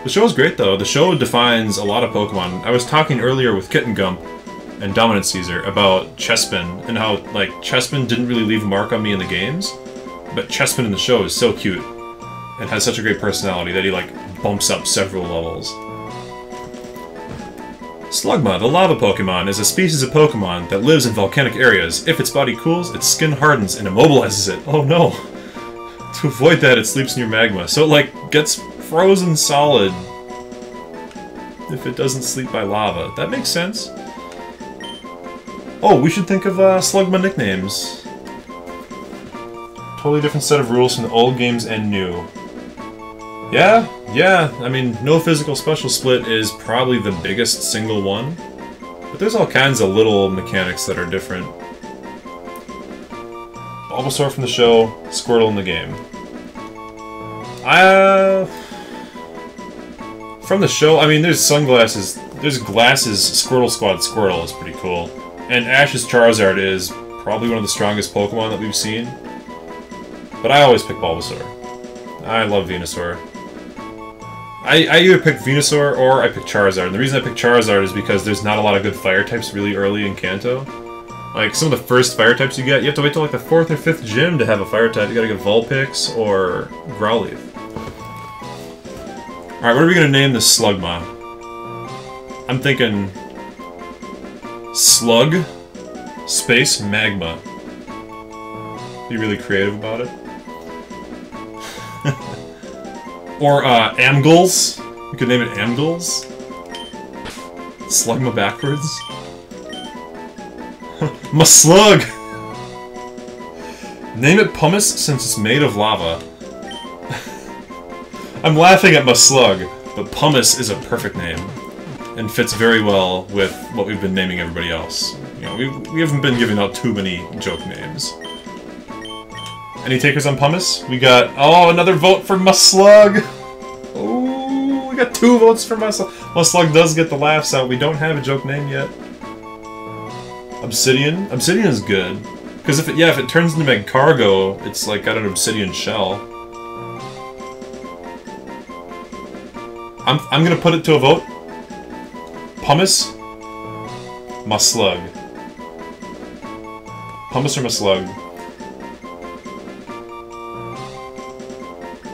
The show is great, though. The show defines a lot of Pokemon. I was talking earlier with Kitten Gump and Dominant Caesar about Chespin, and how, like, Chespin didn't really leave a mark on me in the games, but Chespin in the show is so cute, and has such a great personality that he, like, bumps up several levels. Slugma, the lava Pokemon, is a species of Pokemon that lives in volcanic areas. If its body cools, its skin hardens and immobilizes it. Oh no! To avoid that, it sleeps near magma, so it, like, gets frozen solid. if it doesn't sleep by lava. That makes sense. Oh, we should think of Slugma nicknames. Totally different set of rules from the old games and new. Yeah, I mean, no physical special split is probably the biggest single one. But there's all kinds of little mechanics that are different. Bulbasaur from the show, Squirtle in the game. From the show, I mean, there's sunglasses, there's glasses, Squirtle Squad Squirtle is pretty cool. And Ash's Charizard is probably one of the strongest Pokemon that we've seen. But I always pick Bulbasaur. I love Venusaur. I either pick Venusaur or I pick Charizard. And the reason I pick Charizard is because there's not a lot of good fire types really early in Kanto. Like, some of the first fire types you get, you have to wait till like the 4th or 5th gym to have a fire type. You gotta get Vulpix or Growlithe. Alright, what are we gonna name this Slugma? I'm thinking... Slug Space Magma. Be really creative about it. Or, Amgles. We could name it Amgles. Slugma backwards. Maslug! Name it Pumice since it's made of lava. I'm laughing at Maslug, but Pumice is a perfect name. And fits very well with what we've been naming everybody else. You know, we haven't been giving out too many joke names. Any takers on Pumice? We got... Oh, another vote for Maslug! Oh, we got 2 votes for Maslug. Maslug does get the laughs out. We don't have a joke name yet. Obsidian? Obsidian is good. Because if it turns into Magcargo, it's like got an obsidian shell. I'm gonna put it to a vote. Pumice? Maslug. Pumice or Maslug?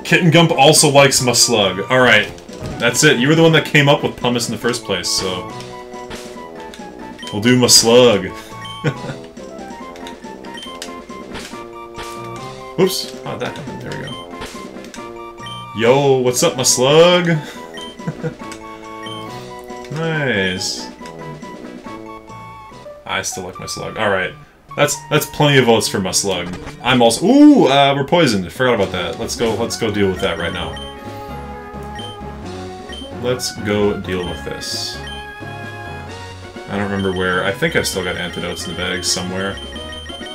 Kitten Gump also likes Maslug. Alright. That's it. You were the one that came up with Pumice in the first place, so... We'll do Maslug. Oops. How'd that happen? There we go. Yo, what's up, Maslug? Nice. I still like Maslug. Alright. That's plenty of votes for Maslug. I'm also... Ooh! We're poisoned. Forgot about that. Let's go deal with that right now. Let's go deal with this. I don't remember where. I think I've still got antidotes in the bag somewhere.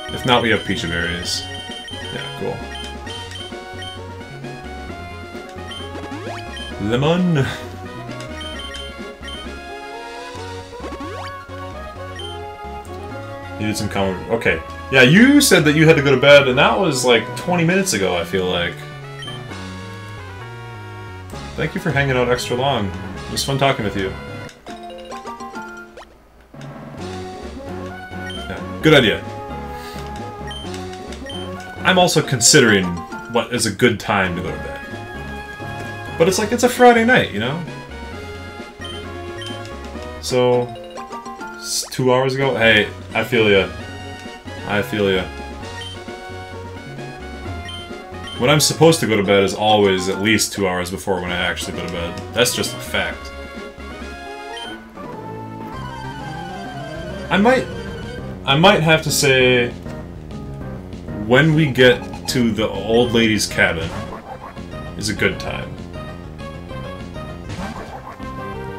If not, we have Peach Berries. Yeah, cool. Lemon! Needed some common... Okay. Yeah, you said that you had to go to bed, and that was like 20 minutes ago, I feel like. Thank you for hanging out extra long. It was fun talking with you. Yeah, good idea. I'm also considering what is a good time to go to bed. But it's like, it's a Friday night, you know? So... 2 hours ago? Hey, I feel ya. I feel ya. When I'm supposed to go to bed is always at least 2 hours before when I actually go to bed. That's just a fact. I might have to say... When we get to the old lady's cabin is a good time.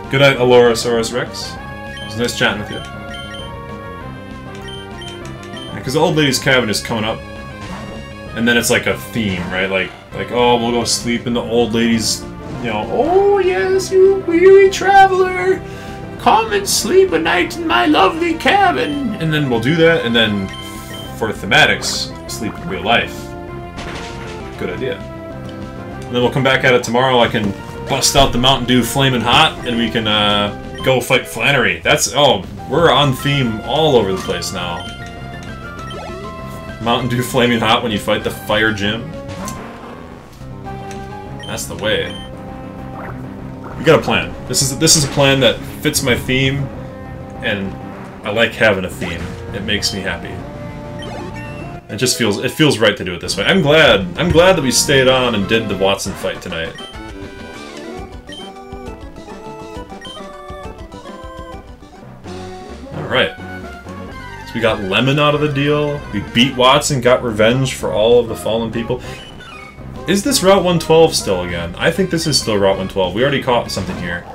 Good night, Allorasaurus Rex. It was nice chatting with you. Because the old lady's cabin is coming up, and then it's like a theme, right? Like, oh, we'll go sleep in the old lady's, you know, oh yes, you weary traveler, come and sleep a night in my lovely cabin. And then we'll do that, and then for thematics, sleep in real life. Good idea. And then we'll come back at it tomorrow. I can bust out the Mountain Dew Flamin' Hot, and we can go fight Flannery. That's, oh, we're on theme all over the place now. Mountain Dew Flaming Hot when you fight the Fire Gym. That's the way. We got a plan. This is a plan that fits my theme, and I like having a theme. It makes me happy. It feels right to do it this way. I'm glad that we stayed on and did the Watson fight tonight. Alright. So we got Lemon out of the deal. We beat Watson, got revenge for all of the fallen people. Is this Route 112 still again? I think this is still Route 112. We already caught something here.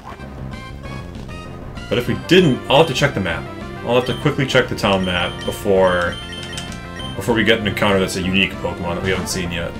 But if we didn't, I'll have to check the map. I'll have to quickly check the town map before we get an encounter that's a unique Pokemon that we haven't seen yet.